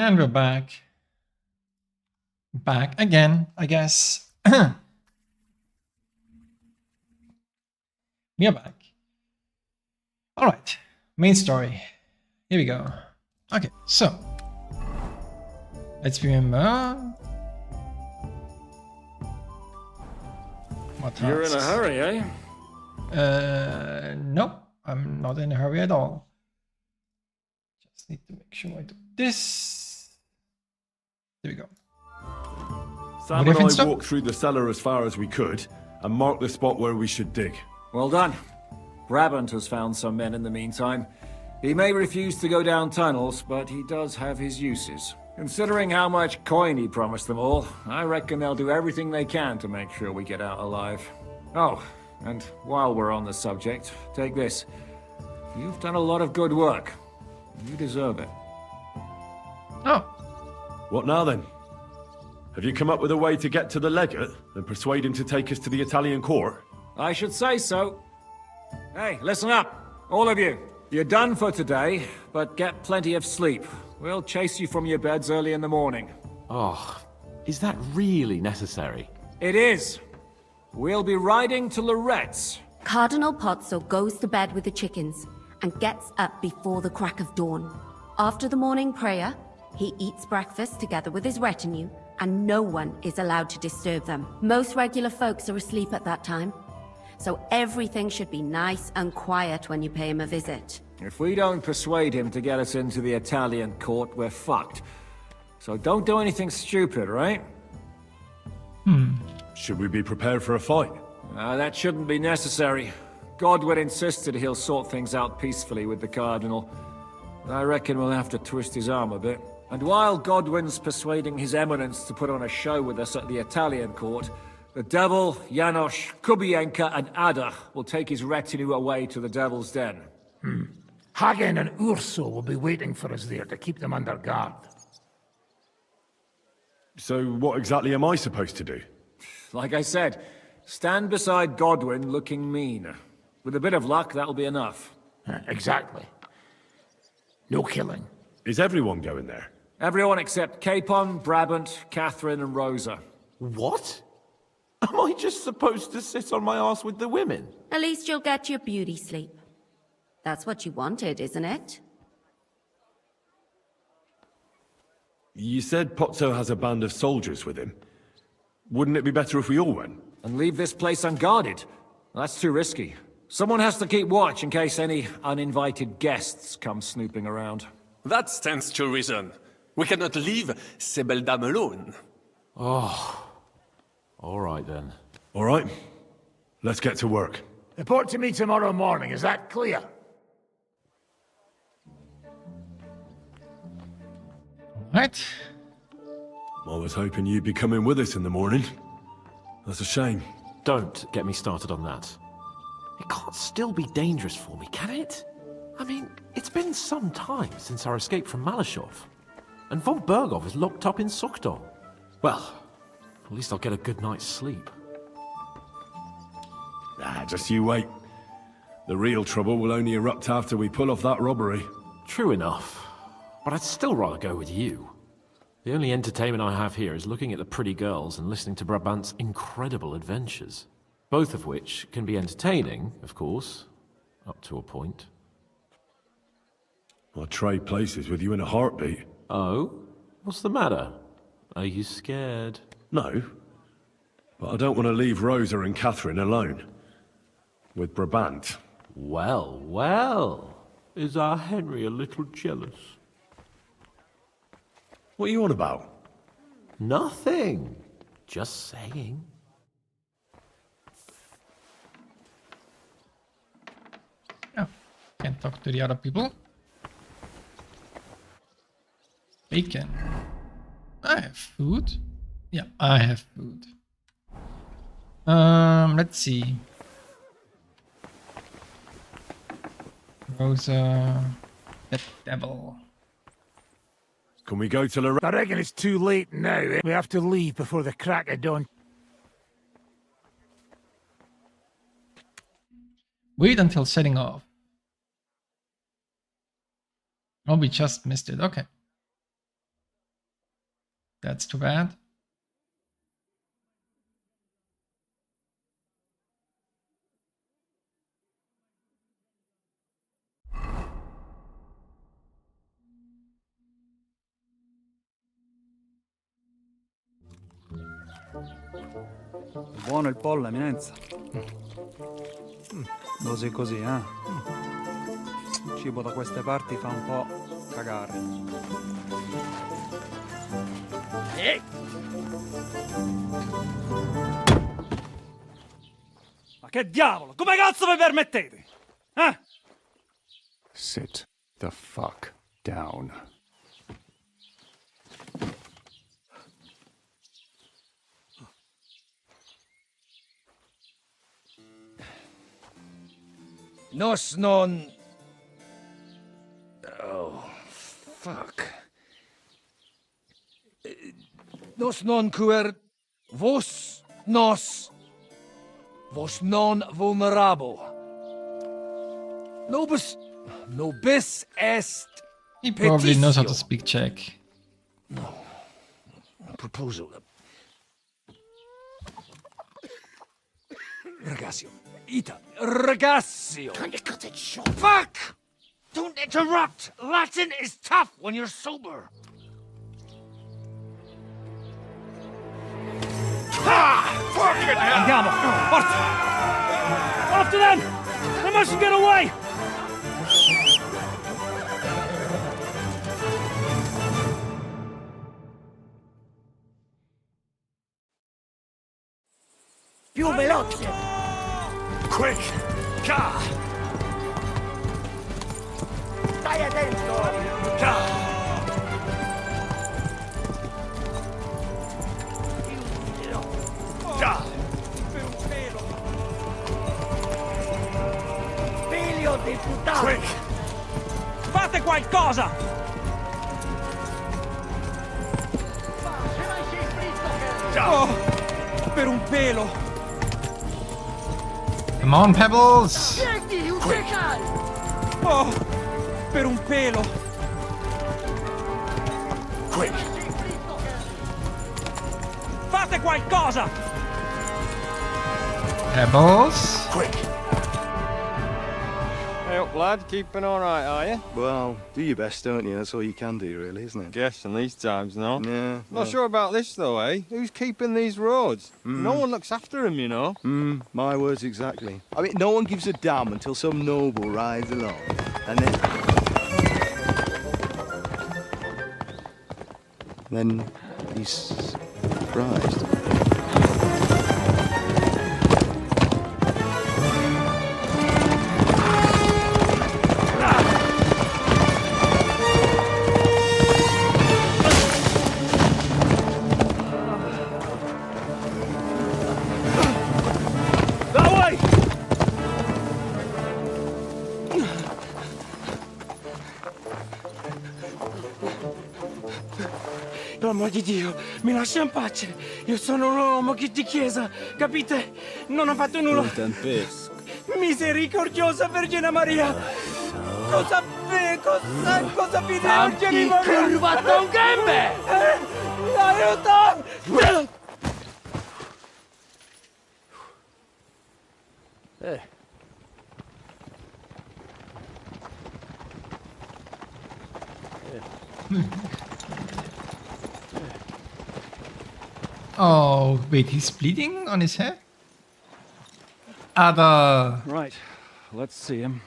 And we're back. Back again, I guess. We are back. Alright, main story. Here we go. Okay, so let's remember. What You're in a hurry, eh? Nope, I'm not in a hurry at all. Just need to make sure I do this. There we go. Sam and I walked through the cellar as far as we could and marked the spot where we should dig. Well done. Brabant has found some men in the meantime. He may refuse to go down tunnels, but he does have his uses. Considering how much coin he promised them all, I reckon they'll do everything they can to make sure we get out alive. Oh, and while we're on the subject, take this. You've done a lot of good work. You deserve it. Oh. What now then? Have you come up with a way to get to the legate and persuade him to take us to the Italian court? I should say so. Hey, listen up, all of you. You're done for today, but get plenty of sleep. We'll chase you from your beds early in the morning. Oh, is that really necessary? It is. We'll be riding to Lorette's. Cardinal Pozzo goes to bed with the chickens and gets up before the crack of dawn. After the morning prayer, he eats breakfast together with his retinue, and no one is allowed to disturb them. Most regular folks are asleep at that time, so everything should be nice and quiet when you pay him a visit. If we don't persuade him to get us into the Italian court, we're fucked. So don't do anything stupid, right? Should we be prepared for a fight? That shouldn't be necessary. Godwin insisted he'll sort things out peacefully with the Cardinal. I reckon we'll have to twist his arm a bit. And while Godwin's persuading His Eminence to put on a show with us at the Italian court, the Devil, Janos, Kubienka, and Ada will take his retinue away to the Devil's Den. Hagen and Urso will be waiting for us there to keep them under guard. So what exactly am I supposed to do? Like I said, stand beside Godwin looking mean. With a bit of luck, that'll be enough. Exactly. No killing. Is everyone going there? Everyone except Capon, Brabant, Catherine, and Rosa. What? Am I just supposed to sit on my ass with the women? At least you'll get your beauty sleep. That's what you wanted, isn't it? You said Pozzo has a band of soldiers with him. Wouldn't it be better if we all went? And leave this place unguarded? That's too risky. Someone has to keep watch in case any uninvited guests come snooping around. That stands to reason. We cannot leave ces belles dames alone. Oh. All right then. All right. Let's get to work. Report to me tomorrow morning, is that clear? Right. I was hoping you'd be coming with us in the morning. That's a shame. Don't get me started on that. It can't still be dangerous for me, can it? I mean, it's been some time since our escape from Malashov. And von Bergov is locked up in Sokto. Well, at least I'll get a good night's sleep. Ah, just you wait. The real trouble will only erupt after we pull off that robbery. True enough. But I'd still rather go with you. The only entertainment I have here is looking at the pretty girls and listening to Brabant's incredible adventures. Both of which can be entertaining, of course, up to a point. I'd trade places with you in a heartbeat. Oh? What's the matter? Are you scared? No. But I don't want to leave Rosa and Catherine alone. With Brabant. Well, well. Is our Henry a little jealous? What are you on about? Nothing. Just saying. Oh, can't talk to the other people. Bacon. I have food. Yeah, I have food. Let's see. Rosa, the devil. Can we go to Lorraine? I reckon it's too late now. Eh? We have to leave before the crack of dawn. Wait until setting off. Oh, we just missed it. Okay. That's too bad. Buono il pollo, eminenza. Così così, eh? Il cibo da queste parti fa un po' cagare. Ma che diavolo? Come cazzo vi permettete? Eh? Sit the fuck down. Nos non... Oh, fuck. Nos non cuer... Vos nos... Vos non vulnerabo. Nobis... Nobis est... He probably knows how to petitio. speak Czech. Proposal. Ragazio. Ita. Ragazio. Can you cut it short? Fuck! Don't interrupt! Latin is tough when you're sober. Andiamo! Forza! After them! They mustn't get away! Più veloce! Quick! Ca! Stai attento! Ca! Ca! Figlio di puttana! Quick! Fate qualcosa! Oh, per un pelo! Come on, Pebbles! Oh, per un pelo! Quick! Fate qualcosa! Pebbles? Quick! Hey up, lad. Keeping all right, are you? Well, do your best, don't you? That's all you can do, really, isn't it? Guess in these times, no? Yeah. Not sure about this, though, eh? Who's keeping these roads? No one looks after them, you know. My words exactly. I mean, no one gives a damn until some noble rides along. And then he's surprised. amor di Dio, mi lascia in pace. Io sono un uomo di chiesa, capite? Non ho fatto nulla. Misericordiosa Vergine Maria. Cosa pide Vergine Maria? Curvato un gambe! Aiuto! Oh, wait, he's bleeding on his head? Other. Right, let's see him.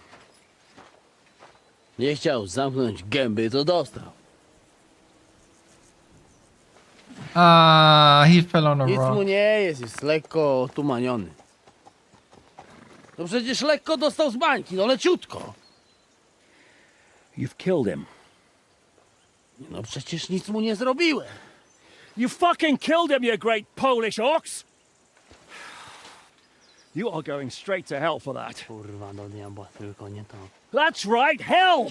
Nie chciał zamknąć gęby, to dostał. He fell on a Nic rock. mu nie jest lekko otumaniony. No przecież lekko dostał z bańki, no leciutko. You've killed him. No przecież nic mu nie zrobiłem. You fucking killed him, you great Polish ox! You are going straight to hell for that. Kurwa, do diabła, tylko nie to. That's right, hell!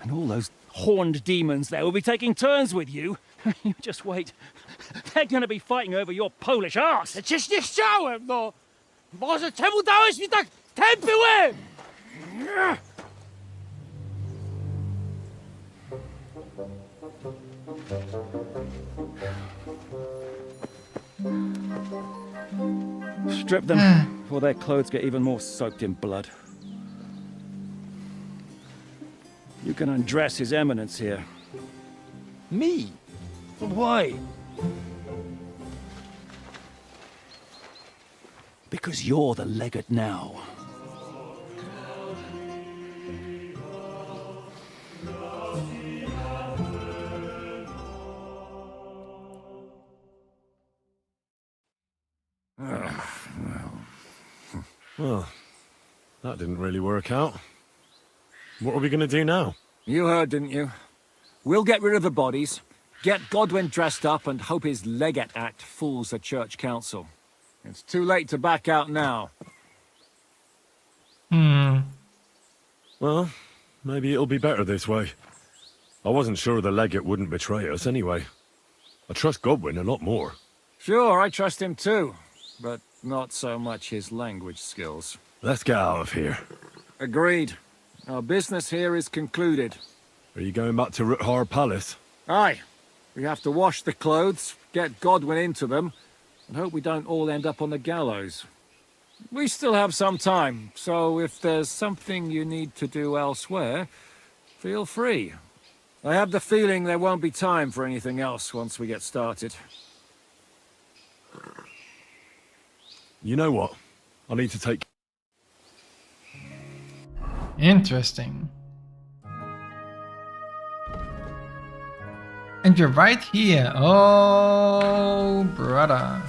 And all those horned demons there will be taking turns with you. You just wait. They're gonna be fighting over your Polish ass. Przecież nie chciałem, no! Boże, czemu dałeś mi tak tępy łeb? Strip them before their clothes get even more soaked in blood. You can undress His Eminence here. Me? But why? Because you're the legate now. Well, that didn't really work out. What are we going to do now? You heard, didn't you? We'll get rid of the bodies, get Godwin dressed up, and hope his Legate Act fools the Church Council. It's too late to back out now. Well, maybe it'll be better this way. I wasn't sure the legate wouldn't betray us anyway. I trust Godwin a lot more. Sure, I trust him too, but not so much his language skills. Let's get out of here. Agreed. Our business here is concluded. Are you going back to Ruthar Palace? Aye. We have to wash the clothes, get Godwin into them, and hope we don't all end up on the gallows. We still have some time, so if there's something you need to do elsewhere, feel free. I have the feeling there won't be time for anything else once we get started. You know what? I need to take... Interesting. And you're right here. Oh, brother.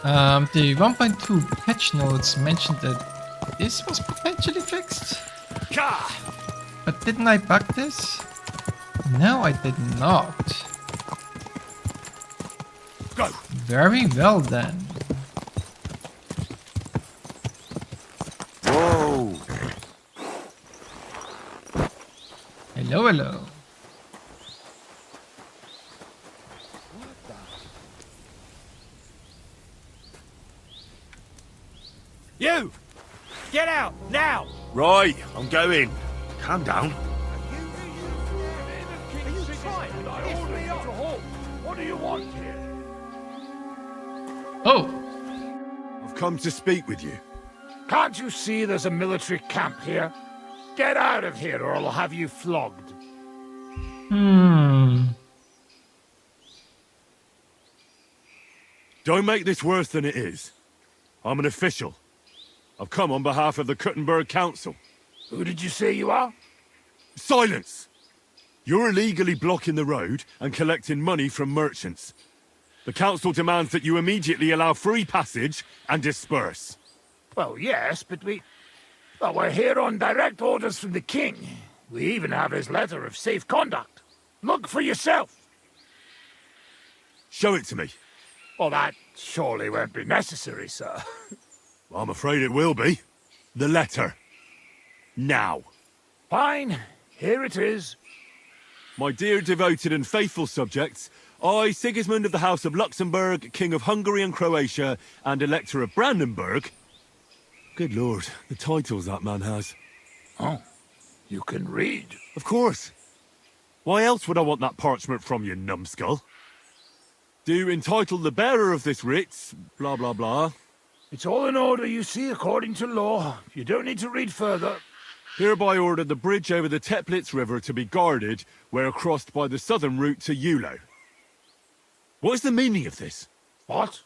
The 1.2 patch notes mentioned that this was potentially fixed. But didn't I bug this? No, I did not. Go. Very well then. Whoa! Hello, hello. You! Get out, now! Right, I'm going. Calm down. What do you want here? Oh, I've come to speak with you. Can't you see there's a military camp here? Get out of here or I'll have you flogged. Don't make this worse than it is. I'm an official. I've come on behalf of the Kuttenberg Council. Who did you say you are? Silence! You're illegally blocking the road and collecting money from merchants. The council demands that you immediately allow free passage and disperse. Well, yes, but well, we're here on direct orders from the king. We even have his letter of safe conduct. Look for yourself. Show it to me. Well, that surely won't be necessary, sir. I'm afraid it will be. The letter. Now. Fine. Here it is. My dear devoted and faithful subjects, I, Sigismund of the House of Luxembourg, King of Hungary and Croatia, and Elector of Brandenburg. Good lord, the titles that man has. Oh, you can read. Of course. Why else would I want that parchment from you, numbskull? Do entitle the bearer of this writ, blah blah blah. It's all in order, you see, according to law. You don't need to read further. Hereby order the bridge over the Teplitz River to be guarded where crossed by the southern route to Yulo. What is the meaning of this? What?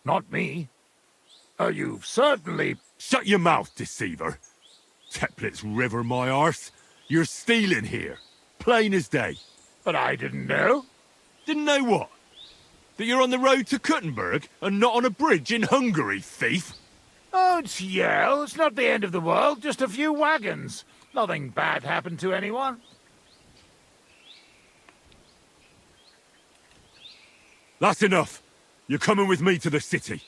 Not me. You've certainly... Shut your mouth, deceiver. Teplitz River, my arse. You're stealing here. Plain as day. But I didn't know. Didn't know what? That you're on the road to Kuttenberg and not on a bridge in Hungary, thief? Don't yell. It's not the end of the world. Just a few wagons. Nothing bad happened to anyone. That's enough. You're coming with me to the city.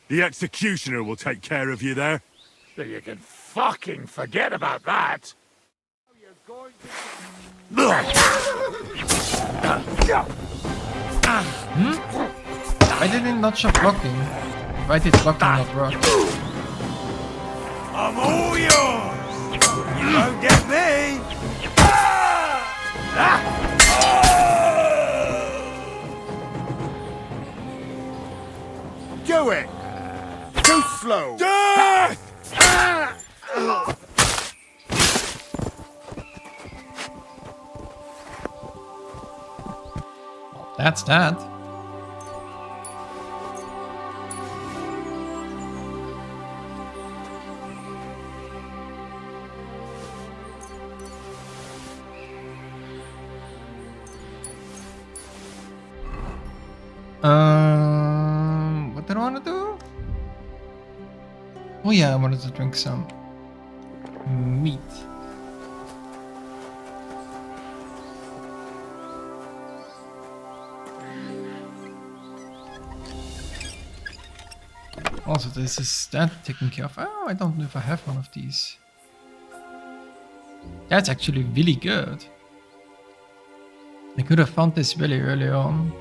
The executioner will take care of you there. So you can fucking forget about that. Why did it not show blocking? Why did blocking not work? I'm all yours! You won't get me! Do it! Too slow! Death! That's that. What did I want to do? Oh yeah, I wanted to drink some meat. Also, this is that taken care of. Oh, I don't know if I have one of these. That's actually really good. I could have found this really early on.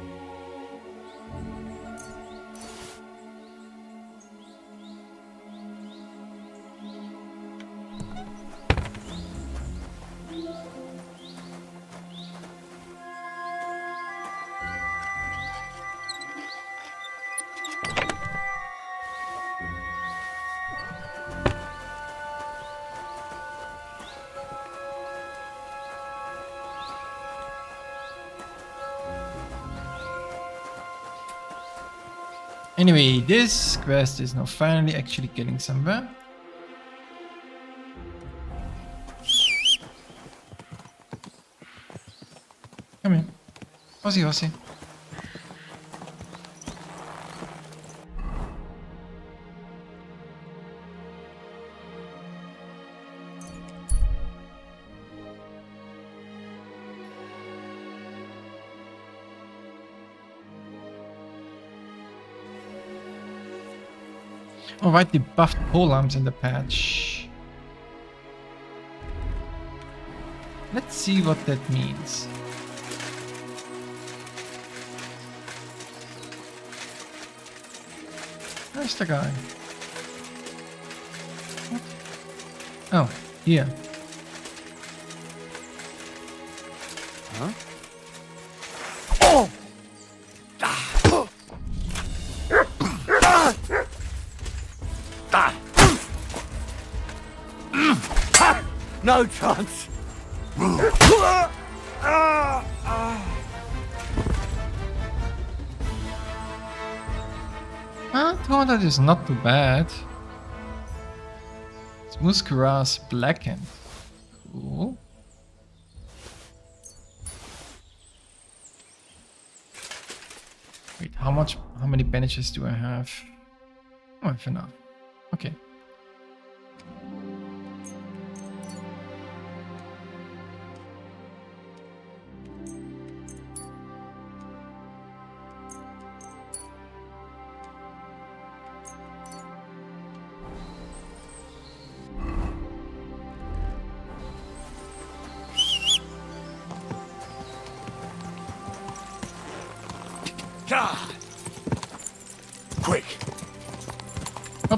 Anyway, this quest is now finally actually getting somewhere. Come here. Horsey, horsey. Alright, the buffed pole arms in the patch. Let's see what that means. Where's the guy? What? Oh, here. Huh? Oh! No chance. Oh, that is not too bad. It's Muscuras blackened. Cool. Wait, how many bandages do I have? Oh, I have enough. Okay. Quick! Oh,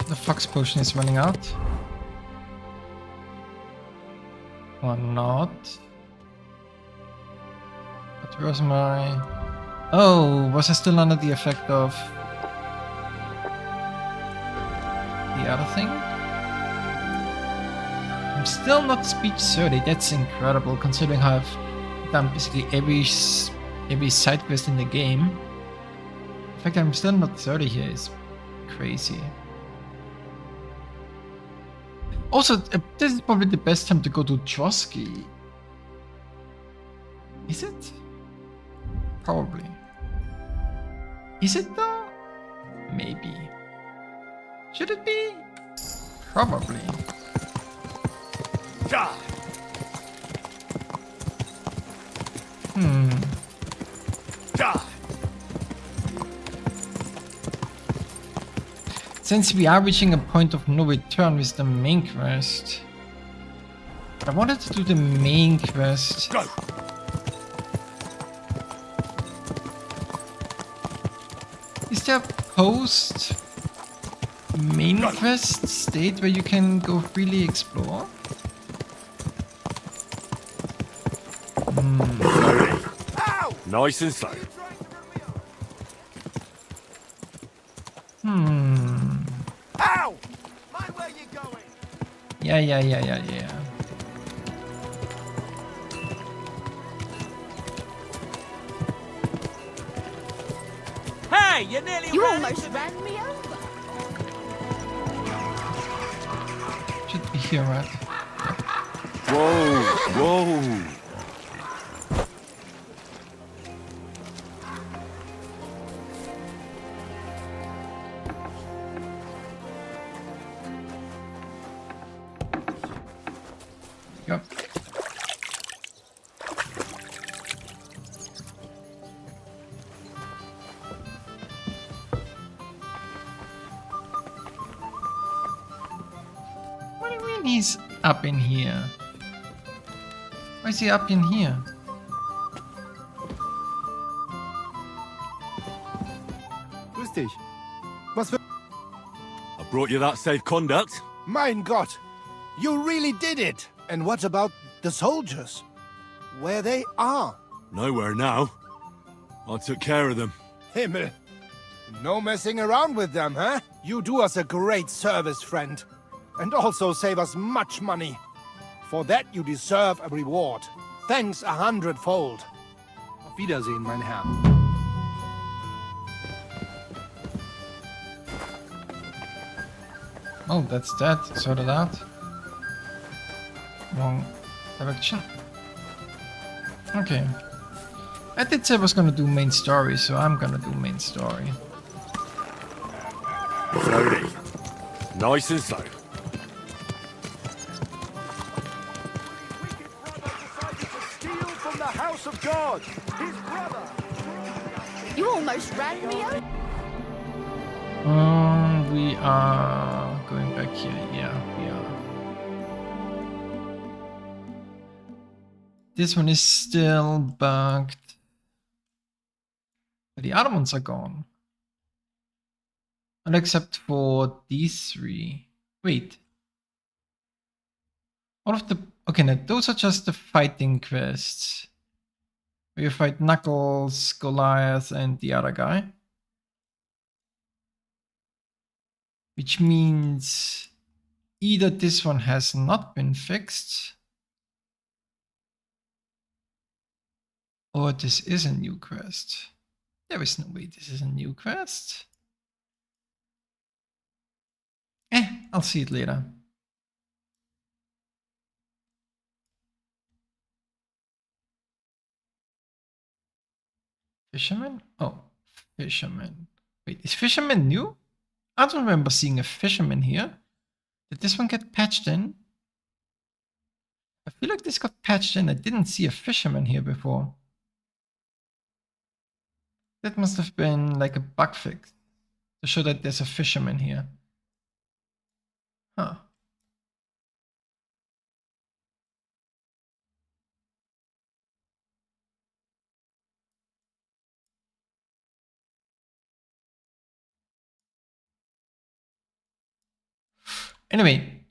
the fox potion is running out. Or not. But where's my... Oh, was I still under the effect of the other thing? I'm still not speech 30. That's incredible, considering how I've done basically every side quest in the game. The fact that I'm still not 30 here is crazy. Also, this is probably the best time to go to Trotsky. Is it? Probably. Is it though? Maybe. Should it be? Probably. Since we are reaching a point of no return with the main quest, I wanted to do the main quest. Go! Is there a post main quest state where you can go freely explore? Nice and slow. Ow! Mind where you're going! Yeah. Hey, you nearly You ran almost into me. ran me over. Should be here, right? Whoa. Go. What do you mean he's up in here? Why is he up in here? Grüß dich. Was für... I brought you that safe conduct. Mein Gott! You really did it! And what about the soldiers? Where they are? Nowhere now. I took care of them. Himmel! No messing around with them, huh? You do us a great service, friend. And also save us much money. For that you deserve a reward. Thanks 100-fold. Auf Wiedersehen, mein Herr. Oh, that's that. Sorted out. Wrong direction. Okay. I did say I was gonna do main story, so I'm gonna do main story. Slowly. Nice and slow. From the house of God, his brother. You almost ran me over. We are going back here. Yeah, we are. This one is still bugged. But the other ones are gone. Not except for these three. Wait. All of the... Okay, now those are just the fighting quests. Where you fight Knuckles, Goliath, and the other guy. Which means either this one has not been fixed, or this is a new quest. There is no way this is a new quest. I'll see it later. Fisherman? Oh, fisherman. Wait, is fisherman new? I don't remember seeing a fisherman here. Did this one get patched in? I feel like this got patched in. I didn't see a fisherman here before. That must have been like a bug fix to show that there's a fisherman here. Huh. Anyway,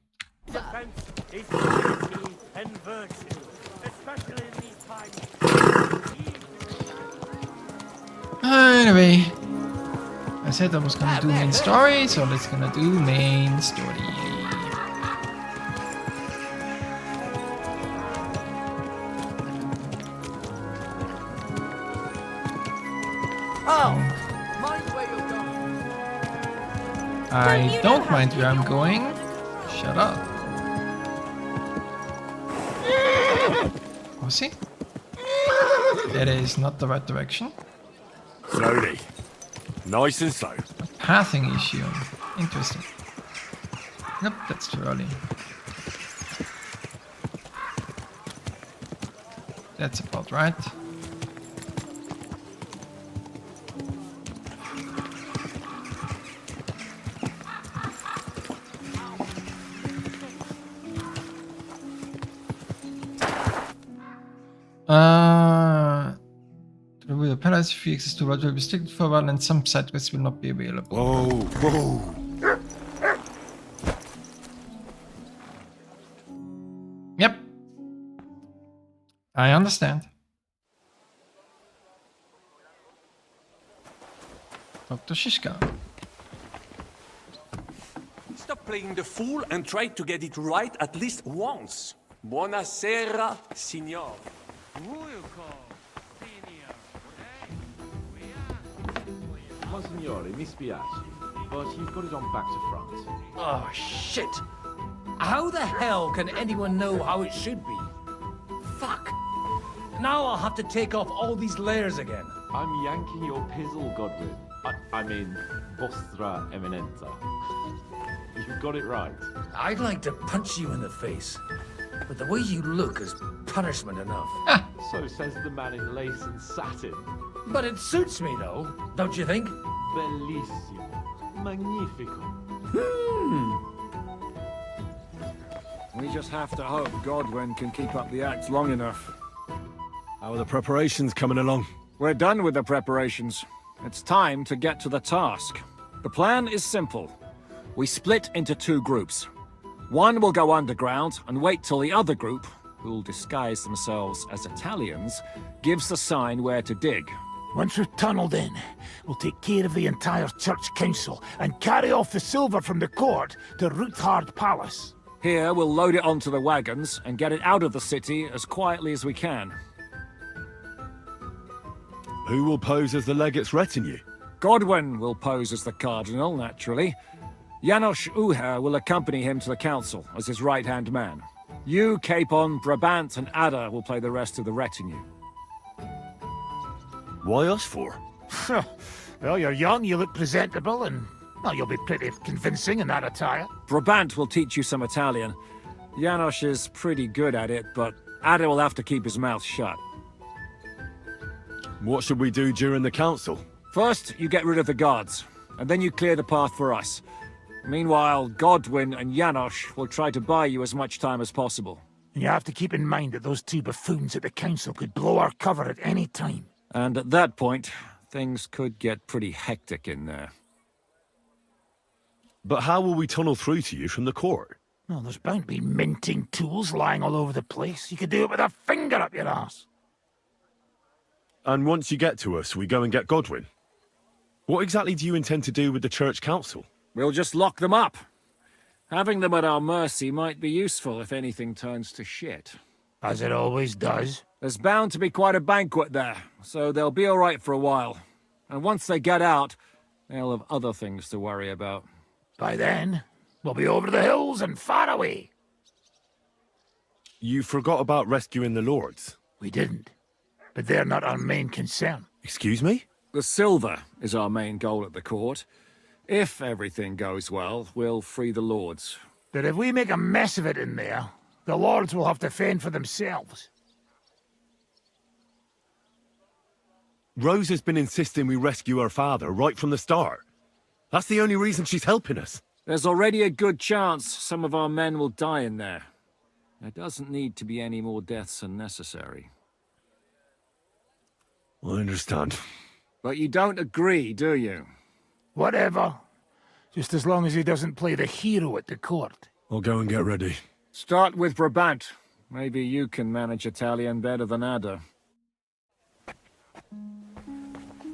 Defense is unity and virtue, especially in these times. anyway, I said I was gonna do main story, so let's gonna do main story. Oh, mind where you're going. I don't mind where I'm going. Shut up. Oh, see? That is not the right direction. Slowly. Nice and slow. Pathing issue. Interesting. Nope, that's too early. That's about right. The palace fee access to what will be restricted for a while and some side quests will not be available. Whoa. Yep. I understand. Dr. Shishka. Stop playing the fool and try to get it right at least once. Buonasera, signor. Monsignore, mi spiace, but you've got it on back to front. Oh, shit. How the hell can anyone know how it should be? Fuck. Now I'll have to take off all these layers again. I'm yanking your pizzle, Godwin. I mean, vostra eminenza. You've got it right. I'd like to punch you in the face, but the way you look is punishment enough. So says the man in lace and satin. But it suits me, though, don't you think? Bellissimo. Magnifico. We just have to hope Godwin can keep up the act long enough. How are the preparations coming along? We're done with the preparations. It's time to get to the task. The plan is simple. We split into two groups. One will go underground and wait till the other group, who'll disguise themselves as Italians, gives the sign where to dig. Once we're tunneled in, we'll take care of the entire church council and carry off the silver from the court to Ruthard Palace. Here, we'll load it onto the wagons and get it out of the city as quietly as we can. Who will pose as the legate's retinue? Godwin will pose as the cardinal, naturally. Janos Uher will accompany him to the council as his right-hand man. You, Capon, Brabant, and Ada will play the rest of the retinue. Why us for? Well, you're young, you look presentable, and, well, you'll be pretty convincing in that attire. Brabant will teach you some Italian. Janos is pretty good at it, but Ada will have to keep his mouth shut. What should we do during the council? First, you get rid of the guards, and then you clear the path for us. Meanwhile, Godwin and Janos will try to buy you as much time as possible. And you have to keep in mind that those two buffoons at the council could blow our cover at any time. And at that point, things could get pretty hectic in there. But how will we tunnel through to you from the court? Well, there's bound to be minting tools lying all over the place. You could do it with a finger up your ass. And once you get to us, we go and get Godwin. What exactly do you intend to do with the church council? We'll just lock them up. Having them at our mercy might be useful if anything turns to shit. As it always does. There's bound to be quite a banquet there, so they'll be all right for a while. And once they get out, they'll have other things to worry about. By then, we'll be over the hills and far away. You forgot about rescuing the lords. We didn't. But they're not our main concern. Excuse me? The silver is our main goal at the court. If everything goes well, we'll free the lords. But if we make a mess of it in there, the lords will have to fend for themselves. Rose has been insisting we rescue her father right from the start. That's the only reason she's helping us. There's already a good chance some of our men will die in there. There doesn't need to be any more deaths than necessary. I understand. But you don't agree, do you? Whatever. Just as long as he doesn't play the hero at the court. I'll go and get ready. Start with Brabant. Maybe you can manage Italian better than Ada.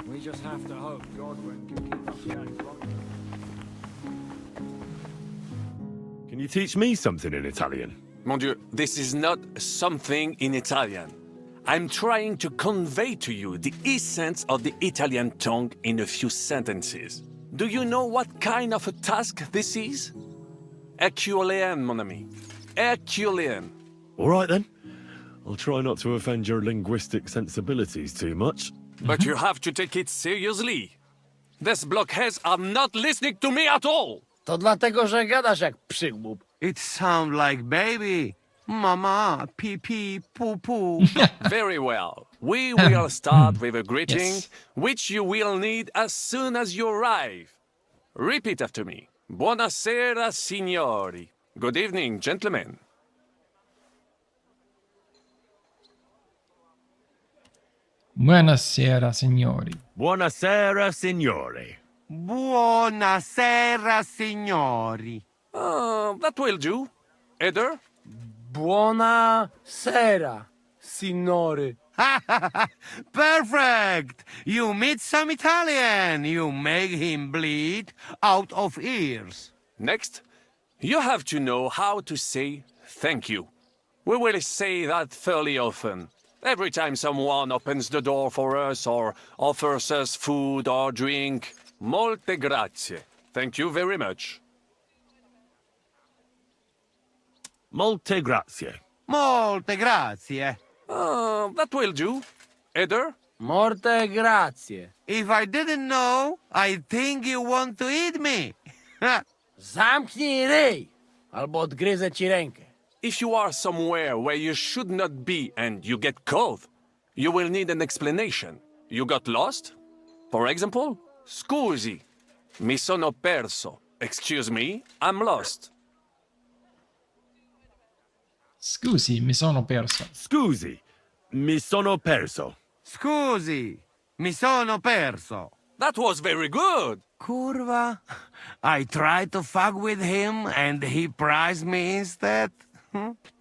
We just have to hope Godwin can keep up the act longer. Can you teach me something in Italian? Mon Dieu, this is not something in Italian. I'm trying to convey to you the essence of the Italian tongue in a few sentences. Do you know what kind of a task this is? Herculean, mon ami. Herculean. All right then. I'll try not to offend your linguistic sensibilities too much. But you have to take it seriously. These blockheads are not listening to me at all. To dlatego, że gadasz jak przygłup. It sounds like baby. Mama, pee pee, poo poo. Very well. We will start with a greeting, Yes. which you will need as soon as you arrive. Repeat after me. Buonasera, signori. Good evening, gentlemen. Buonasera, signori. Buonasera, signori. Buonasera, signori. That will do. Eder? Buona sera, signori. Perfect! You meet some Italian. You make him bleed out of ears. Next, you have to know how to say thank you. We will say that fairly often. Every time someone opens the door for us or offers us food or drink. Molte grazie. Thank you very much. Molte grazie. Molte grazie. That will do. Eder? Morte grazie. If I didn't know, I think you want to eat me. Zamknij ryj, albo odgryzę ci rękę. If you are somewhere where you should not be and you get cold, you will need an explanation. You got lost? For example, scusi, mi sono perso. Excuse me, I'm lost. Scusi, mi sono perso. Scusi, mi sono perso. Scusi, mi sono perso. That was very good. Curva. I tried to fuck with him and he prized me instead.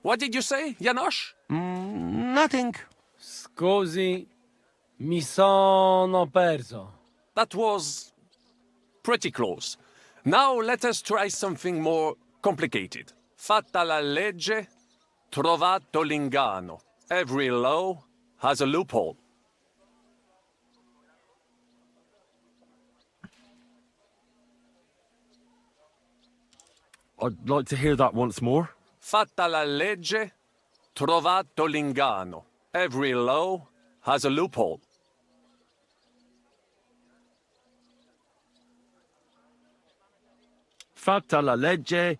What did you say, Janosch? Nothing. Scusi, mi sono perso. That was pretty close. Now let us try something more complicated. Fatta la legge, trovato l'inganno. Every law has a loophole. I'd like to hear that once more. Fatta la legge, trovato l'inganno. Every law has a loophole. Fatta la legge,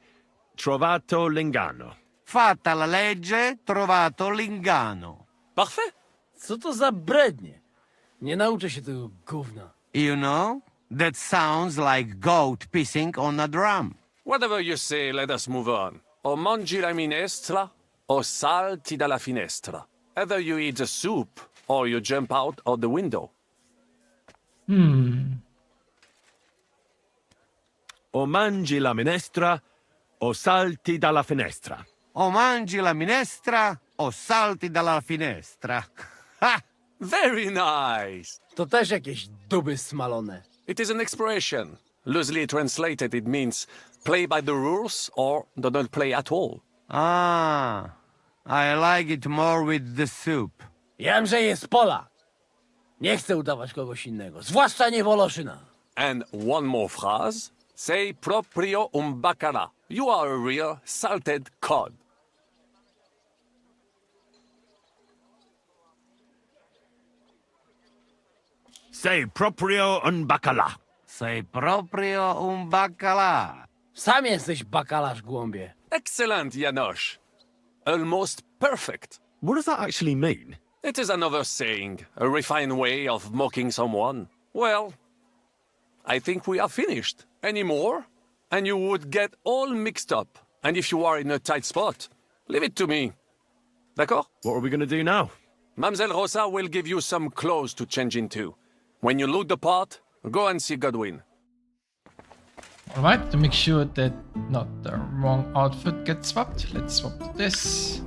trovato l'inganno. Fatta la legge, trovato l'inganno. Parfait. Co to za brednie? Nie nauczę się tego gówna. You know, that sounds like goat pissing on a drum. Whatever you say, let us move on. O mangi la minestra, o salti dalla finestra. Either you eat the soup, or you jump out of the window. O mangi la minestra, o salti dalla finestra. O mangi la minestra, o salti dalla finestra. Ha! Very nice. To też jakieś duby smalone. It is an expression. Loosely translated, it means play by the rules or do not play at all. Ah, I like it more with the soup. Jam, że jest Polak. Nie chcę udawać kogoś innego, zwłaszcza nie Woloszyna. And one more phrase. Say proprio un bacala. You are a real salted cod. Say proprio un bacala. Sei proprio un baccalà. Sam jesteś bakalarz, głąbie. Excellent, Janosch. Almost perfect. What does that actually mean? It is another saying, a refined way of mocking someone. Well, I think we are finished. Any more? And you would get all mixed up. And if you are in a tight spot, leave it to me. D'accord? What are we going to do now? Mamselle Rosa will give you some clothes to change into. When you look the part, go and see Godwin. Alright, to make sure that not the wrong outfit gets swapped, let's swap to this.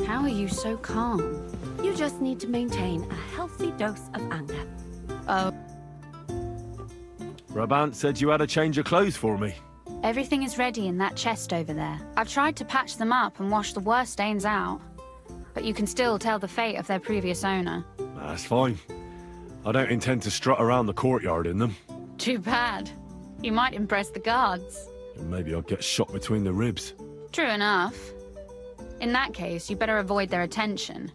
How are you so calm? You just need to maintain a healthy dose of anger. Oh. Brabant said you had a change of clothes for me. Everything is ready in that chest over there. I've tried to patch them up and wash the worst stains out, but you can still tell the fate of their previous owner. That's fine. I don't intend to strut around the courtyard in them. Too bad. You might impress the guards. And maybe I'll get shot between the ribs. True enough. In that case, you better avoid their attention,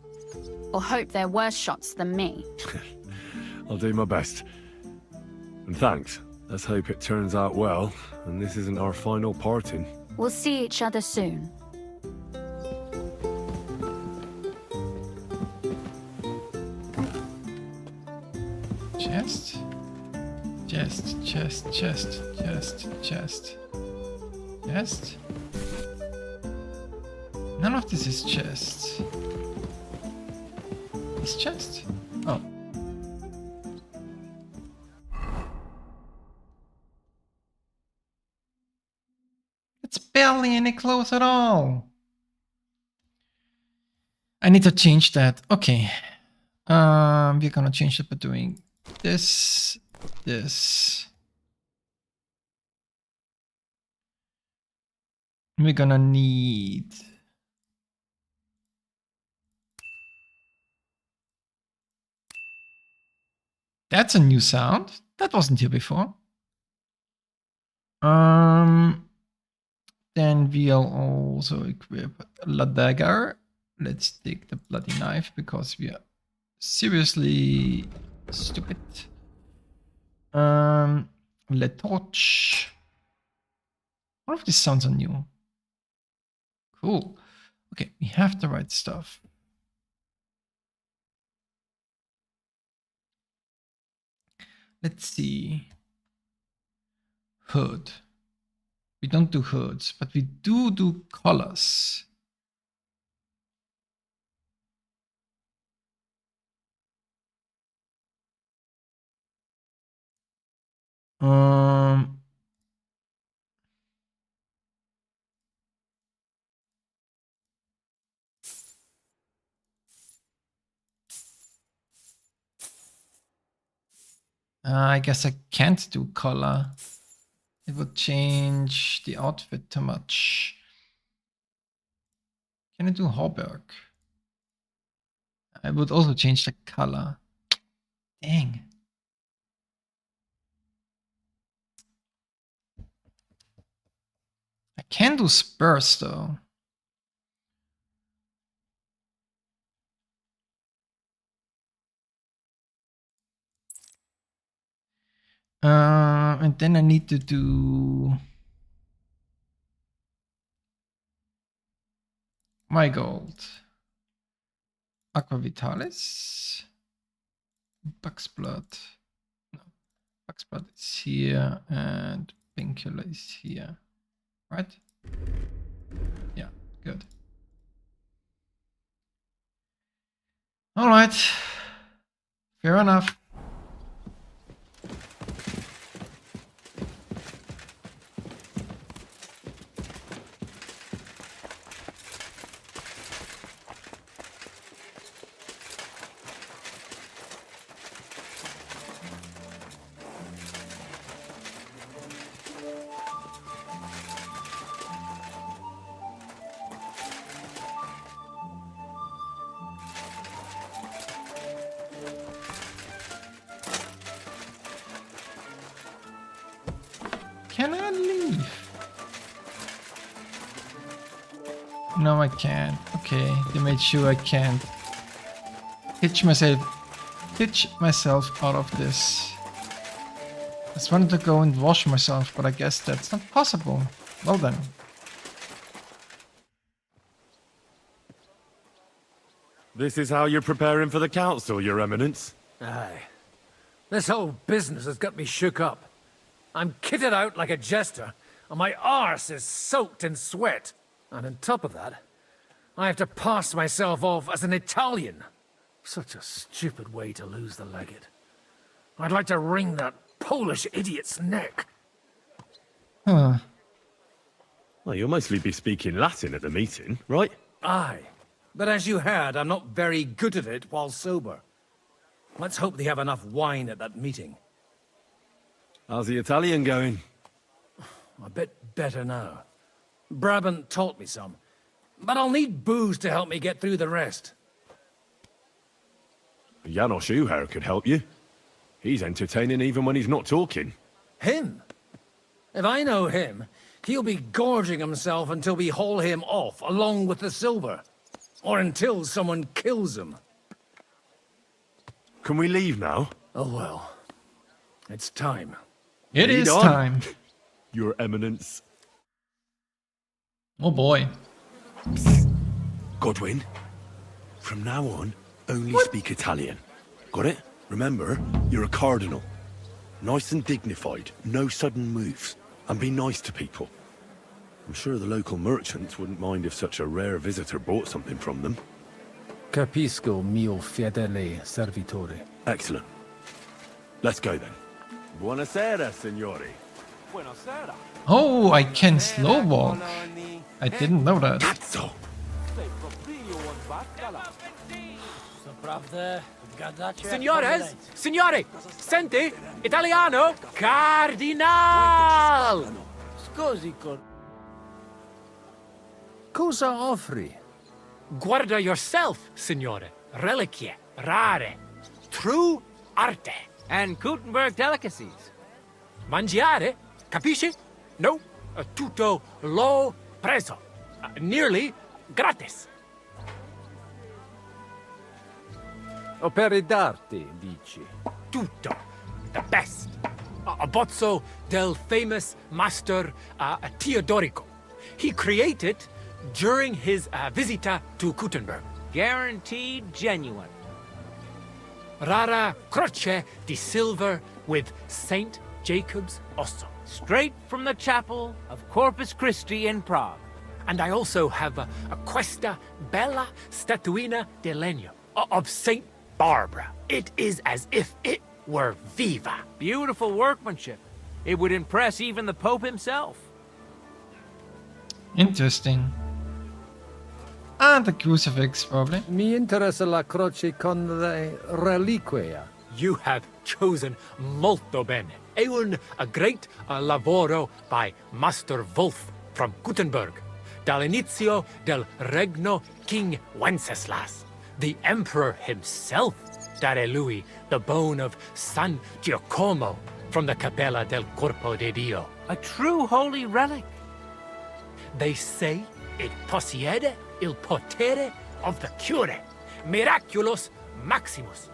or hope they're worse shots than me. I'll do my best. And thanks. Let's hope it turns out well, and this isn't our final parting. We'll see each other soon. Chest. Chest, chest, chest, chest, chest. Chest. None of this is chest. It's chest. Oh. It's barely any clothes at all. I need to change that. Okay. We're gonna change it by doing this, this. We're gonna need that's a new sound. That wasn't here before. Then we'll also equip a dagger. Let's take the bloody knife because we are seriously stupid. Le torch. All of these sounds are new. Cool. Okay, we have the right stuff. Let's see. Hood. We don't do hoods, but we do collars. I guess I can't do collar. It would change the outfit too much. Can I do hauberk? I would also change the color. Dang. I can do spurs though. And then I need to do my gold. Aqua Vitalis. Buck's blood. No. Buck's blood is here and Pincula is here. Right? Yeah, good. Alright. Fair enough. Can I leave? No, I can't. Okay, they made sure I can't hitch myself out of this. I just wanted to go and wash myself, but I guess that's not possible. Well then. This is how you're preparing for the council, Your Eminence? Aye. This whole business has got me shook up. I'm kitted out like a jester, and my arse is soaked in sweat. And on top of that, I have to pass myself off as an Italian. Such a stupid way to lose the legate. I'd like to wring that Polish idiot's neck. Huh. Well, you'll mostly be speaking Latin at the meeting, right? Aye. But as you heard, I'm not very good at it while sober. Let's hope they have enough wine at that meeting. How's the Italian going? A bit better now. Brabant taught me some. But I'll need booze to help me get through the rest. Janos Uher could help you. He's entertaining even when he's not talking. Him? If I know him, he'll be gorging himself until we haul him off, along with the silver. Or until someone kills him. Can we leave now? Oh well. It's time. It Lead is on. time. Your Eminence. Oh boy. Godwin, from now on, only speak Italian. Got it? Remember, you're a cardinal. Nice and dignified, no sudden moves, and be nice to people. I'm sure the local merchants wouldn't mind if such a rare visitor bought something from them. Capisco, mio fedele servitore. Excellent. Let's go then. Buonasera, signori. Buonasera. Oh, I can slow walk. I didn't know that. Cazzo! Signores, signore, senti, italiano, cardinal! Scusi, cosa offri? Guarda yourself, signore. Reliquie, rare, true arte. And Gutenberg delicacies. Mangiare, capisci? No, tutto lo preso. Nearly gratis. Opere d'arte, dici. Tutto. The best. A bozzo del famous master Teodorico. He created during his visita to Gutenberg. Guaranteed genuine. Rara croce di silver with Saint Jacob's osso. Straight from the chapel of Corpus Christi in Prague. And I also have a questa bella statuina di legno of Saint Barbara. It is as if it were viva. Beautiful workmanship. It would impress even the Pope himself. Interesting. And the crucifix, probably. Mi interessa la croce con le reliquie. You have chosen molto bene. È a great lavoro by Master Wolf from Gutenberg, dall'inizio del regno King Wenceslas. The emperor himself dare lui the bone of San Giacomo from the Capella del Corpo de Dio. A true holy relic. They say it possiede il potere of the cure, miraculous maximus.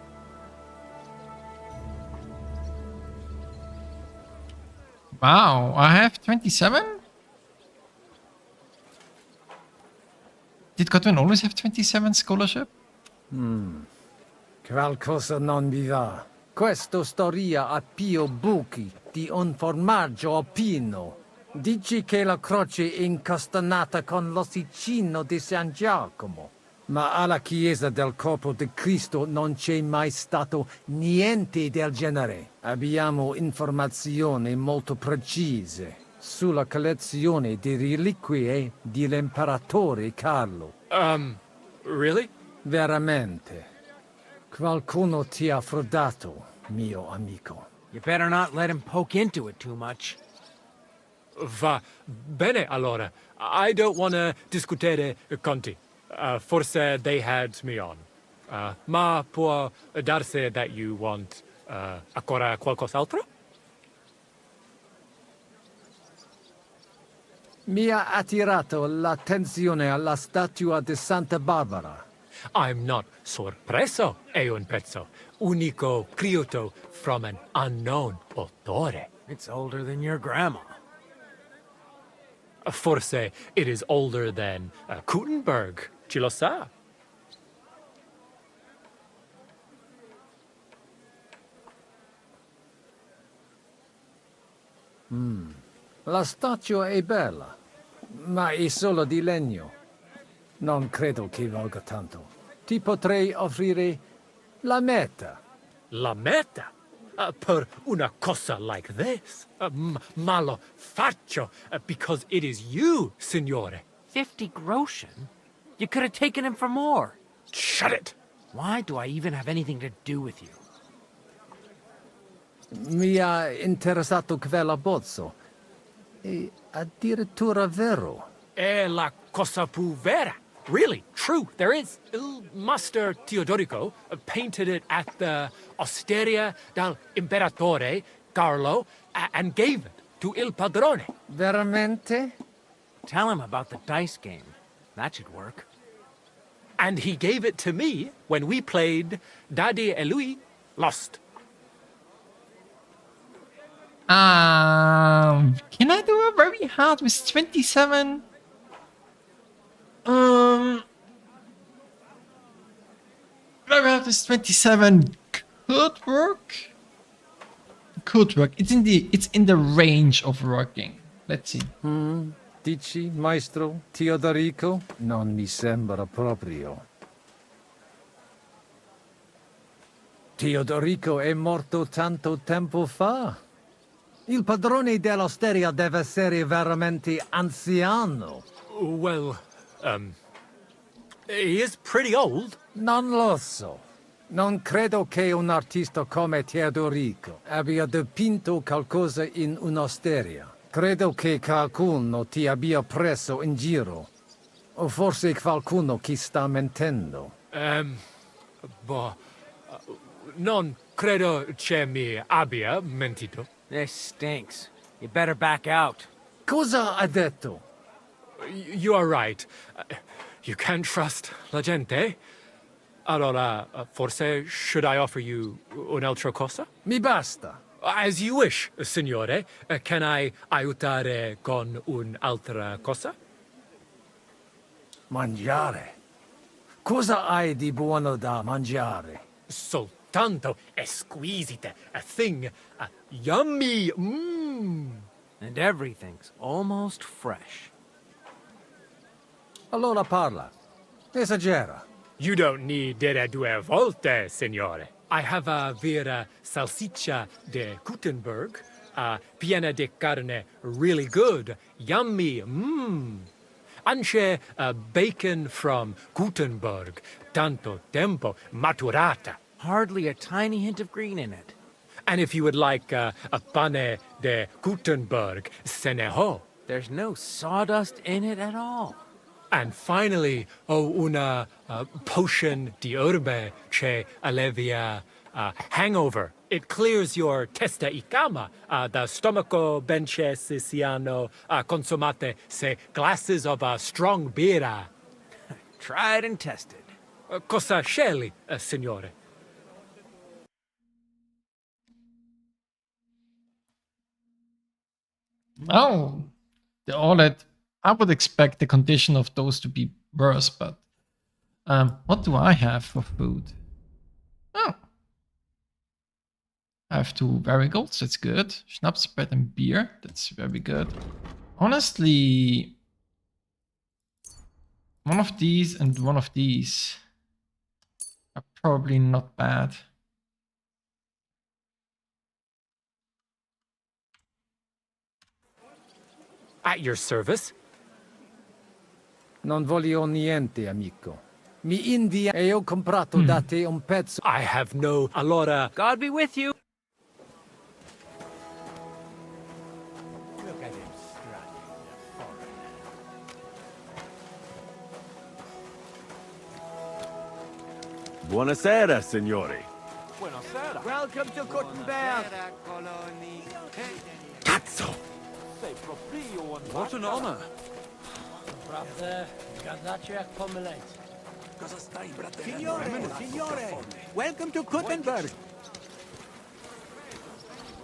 Wow, I have 27? Did Godwin always have 27 scholarship? Qualcosa non mi va. Questa storia ha più buchi di un formaggio alpino. Dici che la croce è incastenata con l'ossicino di San Giacomo. Ma alla chiesa del Corpo di Cristo non c'è mai stato niente del genere. Abbiamo informazioni molto precise sulla collezione di reliquie dell'imperatore Carlo. Really? Veramente. Qualcuno ti ha frodato, mio amico. You better not let him poke into it too much. Va bene allora. I don't want to discutere conti. Forse they had me on. Ma può darsi that you want ancora qualcos'altro? Mi ha attirato l'attenzione alla statua di Santa Barbara. I'm not sorpreso, è un pezzo. Unico creato from an unknown autore. It's older than your grandma. Forse it is older than Gutenberg. Ci lo sa? La statua è bella, ma è solo di legno. Non credo che valga tanto. Ti potrei offrire la meta. La meta? Per una cosa like this? Ma lo faccio because it is you, signore. 50 groschen? You could have taken him for more. Shut it! Why do I even have anything to do with you? Mi ha interessato quell'abbozzo. È addirittura vero. È la cosa più vera. Really, true, there is. Il Master Teodorico painted it at the Osteria del Imperatore Carlo and gave it to Il Padrone. Veramente? Tell him about the dice game. That should work. And he gave it to me when we played Daddy e lui Lost. Can I do a very hard with 27? Very hard with 27 could work. Could work. It's in the range of working. Let's see. Dici, maestro Teodorico? Non mi sembra proprio. Teodorico è morto tanto tempo fa. Il padrone dell'osteria deve essere veramente anziano. Well, he is pretty old. Non lo so. Non credo che un artista come Teodorico abbia dipinto qualcosa in un'osteria. Credo che qualcuno ti abbia preso in giro. O forse qualcuno che sta mentendo. Non credo che mi abbia mentito. This stinks. You better back out. Cosa ha detto? You are right. You can't trust la gente. Allora, forse should I offer you un'altra cosa? Mi basta. As you wish, signore. Can I aiutare con un'altra cosa? Mangiare. Cosa hai di buono da mangiare? Soltanto esquisite. A thing. Yummy. And everything's almost fresh. Allora parla. Esagera. You don't need dire due volte, signore. I have a vera salsiccia de Gutenberg, piena de carne, really good, yummy, Anche bacon from Gutenberg, tanto tempo maturata. Hardly a tiny hint of green in it. And if you would like a pane de Gutenberg, se ne ho. There's no sawdust in it at all. And finally, una potion di urbe che allevia hangover. It clears your testa y cama, da stomaco benche siciliano consumate se glasses of strong beer. Tried and tested. Cosa scegli, signore? Oh, the OLED. I would expect the condition of those to be worse, but what do I have for food? Oh, I have 2 varigals, that's good. Schnapps, bread and beer, that's very good. Honestly, one of these and one of these are probably not bad. At your service. Non voglio niente, amico. Mi invia e ho comprato da te un pezzo. I have no... Allora... God be with you. Look at him strutting the Buonasera, signori. Buonasera. Welcome to Gutenberg. Cazzo! What an honor. Signore, welcome to Gutenberg.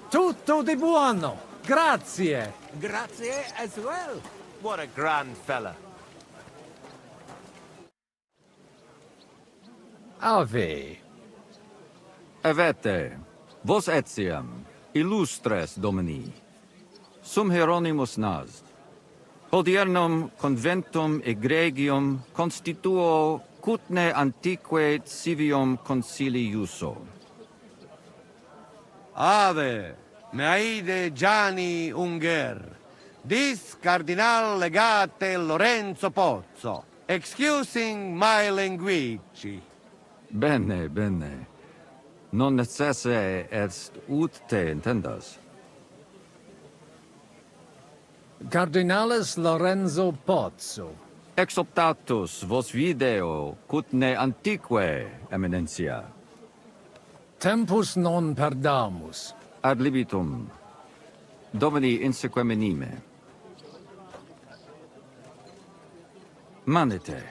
Tutto di buono. Grazie. Grazie as well. What a grand fella. Ave. Avete, vos etiam, illustres domini. sum Hieronymus nas. Hodiernum conventum egregium constituo cutne antique civium concili iuso. Ave, meaide Gianni Unger, dis Cardinal Legate Lorenzo Pozzo, excusing my language. Bene, bene. Non necesse est ut te intendas. Cardinalis Lorenzo Pozzo. Ex optatus vos video cutne antique, Eminencia. Tempus non perdamus. Ad libitum. Domini inseque menime. Manete.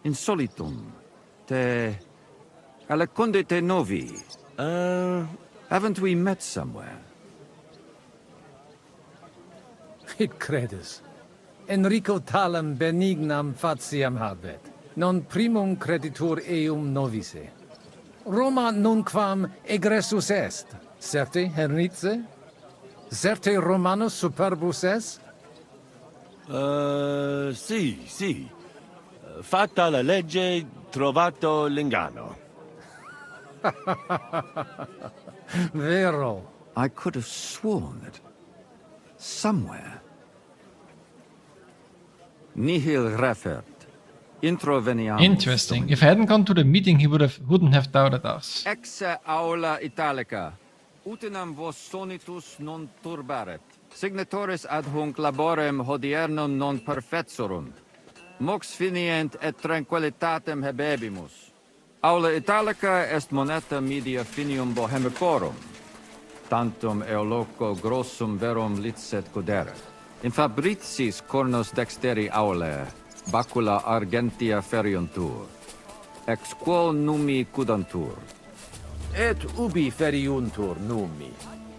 Insolitum. Te... Aliconde te novi. Haven't we met somewhere? It credes. Enrico talam benignam faciam habet. Non primum creditur eum novice. Roma nunquam egressus est. Certe, Henrice? Certe Romanus superbus est? Sì. Fatta la legge, trovato l'ingano. Vero. I could have sworn that somewhere. Nihil refert. Introveniamus. Interesting. If I hadn't gone to the meeting, he wouldn't have doubted us. Ex aula italica. Utinam vos sonitus non turbaret. Signatoris ad hunc laborem hodiernum non perfetsorunt. Mox finient et tranquillitatem habebimus. Aula italica est moneta media finium bohemicorum. Tantum eoloco grossum verum licet godere. In fabricis cornos dexteri aulae, bacula argentia feriuntur. Ex quo numi cudantur. Et ubi feriuntur numi?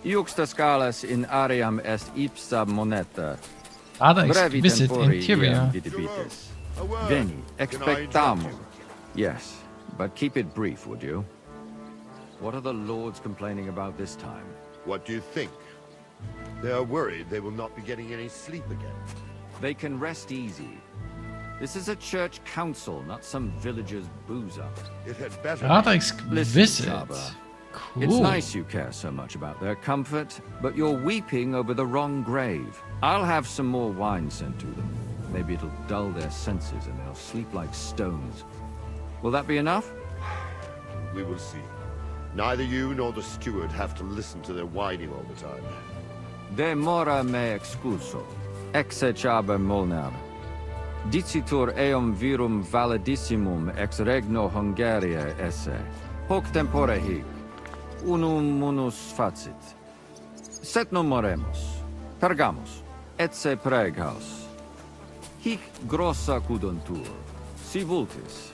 Iuxta scalas in aream est ipsa moneta. Brevi visit tempori interior. iam videbitis. Veni, expectamur. Yes, but keep it brief, would you? What are the lords complaining about this time? What do you think? They are worried they will not be getting any sleep again. They can rest easy. This is a church council, not some villager's boozer. It had better. Visit. It's Cool. nice you care so much about their comfort, but you're weeping over the wrong grave. I'll have some more wine sent to them. Maybe it'll dull their senses and they'll sleep like stones. Will that be enough? We will see. Neither you nor the steward have to listen to their whining all the time. De mora me excuso. Exechaber molnar. Dicitur eum virum validissimum ex regno Hungaria esse. Hoc tempore hic. Unum munus facit. Set non moremus. Pergamus. Etse preghaus. Hic grossa cuduntur. Si vultis.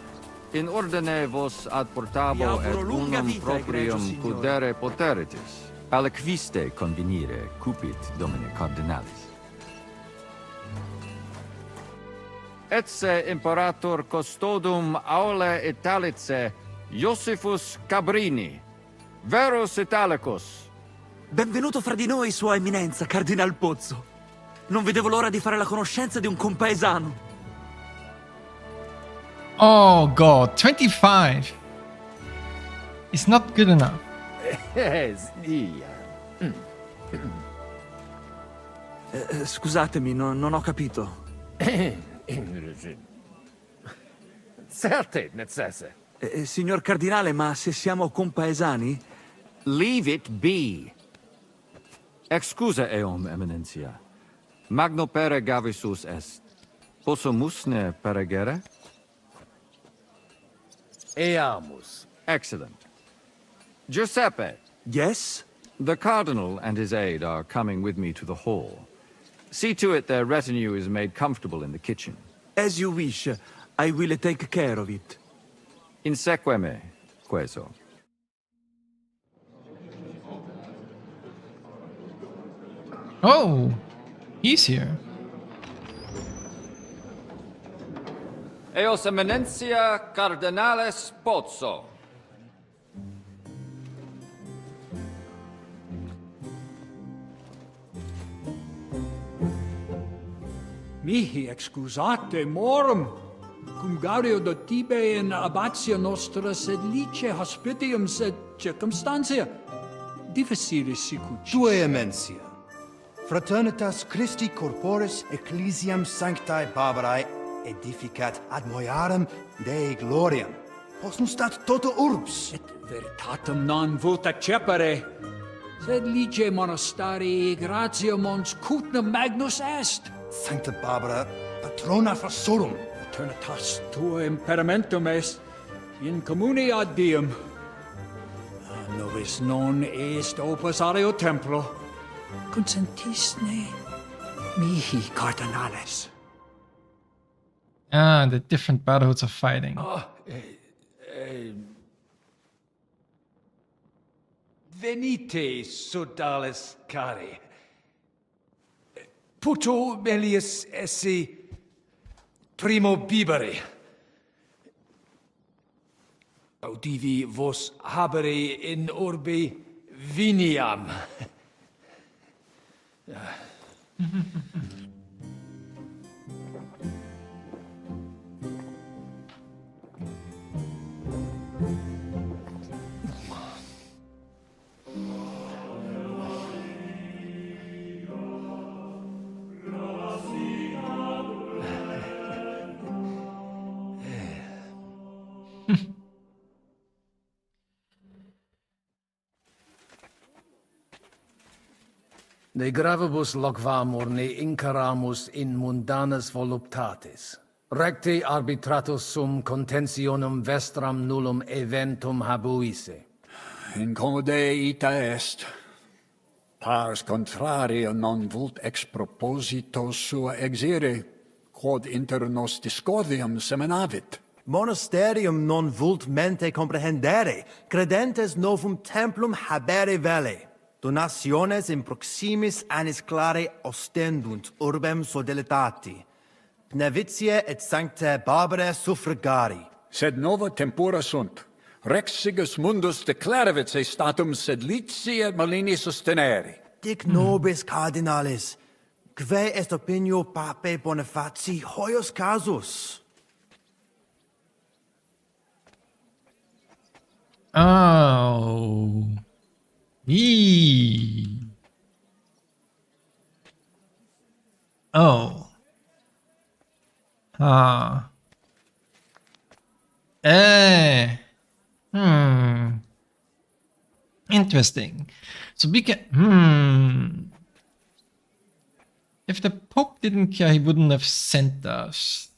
In ordine vos ad portabo et unum proprium cudere poteritis. Aliquiste convenire cupit domine cardinalis. Etse imperator custodum aule Italice Iosifus Cabrini. Verus Italicus. Benvenuto fra di noi, Sua Eminenza, Cardinal Pozzo. Non vedevo l'ora di fare la conoscenza di un compaesano. Oh god, 25. It's not good enough. Scusatemi, non ho capito. Certe, necesse. Signor Cardinale, ma se siamo compaesani? Leave it be. Excusa eum, Eminentia. Magno pere gavisus est. Possumusne peregere? Eamus. Excellent. Giuseppe. Yes? The Cardinal and his aide are coming with me to the hall. See to it their retinue is made comfortable in the kitchen. As you wish. I will take care of it. Inseque me, queso. Oh, he's here. Eos Eminentia Cardinales Pozzo. Mihi excusate morum. Cum gaudio do tibe in abatia nostra sed lice hospitium sed circumstantia. Difficile sicucis. Tue emensia. Fraternitas Christi corporis ecclesiam sanctae Barbarae edificat ad moiarem Dei gloriam. Posnustat toto urbs. Et veritatem non vult accepere. Sed lice monastarii gratia mons cutnam magnus est. Sancta Barbara, patrona frassorum. Eternitas tua imperamentum est in communi ad diem. Nobis non est opus areo templo. Consentisne mihi cardinales. Ah, the different brotherhoods are fighting. Venite, sodales cari. Puto melius esse primo bibere. Audivi vos habere in orbe viniam. De gravibus loquamur ne incaramus in mundanas voluptatis. Recte arbitratus sum contentionum vestram nullum eventum habuisse. Incomode ita est. Pars contrario non vult ex proposito sua exire, quod inter nos discordium seminavit. Monasterium non vult mente comprehendere, credentes novum templum habere vele. Donationes in proximis annis clare ostendunt urbem sodelitati. Nevitiae et sanctae Barbarae suffragari. Sed nova tempora sunt. Rex Sigismundus declaravit se statum sed lici et malini sostenere. Dic nobis cardinalis, quae est opinio pape Bonifaci hoius casus? Oh. Eee. Oh. Ah. Interesting. So we can. If the Pope didn't care, he wouldn't have sent us.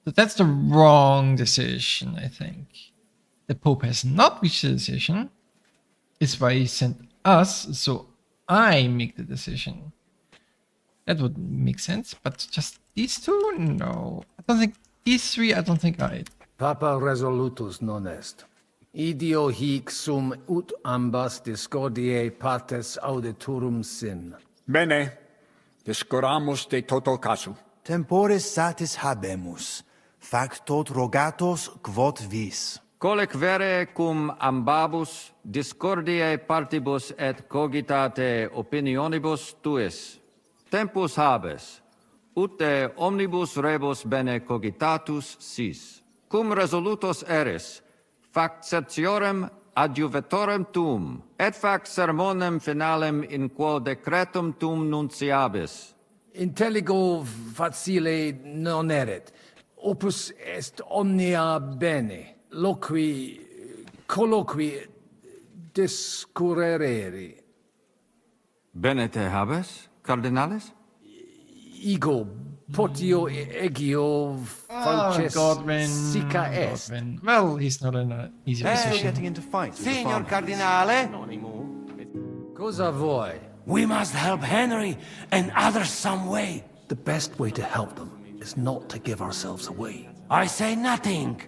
So that's the wrong decision, I think. The Pope has not reached the decision. It's why he sent us, so I make the decision. That would make sense, but just these two? No. I don't think these three, I don't think are it. Papa resolutus non est. Idio hic sum ut ambas discordiae partes auditorum sin. Bene, discoramus de toto casu. Temporis satis habemus, factot rogatos quod vis. Colec vere cum ambabus discordiae partibus et cogitate opinionibus tuis. Tempus habes, ut de omnibus rebus bene cogitatus sis. Cum resolutos eris, fac certiorem adjuvetorem tuum, et fac sermonem finalem in quo decretum tuum nunciabis. Intelligo facile non erit. Opus est omnia bene. Loqui, colloqui, discurrere. Bene te habes, cardinalis? Ego, potio egio falces sica est. Godwin. Well, he's not in an easy position. Getting into fights. Signor Cardinale. Not anymore. Cosa vuoi? We must help Henry and others some way. The best way to help them is not to give ourselves away. I say nothing.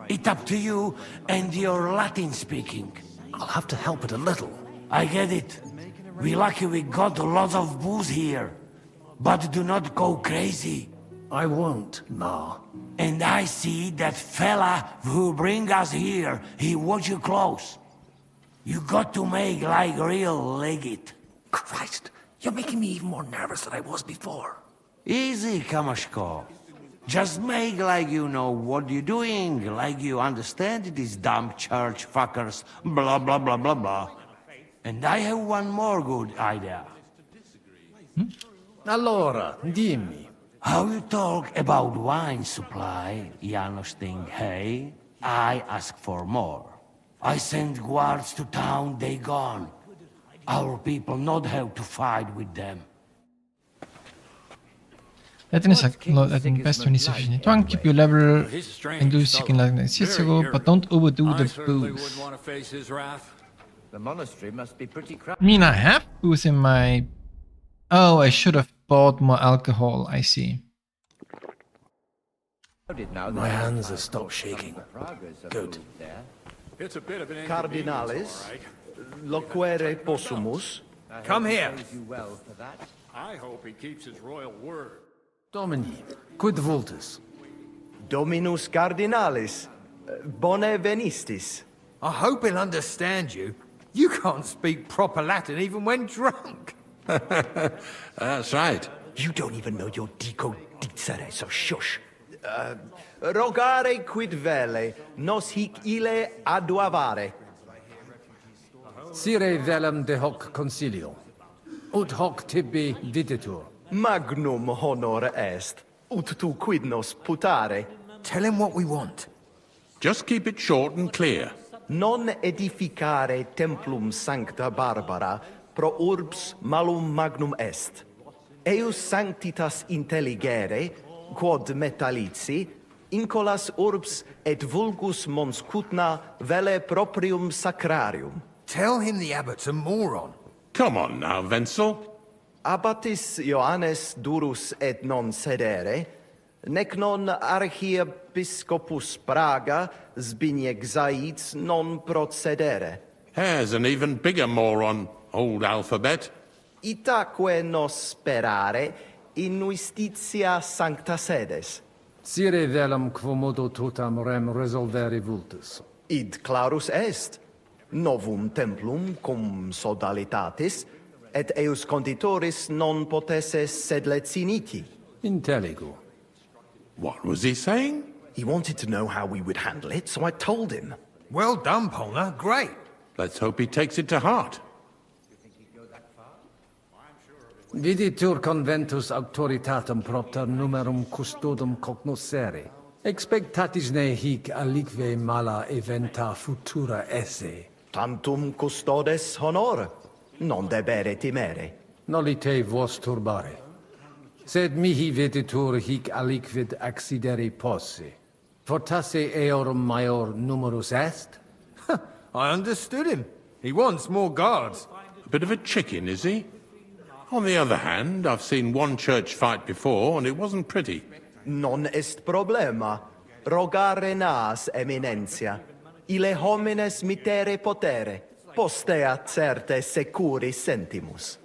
It's up to you and your Latin speaking. I'll have to help it a little. I get it. We lucky we got a lot of booze here. But do not go crazy. I won't, Ma. And I see that fella who bring us here. He watch you close. You got to make like real legit. Christ, You're making me even more nervous than I was before. Easy, Kamashko. Just make like you know what you're doing, like you understand these dumb church fuckers, blah blah blah blah blah. And I have one more good idea. Allora, dimmi. How you talk about wine supply, Janos think, hey? I ask for more. I send guards to town, they gone. Our people not have to fight with them. That is the best when you sufficient. One, keep your level and do seeking like Cicero, but don't overdo the booze. The monastery must be pretty crowded. I mean, I have booze in my... Oh, I should have bought more alcohol, I see. My hands have stopped shaking. Good. It's a bit of an Cardinalis, loquere possumus. Come here. I hope he keeps his royal word. Domini, quid vultus? Dominus Cardinalis, bone venistis. I hope he'll understand you. You can't speak proper Latin even when drunk. That's right. You don't even know your dico dicere, so shush. Rogare quid vele, nos hic ille aduavare. Sire velum de hoc concilio. Ut hoc tibi videtur. Magnum honor est, ut tu quid nos putare. Tell him what we want. Just keep it short and clear. Non edificare templum sancta Barbara pro urbs malum magnum est. Eius sanctitas intelligere, quod metallici, incolas urbs et vulgus mons cutna vele proprium sacrarium. Tell him the abbot's a moron. Come on now, Wenzel. Abatis Ioannes durus et non sedere, nec non archiepiscopus Praga Zbigniew Zaitz non procedere. Here's an even bigger moron, old alphabet. Itaque nos sperare in justitia sancta sedes. Sire velum quomodo totam rem resolvere vultus. Id clarus est. Novum templum cum sodalitatis, et eius conditoris non potesses sed leciniti. Intelligo. What was he saying? He wanted to know how we would handle it, so I told him. Well done, Polna. Great. Let's hope he takes it to heart. Viditur conventus auctoritatem propter numerum custodum cognoscere. Expectatis ne hic alique mala eventa futura esse. Tantum custodes honor, non debere timere. Nolite vos turbare. Sed mihi viditur hic aliquid accidere posse. Fortasse eorum maior numerus est? I understood him. He wants more guards. A bit of a chicken, is he? On the other hand, I've seen one church fight before, and it wasn't pretty. Non est problema. Rogare nas, eminentia. Ille homines mitere potere. Posteat certe securi sentimus.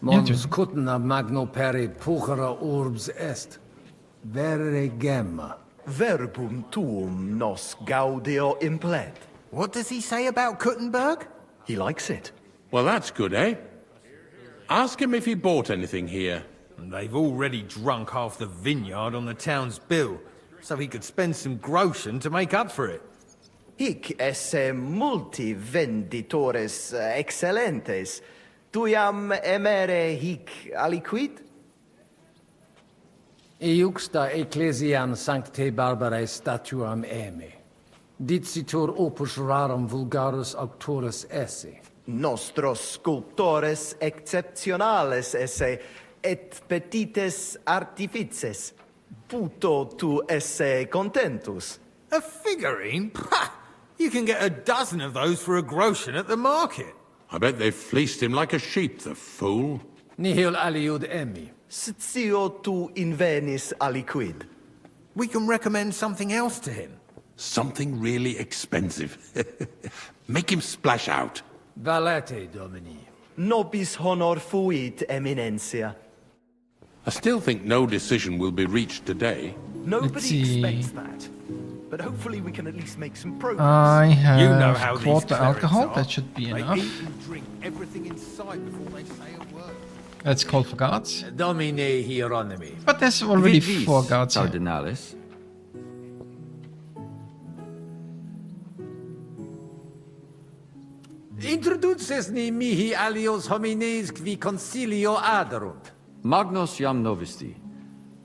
Mons cutna magno peri puchera urbs est. Vere gemma. Verbum tuum nos gaudio implet. What does he say about Kuttenberg? He likes it. Well, that's good, eh? Ask him if he bought anything here. They've already drunk half the vineyard on the town's bill, so he could spend some groschen to make up for it. Hic esse multi venditores excellentes. Tuiam emere hic aliquid? Iuxta ecclesiam sancte Barbarae statuam eme. Dicitur opus rarum vulgarus auctorus esse. Nostros sculptores exceptionales esse, et petites artifices. Puto tu esse contentus. A figurine? Pah! You can get a dozen of those for a groschen at the market. I bet they fleeced him like a sheep, the fool. Nihil aliud emi. Scio tu invenis aliquid. We can recommend something else to him. Something really expensive. Make him splash out. Valete, Domini. Nobis honor fuit, eminentia. I still think no decision will be reached today. Nobody expects that. but hopefully we can at least make some progress. I have You know how these quarter clerics alcohol. are. That should be They enough. eat and drink everything in sight before they say a word. Let's call for guards. Domine Hieronymi. But there's already Vis, 4 guards here. Cardinalis. Introduces ni mihi alios homines qui concilio aderunt. Magnus jam novisti.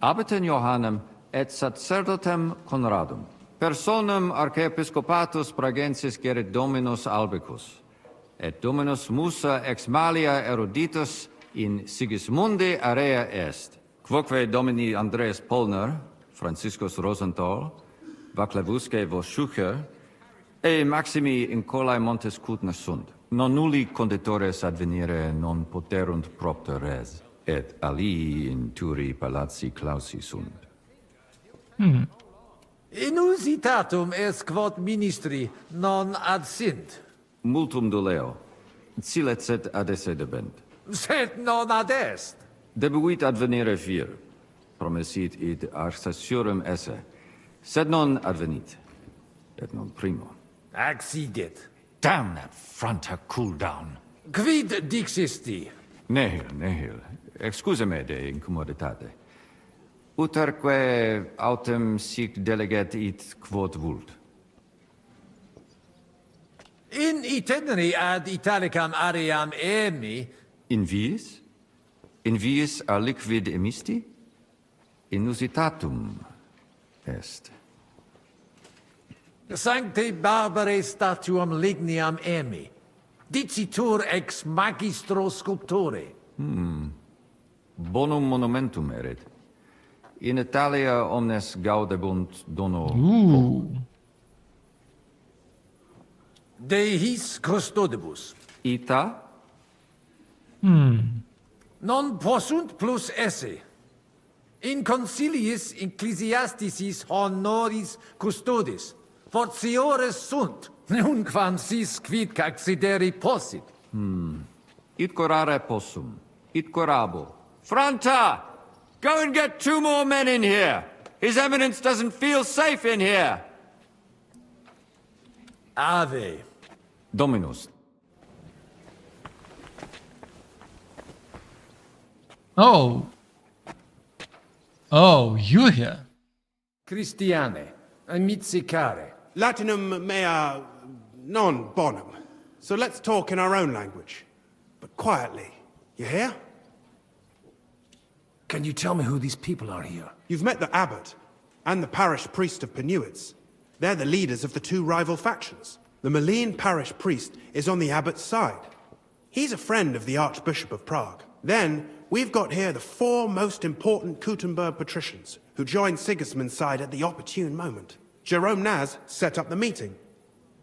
Abitem Johannem et sacerdotem Conradum. Personam archiepiscopatus pragensis gerit Dominus Albicus. Et Dominus Musa ex malia eruditus in Sigismundi area est. Quoque Domini Andreas Polner, Franciscus Rosenthal, Vaclavusque Voschucher, e maximi in colae montes cutna sunt. Non nulli conditores advenire non poterunt propter res, et alii in turi palazzi clausi sunt. Inusitatum est quod ministri non ad sint. Multum doleo, silecet ad esse debent. Sed non ad est. Debuit advenire vir, promesit id arcesiorem esse, sed non advenit, et non primo. Accidit. Damn that front cool down. Quid dixisti? Nihil. Excuse me de incommoditate. Uterque autem sic deleget it quod vult. In itineri ad Italicam aream emi. In viis? In viis a liquid emisti? Inusitatum est. Sancte Barbarae statuam ligniam emi. Dicitur ex magistro sculptore. Bonum monumentum erit. In Italia omnes gaudebunt dono. De his custodibus. Ita? Non possunt plus esse. In conciliis ecclesiasticis honoris custodis. Fortiores sunt, nunquam sis quid accideri possit. It corare possum. It corabo. Franta! Go and get 2 more men in here! His Eminence doesn't feel safe in here! Ave. Dominus. Oh. Oh, you're here. Christiane, amicicare. Latinum mea non bonum. So let's talk in our own language. But quietly. You hear? Can you tell me who these people are here? You've met the abbot and the parish priest of Penuits. They're the leaders of the 2 rival factions. The Malene parish priest is on the abbot's side. He's a friend of the Archbishop of Prague. Then, we've got here the 4 most important Kuttenberg patricians, who joined Sigismund's side at the opportune moment. Jerome Naz set up the meeting.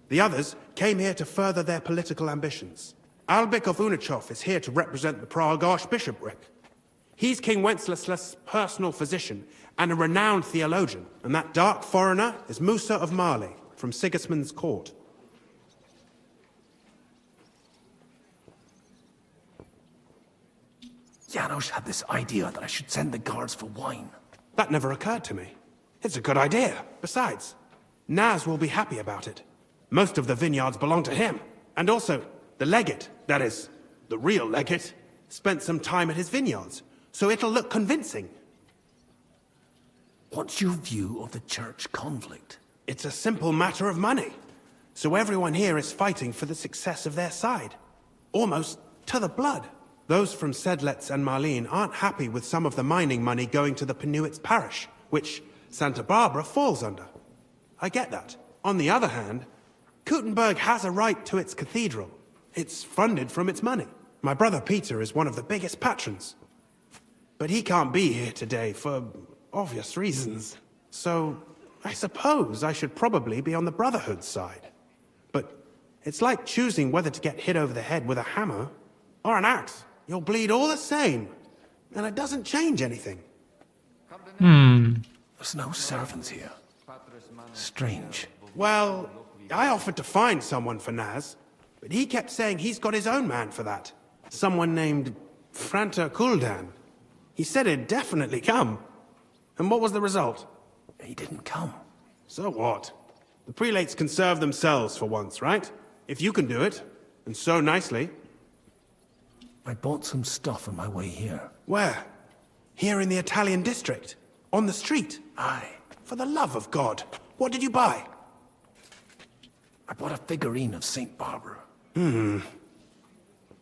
The others came here to further their political ambitions. Albik of Unichov is here to represent the Prague Archbishopric. He's King Wenceslas's personal physician and a renowned theologian. And that dark foreigner is Musa of Mali, from Sigismund's court. Janos had this idea that I should send the guards for wine. That never occurred to me. It's a good idea. Besides, Naz will be happy about it. Most of the vineyards belong to him. And also, the legate, that is, the real legate, spent some time at his vineyards, so it'll look convincing. What's your view of the church conflict? It's a simple matter of money. So everyone here is fighting for the success of their side. Almost to the blood. Those from Sedlets and Marlene aren't happy with some of the mining money going to the Penuits parish, which Santa Barbara falls under. I get that. On the other hand, Kuttenberg has a right to its cathedral. It's funded from its money. My brother Peter is one of the biggest patrons. But he can't be here today for obvious reasons. So I suppose I should probably be on the Brotherhood's side. But it's like choosing whether to get hit over the head with a hammer or an axe. You'll bleed all the same, and it doesn't change anything. There's no servants here. Strange. Well, I offered to find someone for Naz, but he kept saying he's got his own man for that. Someone named Franta Kuldan. He said he'd definitely come. And what was the result? He didn't come. So what? The prelates can serve themselves for once, right? If you can do it, and so nicely. I bought some stuff on my way here. Where? Here in the Italian district? On the street? Aye. For the love of God, what did you buy? I bought a figurine of St. Barbara.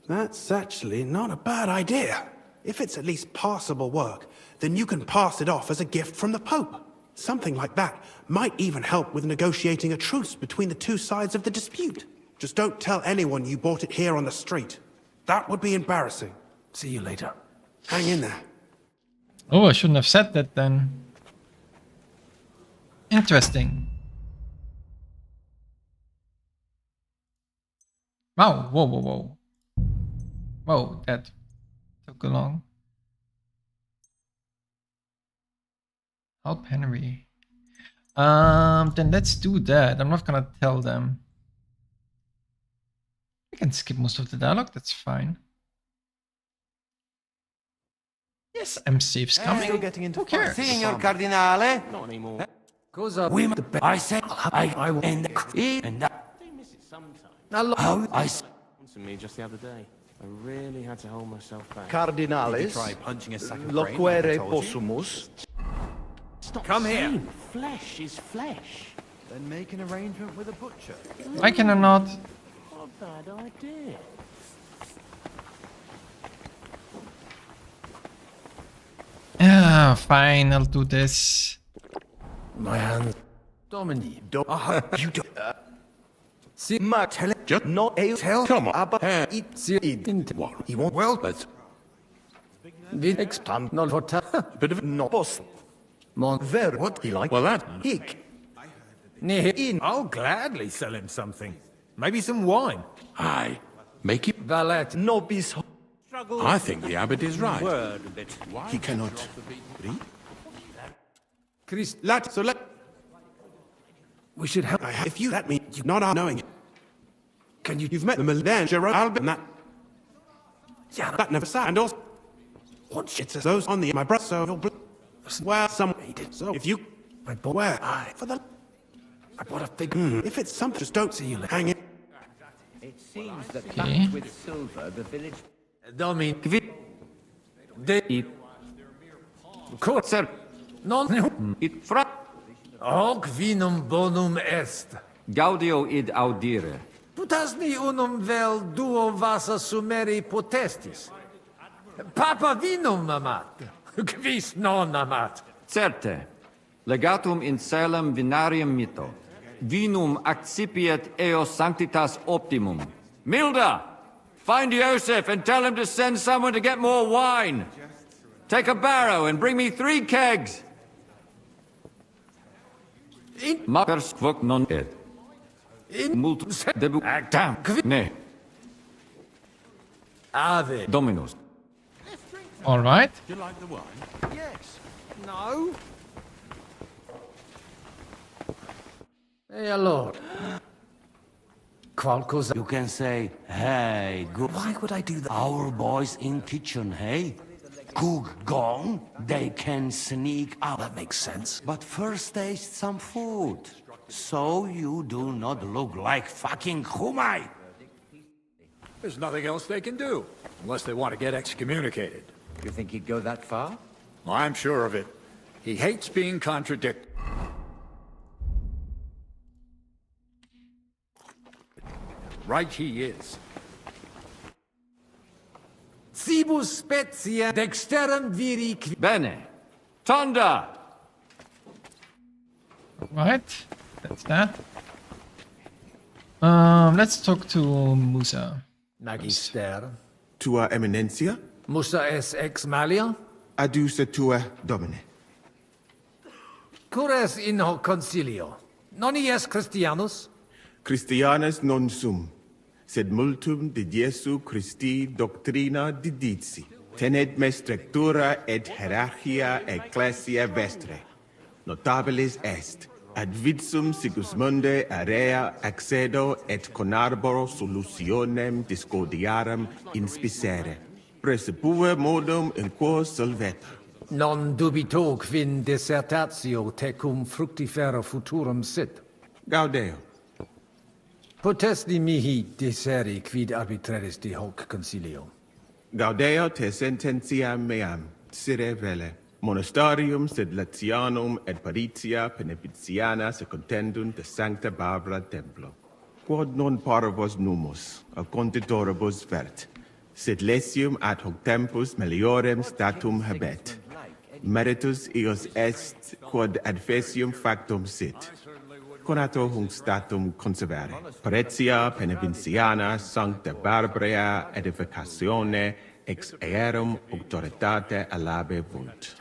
That's actually not a bad idea. If it's at least passable work, then you can pass it off as a gift from the Pope. Something like that might even help with negotiating a truce between the two sides of the dispute. Just don't tell anyone you bought it here on the street. That would be embarrassing. See you later. Hang in there. Oh, I shouldn't have said that then. Interesting. Wow, whoa, whoa, whoa. Whoa, that took long. Help Henry. Then let's do that. I'm not gonna tell them. I can skip most of the dialogue, that's fine. Yes, I'm safe coming. Still getting into Who cares? Signor Cardinale? Not anymore. Cosa? I said I and I To me just the other day. I really had to hold myself back. Cardinales, loquere possumus. Come here. Flesh is flesh. Then make an arrangement with a butcher. Why can I not? What a bad idea. Ah, fine, I'll do this. My hands. Domini. You do. See, ma tell just not a tell. Come on. Abba it see it. He won't. Well, let's. Vid expand not for ta. Bit of no boss. Mon Ver what he like. Well, that. Hick. in. I'll gladly sell him something. Maybe some wine. Aye. Make it. Valet. Nobis. I think the abbot is right. Word a bit. He cannot read. Christ. Lad, so let... We should help. If you let me, you're not knowing. Can you? You've met the Milan Jerome Albin that... Yeah. That never sat. And also... What? It's those on the... My brother, so... Well, some... So, if you... My boy. Where? Aye. For the... I bought a figure. If it's something, just don't See you later. hang it. It seems that Okay. backed with silver, the village... Domin. De. Kurzer. Non. It fra Hoc vinum bonum est. gaudio id audire. Putasni unum vel duo vasa sumeri potestis. Papa vinum amat. Quis non amat. Certe, legatum in celem vinarium mito. Vinum accipiet eos sanctitas optimum. Milda, find Joseph and tell him to send someone to get more wine. Take a barrow and bring me 3 kegs. Mappers vok non ed. Multus debu actam. Ne. Ave. Dominus. All right. Do you like the wine? Yes. No. Hey, allora. Qualcosa. You can say, hey, good. Why would I do that? Our boys in kitchen, hey? Cook gone, they can sneak out. That makes sense. But first taste some food. So you do not look like fucking Humai. There's nothing else they can do, unless they want to get excommunicated. You think he'd go that far? I'm sure of it. He hates being contradicted. Right he is. Cibus specia dexterum viri. Bene. Tonda. Right. That's that. Let's talk to Musa. Magister. Tua eminencia, Musa es ex malia? adduce tua domine. Cures in hoc concilio. Non ies Christianus? Christianus non sum, sed multum de Jesu Christi doctrina didici. Tenet me structura et hierarchia ecclesia vestre. Notabilis est, ad vitsum Sigismunde area accedo et conarboro solutionem discordiarum inspicere. Precipue modum in quo solveta. Non dubito quin dissertatio tecum fructifera futurum sit. Gaudeo. Potesti mihi disseri quid arbitraris de hoc concilio. Gaudeo te sententia meam, sire vele. Monastarium sed Latianum et Paritia Beneficiana secundendunt de Sancta Barbara Templo. Quod non parvos numus, a conditoribus vert, sed lesium ad hoc tempus meliorem statum habet. Meritus eos est quod adfesium factum sit. Conato hunc statum conservare. Paritia Beneficiana Sancta Barbara edificatione ex aerum auctoritate alabe vult.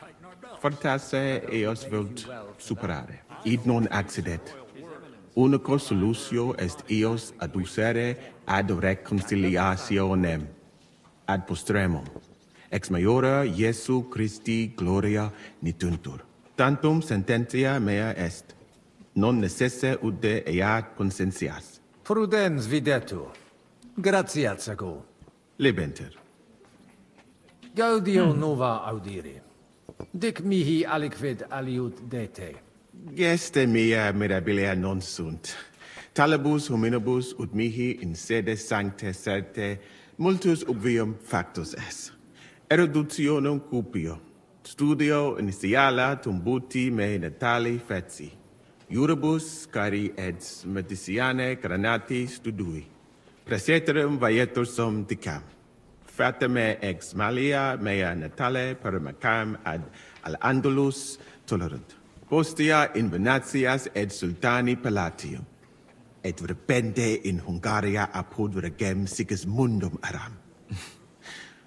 Fortasse eos vult superare. Id non accidet. Unico solutio est eos adducere ad reconciliationem. Ad postremum. Ex maiora Iesu Christi gloria nituntur. Tantum sententia mea est. Non necesse ude eat consentias. Prudens videtur. Gratias ago. Lebenter. Gaudio nova audiri. Dic mihi aliquid aliud dete. Geste mea mirabilia non sunt. Talibus hominibus ut mihi in sede sancte certe multus obvium factus est. Eruditionum cupio. Studio initiala tumbuti me natali feci. Iuribus cari eds mediciane granati studui. Praeterum vaietur sum dicam. Fatame ex malia mea natale paramacam ad al Andalus tolerant. Postia in Venatias et sultani palatium. Et repente in Hungaria apud regem Sigismundum aram.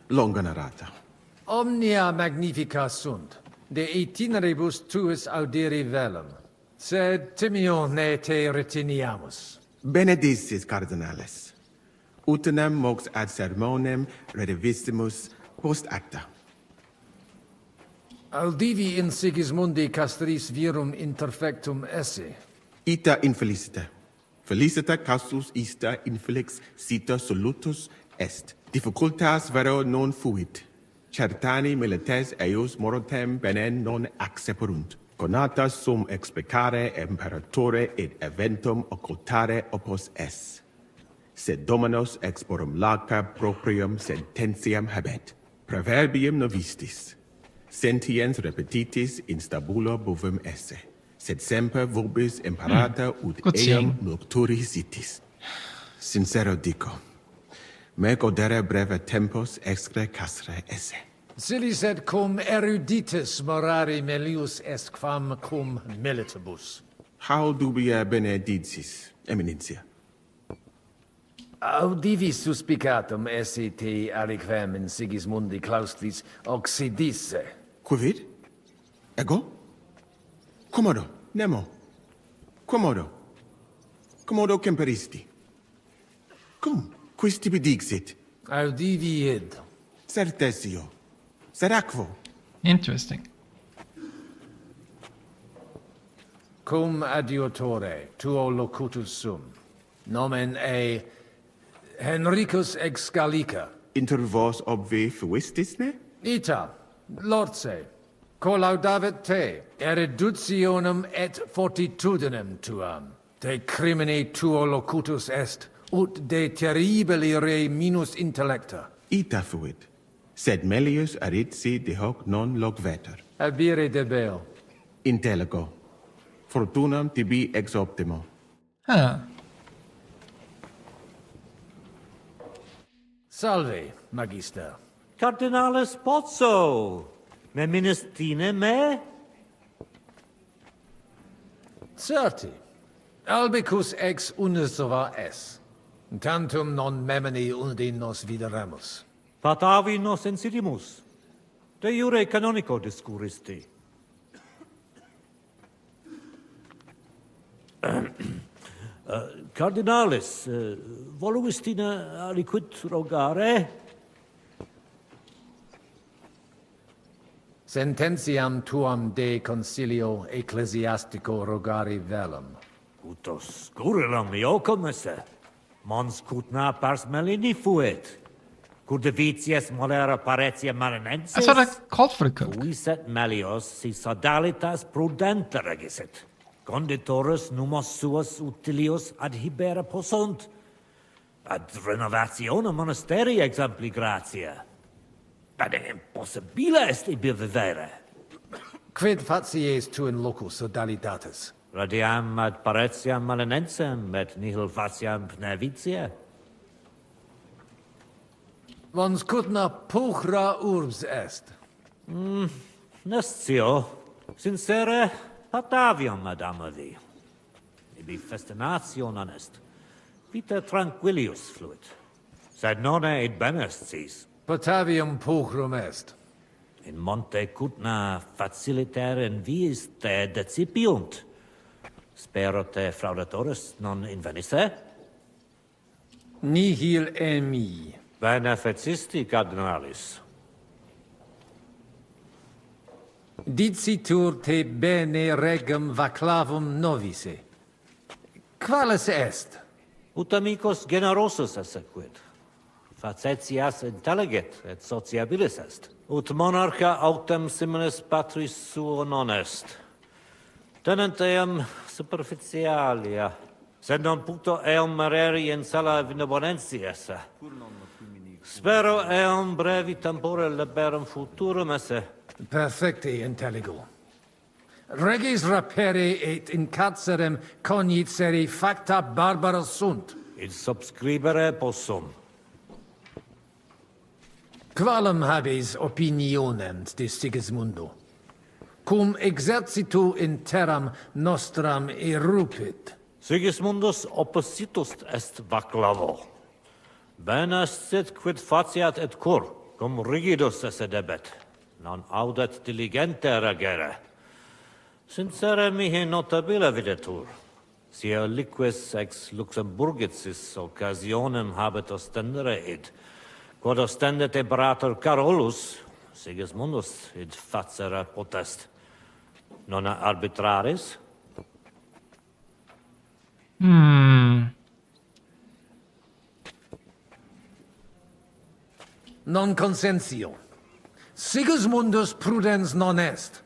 Longa narrata. Omnia magnifica sunt, de itineribus tuus audiri velum, sed timio ne te retiniamus. Benedictis cardinales. Utinam mox ad sermonem redivissimus post acta. Audivi in Sigismundi castris virum interfectum esse. Ita infelicita. Felicita casus ista infelix sita solutus est. Difficultas vero non fuit. Certani milites eius morotem benen non acceperunt. Conata sum explicare imperatore et eventum occultare opus es. Sed Dominus ex porum laca proprium sententiam habet. Proverbium novistis. Sentiens repetitis in stabula bovum esse. Sed semper vobis imparata ut eam nocturi sitis. Sincero dico. Me godere breve tempus excre castre esse. Silis et cum eruditis morari melius est quam cum militibus. How dubia benedictis, eminencia? Audivi suspicatum esse te aliquem in Sigismundi claustris occidisse. Quid? Ego? Commodo, nemo. Commodo. Commodo temperisti. Cum, quis tibi dixit? Audivi id. Certesio. Seracvo. Interesting. Cum adiutore tuo locutus sum. Nomen e Henricus ex Gallica. Inter vos obvi fuistis ne? Ita, lorse, collaudavit te, eruditionem et fortitudinem tuam. De crimine tuo locutus est, ut de terribili re minus intellecta. Ita fuit. Sed melius aritsi de hoc non logveter. Abire debeo. Intellego. Fortunam tibi ex optimo. Huh. Salve, magister. Cardinalis Pozzo, me ministine me? Certi. Albicus ex unisova es. Tantum non memini undi nos videremus. Patavi nos insidimus. De jure canonico discuristi. Cardinalis, voluistina aliquid rogare? Sententiam tuam de concilio ecclesiastico rogari velum. Utos scurrilam iocum esse. Mons cutna pars melini fuit. Curdevitius molera paretia I marinensis. thought I called for a cook. Viset melios si sodalitas prudenta regisit. Conditorus numos suos utilius ad hibera possunt. Ad renovatione monasteri exempli gratia. Ad impossibile est ibi vivere. Quid facies tu in loco sodalitatis? Radiam ad paretiam malinensem, et nihil faciam pnevitia. Vons cutna puchra urbs est. Nestio, sincere, patavium ad amavi. Ibi festination est. Vita tranquillius fluit. Sed nonne id benest sis. Patavium puchrum est. In monte cutna faciliter in viis te decipiunt. Spero te fraudatoris non invenisse? Nihil emi. Bene fecisti, cardinalis. Dicitur te bene regum vaclavum novise. Qualis est? Ut amicus generosus essequit. Facetias intelligit et sociabilis est. Ut monarcha autem similis patris suo non est. Tenent eam superficialia, sed non puto eum mereri in sala benevolentia esse. Spero eum brevi tempore liberum futurum esse. Perfecte intelligo. Regis rapere et in carcerem cognicere facta barbara sunt. Id subscribere possum. Qualem habes opinionem de Sigismundo? Cum exercitu in terram nostram erupit. Sigismundus oppositus est vaclavo. Bene sit quid faciat et cur, cum rigidus esse debet. Non audet diligente regere. Sincere mihi notabile videtur. Si liquis ex Luxemburgicis occasionem habet ostendere id, quod ostendet imperator Carolus, Sigismundus id facere potest. Non arbitraris? Non consensio. Sigismundus prudens non est.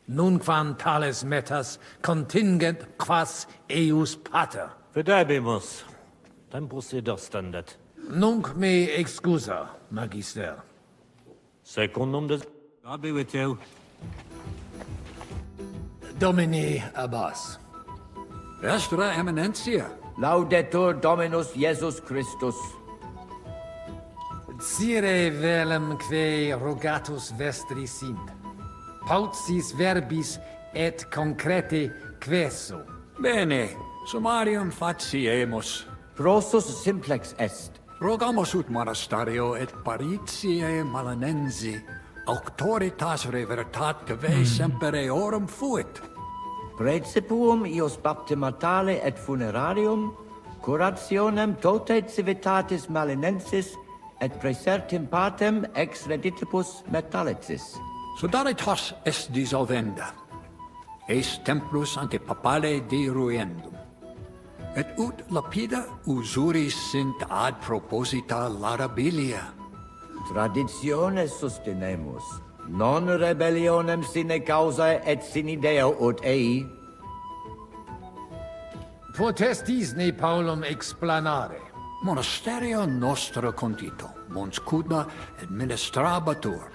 Nunquam tales metas contingent quas eius pater. Fidebimus. Tempus id ostendet. Nunc me excusa, magister. Secundum des... God be with you. Domini abbas. Vestra eminentia. Laudetur Dominus Jesus Christus. Sire velum que rogatus vestri sint. Paucis verbis et concrete queso. Bene, summarium faciemus. Prosus simplex est. Rogamus ut monasterio et paritiae malanensi, auctoritas revertat que semper eorum fuit. Praecipuum ius baptimatale et funerarium, curationem tote civitatis malinensis, et praesertim patem ex reditibus metallicis. Sodalitas est dissolvenda. Eis templus ante papale deruendum. Et ut lapida usuris sint ad proposita larabilia. Traditiones sustenemus, non rebellionem sine causa et sine Deo ut ei. Potestis ne Paulum explanare. Monasterio nostra condito, mons cudna administrabatur,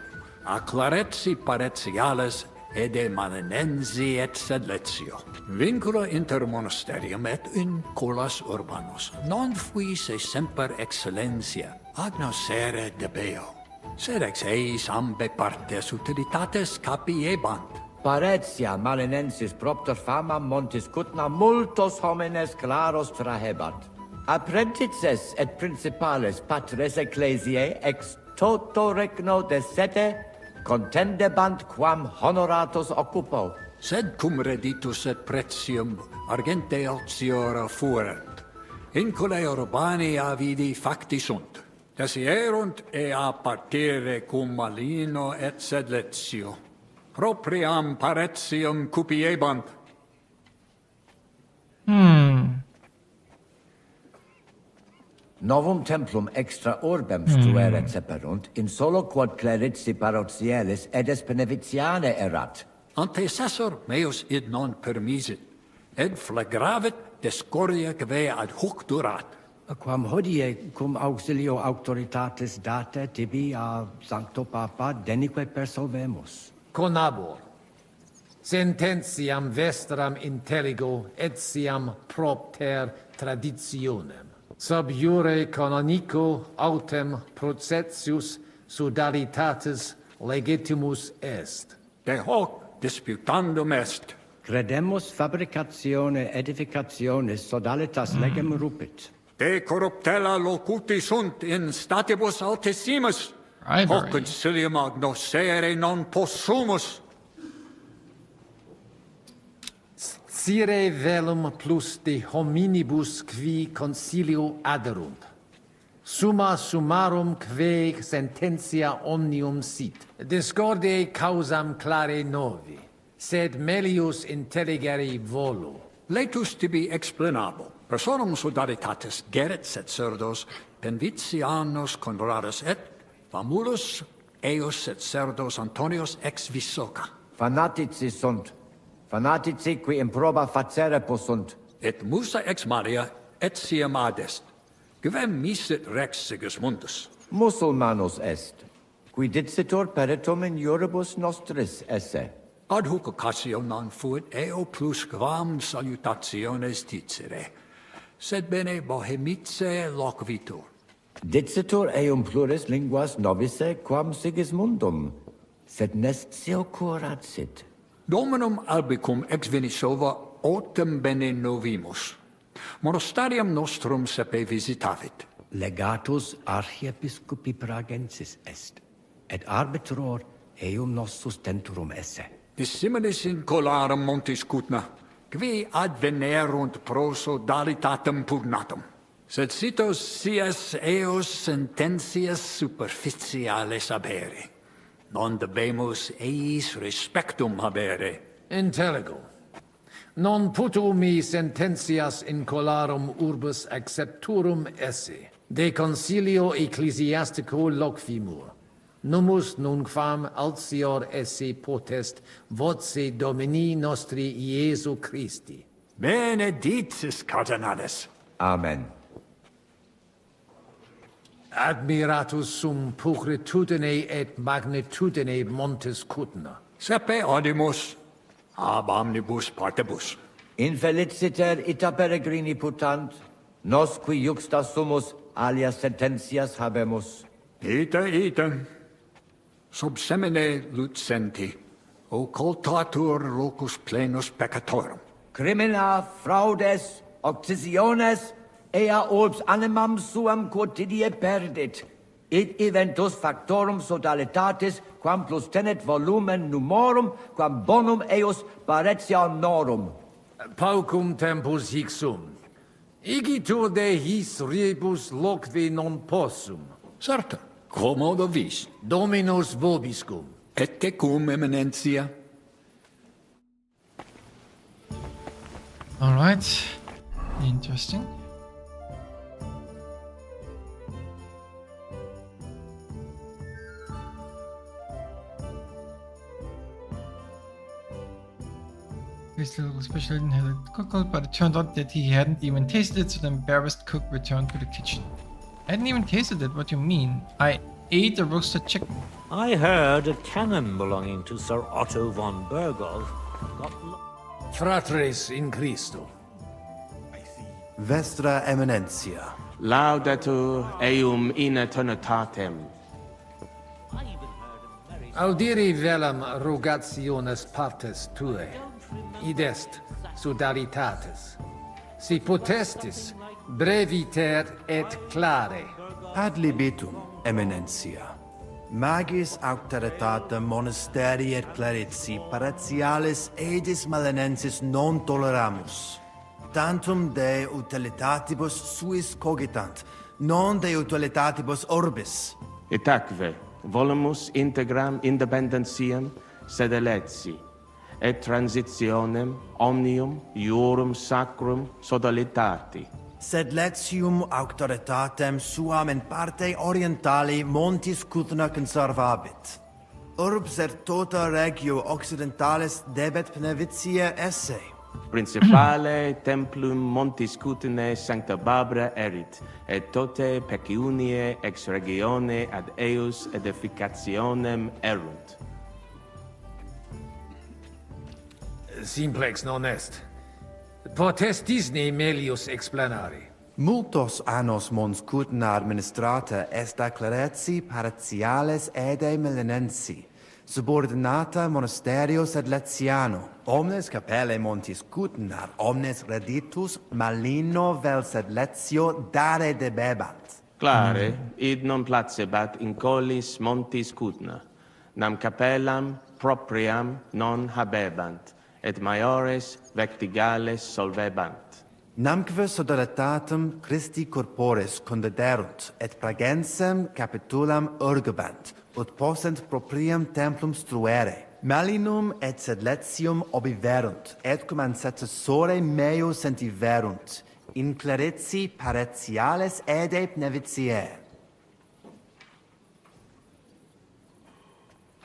a claretsi paretiales ede malinensi et sedletio. Vincula inter monasterium et in colas urbanos, non fuisse semper excellentia, agnoscere debeo, sed ex eis ambe partes utilitates capiebant. Paretia malinensis propter fama montis cutna multos homines claros trahebat. Apprentices et principales patres ecclesiae ex toto regno de sede contendebant quam honoratus occupo. Sed cum reditus et pretium argente otiora fuerent. Inculae urbani avidi facti sunt. Desierunt ea partire cum malino et sedletio. Propriam paretium cupiebant. Novum templum extra orbem strueret seperunt, in solo quod clerici parotialis edes beneficiane erat. Antecessor meus id non permisit, ed flagravit discordia quae ad hoc durat. Quam hodie cum auxilio auctoritatis date tibi a Sancto Papa denique persolvemus. Conabor. Sententiam vestram intelligo et siam propter traditionem. Sub iure canonico autem processius sodalitatis legitimus est. De hoc disputandum est. Credemus fabricatione edificationis sodalitas legem rupit. De corruptella locuti sunt in statibus altissimus. Hoc concilium agnoscere non possumus. Sire velum plus de hominibus qui concilio aderunt. Summa summarum quae sententia omnium sit. Discordiae causam clare novi, sed melius intelligere volo. Laetus tibi explanabo. Personum sodalitatis geret et cerdos, penvitianos convorados et famulus eos et cerdos Antonios ex Visoca. Fanatici sunt. Fanatici qui improba facere possunt. Et musa ex Maria et siam adest. Quem misit rex Sigismundus? Musulmanus est. Qui dixitur peritum in iuribus nostris esse. Ad hoc occasio non fuit eo plus quam salutationes dicere. Sed bene bohemice loquitur. Dixitur eum pluris linguas novice quam Sigismundum, sed nestio curat sit. Dominum albicum ex Venisova autem bene novimus. Monastarium nostrum sepe visitavit. Legatus archiepiscopi pragensis est, et arbitror eum nos sustenturum esse. Dissimilis in colarum montis cutna, qui advenerunt pro sodalitatem pugnatum. Sed sitos sias eos sententias superficiales habere. Non debemus eis respectum habere. Intelligo. Non putu mi sententias in colarum urbis accepturum esse. De concilio ecclesiastico loquimur. Numus nunquam altior esse potest voce Domini nostri Iesu Christi. Benedictis, cardinales. Amen. Admiratus sum pulcritudine et magnitudine montes cutna. Sepe audimus, ab omnibus partibus. Infeliciter ita peregrini putant, nos qui juxta sumus alias sententias habemus. Ite. Sub semine lucenti, occultatur locus plenus peccatorum. Crimina, fraudes, occisiones, ea urbs animam suam quotidie perdit, id eventus factorum sodalitatis, quam plus tenet volumen numorum, quam bonum eos paretianorum. Paucum tempus hic sum. Igitur de his rebus loqui non possum. Certo, commodo vis. Dominus vobiscum. Et tecum, eminentia. All right. Interesting. This little special didn't have it cooked, but it turned out that he hadn't even tasted it, so the embarrassed cook returned to the kitchen. I hadn't even tasted it, what do you mean? I ate a roasted chicken. I heard a cannon belonging to Sir Otto von Berghoff got... Fratres in Christo. Vestra Eminentia. Laudetur eum in eternitatem. Audiri velam rogationes partes tuae. Id est sodalitatis. Si potestis, breviter et clare. Ad libitum, Eminentia. Magis auctoritatem monasteri et clerici paratialis edis malenensis non toleramus. Tantum de utilitatibus suis cogitant, non de utilitatibus orbis. Itaque, volumus integram independentiam sedeletsi, et transitionem omnium iurum sacrum sodalitati. Sed letium auctoritatem suam in parte orientali montis cutna conservabit. Urbs et tota regio occidentalis debet Pnevitia esse. Principale templum montis cutine sancta Barbara erit, et tote peciunie ex regione ad eus edificationem erunt. Simplex non est. Potestisne melius explanari. Multos annos mons cutna administrata est acclarati paritiales ede melanensi, subordinata monasterio sedletiano. Omnes capelle montis cutnar, omnes reditus malino vel sedletio dare debebant. Clare, id non placebat in collis montis cutna, nam capellam propriam non habebant, et maiores vectigales solvebant. Namque sodalitatem Christi corporis condederunt, et pragensem capitulam urgebant, ut possent propriam templum struere. Malinum et sedletium obiverunt, et cum ancestore meo sentiverunt, in clareti paretiales ede pnevitiae.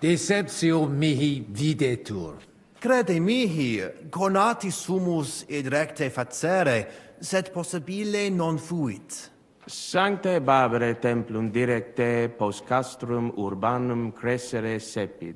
Deceptio mihi videtur. Crede mihi, conati sumus id recte facere, sed possibile non fuit. Sancte Barbare templum directe post castrum urbanum crescere sepid,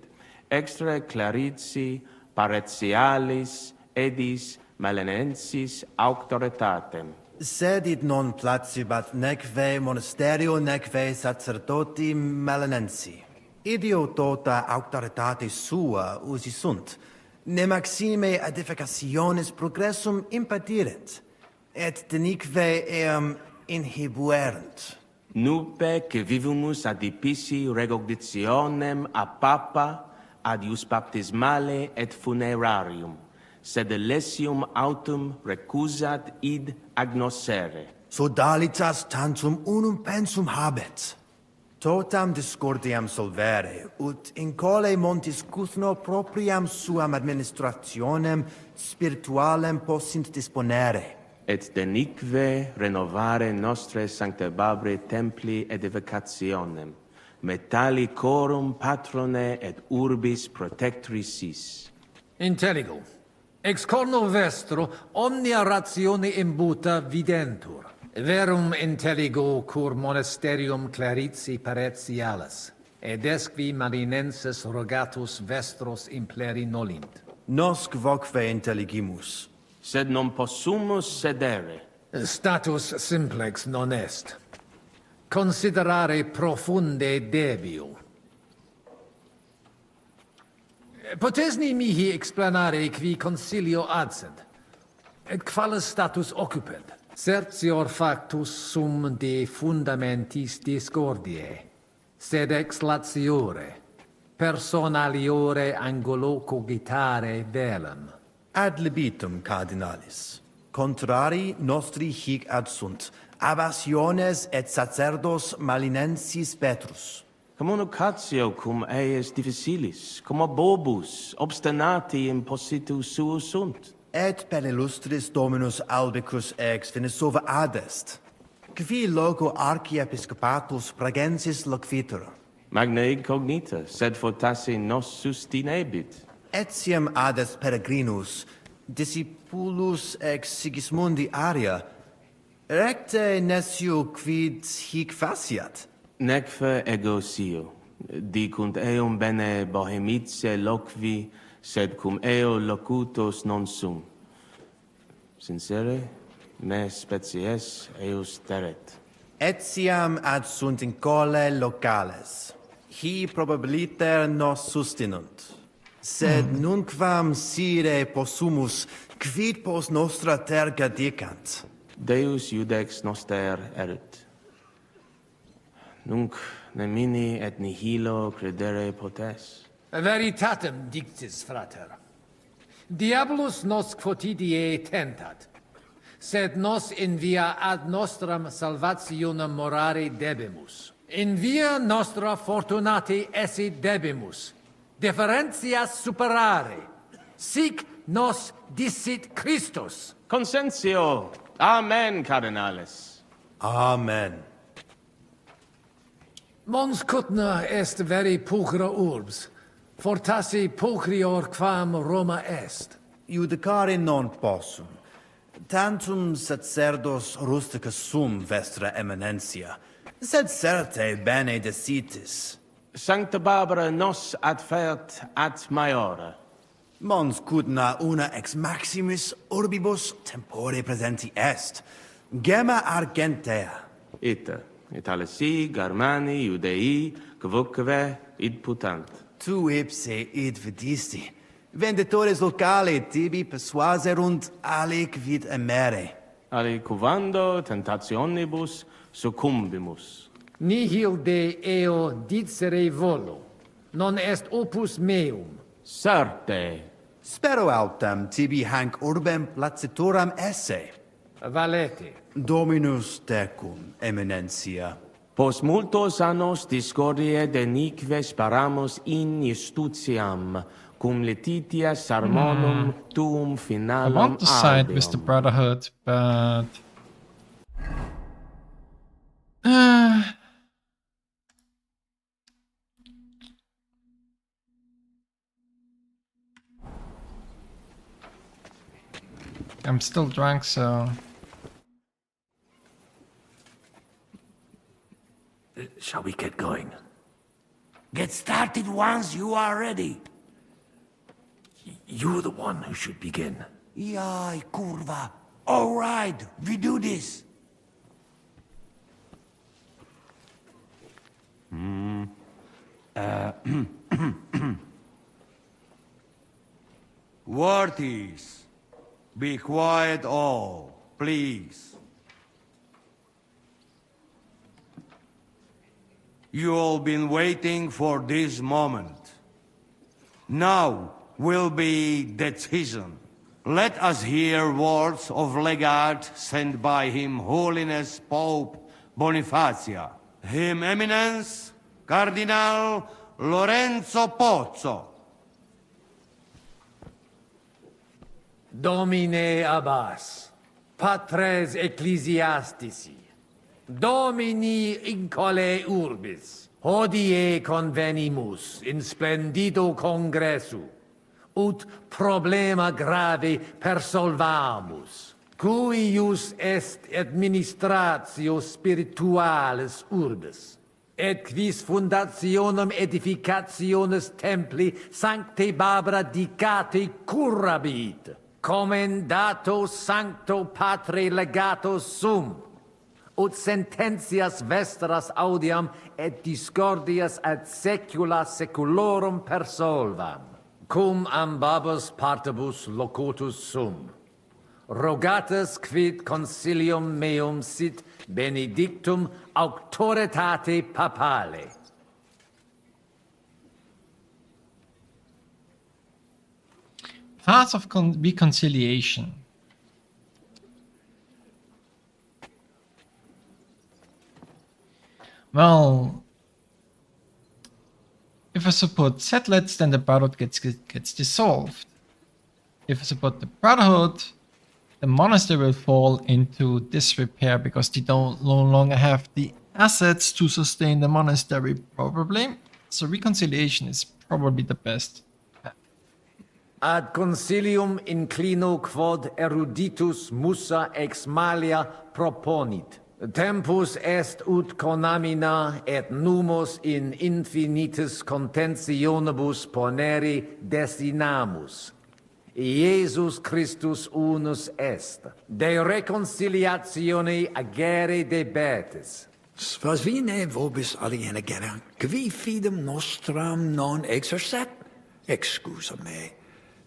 extra clarici paretialis edis melanensis auctoritatem. Sed id non placibat neque monasterio neque sacerdoti melanensi. Idio tota auctoritatis sua usi sunt, ne maxime edificationis progressum impedirent, et denique eam inhibuerent. Nupe que vivumus adipici regognitionem a papa ad ius baptismale et funerarium, sed lesium autum recusat id agnoscere. Sodalitas tantum unum pensum habet. Totam discordiam solvere, ut in cole montis cuthno propriam suam administrationem spiritualem possint disponere. Et denique renovare nostre sancte Barbare templi edificationem, metali corum patrone et urbis protectris sis. Intelligo. Ex corno vestro omnia ratione imbuta videntur. Verum intelligo cur monasterium clarici paretialis, ed esqui marinenses rogatus vestros impleri nolint. Nosc voque intelligimus. Sed non possumus sedere. Status simplex non est. Considerare profunde debio. Potesni mihi explanare qui concilio adsent, et quale status occupent. Certior factus sum de fundamentis discordiae, sed ex latiore, personaliore angulo cogitare velum. Ad libitum, cardinalis. Contrari nostri hic adsunt, abasiones et sacerdos malinensis Petrus. Communicatio cum eius difficilis, cum obobus, obstinati impositus suus sunt. Et per illustris Dominus Albicus ex Venesova adest, qui loco archiepiscopatus pragensis loquitur. Magna id cognita, sed fortasse nos sustinebit. Etiam adest peregrinus, discipulus ex Sigismundi Aria, recte nescio quid hic faciat. Neque ego sio, dicunt eum bene bohemice loqui, sed cum eo locutos non sum. Sincere, me species eus teret. Etiam adsunt in cole locales. Hi probabiliter nos sustinunt. Sed nunquam sire possumus, quid pos nostra terga dicant. Deus iudex noster erit. Nunc nemini et nihilo credere potes. Veritatem dictis, frater. Diabolus nos quotidie tentat, sed nos in via ad nostram salvationem morare debimus. In via nostra fortunati esse debimus, differentias superare. Sic nos dicit Christus. Consentio, Amen, Cardinales. Amen. Mons Cutna est veri pulchra urbs, fortasi pulchrior quam Roma est. Judicare non possum. Tantum sacerdos rusticus sum vestra eminentia, sed certe bene decitis. Sancta Barbara nos adfert ad maiore. Mons Cutna una ex maximis urbibus tempore presenti est, gemma argentea. Ite, Italesi, Germani, Judei, quoque id putant. Tu ipse id vidisti. Venditores locali tibi persuaserunt aliquid emere. Aliquando tentationibus succumbimus. Nihil de eo dicere volo, non est opus meum. Certe. Spero autem tibi hanc urbem placitoram esse. Valete. Dominus tecum, eminentia. Post multos annos discordiae denique sparamus in justitiam, cum letitia sermonum tuum I finalem want to side with the albium. Brotherhood, but... I'm still drunk, so... Shall we get going? Get started once you are ready. You're the one who should begin. Yai, kurva. All right, we do this. Worthies, be quiet all, please. You all been waiting for this moment. Now will be decision. Let us hear words of legate sent by Him Holiness Pope Bonifacia, Him Eminence Cardinal Lorenzo Pozzo. Domine Abbas, patres ecclesiastici, Domini incole urbis, hodie convenimus in splendido congressu, ut problema grave persolvamus, cuius est administratio spiritualis urbis, et quis fundationem edificationes templi Sancte Barbara dicate currabit, commendato Sancto Patre legato sum, ut sententias vestras audiam et discordias ad secula seculorum persolvam, cum ambabus partibus locutus sum. Rogatus quid consilium meum sit benedictum auctoritate papale. Path of reconciliation. Well, if I support settlers, then the Brotherhood gets dissolved. If I support the Brotherhood, the monastery will fall into disrepair because they no longer have the assets to sustain the monastery, probably. So reconciliation is probably the best. Ad concilium inclino quod eruditus musa ex malia proponit. Tempus est ut conamina et numos in infinitus contentionibus ponere destinamus. Iesus Christus unus est, de reconciliatione agere debetis. Svasvine vobis aliena genera, qui fidem nostram non exercet, excusa me,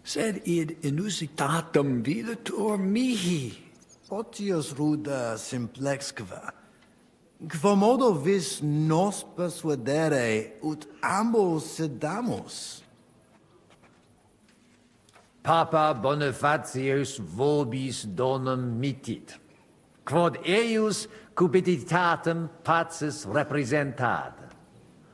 sed id inusitatem videtur mihi. Potius ruda simplexqua. Quomodo vis nos persuadere ut ambos sedamus? Papa Bonifatius vobis donum mitit, quod eius cupiditatem pacis representat,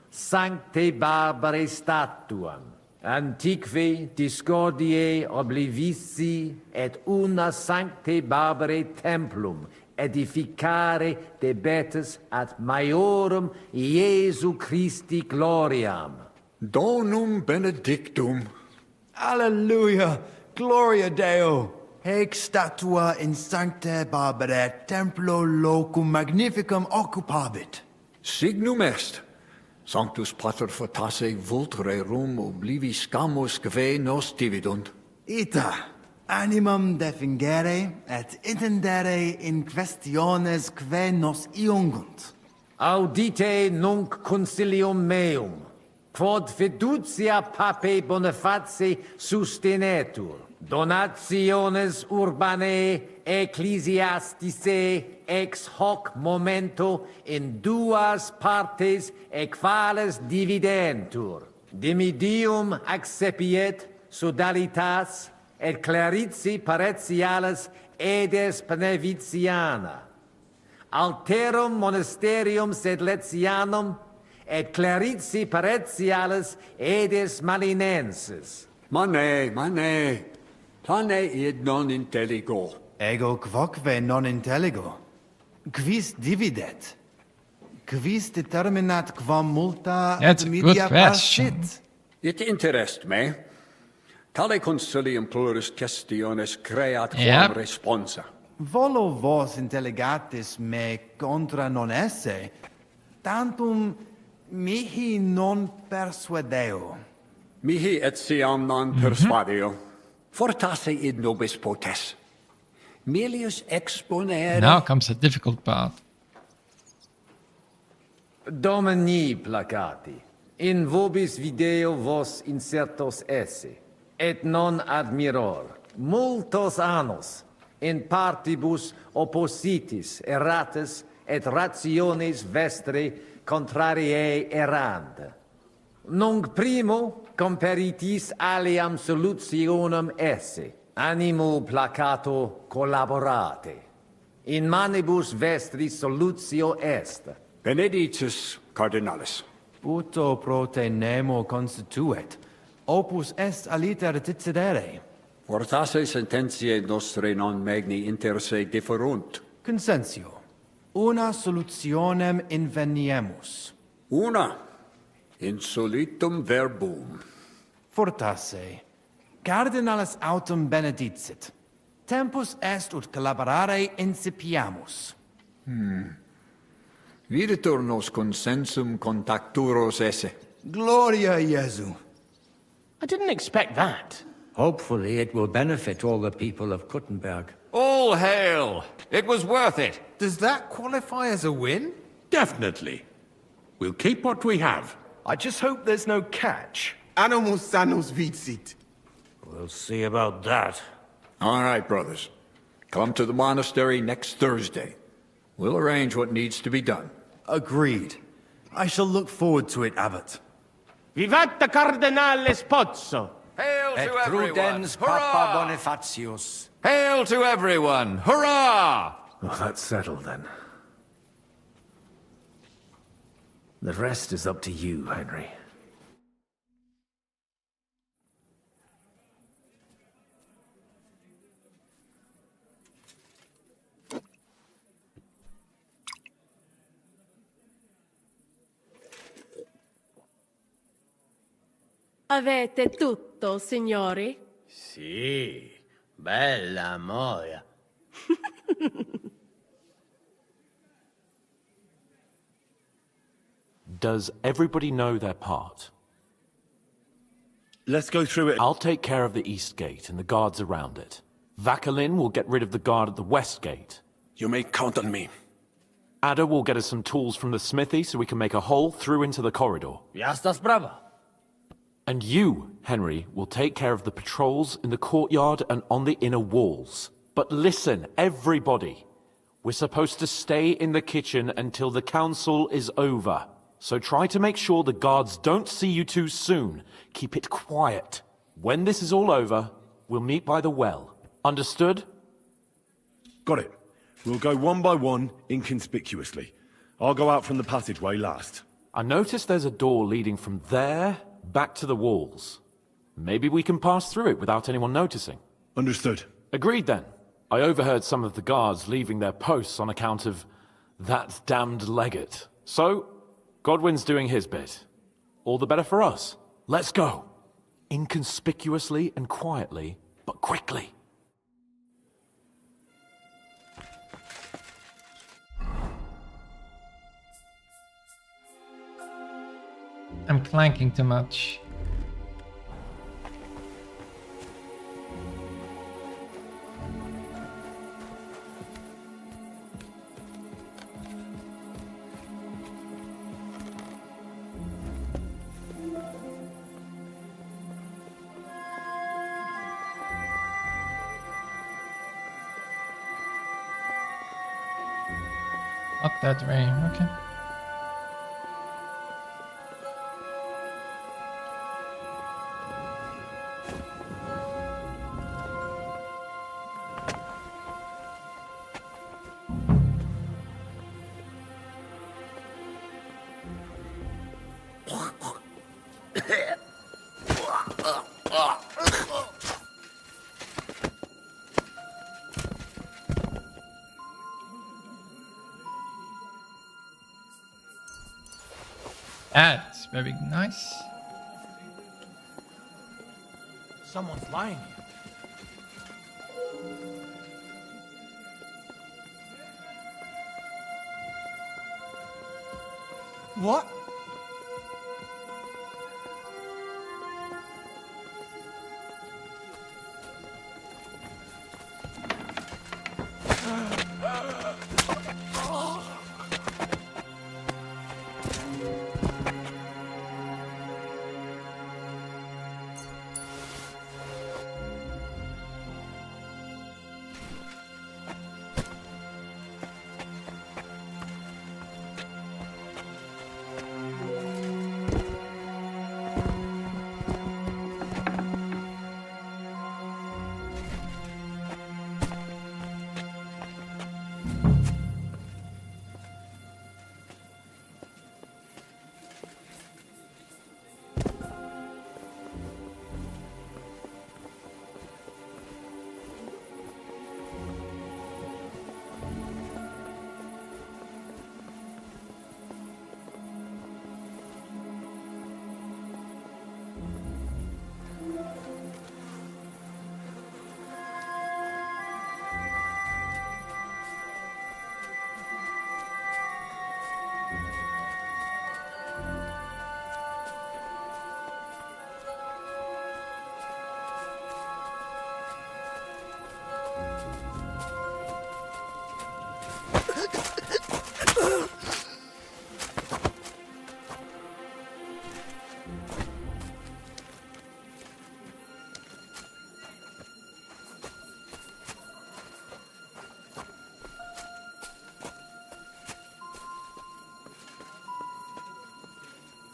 Sancte Barbarae statuam, Antiqui discordiae oblivici et una sancte barbare templum edificare debetus ad maiorum Iesu Christi gloriam. Donum benedictum. Alleluia! Gloria Deo! Haec statua in sancte barbare templo locum magnificum occupabit. Signum est. Sanctus Pater fortasse vult rerum oblivis camus que nos dividunt. Ita, animam defingere et intendere in questiones que nos iungunt. Audite nunc concilium meum, quod fiducia pape Boniface sustenetur, donationes urbanae ecclesiasticae ex hoc momento in duas partes equales dividentur. Dimidium accepiet sodalitas et clarici paretialis edes Beneviciana. Alterum monasterium Sedletianum et clarici paretialis edes Malinensis. Mane, tane id non intelligo. Ego quoque non intelligo. Quis dividet? Quis determinat quam multa That's a good question. passit? It interest me. Tale concilium plurus questiones creat quam Yep. responsa. Volo vos intelligatis me contra non esse, tantum mihi non persuadeo. Mihi etiam non persuadio. Fortasse id nobis potes. Melius exponere... Now comes the difficult part. Domini placati, in vobis video vos insertos esse, et non admiror, multos annos, in partibus oppositis erratus et rationes vestre contrariae errant. Nunc primo comperitis aliam solutionem esse, animo placato collaborate. In manibus vestris solutio est. Benedictus cardinalis. Puto prote nemo constituet, opus est aliter decidere. Fortasse sententiae nostre non magni inter se differunt. Consensio, una solutionem inveniemus. Una, insolitum verbum. Fortasse, cardinalis autem benedicit. Tempus est ut collaborare incipiamus. Videtur nos consensum contacturos esse. Gloria Iesu. I didn't expect that. Hopefully it will benefit all the people of Kuttenberg. All hail! It was worth it. Does that qualify as a win? Definitely. We'll keep what we have. I just hope there's no catch. Animus sanus vicit. We'll see about that. All right, brothers. Come to the monastery next Thursday. We'll arrange what needs to be done. Agreed. I shall look forward to it, Abbot. Vivat the Cardinales Pozzo! Hail Et to everyone! prudens Hurrah! Papa Bonifatius. Hail to everyone! Hurrah! Well, that's settled then. The rest is up to you, Henry. Avete tutto, signori? Sì, bella moia. Does everybody know their part? Let's go through it. I'll take care of the east gate and the guards around it. Vakalin will get rid of the guard at the west gate. You may count on me. Ada will get us some tools from the smithy so we can make a hole through into the corridor. Ya estás brava. And you, Henry, will take care of the patrols in the courtyard and on the inner walls. But listen, everybody. We're supposed to stay in the kitchen until the council is over. So try to make sure the guards don't see you too soon. Keep it quiet. When this is all over, we'll meet by the well. Understood? Got it. We'll go one by one, inconspicuously. I'll go out from the passageway last. I noticed there's a door leading from there back to the walls. Maybe we can pass through it without anyone noticing. Understood. Agreed then. I overheard some of the guards leaving their posts on account of that damned legate. So, Godwin's doing his bit. All the better for us. Let's go. Inconspicuously and quietly, but quickly. I'm clanking too much. Not that way, okay. That's very nice. Someone's lying here. What?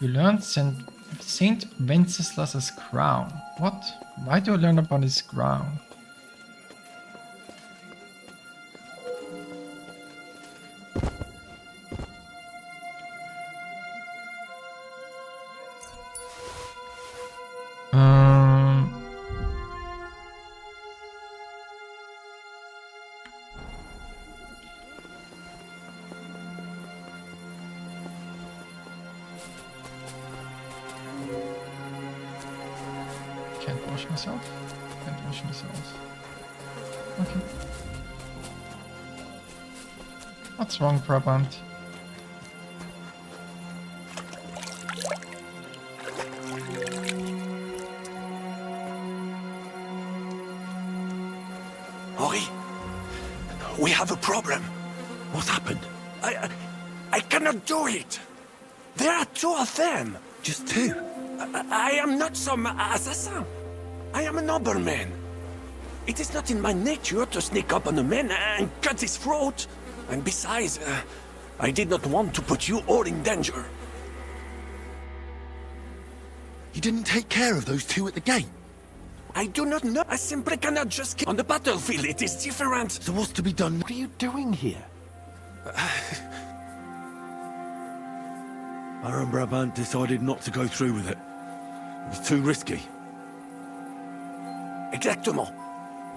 You learned Saint Wenceslas's crown. What? Why do I learn about his crown? Can't wash myself. Can't wash myself. Okay. What's wrong, Brabant? Henri, we have a problem. What happened? I cannot do it. There are two of them. Just two? I am not some assassin. I am a nobleman. It is not in my nature to sneak up on a man and cut his throat. And besides, I did not want to put you all in danger. You didn't take care of those two at the gate? I do not know. I simply cannot just kill on the battlefield. It is different. So what's to be done? What are you doing here? Baron Brabant decided not to go through with it. It was too risky. Exactement.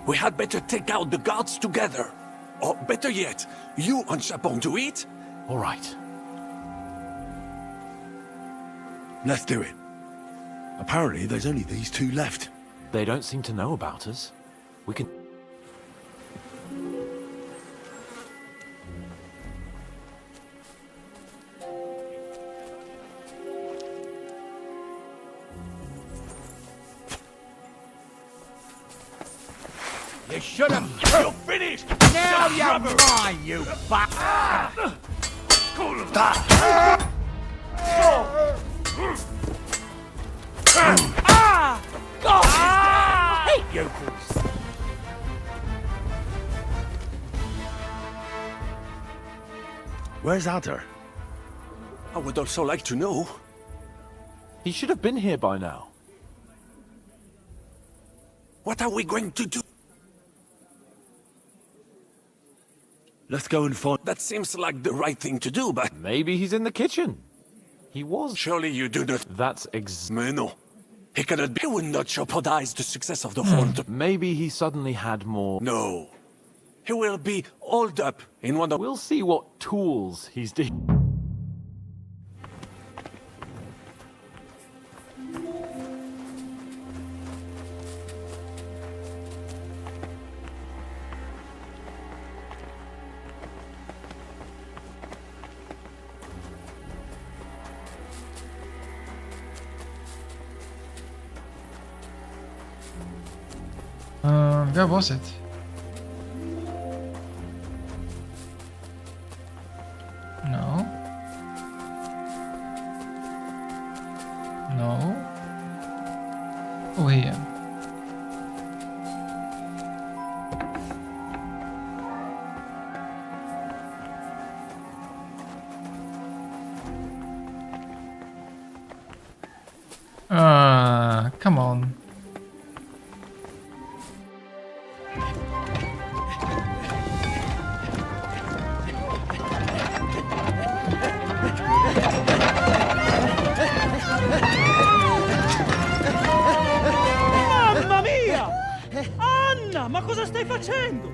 We had better take out the guards together. Or better yet, you and Chapon do it. All right. Let's do it. Apparently, there's only these two left. They don't seem to know about us. We can... You should have... You're finished! Now you're mine, you fuck! I hate yokels! Where's Adder? I would also like to know. He should have been here by now. What are we going to do? Let's go and find... That seems like the right thing to do, but... Maybe he's in the kitchen. He was... Surely you do not... That's Mais no. He cannot be... He would not jeopardize the success of the front. Maybe he suddenly had more... No. He will be holed up in one of... We'll see what tools he's doing. Where was it? No. No. Oh, here. Come on. Mamma mia! Anna, ma cosa stai facendo?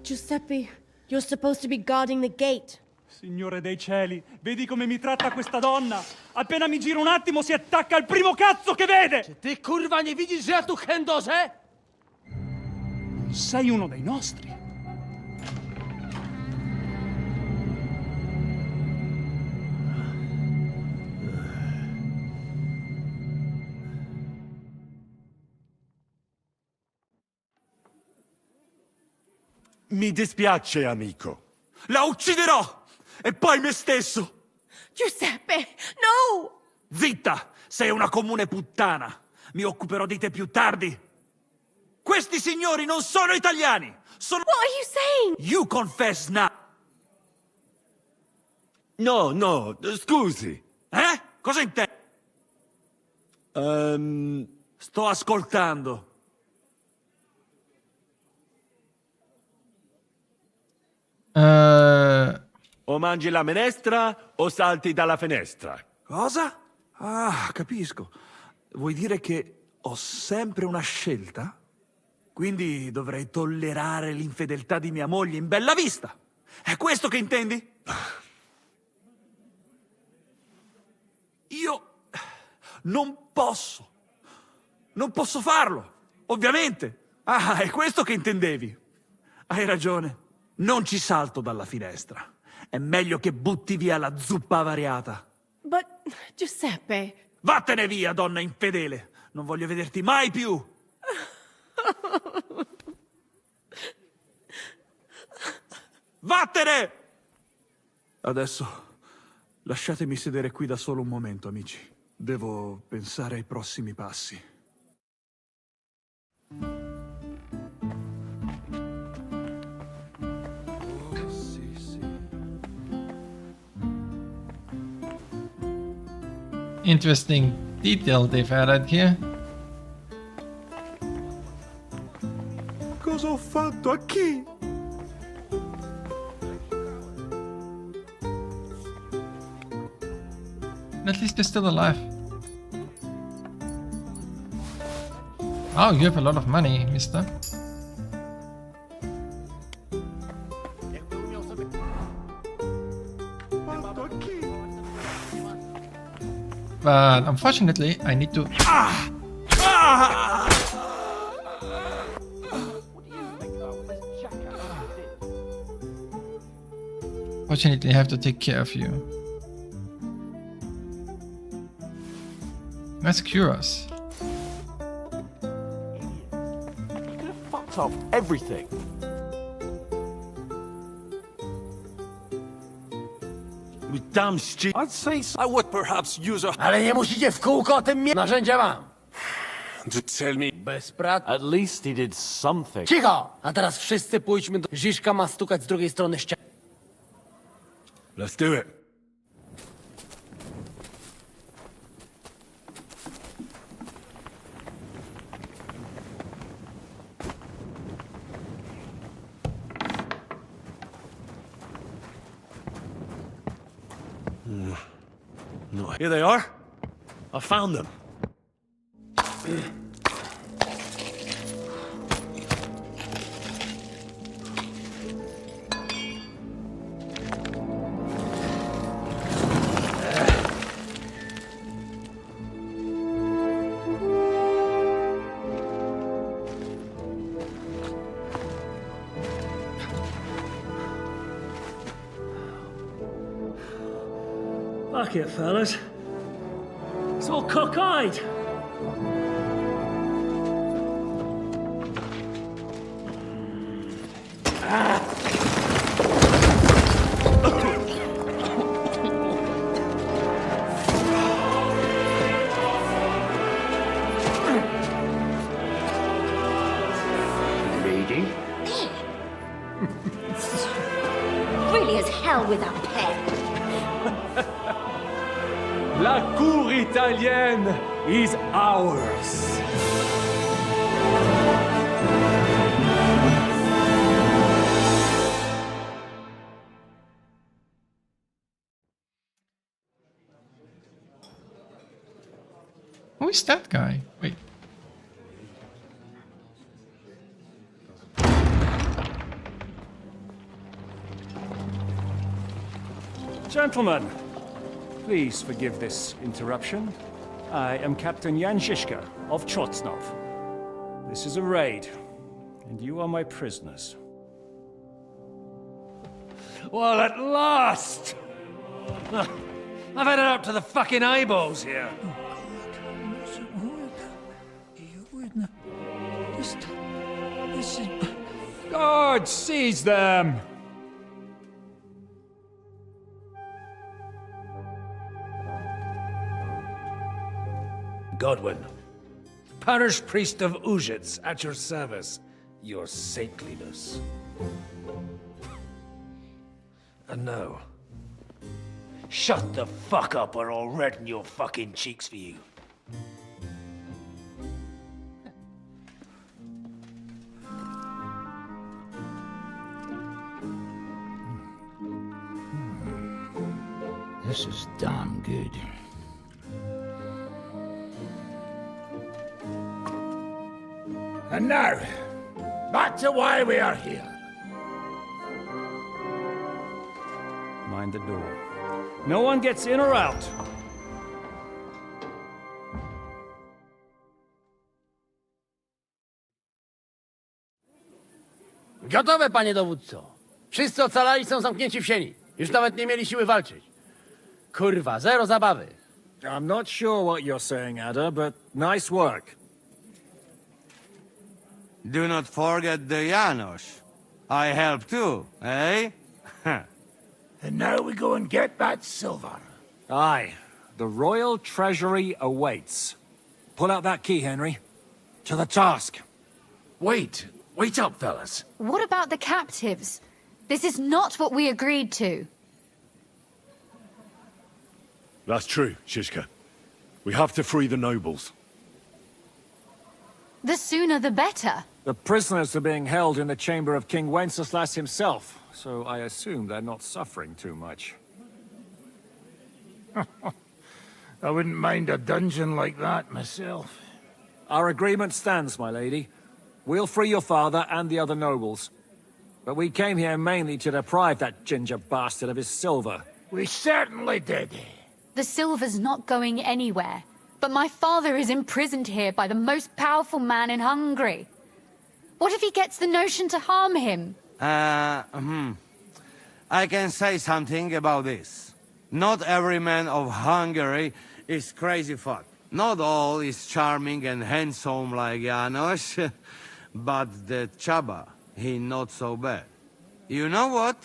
Giuseppe, you're supposed to be guarding the gate. Signore dei cieli, vedi come mi tratta questa donna? Appena mi giro un attimo si attacca al primo cazzo che vede! Ty kurwa nie widzisz, że ja tu chędożę? Sei uno dei nostri. Mi dispiace, amico. La ucciderò! E poi me stesso! Giuseppe, no! Zitta! Sei una comune puttana! Mi occuperò di te più tardi! Questi signori non sono italiani! Sono... What are you saying? You confess now! No, scusi. Eh? Cosa intendi? Sto ascoltando. O mangi la minestra o salti dalla finestra. Cosa? Ah, capisco. Vuoi dire che ho sempre una scelta? Quindi dovrei tollerare l'infedeltà di mia moglie in bella vista. È questo che intendi? Io non posso. Non posso farlo, ovviamente. Ah, è questo che intendevi. Hai ragione. Non ci salto dalla finestra. È meglio che butti via la zuppa avariata. But, Giuseppe... Vattene via, donna infedele. Non voglio vederti mai più. Vattene! Adesso lasciatemi sedere qui da solo un momento, amici. Devo pensare ai prossimi passi. Interesting detail they've added here. Cosa ho fatto a chi? At least they're still alive. Oh, you have a lot of money, mister. But unfortunately, I need to... Fortunately, I have to take care of you. Let's cure us. Fucked up everything. Damn stupid. I'd say so. I would perhaps use a... Ale nie musicie w kółko o tym narzędzia mam. To tell me... Bez pracy. At least he did something. Cicho! A teraz wszyscy pójdźmy do... Ziszka ma stukać z drugiej strony ściany. Let's do it. No, here they are. I found them. Fuck it, fellas. It's all cockeyed. Reading? Really as hell without pen. La cour italienne is ours. Who is that guy? Wait. Gentlemen, please forgive this interruption. I am Captain Jan Žižka of Trotznov. This is a raid, and you are my prisoners. Well, at last! I've had it up to the fucking eyeballs here. Guard, seize them! Godwin, parish priest of Uzhitz, at your service, your saintliness. And now, shut the fuck up or I'll redden your fucking cheeks for you. This is damn good. And now, back to why we are here. Mind the door. No one gets in or out. Gotowe, panie dowódco. Wszyscy ocalali są zamknięci w sieni. Już nawet nie mieli siły walczyć. Kurwa, zero zabawy. I'm not sure what you're saying, Ada, but nice work. Do not forget the Janos. I help too, eh? And now we go and get that silver. Aye. The royal treasury awaits. Pull out that key, Henry. To the task. Wait up, fellas. What about the captives? This is not what we agreed to. That's true, Žižka. We have to free the nobles. The sooner the better. The prisoners are being held in the chamber of King Wenceslas himself, so I assume they're not suffering too much. I wouldn't mind a dungeon like that myself. Our agreement stands, my lady. We'll free your father and the other nobles. But we came here mainly to deprive that ginger bastard of his silver. We certainly did. The silver's not going anywhere. But my father is imprisoned here by the most powerful man in Hungary. What if he gets the notion to harm him? I can say something about this. Not every man of Hungary is crazy fuck. Not all is charming and handsome like Janos, but the Chaba, he not so bad. You know what?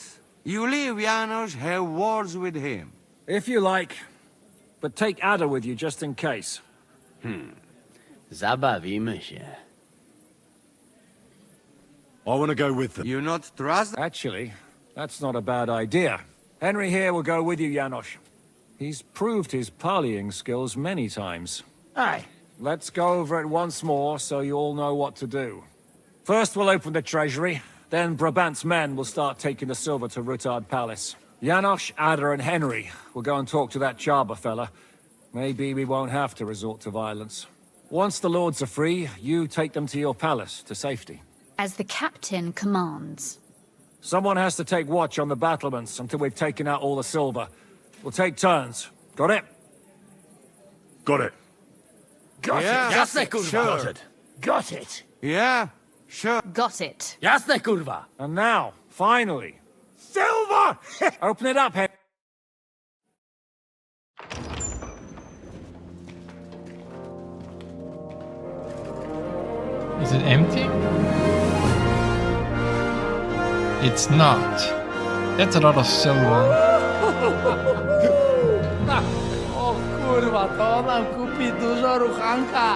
You leave Janos, have words with him. If you like. But take Ada with you just in case. Zabawimy się. I want to go with them. You not trust? Actually, that's not a bad idea. Henry here will go with you, Janos. He's proved his parleying skills many times. Aye. Let's go over it once more so you all know what to do. First we'll open the treasury, then Brabant's men will start taking the silver to Rutard Palace. Janos, Ada and Henry will go and talk to that Chaba fella. Maybe we won't have to resort to violence. Once the lords are free, you take them to your palace, to safety. As the captain commands. Someone has to take watch on the battlements until we've taken out all the silver. We'll take turns. Got it? Got it. Got Yeah. it. Jasne, kurwa. Sure. Got it. Got it. Yeah, sure. Got it. Jasne, kurwa. And now, finally, Silver! open it up, Henry. Is it empty? It's not. That's a lot of silver. O kurwa, to nam kupi dużo ruchanka.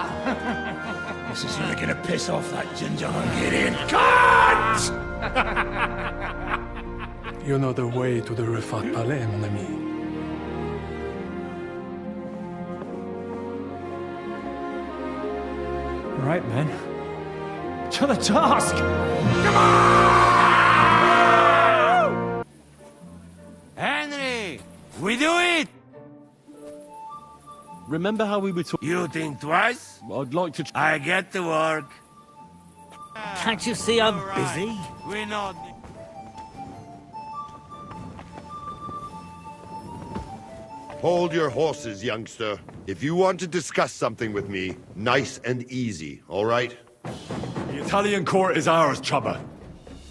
This is really gonna piss off that ginger Hungarian cunt! You know the way to the Rufat Palais, mon ami. Right, men. To the task! Henry, we do it! Remember how we were talking? You think twice? I'd like to... I get to work. Can't you see I'm Right. busy? We not... Hold your horses, youngster. If you want to discuss something with me, nice and easy, all right? The Italian court is ours, Chubba.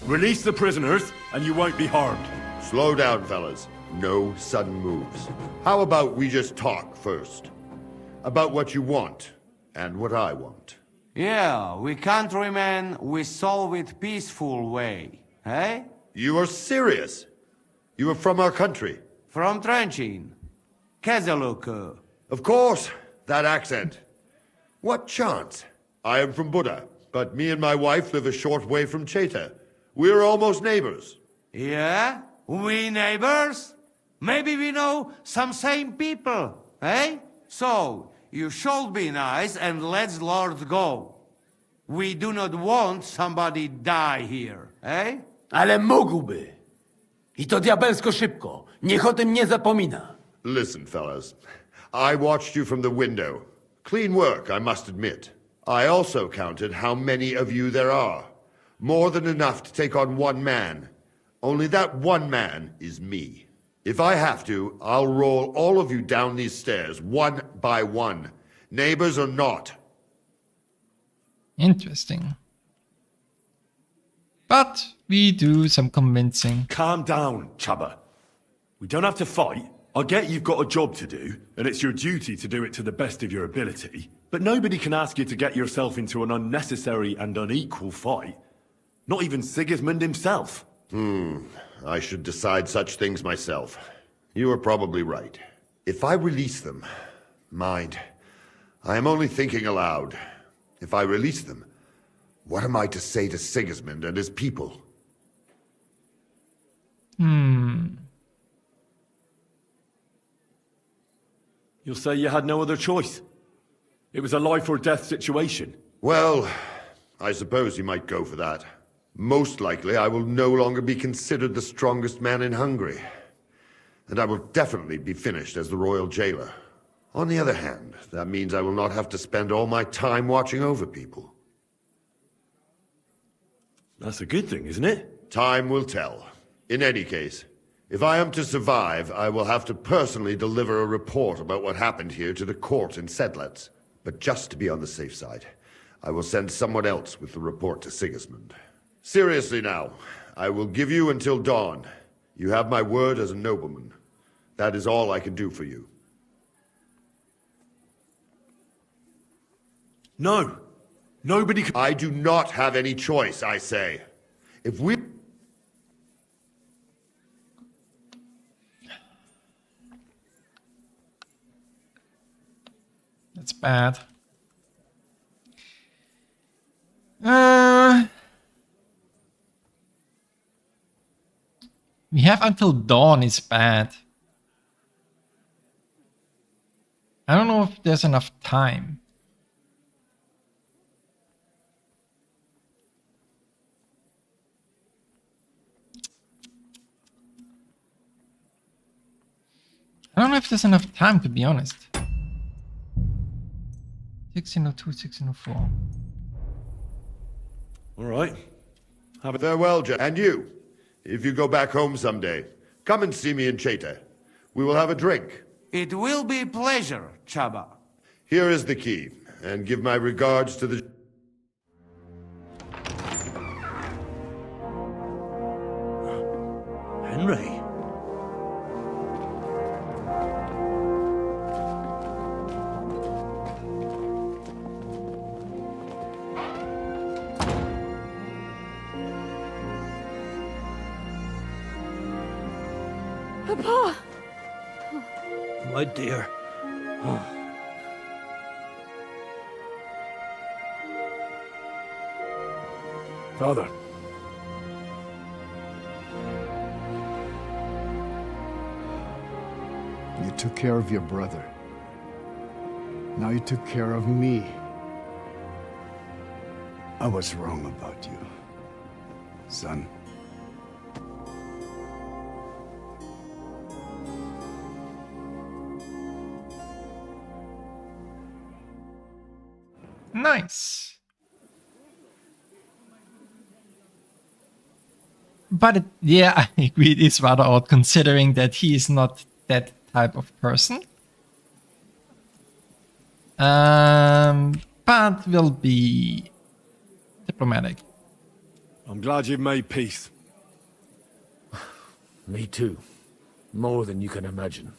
Release the prisoners, and you won't be harmed. Slow down, fellas. No sudden moves. How about we just talk first? About what you want, and what I want. Yeah, we countrymen, we solve it peaceful way, eh? You are serious? You are from our country? From Trenchin. Kezeluk. Of course, that accent. What chance? I am from Buda, but me and my wife live a short way from Cheta. We're almost neighbors. Yeah? We neighbors? Maybe we know some same people, eh? So, you should be nice and let Lord go. We do not want somebody die here, eh? Ale mógłby. I to diabelsko szybko. Niech o tym nie zapomina. Listen, fellas. I watched you from the window. Clean work, I must admit. I also counted how many of you there are. More than enough to take on one man. Only that one man is me. If I have to, I'll roll all of you down these stairs, one by one. Neighbors or not. Interesting. But we do some convincing. Calm down, Chubba. We don't have to fight. I get you've got a job to do, and it's your duty to do it to the best of your ability. But nobody can ask you to get yourself into an unnecessary and unequal fight. Not even Sigismund himself. I should decide such things myself. You are probably right. If I release them, mind, I am only thinking aloud. If I release them, what am I to say to Sigismund and his people? You'll say you had no other choice. It was a life or death situation. Well, I suppose you might go for that. Most likely, I will no longer be considered the strongest man in Hungary. And I will definitely be finished as the royal jailer. On the other hand, that means I will not have to spend all my time watching over people. That's a good thing, isn't it? Time will tell. In any case, if I am to survive, I will have to personally deliver a report about what happened here to the court in Sedlitz. But just to be on the safe side, I will send someone else with the report to Sigismund. Seriously now, I will give you until dawn. You have my word as a nobleman. That is all I can do for you. No. Nobody can... I do not have any choice, I say. If we... That's bad. We have until dawn is bad. I don't know if there's enough time. I don't know if there's enough time, to be honest. 1602, 1604. All right. Farewell, Jack. And you, if you go back home someday, come and see me in Cheta. We will have a drink. It will be a pleasure, Chaba. Here is the key, and give my regards to the... Henry? Papa! My dear. Father. You took care of your brother. Now you took care of me. I was wrong about you, son. Nice. But yeah, I agree, it is rather odd considering that he is not that type of person. But will be diplomatic. I'm glad you've made peace. Me too. More than you can imagine.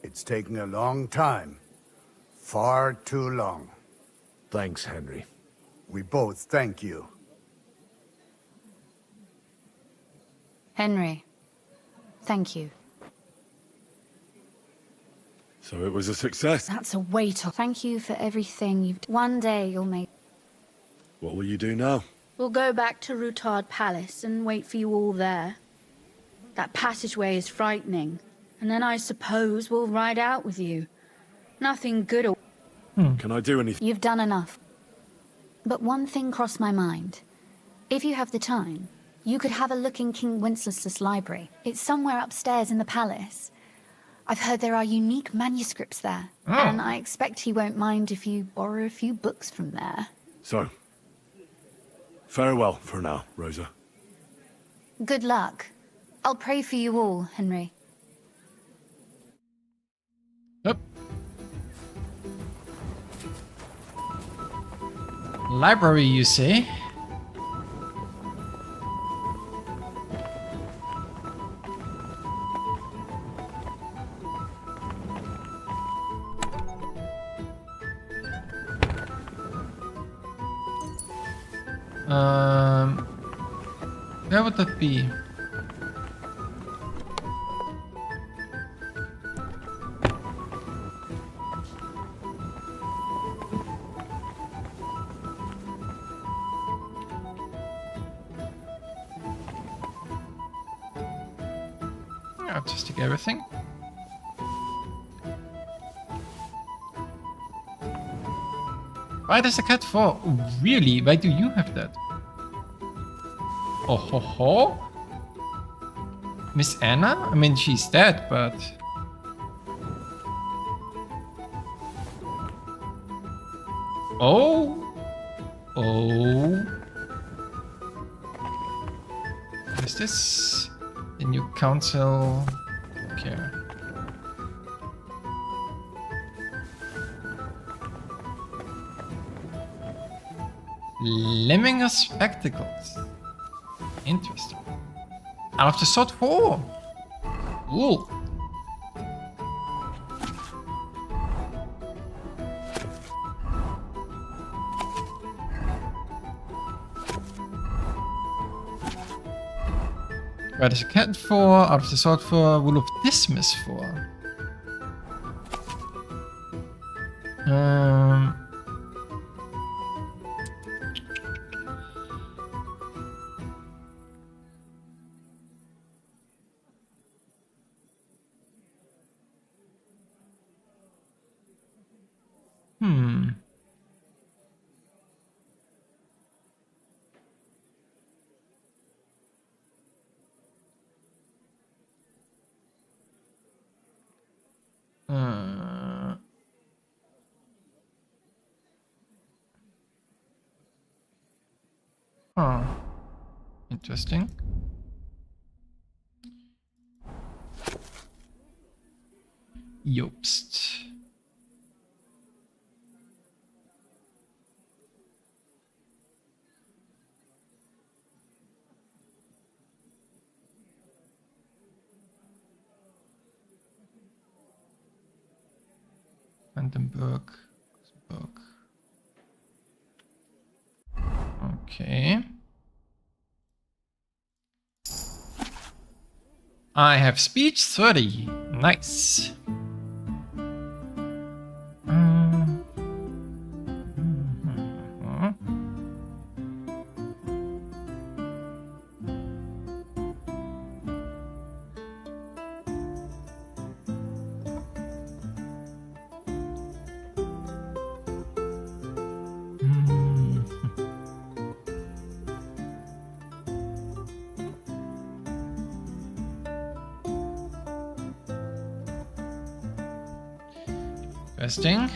It's taken a long time. Far too long. Thanks, Henry. We both thank you. Henry, thank you. So it was a success. That's a weight off. Thank you for everything you've done. One day you'll make... What will you do now? We'll go back to Rutard Palace and wait for you all there. That passageway is frightening. And then I suppose we'll ride out with you. Nothing good or... Can I do anything? You've done enough. But one thing crossed my mind. If you have the time, you could have a look in King Wenceslas' library. It's somewhere upstairs in the palace. I've heard there are unique manuscripts there. And I expect he won't mind if you borrow a few books from there. So, farewell for now, Rosa. Good luck. I'll pray for you all, Henry. Yep. Library, you say? Where would that be? I'll just take everything. Why does the cat fall? Really? Why do you have that? Oh ho ho? Miss Anna? I mean, she's dead, but... Oh. Oh. What is this? The new council. Okay. Lemminger spectacles. Interesting. Out of the sword 4. Ooh. Red is a cat 4, out of the sword 4, wool of dismiss 4. Huh. Interesting. Jobst. Vandenberg. Okay. I have speech 30. Nice. Interesting.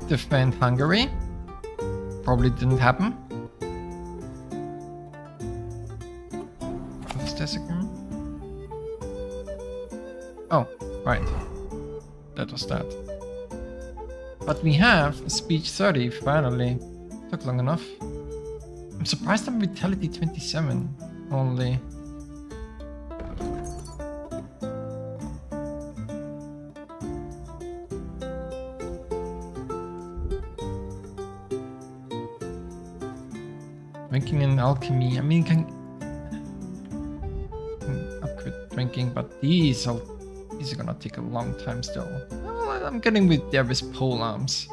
Defend Hungary. Probably didn't happen. What's this again? Oh, right. That was that. But we have a speech 30 finally. Took long enough. I'm surprised I'm vitality 27 only. Drinking and alchemy. I mean, can upgrade drinking, but these are gonna take a long time still. Well, I'm getting with there with pole arms.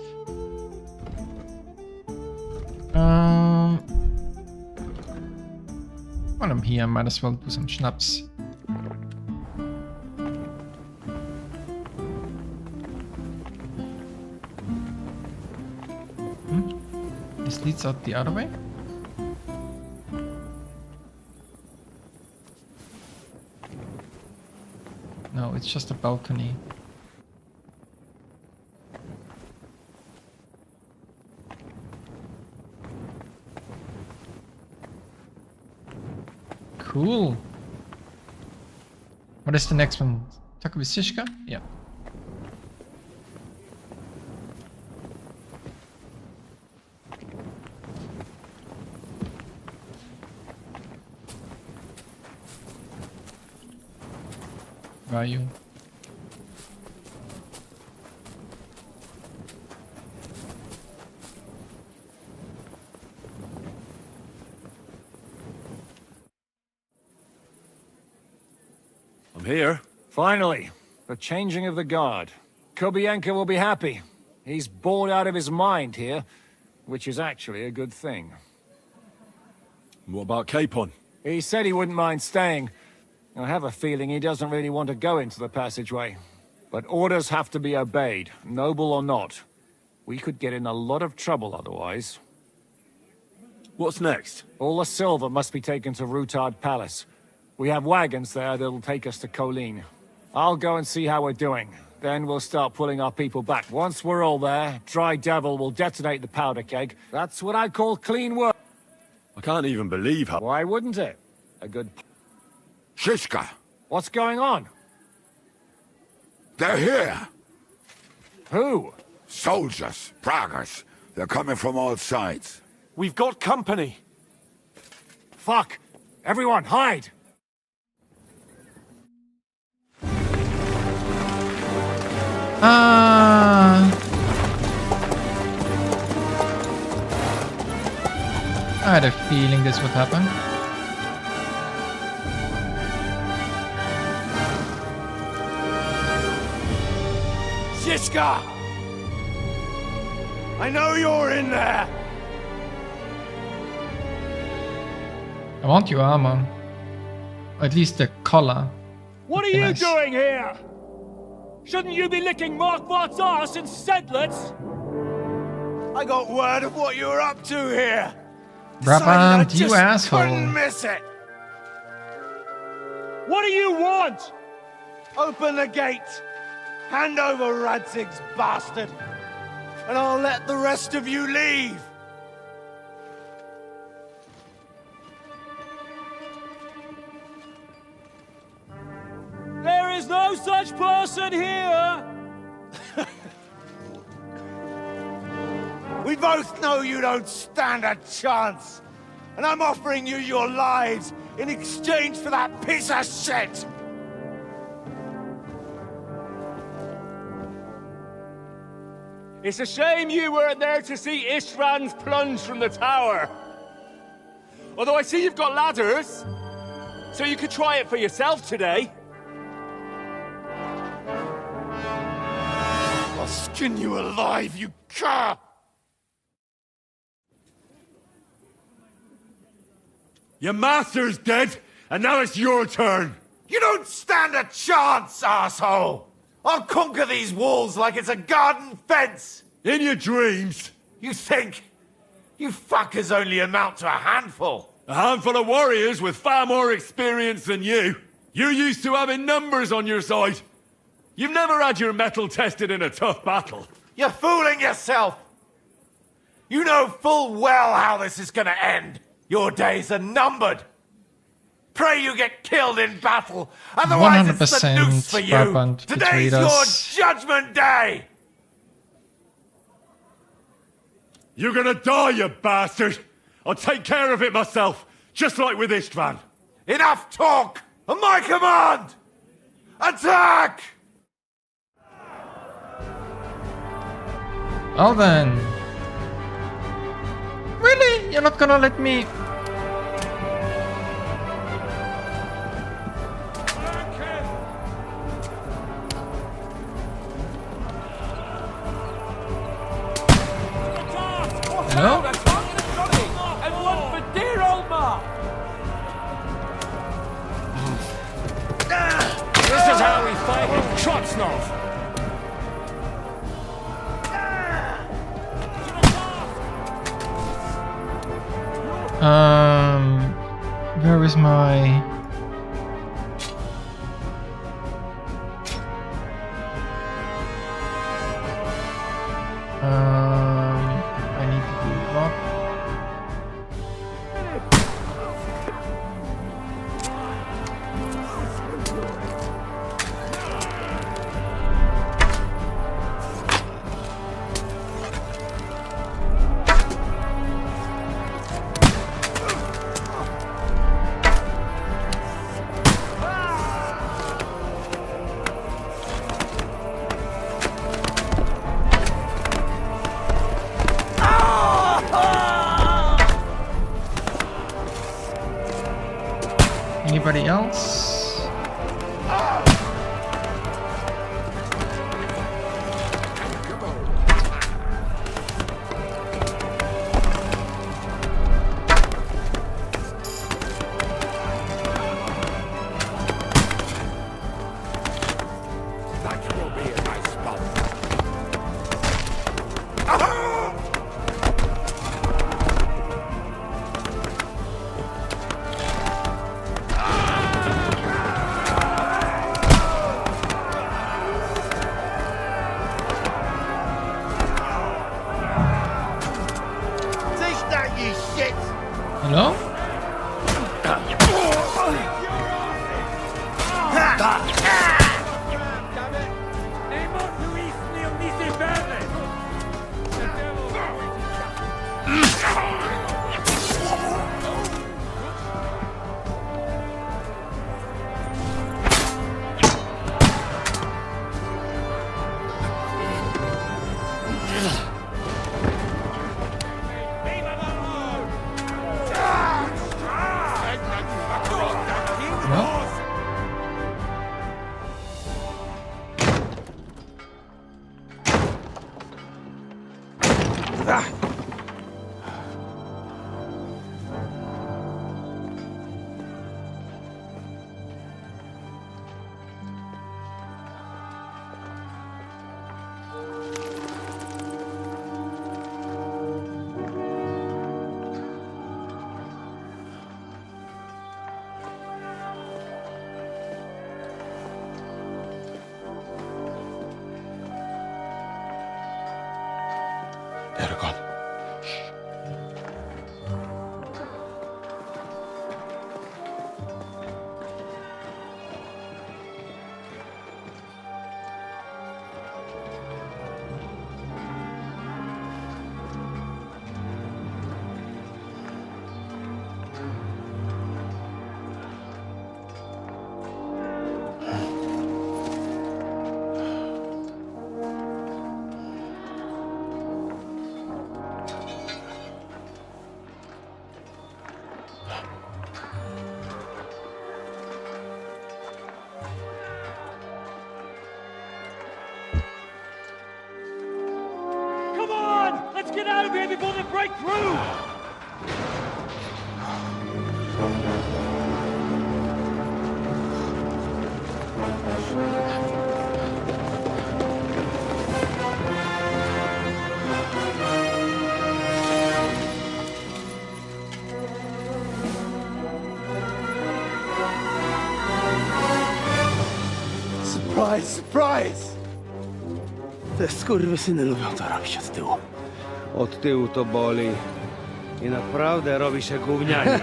While I'm here, I might as well do some schnapps. This leads out the other way. No, it's just a balcony. Cool. What is the next one? Talk with Sishka? Yeah. Where are you? I'm here. Finally, the changing of the guard. Kobienko will be happy. He's bored out of his mind here, which is actually a good thing. What about Capon? He said he wouldn't mind staying. I have a feeling he doesn't really want to go into the passageway. But orders have to be obeyed, noble or not. We could get in a lot of trouble otherwise. What's next? All the silver must be taken to Rutard Palace. We have wagons there that'll take us to Colleen. I'll go and see how we're doing. Then we'll start pulling our people back. Once we're all there, Dry Devil will detonate the powder keg. That's what I call clean work. I can't even believe how... Why wouldn't it? A good... Shishka! What's going on? They're here! Who? Soldiers, Pragas. They're coming from all sides. We've got company. Fuck! Everyone, hide! I had a feeling this would happen. Shishka! I know you're in there! I want your armor. Or at least the collar. What are you doing here? Shouldn't you be licking Markvart's ass instead, let's? I got word of what you were up to here! Brabant, you Couldn't asshole. miss it! What do you want? Open the gate! Hand over Radzig's bastard! And I'll let the rest of you leave! There is no such person here! We both know you don't stand a chance! And I'm offering you your lives in exchange for that piece of shit! It's a shame you weren't there to see Ishtvan's plunge from the tower. Although I see you've got ladders, so you could try it for yourself today. I'll skin you alive, you cur! Your master's dead, and now it's your turn! You don't stand a chance, asshole! I'll conquer these walls like it's a garden fence! In your dreams! You think? You fuckers only amount to a handful! A handful of warriors with far more experience than you. You're used to having numbers on your side. You've never had your mettle tested in a tough battle. You're fooling yourself! You know full well how this is gonna end! Your days are numbered! Pray you get killed in battle, otherwise it's the noose for you! Brabant Today's betrayed us. your judgment day! You're gonna die, you bastard! I'll take care of it myself, just like with Istvan. Enough talk! On my command! Attack! Well then. Really? You're not gonna let me... No? And one for dear old Mark! This is how we fight in Trotsnov! Where is my... I need to do what? Anybody else? That will be a nice spot. Hello? They're gone. Come on! Let's get out of here before they break through! Surprise, surprise! Te skurwysyny lubią to robić od tyłu. Od tyłu to boli. I naprawdę robi się gównianie.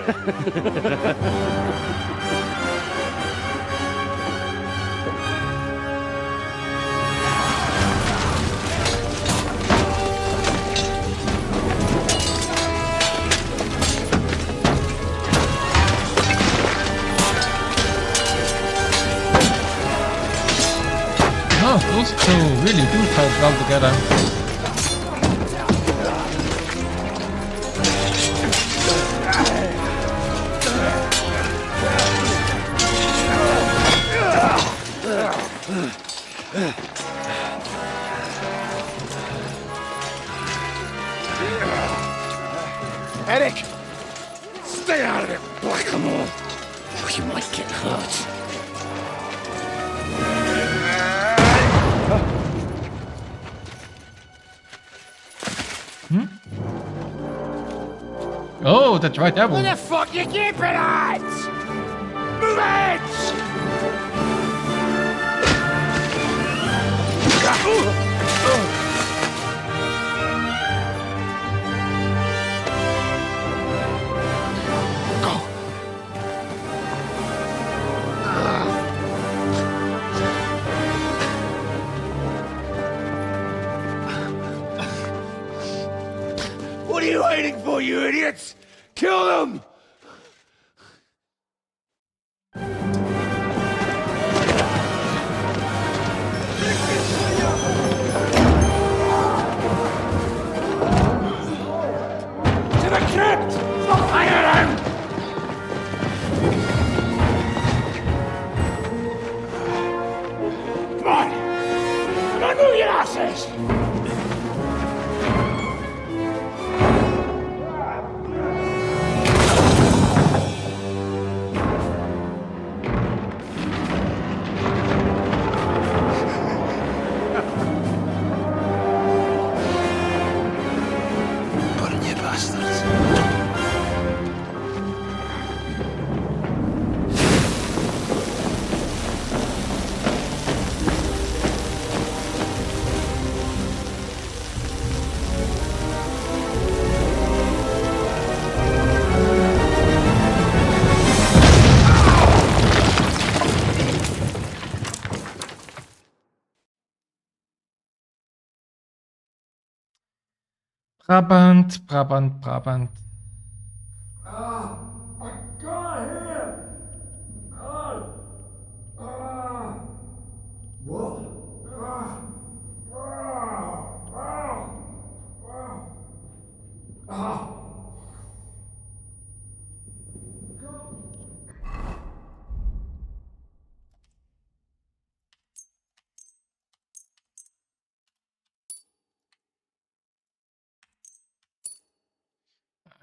Oh, those two really do fight well together. Eric! Stay out of it, blackamoor! Or you might get hurt. Oh, that's right, that one. Where the fuck you keep it at? Move it! What are you waiting for, you idiots? Kill them! To the crypt! Fire them! Come on! Come on, move your asses! Brabant, Brabant, Brabant. I got him! What?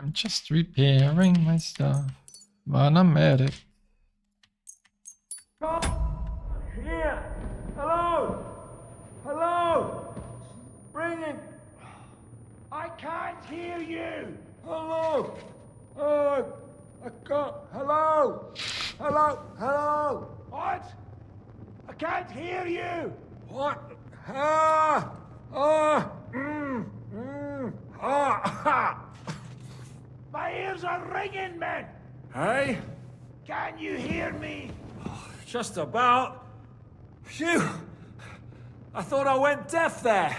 I'm just repairing my stuff. But I'm at it. Come here! Hello! Hello! Bring it! I can't hear you! Hello! I can't. Hello! Hello! Hello! What? I can't hear you! What? My ears are ringing, man! Hey? Can you hear me? Just about. Phew! I thought I went deaf there.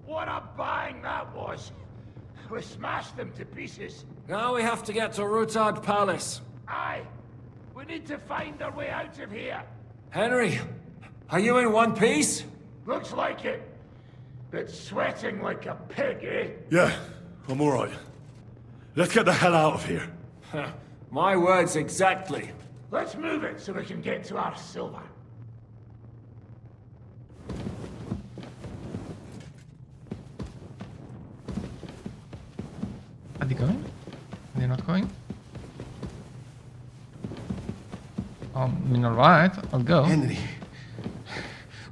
What a bang that was! We smashed them to pieces. Now we have to get to Rutard Palace. Aye. We need to find our way out of here. Henry, are you in one piece? Looks like it. But sweating like a pig, eh? Yeah, I'm alright. Let's get the hell out of here. My words exactly. Let's move it so we can get to our silver. Are they going? Are they not going? I mean, alright, I'll go. Henry,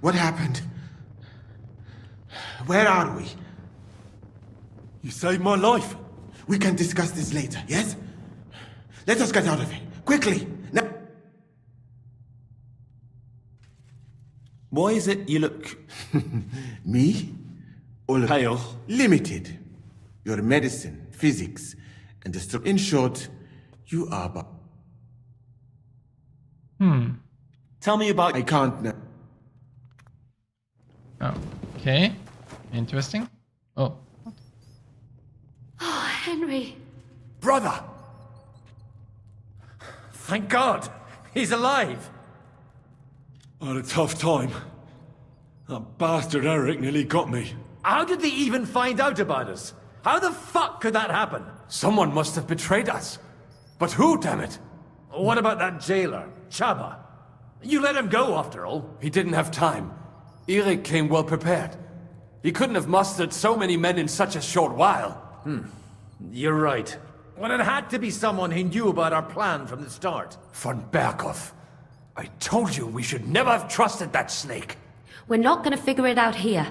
what happened? Where are we? You saved my life. We can discuss this later, yes? Let us get out of here, quickly! Now. Why is it you look... Me? All pale? Limited. Your medicine, physics, and the in short, you are... Tell me about... I can't now. Oh, okay. Interesting. Oh. Oh, Henry. Brother! Thank God! He's alive! I had a tough time. That bastard Eric nearly got me. How did they even find out about us? How the fuck could that happen? Someone must have betrayed us. But who, damn it? What about that jailer, Chaba? You let him go, after all. He didn't have time. Eric came well prepared. He couldn't have mustered so many men in such a short while. You're right. Well, it had to be someone who knew about our plan from the start. Von Berkhoff. I told you we should never have trusted that snake. We're not gonna figure it out here.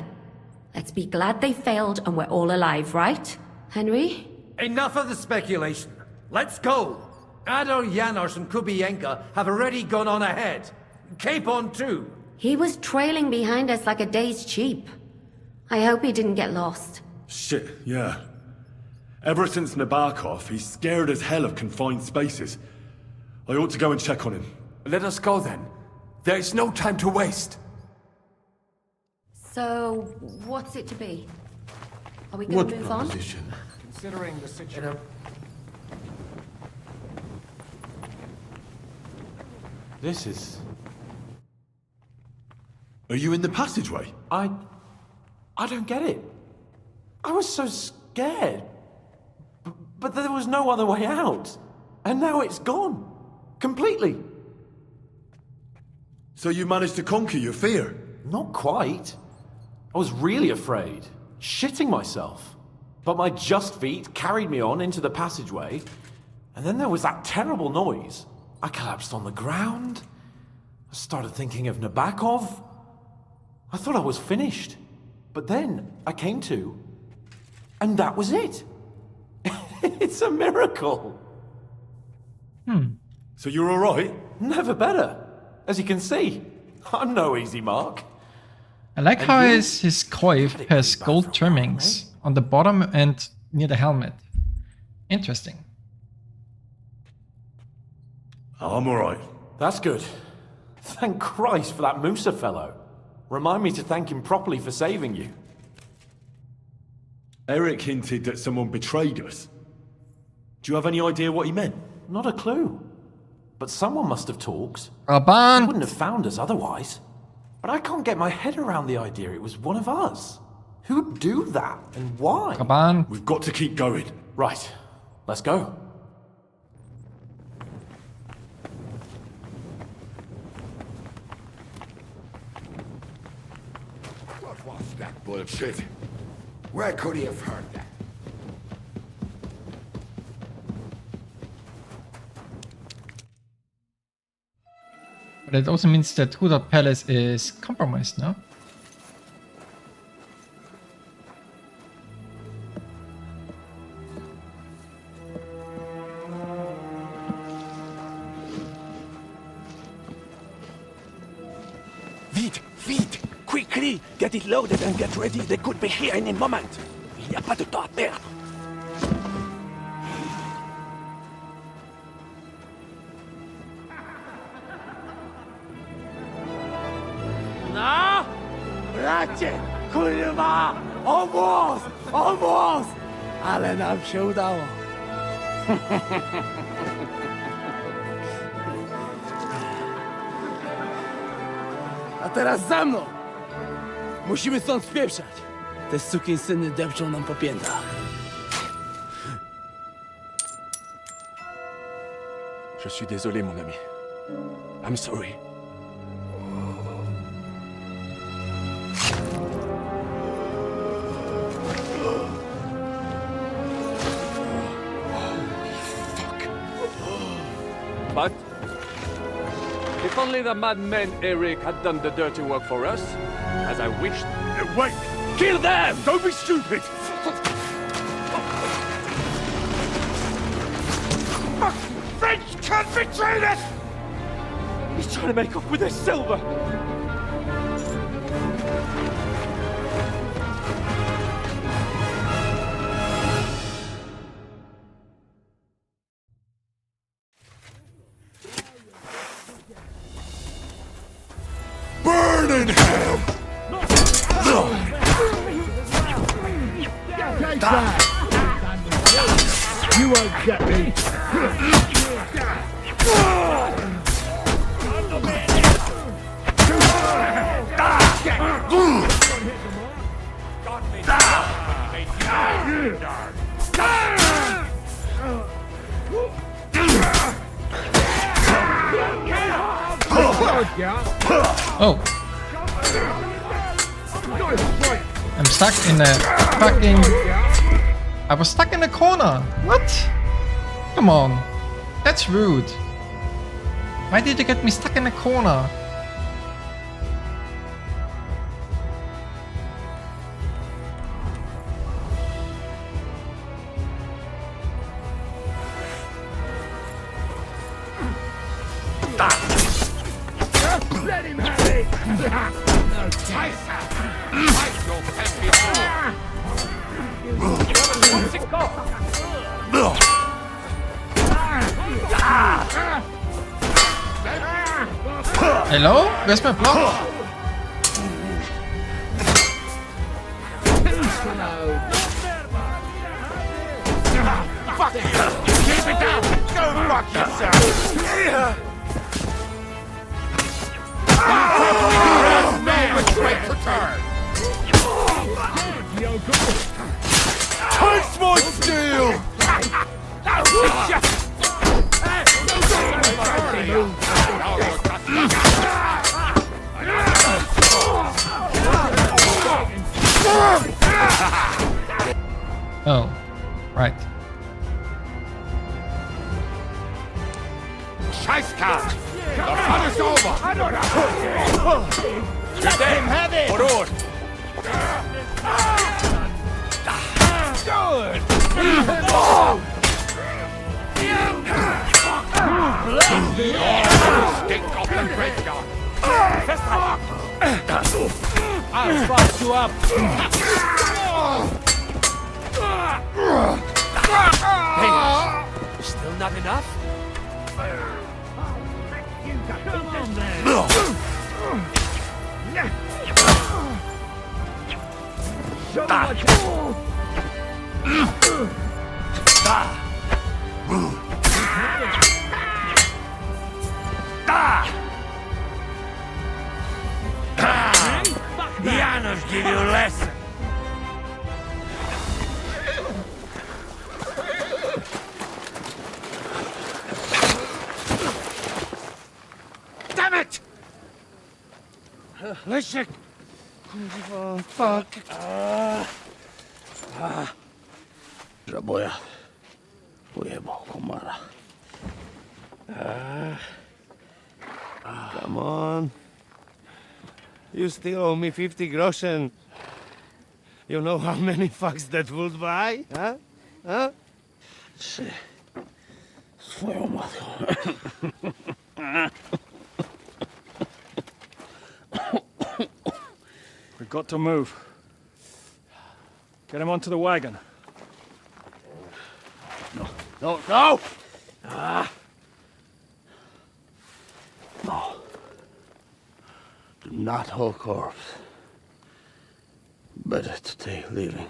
Let's be glad they failed and we're all alive, right? Henry? Enough of the speculation. Let's go. Adol Janos and Kubienka have already gone on ahead. Capon too. He was trailing behind us like a day's sheep. I hope he didn't get lost. Shit, yeah. Ever since Nabokov, he's scared as hell of confined spaces. I ought to go and check on him. Let us go then. There is no time to waste. So, what's it to be? Are we gonna move on? Considering the situation... This is... Are you in the passageway? I don't get it. I was so scared. But there was no other way out. And now it's gone. Completely. So you managed to conquer your fear? Not quite. I was really afraid. Shitting myself. But my just feet carried me on into the passageway. And then there was that terrible noise. I collapsed on the ground. I started thinking of Nabokov. I thought I was finished. But then I came to. And that was it. It's a miracle. So you're alright? Never better. As you can see, I'm no easy mark. I like how his coif has gold trimmings on the bottom and near the helmet. Interesting. I'm alright. That's good. Thank Christ for that Musa fellow. Remind me to thank him properly for saving you. Eric hinted that someone betrayed us. Do you have any idea what he meant? Not a clue. But someone must have talked. Raban! He wouldn't have found us otherwise. But I can't get my head around the idea it was one of us. Who'd do that, and why? Raban! We've got to keep going. Right. Let's go. What was that bullshit? Where could he have heard that? But it also means that Huda Palace is compromised, no? Vite! Quickly! Get it loaded and get ready. They could be here any moment. Il n'y a pas de temps à perdre. No! Bracie! Kurwa! Almost! Ale nam się udało. A teraz za mną! Musimy stąd spieprzać. Te sukinsyny depczą nam po piętach. Je suis désolé, mon ami. I'm sorry. But if only the madman Eric had done the dirty work for us, as I wished. Wait! Kill them! Don't be stupid! French can't betray us! He's trying to make off with his silver! Burn in hell! You won't get me. Oh. I'm stuck in a fucking... I was stuck in a corner. What? Come on. That's rude. Why did you get me stuck in a corner? Let him have it! No chance. Hello? Where's my block? Fuck you! Keep it down! Go fuck yourself! Man with great return! Taste my steel! Oh, right. Scheißkart! The fun is over! Let him have it! Forward! Stink off the graveyard! I'll fuck you up! Hey, still not enough? Come on then! So much more! Janusz give you a lesson. Damn it! Leszek! Oh, fuck. Żaboja. Pojebał komara. Come on. You still owe me 50 groschen. You know how many fucks that would buy? Huh? Huh? Swoją matką. We've got to move. Get him onto the wagon. No, no! No. Do not hold corpse. Better to take living.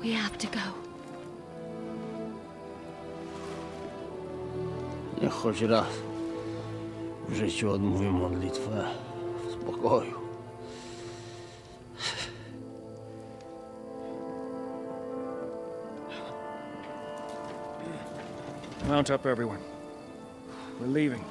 We have to go. Niech choć raz w życiu odmówię modlitwę w spokoju. Mount up, everyone. We're leaving.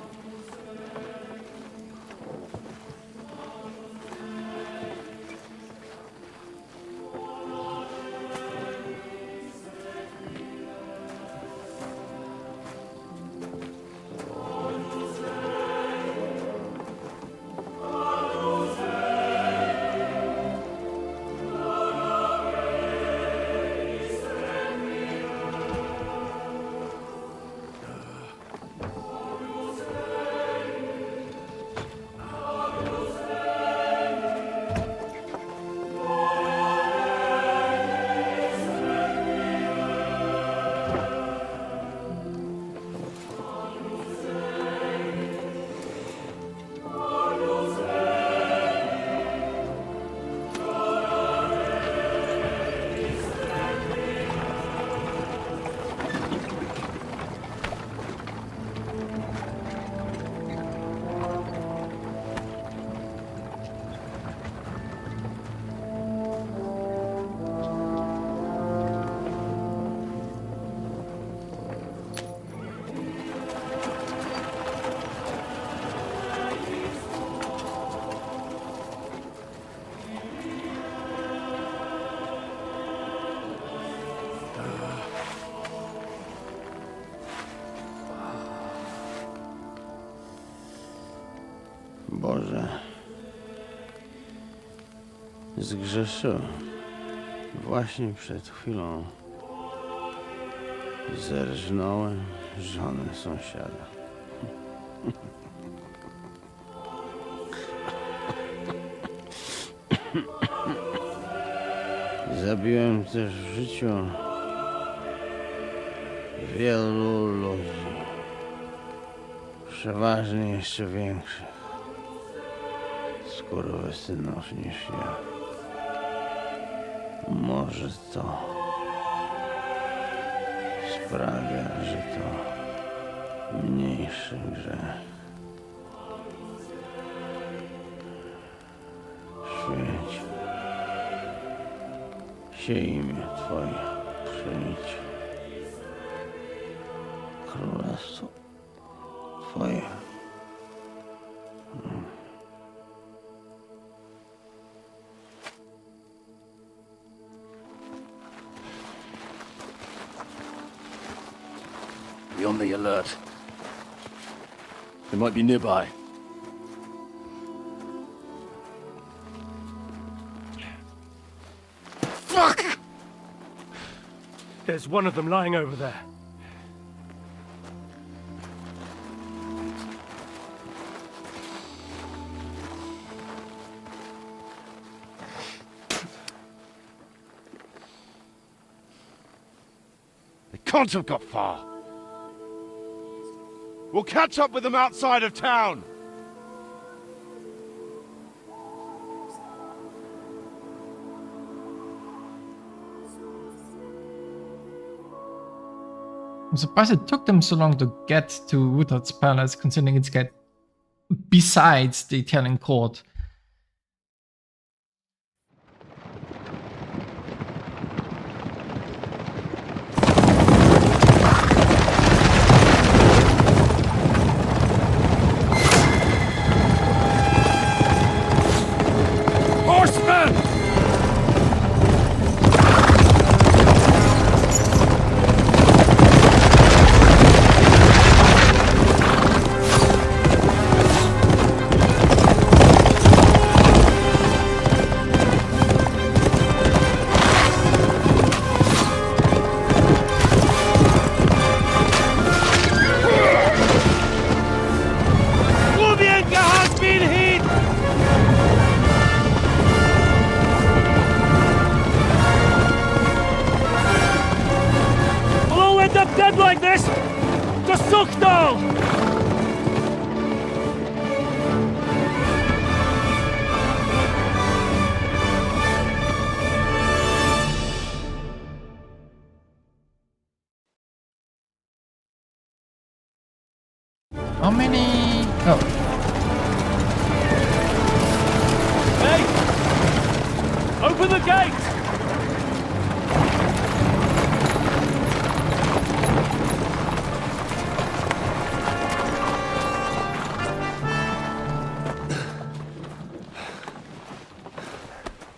Boże, zgrzeszyłem. Właśnie przed chwilą zerżnąłem żonę sąsiada. Zabiłem też w życiu wielu ludzi, przeważnie jeszcze większych skurwysynów niż ja. Może to sprawia, że to mniejszy grzech. Świeć się imię Twoje, przyjdź królestwo Twoje. Be on the alert. They might be nearby. Fuck! There's one of them lying over there. Can't have got far. We'll catch up with them outside of town. I'm surprised it took them so long to get to Woodard's palace, considering it's get besides the Italian court. Horsemen! Kubienka has been hit! We'll all end up dead like this! Just suck down! How many? Oh, Hey! Open the gate!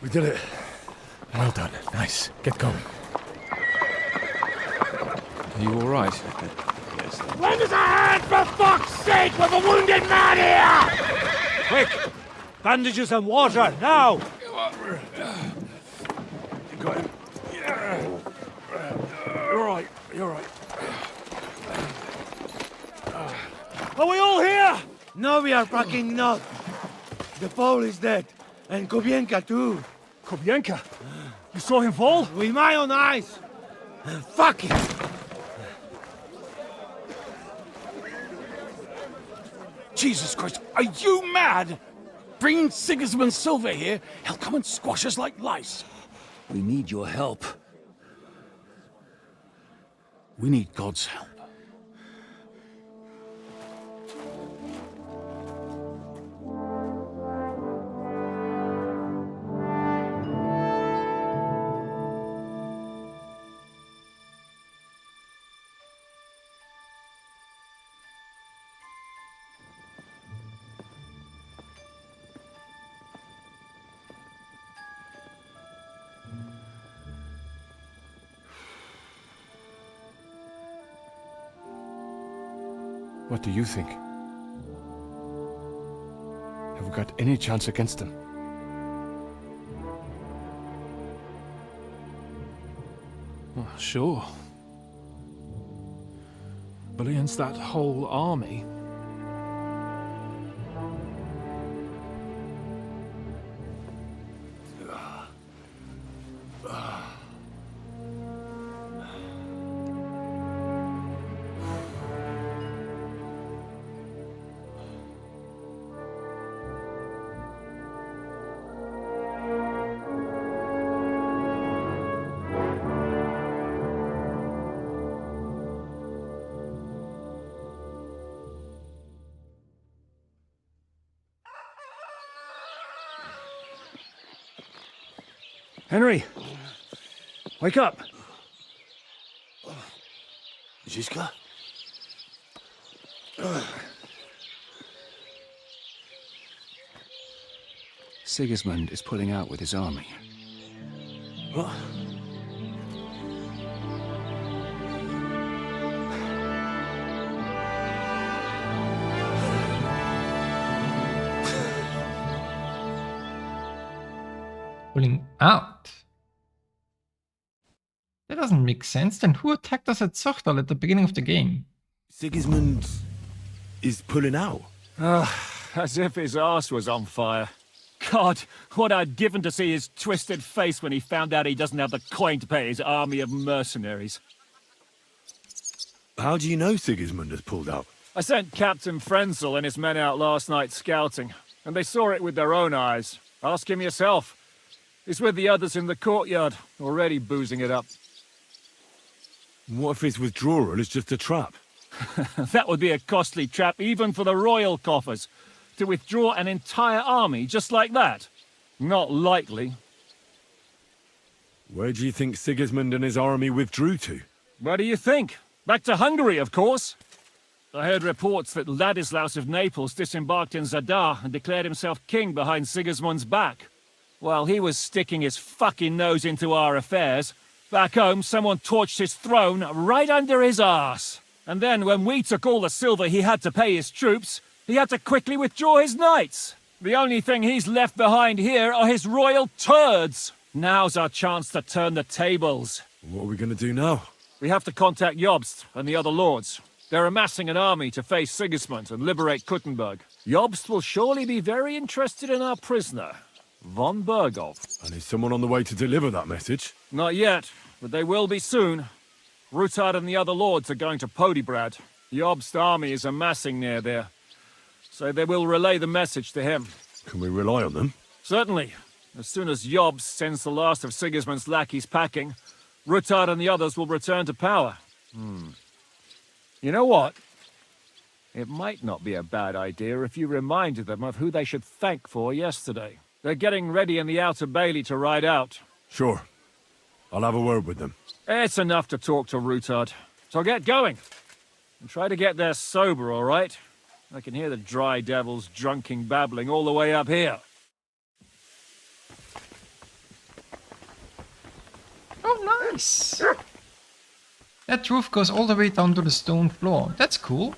We did it. Well done. Nice. Get going. Are you all right? Lend us a hand, for fuck's sake! With a wounded man here! Quick! Bandages and water, now! You're right, you're right. Are we all here? No, we are fucking not. The Pole is dead. And Kubienka too. Kubienka? You saw him fall? With my own eyes. Fuck it. Jesus Christ, are you mad? Bringing Sigismund Silva here, he'll come and squash us like lice. We need your help. We need God's help. What do you think? Have we got any chance against them? Well, sure. But against that whole army... Henry! Wake up! Zizka? Sigismund is pulling out with his army. What? pulling out. That doesn't make sense. Then who attacked us at Zuchtal at the beginning of the game? Sigismund is pulling out. As if his arse was on fire. God, what I'd given to see his twisted face when he found out he doesn't have the coin to pay his army of mercenaries. How do you know Sigismund has pulled out? I sent Captain Frenzel and his men out last night scouting, and they saw it with their own eyes. Ask him yourself. He's with the others in the courtyard, already boozing it up. What if his withdrawal is just a trap? That would be a costly trap even for the royal coffers. To withdraw an entire army just like that? Not likely. Where do you think Sigismund and his army withdrew to? What do you think? Back to Hungary, of course. I heard reports that Ladislaus of Naples disembarked in Zadar and declared himself king behind Sigismund's back. While he was sticking his fucking nose into our affairs, back home someone torched his throne right under his arse. And then when we took all the silver he had to pay his troops, he had to quickly withdraw his knights. The only thing he's left behind here are his royal turds. Now's our chance to turn the tables. What are we going to do now? We have to contact Jobst and the other lords. They're amassing an army to face Sigismund and liberate Kuttenberg. Jobst will surely be very interested in our prisoner, von Bergov. And is someone on the way to deliver that message? Not yet, but they will be soon. Rutard and the other lords are going to Podibrad. Jobst's army is amassing near there, so they will relay the message to him. Can we rely on them? Certainly. As soon as Jobst sends the last of Sigismund's lackeys packing, Rutard and the others will return to power. You know what? It might not be a bad idea if you reminded them of who they should thank for yesterday. They're getting ready in the Outer Bailey to ride out. Sure. I'll have a word with them. It's enough to talk to Rutard. So get going. And try to get there sober, all right? I can hear the dry devils drunking babbling all the way up here. Oh, nice! That roof goes all the way down to the stone floor. That's cool.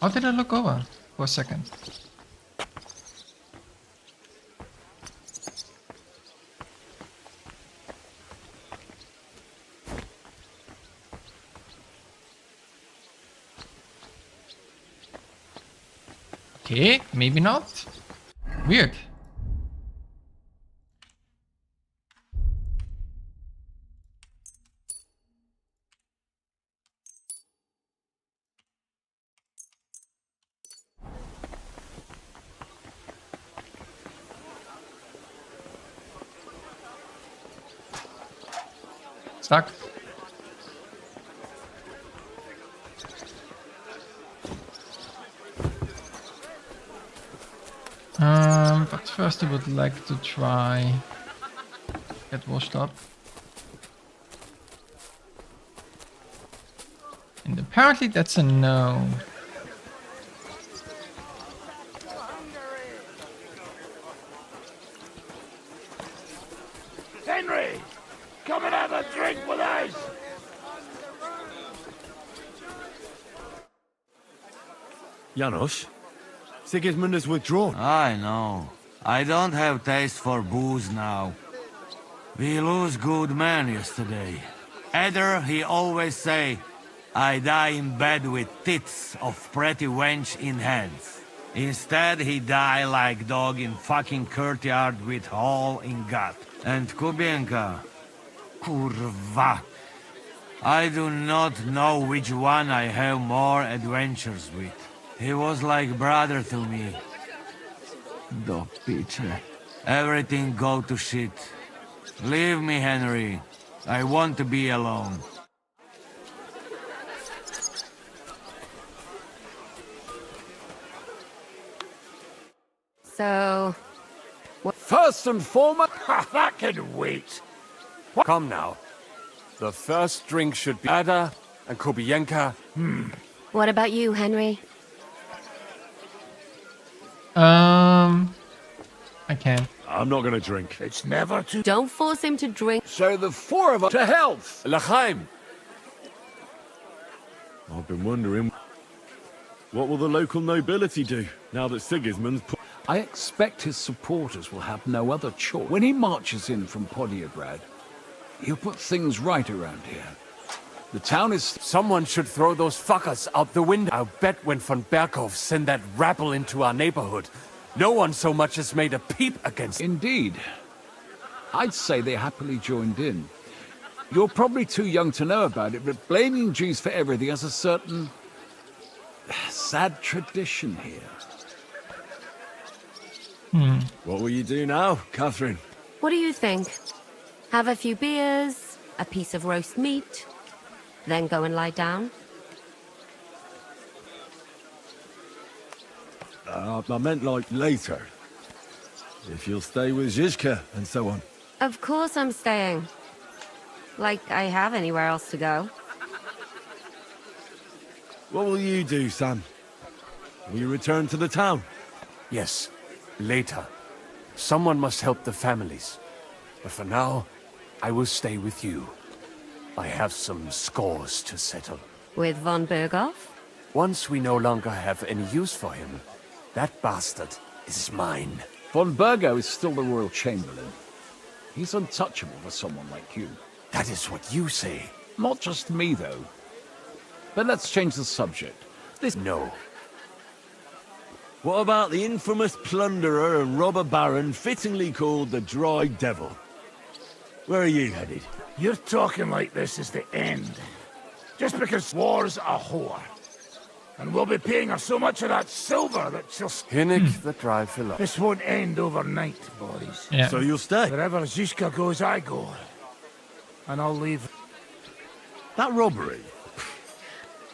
How did I look over for a second? Okay, maybe not. Weird. Stuck. But first I would like to try get washed up. And apparently that's a no. Henry! Come and have a drink with us! Janos, Sigismund has withdrawn. I know. I don't have taste for booze now. We lose good men yesterday. Either he always say, I die in bed with tits of pretty wench in hands. Instead he die like dog in fucking courtyard with hole in gut. And Kubienka, kurwa. I do not know which one I have more adventures with. He was like brother to me. Do bitch. Everything go to shit. Leave me, Henry. I want to be alone. So... First and foremost... that can wait. Come now. The first drink should be Ada and Kubienka. What about you, Henry? I can. I'm not gonna drink. It's never too... Don't force him to drink. So the four of us... To health! L'chaim! I've been wondering, what will the local nobility do now that Sigismund's put... I expect his supporters will have no other choice. When he marches in from Podiabrad, he'll put things right around here. The town is... Someone should throw those fuckers out the window. I'll bet when von Berghoff send that rabble into our neighborhood, No one so much as made a peep against... Indeed. I'd say they happily joined in. You're probably too young to know about it, but blaming Jews for everything has a certain... sad tradition here. What will you do now, Catherine? What do you think? Have a few beers, a piece of roast meat, then go and lie down? I meant like later. If you'll stay with Zizka and so on. Of course I'm staying. Like I have anywhere else to go. What will you do, Sam? Will you return to the town? Yes, later. Someone must help the families. But for now, I will stay with you. I have some scores to settle. With von Berghoff? Once we no longer have any use for him, that bastard is mine. Von Bergo is still the Royal Chamberlain. He's untouchable for someone like you. That is what you say. Not just me, though. But let's change the subject. No. What about the infamous plunderer and robber baron fittingly called the Dry Devil? Where are you headed? You're talking like this is the end. Just because war's a whore. And we'll be paying her so much of that silver that she'll... Hinnick the Dry Filler. This won't end overnight, boys. Yeah. So you'll stay? Wherever Zizka goes, I go. And I'll leave... That robbery?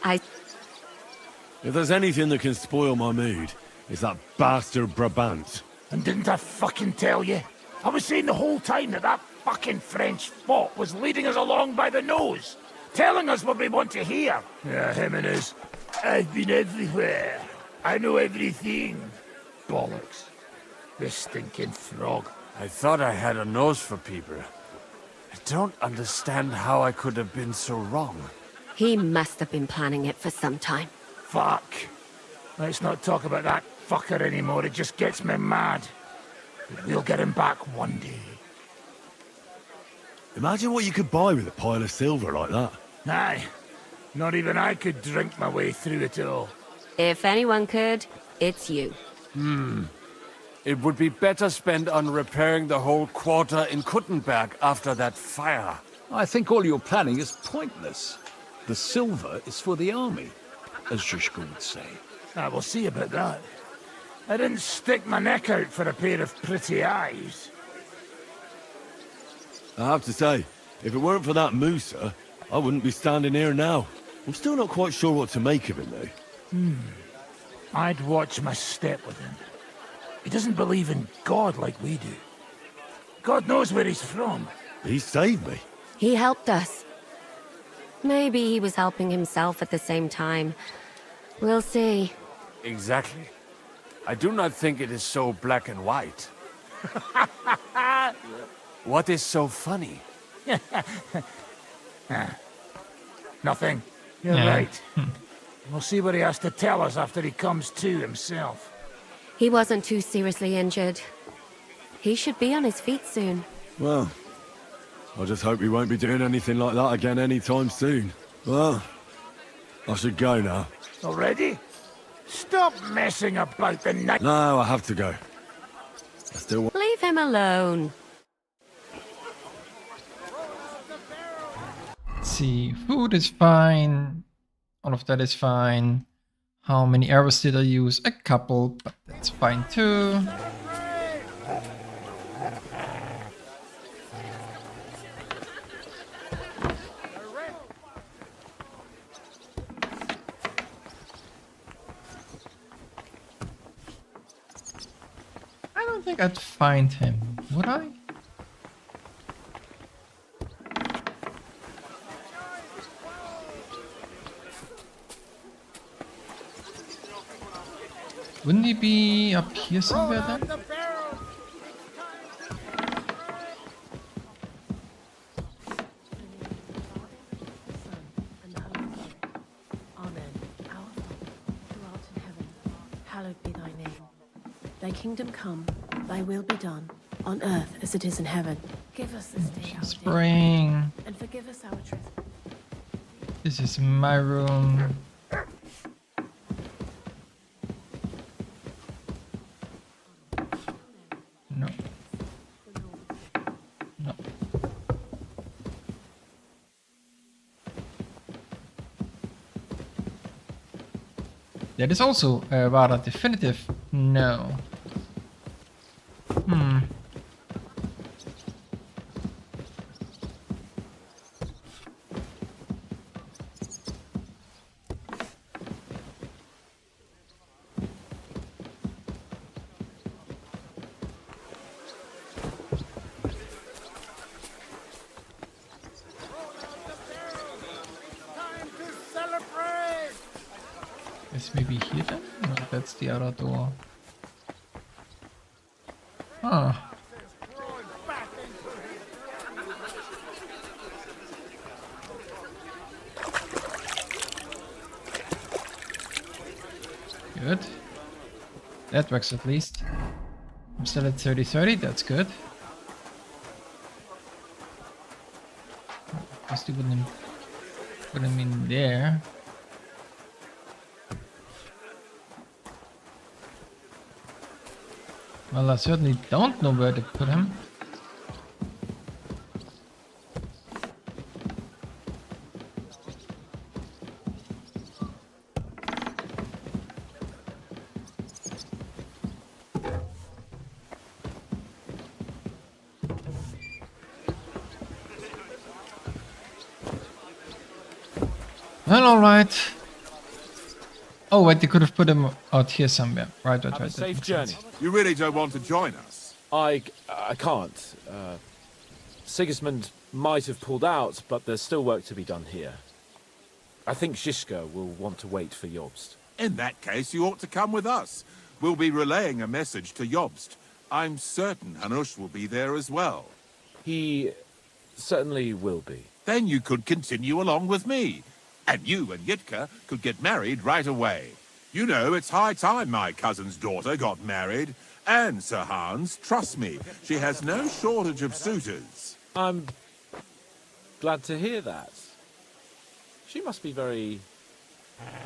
If there's anything that can spoil my mood, it's that bastard Brabant. And didn't I fucking tell you? I was saying the whole time that fucking French fop was leading us along by the nose, telling us what we want to hear. Yeah, him and his... I've been everywhere. I know everything. Bollocks. This stinking frog. I thought I had a nose for people. I don't understand how I could have been so wrong. He must have been planning it for some time. Fuck. Let's not talk about that fucker anymore. It just gets me mad. But we'll get him back one day. Imagine what you could buy with a pile of silver like that. Aye. Not even I could drink my way through it all. If anyone could, it's you. It would be better spent on repairing the whole quarter in Kuttenberg after that fire. I think all your planning is pointless. The silver is for the army, as Zizka would say. I will see about that. I didn't stick my neck out for a pair of pretty eyes. I have to say, if it weren't for that Musa, I wouldn't be standing here now. I'm still not quite sure what to make of him, though. I'd watch my step with him. He doesn't believe in God like we do. God knows where he's from. He saved me. He helped us. Maybe he was helping himself at the same time. We'll see. Exactly. I do not think it is so black and white. What is so funny? Nothing. You're right. We'll see what he has to tell us after he comes to himself. He wasn't too seriously injured. He should be on his feet soon. Well, I just hope he won't be doing anything like that again anytime soon. Well, I should go now. Already? Stop messing about the night. No, I have to go. I still want... Leave him alone. Let's see, food is fine. All of that is fine. How many arrows did I use? A couple, but that's fine too. I don't think I'd find him, would I? Wouldn't he be up here somewhere then? Amen. Our Father, who art in heaven, hallowed be thy name. Thy kingdom come, thy will be done, on earth as it is in heaven. Give us this day our daily Spring. bread, and forgive us our trespasses. This is my room. That is also a rather definitive no. Is maybe here then? No, that's the other door. Huh. Good. That works at least. I'm still at 30-30, that's good. Just put him in there. Well, I certainly don't know where to put him. Well, alright. Oh wait, they could have put him out here somewhere. Right. Have a safe journey. You really don't want to join us? I can't. Sigismund might have pulled out, but there's still work to be done here. I think Žižka will want to wait for Jobst. In that case, you ought to come with us. We'll be relaying a message to Jobst. I'm certain Hanush will be there as well. He certainly will be. Then you could continue along with me. And you and Yitka could get married right away. You know, it's high time my cousin's daughter got married. And, Sir Hans, trust me, she has no shortage of suitors. I'm glad to hear that. She must be very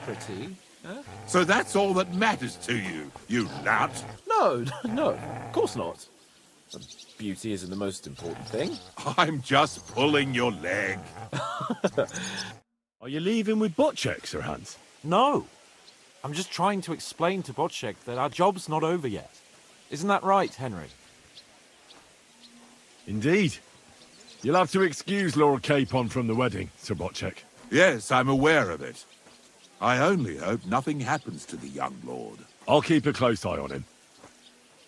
pretty. Huh? So that's all that matters to you, you nut? No, of course not. Beauty isn't the most important thing. I'm just pulling your leg. Are you leaving with Bocek, Sir Hans? No. I'm just trying to explain to Bocek that our job's not over yet. Isn't that right, Henry? Indeed. You'll have to excuse Lord Capon from the wedding, Sir Bocek. Yes, I'm aware of it. I only hope nothing happens to the young lord. I'll keep a close eye on him.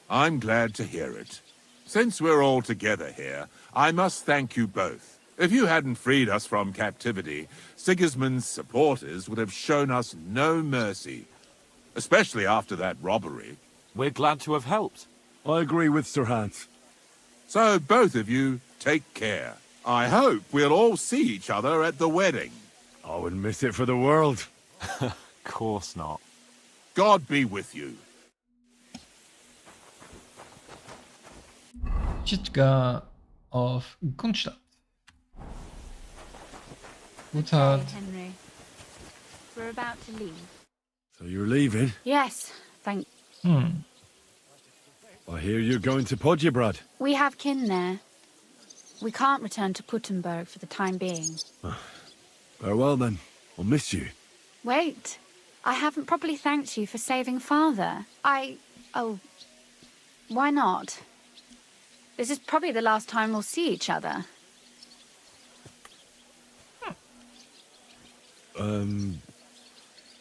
I'm glad to hear it. Since we're all together here, I must thank you both. If you hadn't freed us from captivity, Sigismund's supporters would have shown us no mercy. Especially after that robbery. We're glad to have helped. I agree with Sir Hans. So both of you, take care. I hope we'll all see each other at the wedding. I wouldn't miss it for the world. Of course not. God be with you. Žižka of Gunstadt. Okay, Henry. We're about to leave. So you're leaving? Yes, thank. I hear you're going to Podjebrad. We have kin there. We can't return to Kuttenberg for the time being. Farewell then. I'll miss you. Wait. I haven't properly thanked you for saving Father. Oh. Why not? This is probably the last time we'll see each other.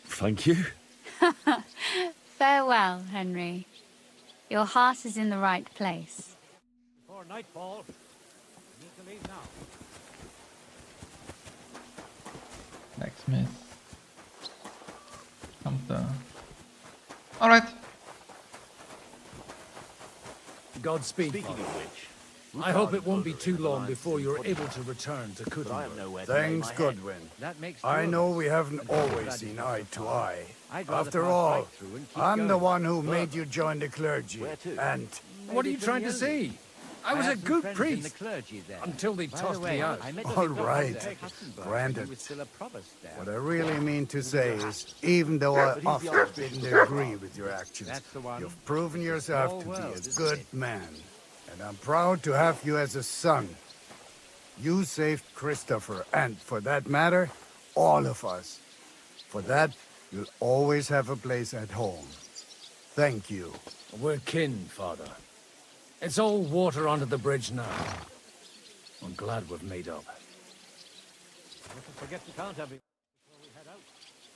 Thank you. Farewell, Henry. Your heart is in the right place. Before nightfall, you need to leave now. Blacksmith. Hunter. Alright. Godspeed. Speaking of which, I hope it won't be too long before you're able to return to Kuttenberg. Thanks, Goodwin. I know we haven't always seen eye to eye. After all, I'm the one who made you join the clergy. And What are you trying to say? I was a good priest until they tossed me out. all right, granted. What I really mean to say is, even though I often didn't agree with your actions, you've proven yourself to be a good man. And I'm proud to have you as a son. You saved Christopher, and for that matter, all of us. For that, You'll always have a place at home. Thank you. We're kin, Father. It's all water under the bridge now. I'm glad we've made up. Forget to count every...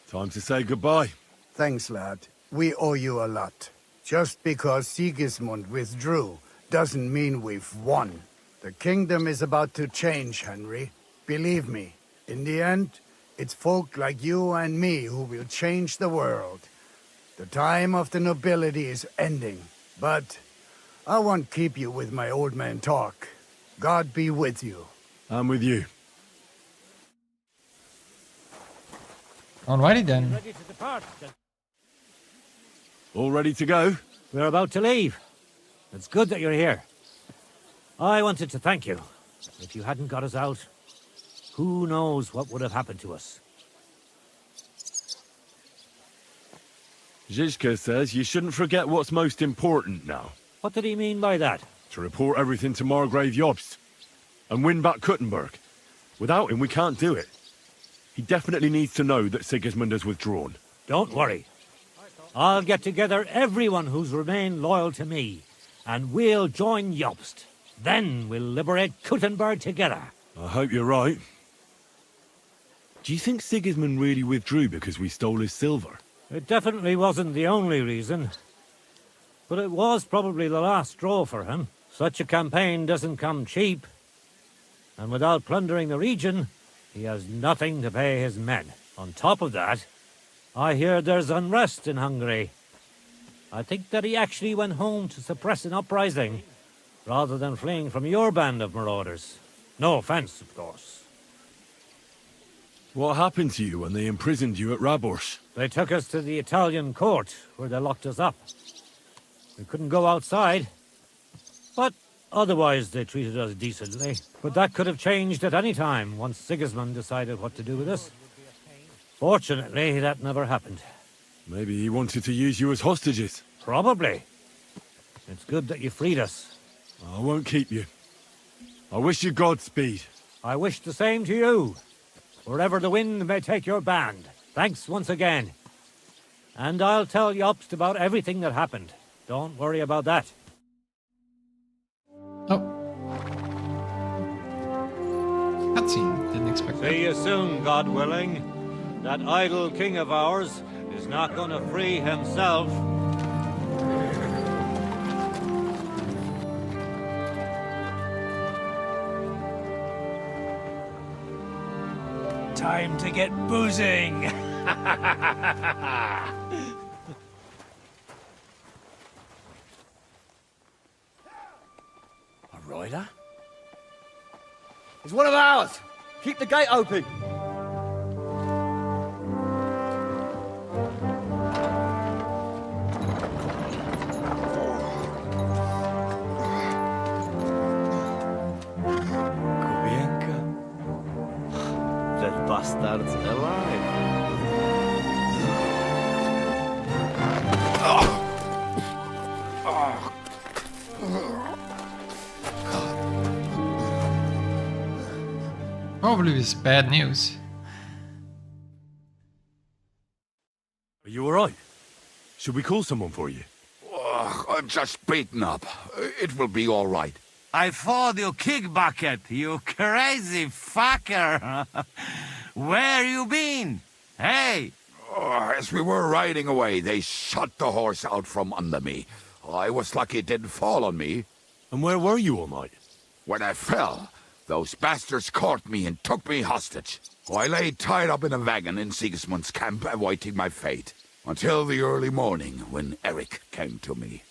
Time to say goodbye. Thanks, lad. We owe you a lot. Just because Sigismund withdrew doesn't mean we've won. The kingdom is about to change, Henry. Believe me, in the end, it's folk like you and me who will change the world. The time of the nobility is ending, but I won't keep you with my old man talk. God be with you. I'm with you. Alrighty then. Ready to depart. All ready to go? We're about to leave. It's good that you're here. I wanted to thank you. If you hadn't got us out, who knows what would have happened to us. Zizka says you shouldn't forget what's most important now. What did he mean by that? To report everything to Margrave Jobst. And win back Kuttenberg. Without him, we can't do it. He definitely needs to know that Sigismund has withdrawn. Don't worry. I'll get together everyone who's remained loyal to me, and we'll join Jobst. Then we'll liberate Kuttenberg together. I hope you're right. Do you think Sigismund really withdrew because we stole his silver? It definitely wasn't the only reason. But it was probably the last straw for him. Such a campaign doesn't come cheap. And without plundering the region, he has nothing to pay his men. On top of that, I hear there's unrest in Hungary. I think that he actually went home to suppress an uprising, rather than fleeing from your band of marauders. No offense, of course. What happened to you when they imprisoned you at Raborsch? They took us to the Italian court, where they locked us up. We couldn't go outside, but otherwise they treated us decently. But that could have changed at any time, once Sigismund decided what to do with us. Fortunately, that never happened. Maybe he wanted to use you as hostages. Probably. It's good that you freed us. I won't keep you. I wish you Godspeed. I wish the same to you. Wherever the wind may take your band. Thanks once again. And I'll tell Jobst about everything that happened. Don't worry about that. Cutscene. Didn't expect that. See you soon, God willing. That idle king of ours is not going to free himself. Time to get boozing! A rider? It's one of ours! Keep the gate open! That bastard's alive. Probably with bad news. Are you alright? Should we call someone for you? I'm just beaten up. It will be all right. I fought you, kick bucket, you crazy fucker. Where you been? Hey! As we were riding away, they shot the horse out from under me. I was lucky it didn't fall on me. And where were you all night? When I fell, those bastards caught me and took me hostage. I lay tied up in a wagon in Sigismund's camp, awaiting my fate. Until the early morning, when Eric came to me.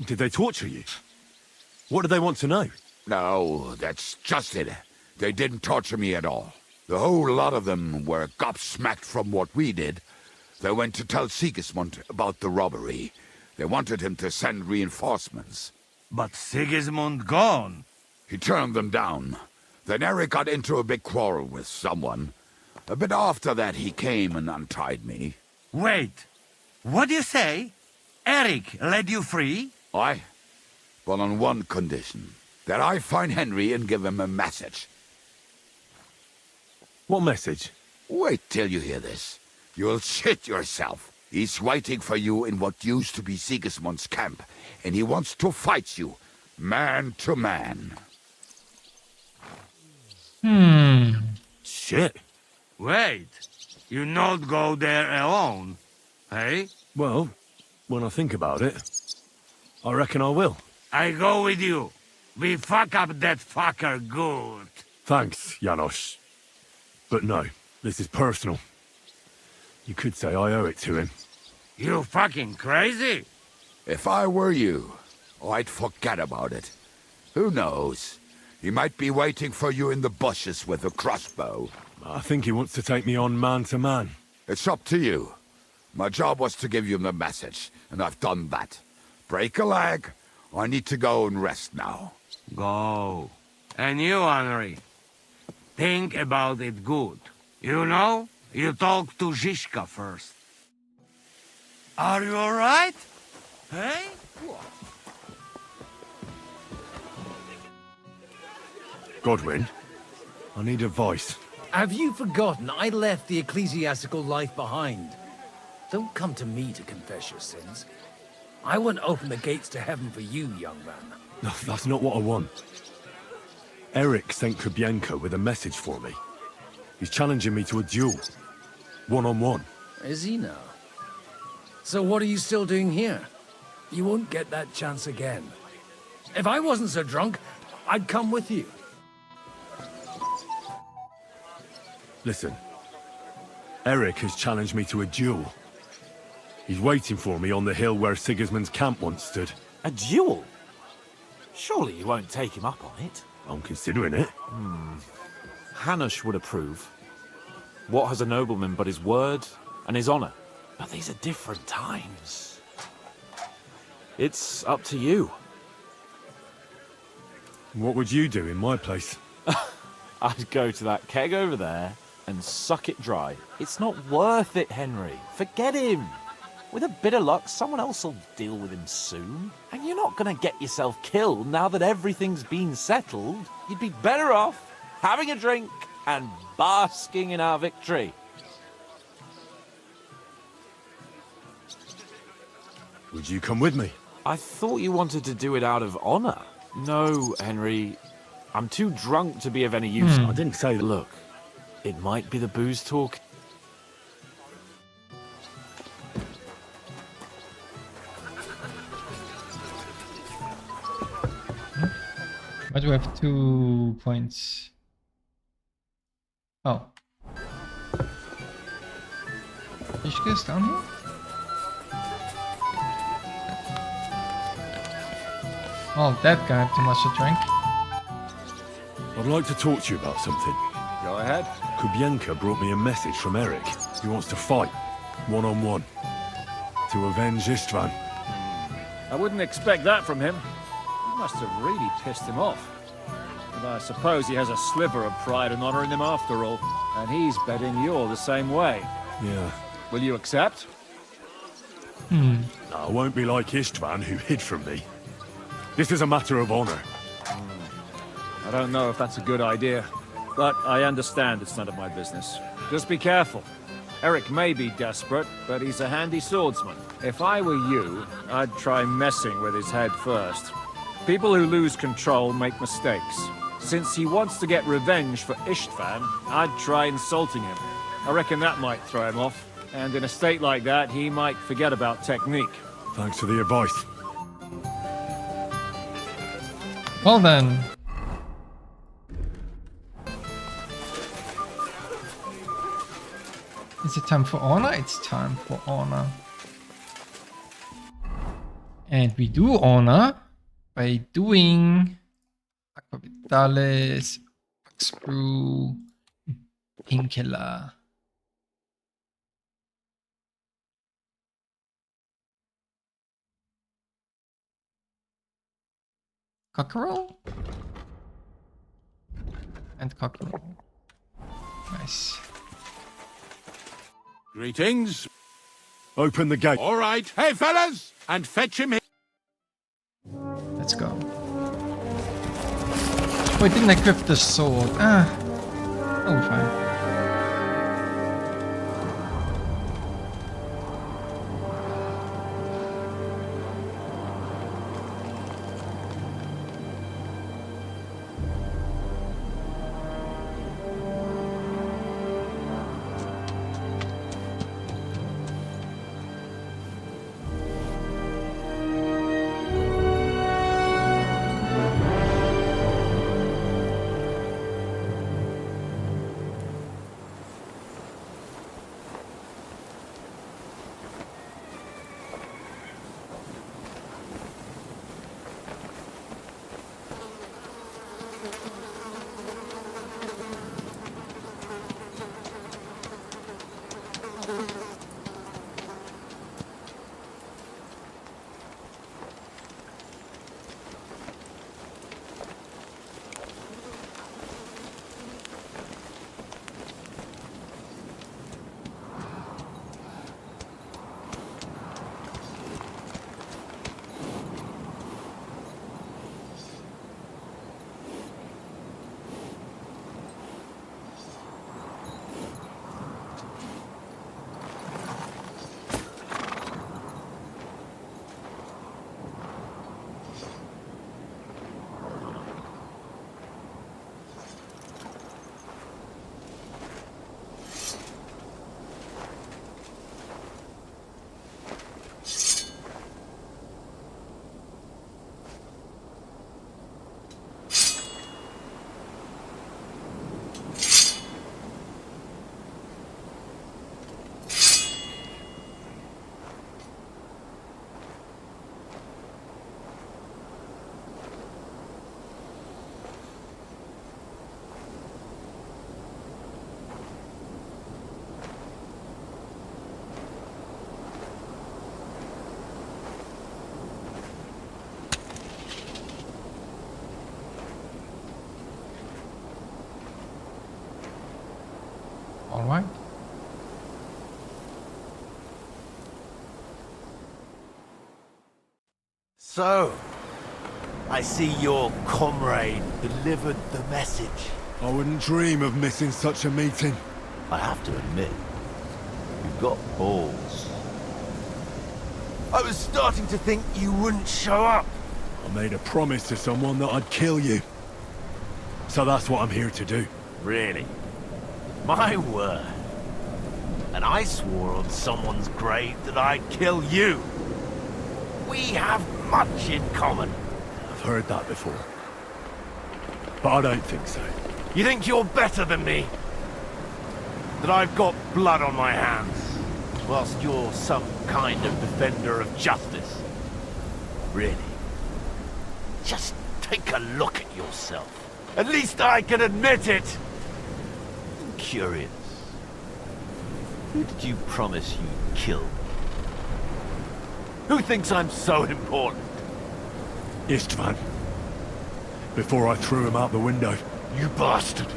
Did they torture you? What do they want to know? No, that's just it. They didn't torture me at all. The whole lot of them were gobsmacked from what we did. They went to tell Sigismund about the robbery. They wanted him to send reinforcements. But Sigismund gone. He turned them down. Then Eric got into a big quarrel with someone. A bit after that, he came and untied me. Wait, what do you say? Eric led you free? Aye, but on one condition. That I find Henry and give him a message. What message? Wait till you hear this. You'll shit yourself. He's waiting for you in what used to be Sigismund's camp, and he wants to fight you, man to man. Shit. Wait, you not go there alone, hey? Well, when I think about it, I reckon I will. I go with you. We fuck up that fucker good. Thanks, Janos. But no, this is personal. You could say I owe it to him. You fucking crazy? If I were you, I'd forget about it. Who knows? He might be waiting for you in the bushes with a crossbow. I think he wants to take me on man to man. It's up to you. My job was to give you the message, and I've done that. Break a leg. I need to go and rest now. Go. And you, Henry, think about it good. You know, you talk to Zizka first. Are you alright? Hey? Godwin, I need advice. Have you forgotten I left the ecclesiastical life behind? Don't come to me to confess your sins. I won't open the gates to heaven for you, young man. No, that's not what I want. Eric sent Kubienko with a message for me. He's challenging me to a duel. One-on-one. Is he now? So what are you still doing here? You won't get that chance again. If I wasn't so drunk, I'd come with you. Listen, Eric has challenged me to a duel. He's waiting for me on the hill where Sigismund's camp once stood. A duel? Surely you won't take him up on it? I'm considering it. Hanush would approve. What has a nobleman but his word and his honor? But these are different times. It's up to you. What would you do in my place? I'd go to that keg over there and suck it dry. It's not worth it, Henry. Forget him. With a bit of luck, someone else will deal with him soon. And you're not going to get yourself killed now that everything's been settled. You'd be better off having a drink and basking in our victory. Would you come with me? I thought you wanted to do it out of honor. No, Henry. I'm too drunk to be of any use. I didn't say that. Look, it might be the booze talk. Why do I have 2 points? Oh. Ishka is down here? Oh, that guy had too much to drink. I'd like to talk to you about something. Go ahead. Kubienka brought me a message from Eric. He wants to fight, one-on-one, to avenge Istvan. I wouldn't expect that from him. You must have really pissed him off. But I suppose he has a sliver of pride and honor in him after all. And he's betting you're the same way. Yeah. Will you accept? No, I won't be like Istvan, who hid from me. This is a matter of honor. I don't know if that's a good idea, but I understand it's none of my business. Just be careful. Eric may be desperate, but he's a handy swordsman. If I were you, I'd try messing with his head first. People who lose control make mistakes. Since he wants to get revenge for Istvan, I'd try insulting him. I reckon that might throw him off. And in a state like that, he might forget about technique. Thanks for the advice. Well then. Is it time for honor? It's time for honor. And we do honor by doing Aqua Vitalis, Brew, Painkiller. Cockerel? And cockerel. Nice. Greetings. Open the gate. All right. Hey, fellas! And fetch him here. Let's go. Oh, I didn't equip the sword. Ah. Oh, fine. So, I see your comrade delivered the message. I wouldn't dream of missing such a meeting. I have to admit, you've got balls. I was starting to think you wouldn't show up. I made a promise to someone that I'd kill you. So that's what I'm here to do. Really? My word. And I swore on someone's grave that I'd kill you. We have much in common. I've heard that before. But I don't think so. You think you're better than me? That I've got blood on my hands, whilst you're some kind of defender of justice? Really? Just take a look at yourself. At least I can admit it! I'm curious. Who did you promise you'd kill? Who thinks I'm so important? Istvan. Before I threw him out the window. You bastard!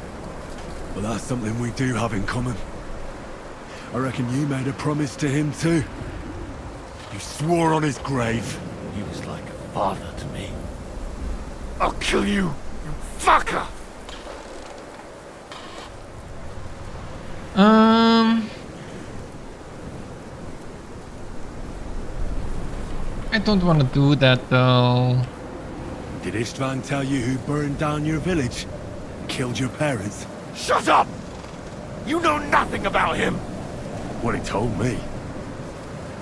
But that's something we do have in common. I reckon you made a promise to him too. You swore on his grave. He was like a father to me. I'll kill you, you fucker! I don't want to do that though. Did Istvan tell you who burned down your village? Killed your parents? Shut up! You know nothing about him! What he told me.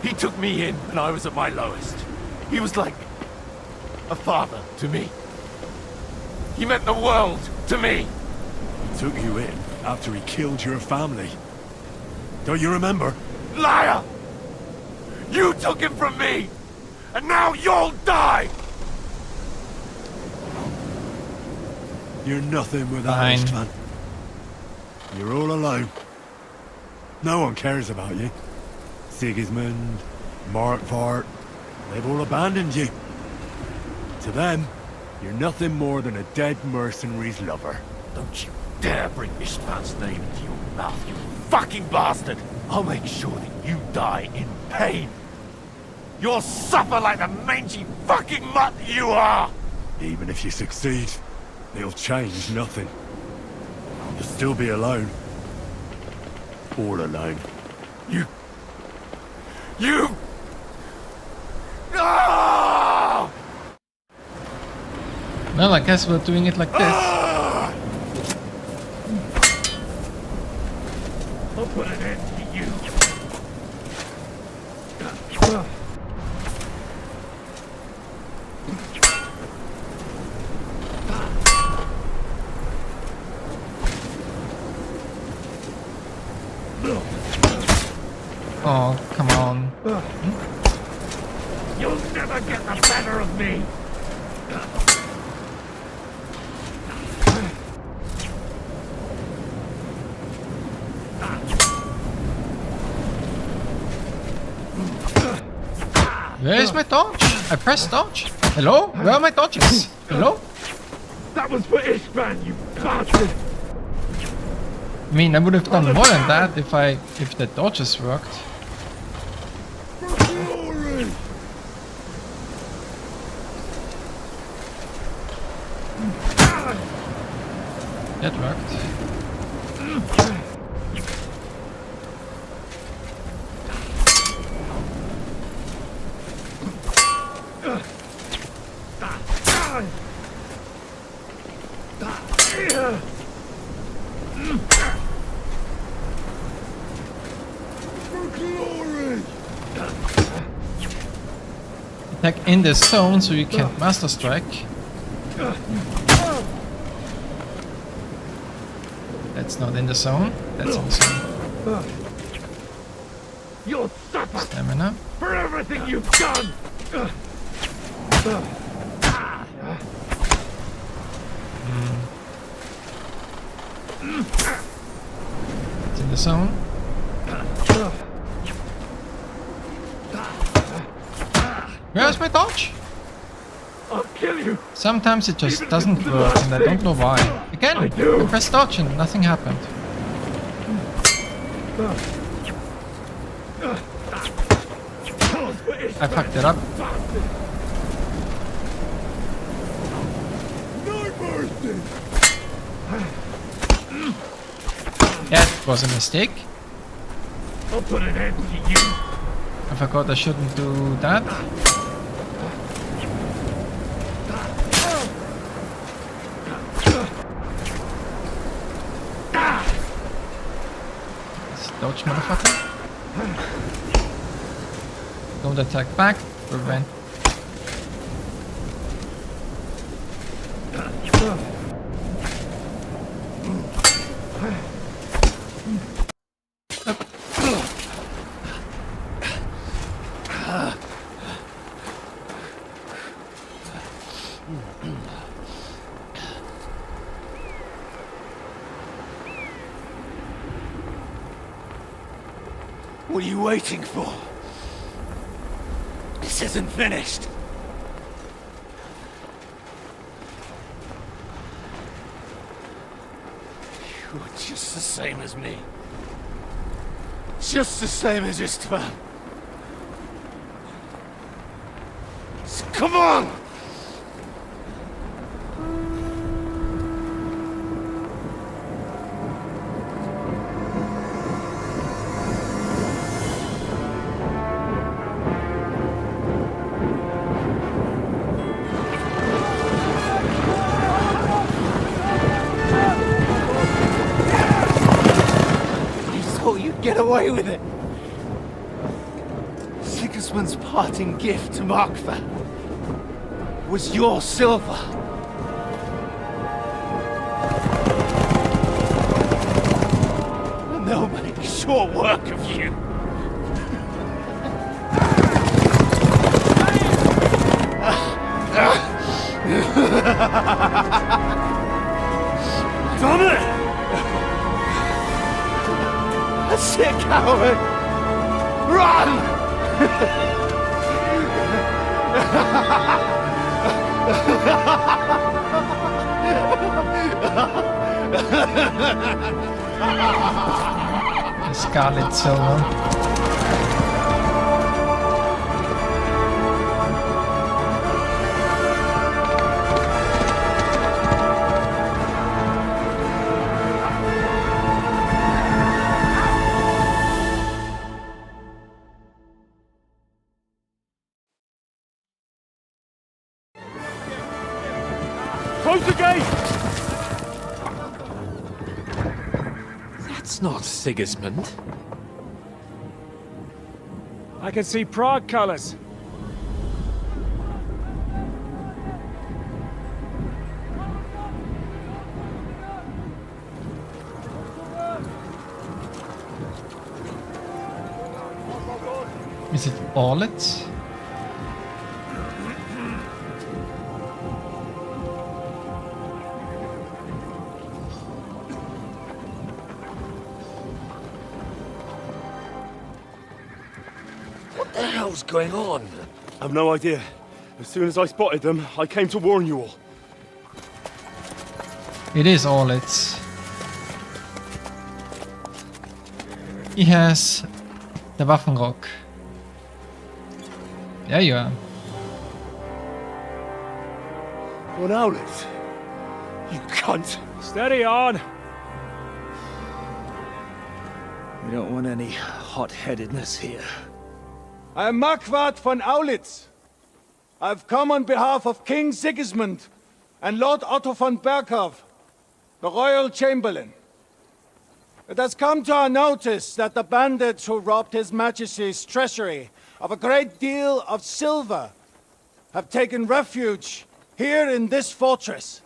He took me in when I was at my lowest. He was like a father to me. He meant the world to me. He took you in after he killed your family. Don't you remember? Liar! You took him from me! And now you'll die! You're nothing without Fine. Istvan. You're all alone. No one cares about you. Sigismund, Markvart, they've all abandoned you. To them, you're nothing more than a dead mercenary's lover. Don't you dare bring Istvan's name into your mouth, you fucking bastard! I'll make sure that you die in pain. You'll suffer like the mangy fucking mutt you are! Even if you succeed, it'll change nothing. You'll still be alone. All alone. You... No! Well, I guess we're doing it like this. I'll put an end to you. Oh, come on. You'll never get the better of me! Where is my torch? I pressed torch. Hello? Where are my torches? Hello? That was for Istvan, you bastard! I mean, I would have done more than that if the torches worked. That worked. Attack in the zone so you can't master strike. That's not in the zone. That's in the zone. You'll suffer Stamina. for everything you've done! It's in the zone. Where's my torch? I'll kill you! Sometimes it just doesn't work and I don't know why. Again, I pressed torch and nothing happened. I fucked it up. That was a mistake. I'll put an end to you. I forgot I shouldn't do that. Let's dodge, motherfucker. Don't attack back. Prevent. What are you waiting for? This isn't finished. You're just the same as me. Just the same as Istvan. So come on! Get away with it! Sigismund's parting gift to Markvar was your silver. And they'll make short work of you. Damn it! That's it, coward! Run! Scarlet Silver. Close the gate! That's not Sigismund. I can see Prague colors. Is it alot? What the hell's going on? I've no idea. As soon as I spotted them, I came to warn you all. It is alot. He has the Waffenrock. There you are. One outlet. You cunt. Steady on. We don't want any hot-headedness here. I am Markvart von Aulitz. I've come on behalf of King Sigismund and Lord Otto von Berghoff, the Royal Chamberlain. It has come to our notice that the bandits who robbed His Majesty's treasury of a great deal of silver have taken refuge here in this fortress.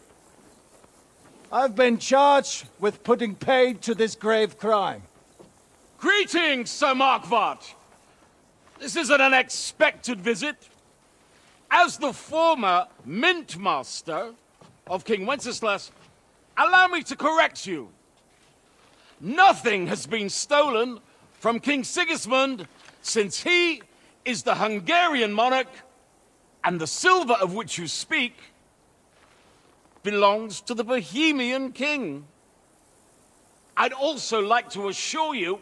I've been charged with putting paid to this grave crime. Greetings, Sir Markvart. This is an unexpected visit. As the former Mint Master of King Wenceslas, allow me to correct you. Nothing has been stolen from King Sigismund since he is the Hungarian monarch, and the silver of which you speak belongs to the Bohemian king. I'd also like to assure you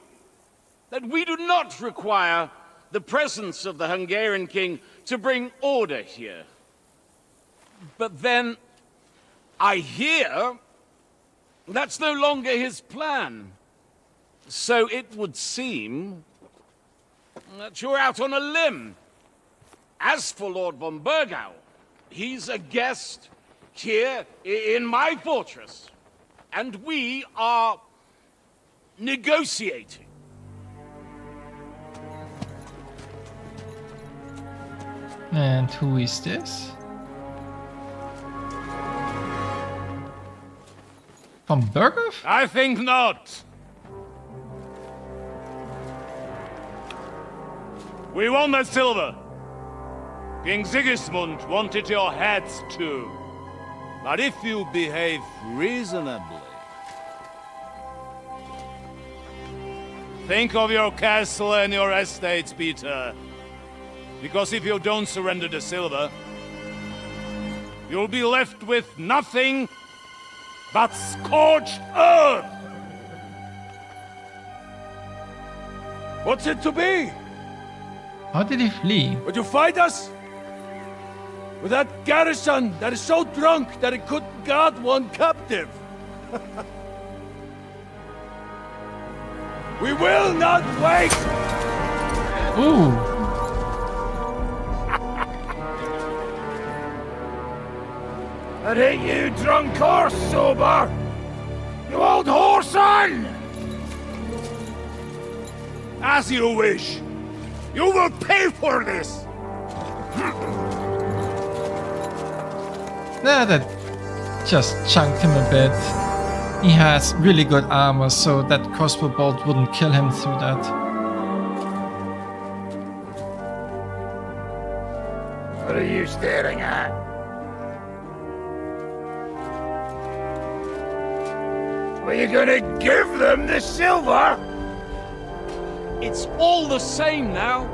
that we do not require the presence of the Hungarian king to bring order here. But then, I hear that's no longer his plan. So it would seem that you're out on a limb. As for Lord von Burgau, he's a guest here in my fortress. And we are negotiating. And who is this? Von Burgau? I think not. We want that silver. King Sigismund wanted your heads too. But if you behave reasonably, think of your castle and your estates, Peter. Because if you don't surrender the silver, you'll be left with nothing but scorched earth! What's it to be? How did he flee? Would you fight us? With that garrison that is so drunk that it couldn't guard one captive? We will not wait! Ooh. Are you drunk or sober? You old whoreson! As you wish. You will pay for this! That just chunked him a bit. He has really good armor, so that crossbow bolt wouldn't kill him through that. What are you staring at? Were you gonna give them the silver? It's all the same now.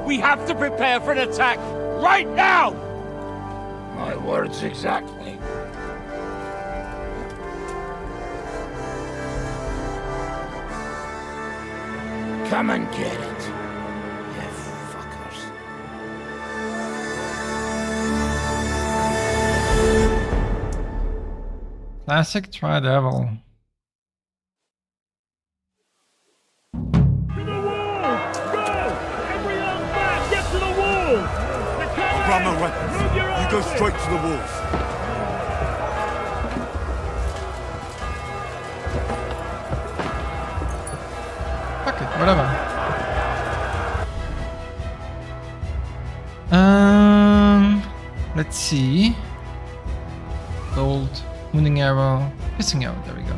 We have to prepare for an attack right now! My words exactly. Come and get it, you fuckers. Classic Tri-Devil. Grab my weapons. You go straight to the walls. Fuck it, whatever. Let's see. Gold, wounding arrow, piercing arrow, there we go.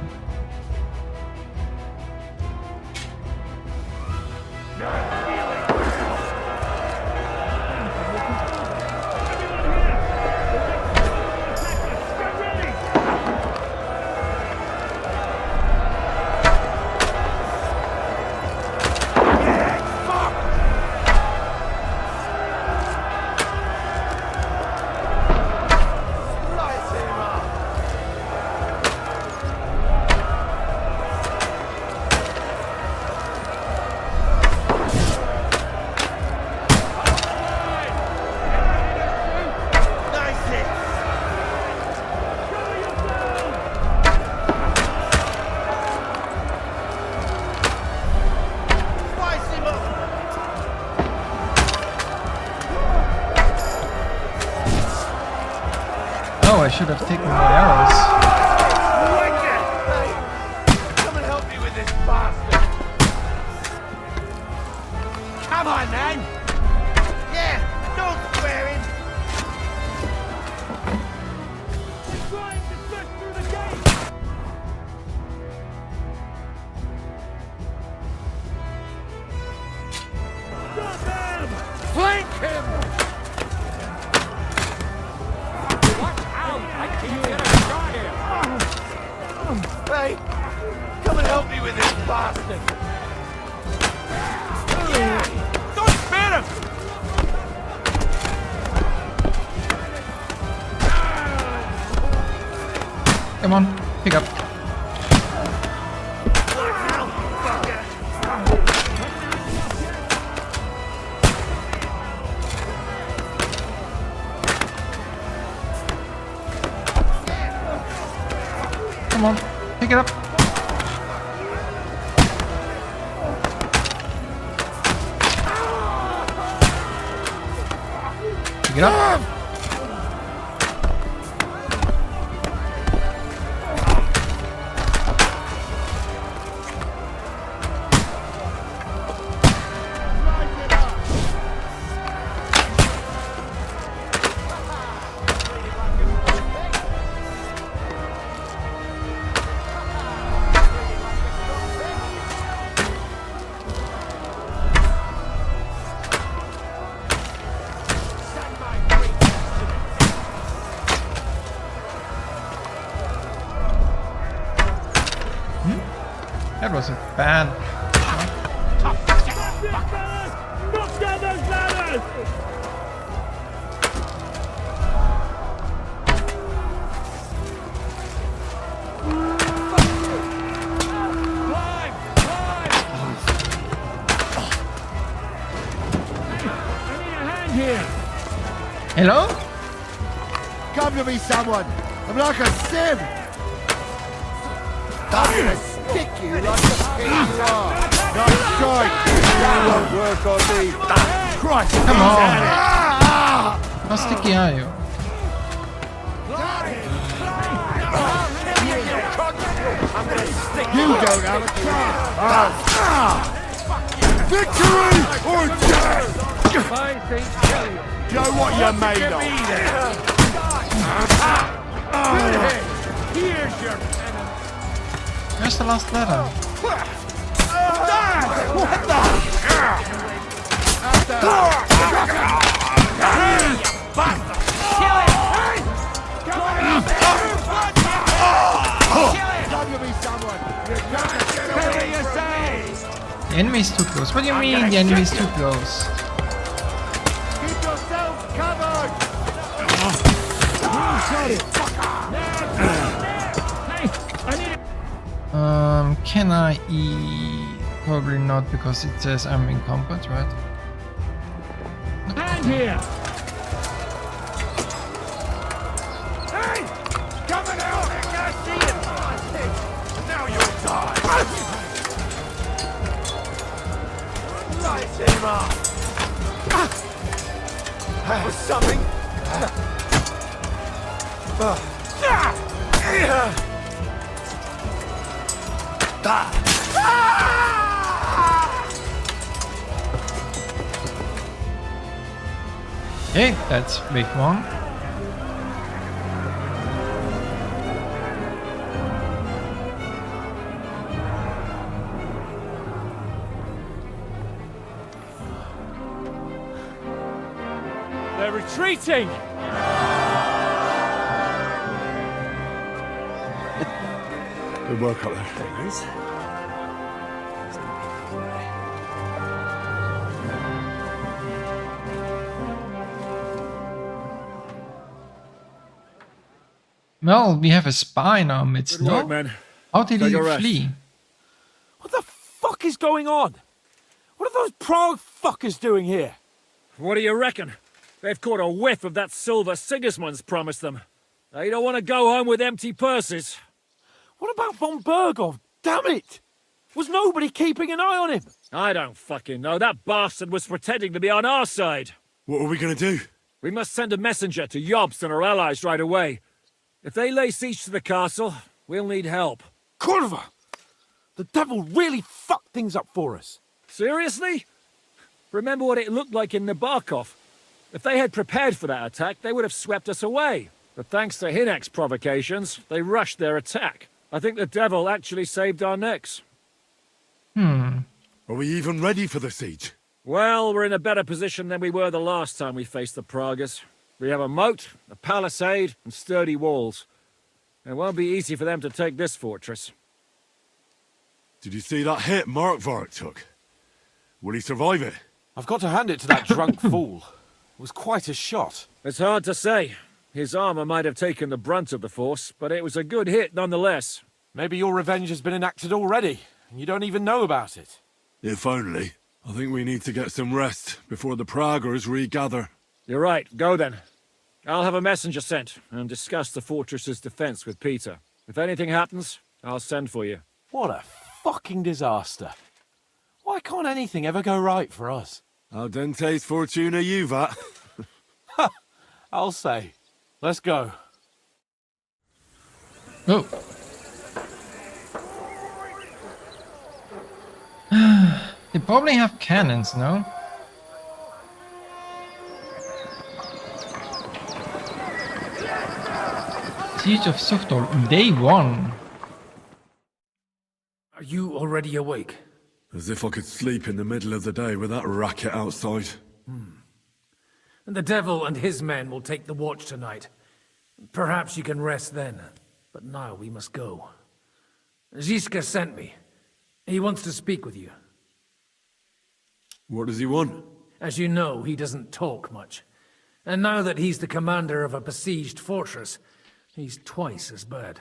Oh, I should have taken my arrows. Come and help me with this bastard. Come on, man. Yeah, don't swear him. He's trying to slip through the gate. Stop him! Flank him! Hey, come and help me with this bastard! Yeah. Don't spare him! Come on, pick up. Come on, pick it up. Pick it up. That was a bad. Knock down those ladders! Climb! Climb! I need a hand here! Hello? Come to me, someone! I'm like a sieve! I'm gonna stick you like the pig you are! Nice strike! That won't work on me! Christ! Come on! How sticky are you? You don't have a chance! Victory or death! Show what you're made of! Here's your Where's the last letter? What the? The enemy's too close. What do you mean the enemy's too close? Keep yourselves covered! Can I eat? Probably not, because it says I'm in combat, right? hand here! Hey! Coming out! I can't see it! Now you'll die! Light him up! That was something! Okay, that's big one. They're retreating! Good work up there. Well, we have a spy in our midst, Good no? work, man. How did Take he a rest. flee? What the fuck is going on? What are those Prague fuckers doing here? What do you reckon? They've caught a whiff of that silver Sigismund's promised them. They don't want to go home with empty purses. What about von Bergov? Damn it! Was nobody keeping an eye on him? I don't fucking know. That bastard was pretending to be on our side. What are we gonna do? We must send a messenger to Jobst and our allies right away. If they lay siege to the castle, we'll need help. Kurva! The devil really fucked things up for us. Seriously? Remember what it looked like in Nabokov. If they had prepared for that attack, they would have swept us away. But thanks to Hinek's provocations, they rushed their attack. I think the devil actually saved our necks. Are we even ready for the siege? Well, we're in a better position than we were the last time we faced the Praguers. We have a moat, a palisade, and sturdy walls. It won't be easy for them to take this fortress. Did you see that hit Markvart took? Will he survive it? I've got to hand it to that drunk fool. It was quite a shot. It's hard to say. His armor might have taken the brunt of the force, but it was a good hit nonetheless. Maybe your revenge has been enacted already, and you don't even know about it. If only. I think we need to get some rest before the Praguers regather. You're right. Go then. I'll have a messenger sent and discuss the fortress's defense with Peter. If anything happens, I'll send for you. What a fucking disaster. Why can't anything ever go right for us? Al dente's fortuna juvat. I'll say. Let's go. Oh. They probably have cannons, no? Siege of Suchtol, day 1. Are you already awake? As if I could sleep in the middle of the day with that racket outside. And the devil and his men will take the watch tonight. Perhaps you can rest then. But now we must go. Ziska sent me. He wants to speak with you. What does he want? As you know, he doesn't talk much. And now that he's the commander of a besieged fortress, he's twice as bad.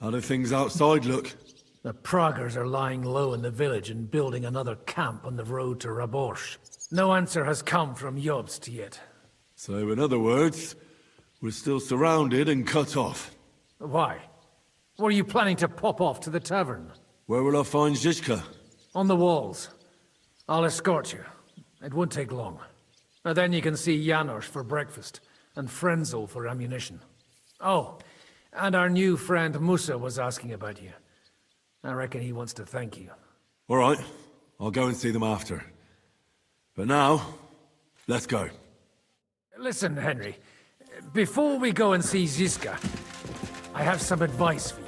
How do things outside look? The Praguers are lying low in the village and building another camp on the road to Raborsh. No answer has come from Jobst yet. So, in other words, we're still surrounded and cut off. Why? Were you planning to pop off to the tavern? Where will I find Zizka? On the walls. I'll escort you. It won't take long. And then you can see Janos for breakfast, and Frenzel for ammunition. Oh, and our new friend Musa was asking about you. I reckon he wants to thank you. All right, I'll go and see them after. But now, let's go. Listen, Henry. Before we go and see Ziska, I have some advice for you.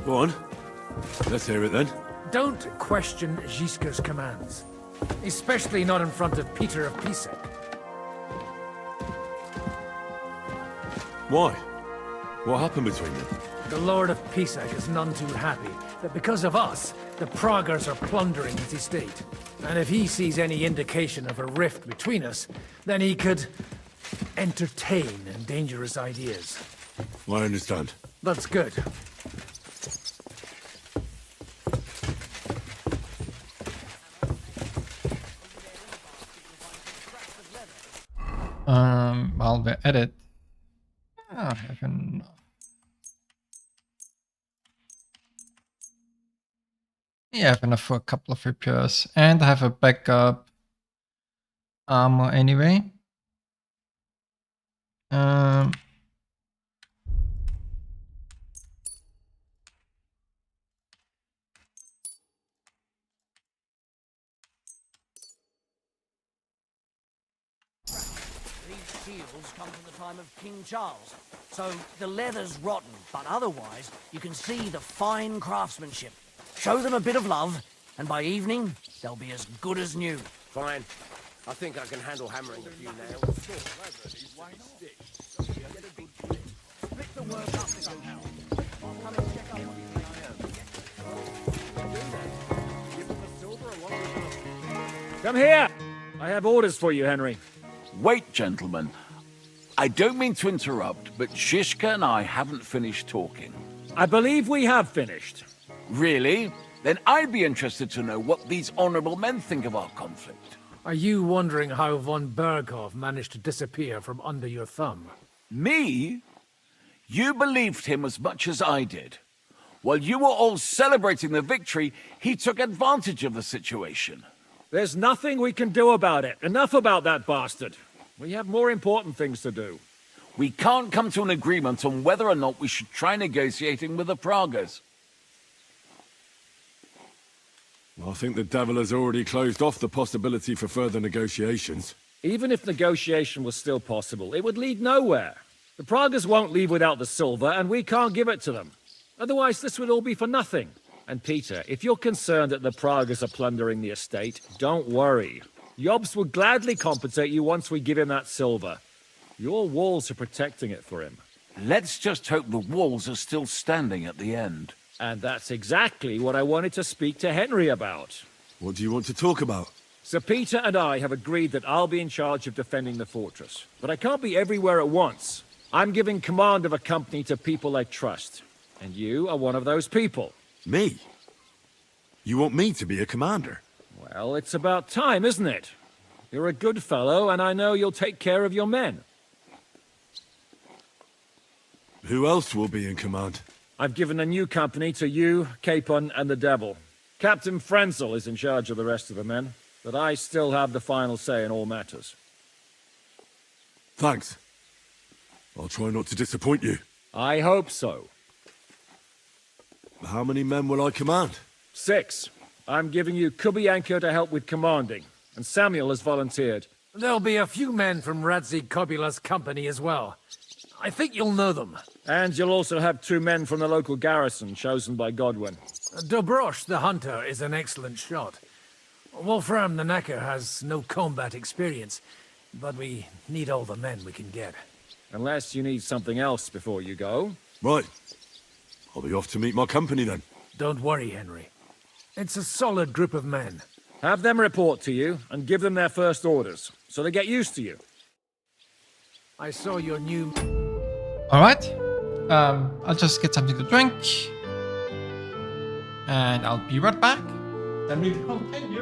Go on. Let's hear it then. Don't question Ziska's commands. Especially not in front of Peter of Pisek. Why? What happened between them? The Lord of Pisek is none too happy that because of us, the Praguers are plundering his estate. And if he sees any indication of a rift between us, then he could entertain dangerous ideas. I understand. That's good. While we're at it, I have enough. Yeah, I have enough for a couple of repairs, and I have a backup armor anyway. Shields come from the time of King Charles, so the leather's rotten, but otherwise you can see the fine craftsmanship. Show them a bit of love, and by evening they'll be as good as new. Fine. I think I can handle hammering a few nails. Why not? Split the work up to go now. I'll come and check up on Come here! I have orders for you, Henry. Wait, gentlemen. I don't mean to interrupt, but Shishka and I haven't finished talking. I believe we have finished. Really? Then I'd be interested to know what these honorable men think of our conflict. Are you wondering how von Berghoff managed to disappear from under your thumb? Me? You believed him as much as I did. While you were all celebrating the victory, he took advantage of the situation. There's nothing we can do about it. Enough about that bastard. We have more important things to do. We can't come to an agreement on whether or not we should try negotiating with the Praguers. I think the devil has already closed off the possibility for further negotiations. Even if negotiation was still possible, it would lead nowhere. The Praguers won't leave without the silver, and we can't give it to them. Otherwise, this would all be for nothing. And Peter, if you're concerned that the Praguers are plundering the estate, don't worry. Jobst will gladly compensate you once we give him that silver. Your walls are protecting it for him. Let's just hope the walls are still standing at the end. And that's exactly what I wanted to speak to Henry about. What do you want to talk about? Sir Peter and I have agreed that I'll be in charge of defending the fortress. But I can't be everywhere at once. I'm giving command of a company to people I trust. And you are one of those people. Me? You want me to be a commander? Well, it's about time, isn't it? You're a good fellow, and I know you'll take care of your men. Who else will be in command? I've given a new company to you, Capon, and the Devil. Captain Frenzel is in charge of the rest of the men, but I still have the final say in all matters. Thanks. I'll try not to disappoint you. I hope so. How many men will I command? 6. I'm giving you Kubianka to help with commanding, and Samuel has volunteered. There'll be a few men from Radzi Kobula's company as well. I think you'll know them. And you'll also have 2 men from the local garrison, chosen by Godwin. Dobrosh the hunter is an excellent shot. Wolfram the Knacker has no combat experience, but we need all the men we can get. Unless you need something else before you go. Right. I'll be off to meet my company then. Don't worry, Henry. It's a solid group of men. Have them report to you, and give them their first orders, so they get used to you. I saw your new... Alright. I'll just get something to drink. And I'll be right back. Then we'll continue.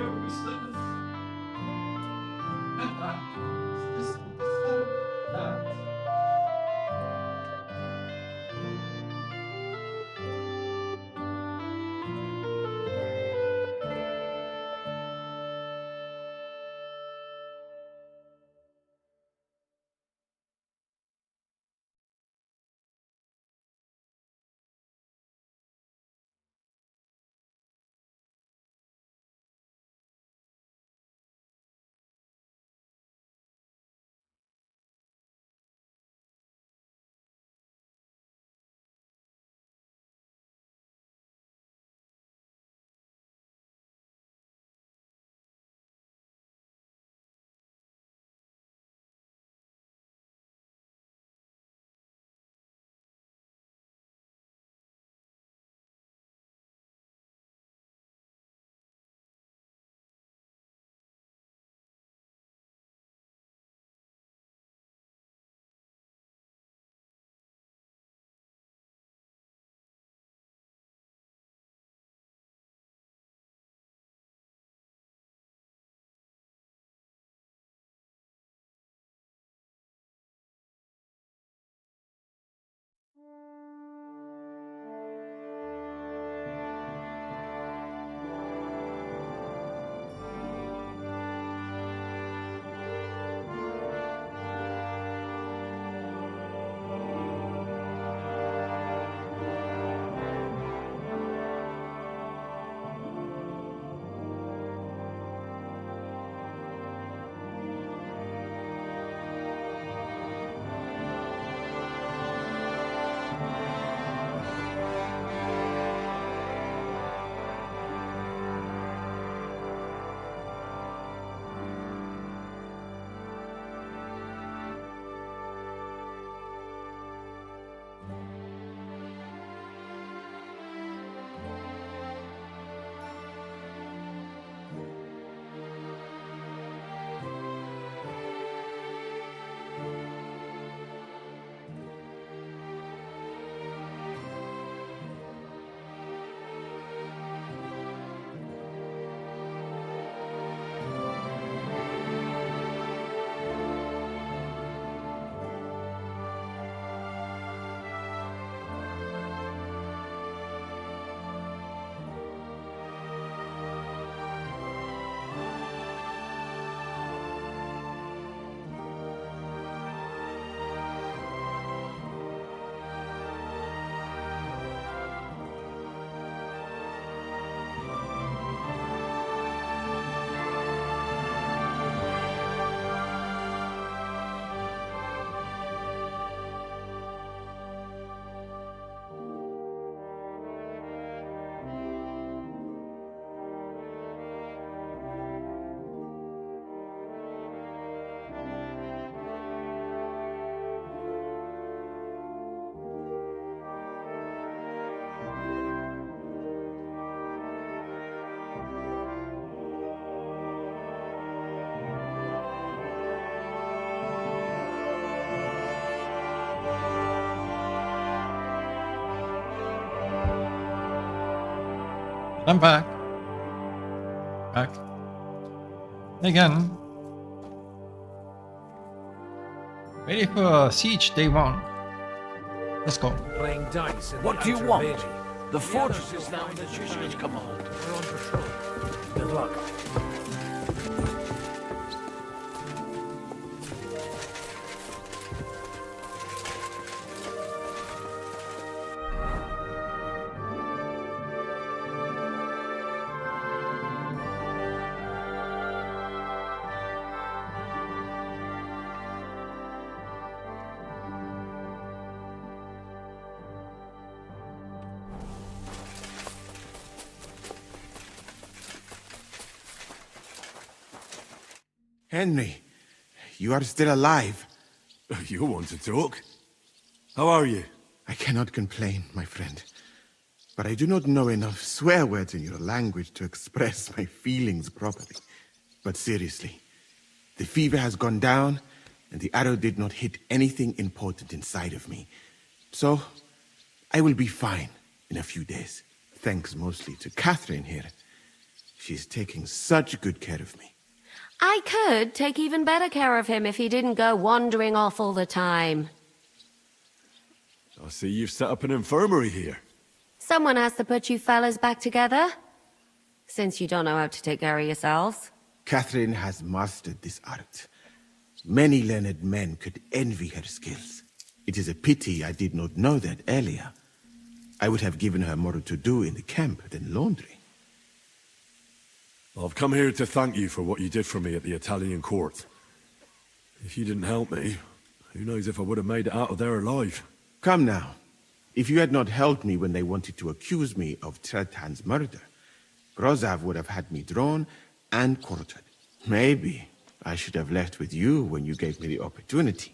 I'm back. Back. Again. Ready for Siege Day 1. Let's go. Playing dice in What the do you outer want? bailey. The fortress is now under Shishka's command. We're on patrol. Good luck. Henry, you are still alive. You want to talk? How are you? I cannot complain, my friend. But I do not know enough swear words in your language to express my feelings properly. But seriously, the fever has gone down, and the arrow did not hit anything important inside of me. So, I will be fine in a few days. Thanks mostly to Catherine here. She's taking such good care of me. I could take even better care of him if he didn't go wandering off all the time. I see you've set up an infirmary here. Someone has to put you fellas back together. Since you don't know how to take care of yourselves. Catherine has mastered this art. Many learned men could envy her skills. It is a pity I did not know that earlier. I would have given her more to do in the camp than laundry. I've come here to thank you for what you did for me at the Italian court. If you didn't help me, who knows if I would have made it out of there alive. Come now. If you had not helped me when they wanted to accuse me of Tretan's murder, Grozav would have had me drawn and quartered. Maybe I should have left with you when you gave me the opportunity.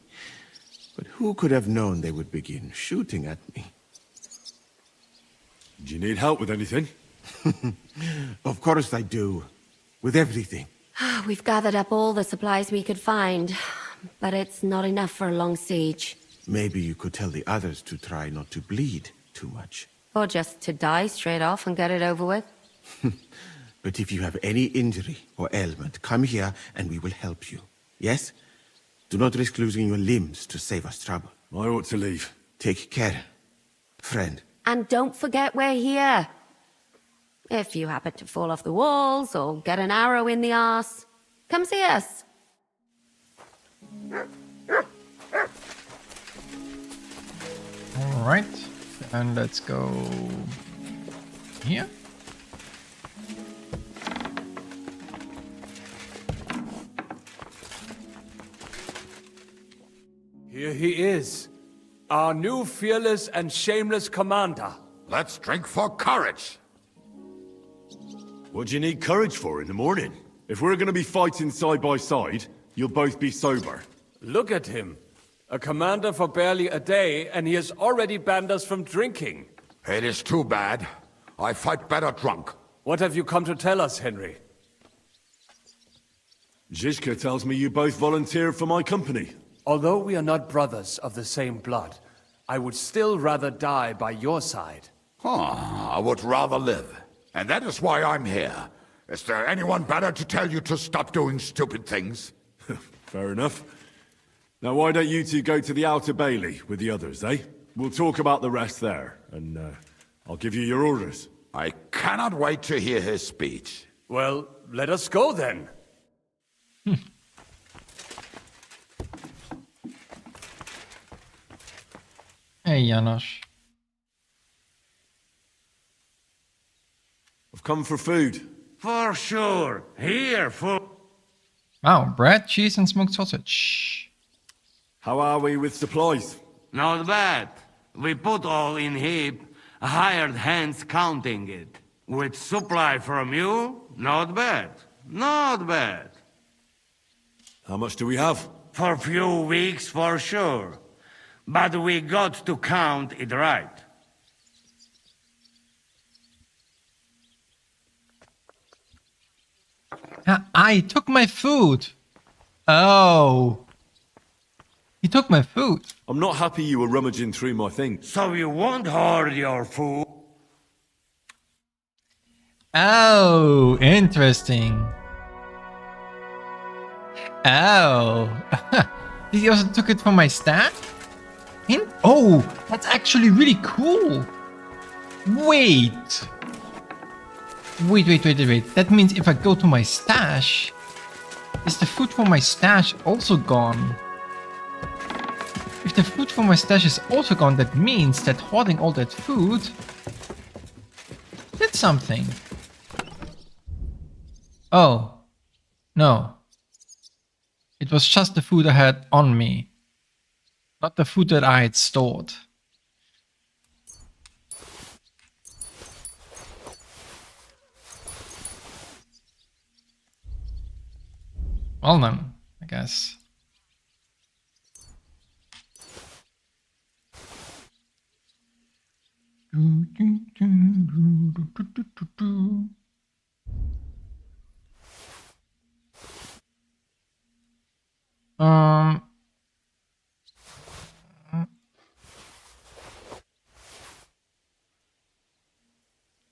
But who could have known they would begin shooting at me? Do you need help with anything? Of course I do. With everything. We've gathered up all the supplies we could find, but it's not enough for a long siege. Maybe you could tell the others to try not to bleed too much. Or just to die straight off and get it over with. But if you have any injury or ailment, come here and we will help you. Yes? Do not risk losing your limbs to save us trouble. I ought to leave. Take care, friend. And don't forget we're here. If you happen to fall off the walls or get an arrow in the arse, come see us. All right, and let's go here. Here he is, our new fearless and shameless commander. Let's drink for courage. What do you need courage for in the morning? If we're gonna be fighting side by side, you'll both be sober. Look at him. A commander for barely a day, and he has already banned us from drinking. It is too bad. I fight better drunk. What have you come to tell us, Henry? Zizka tells me you both volunteered for my company. Although we are not brothers of the same blood, I would still rather die by your side. I would rather live. And that is why I'm here. Is there anyone better to tell you to stop doing stupid things? Fair enough. Now why don't you two go to the outer bailey with the others, eh? We'll talk about the rest there, and I'll give you your orders. I cannot wait to hear his speech. Well, let us go then. Hey, Janosch. I've come for food. For sure. Here, for... Wow, bread, cheese, and smoked sausage. How are we with supplies? Not bad. We put all in heap, hired hands counting it. With supply from you, not bad. Not bad. How much do we have? For a few weeks, for sure. But we got to count it right. I took my food. Oh. He took my food. I'm not happy you were rummaging through my things. So you won't hoard your food? Oh, interesting. Oh. He also took it from my staff? Oh, that's actually really cool. Wait. That means if I go to my stash, is the food from my stash also gone? If the food from my stash is also gone, that means that hoarding all that food did something. Oh, no. It was just the food I had on me, not the food that I had stored. Well then, I guess.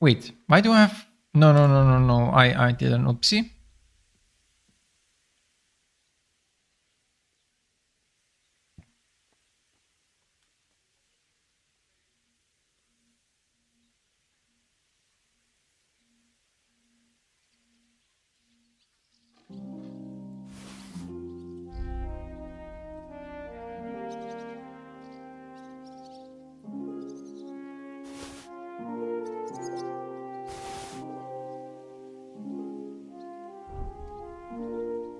Wait, why do I have... No, I did an oopsie.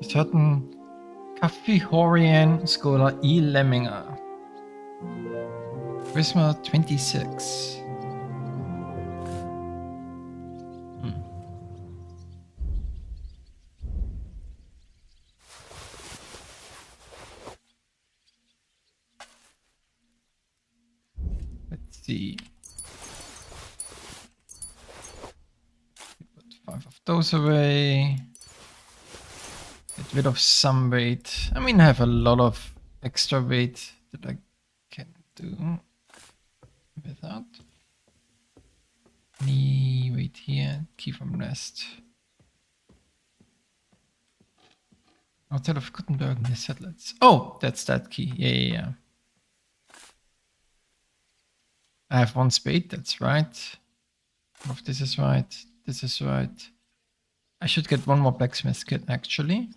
Certain Caffehorian Scholar E. Lemminger. Charisma 26. Let's see. Put 5 of those away. Get rid of some weight. I mean, I have a lot of extra weight that I can do without. Any weight here. Key from rest. Outside of Gutenberg and the satellites. Oh, that's that key. Yeah. I have 1 spade, that's right. If this is right, this is right. I should get 1 more blacksmith kit actually.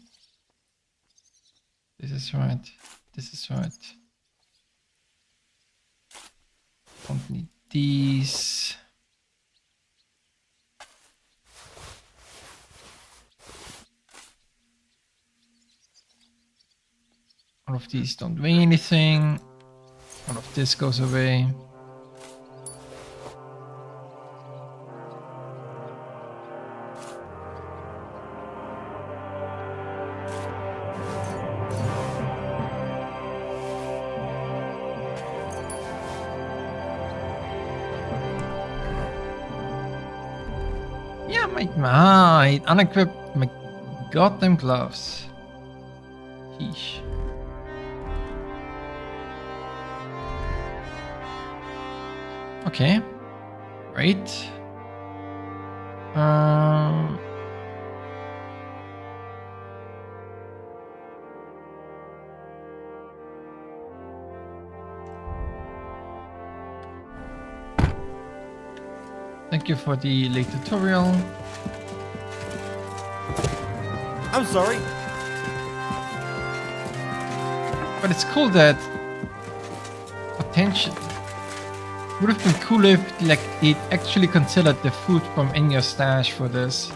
This is right. This is right. Don't need these. All of these don't weigh anything. All of this goes away. I unequipped my goddamn gloves. Sheesh. Okay. Great. Thank you for the late tutorial. I'm sorry. But it's cool that potentially would have been cool if like it actually considered the food from in your stash for this.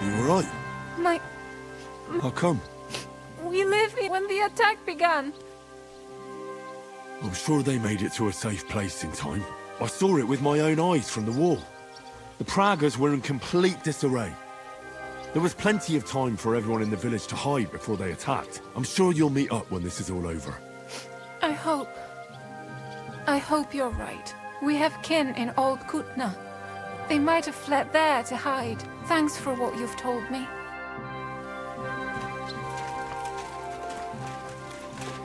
You alright? How come? We lived here when the attack began. I'm sure they made it to a safe place in time. I saw it with my own eyes from the wall. The Pragas were in complete disarray. There was plenty of time for everyone in the village to hide before they attacked. I'm sure you'll meet up when this is all over. I hope you're right. We have kin in Old Kutna. They might have fled there to hide. Thanks for what you've told me.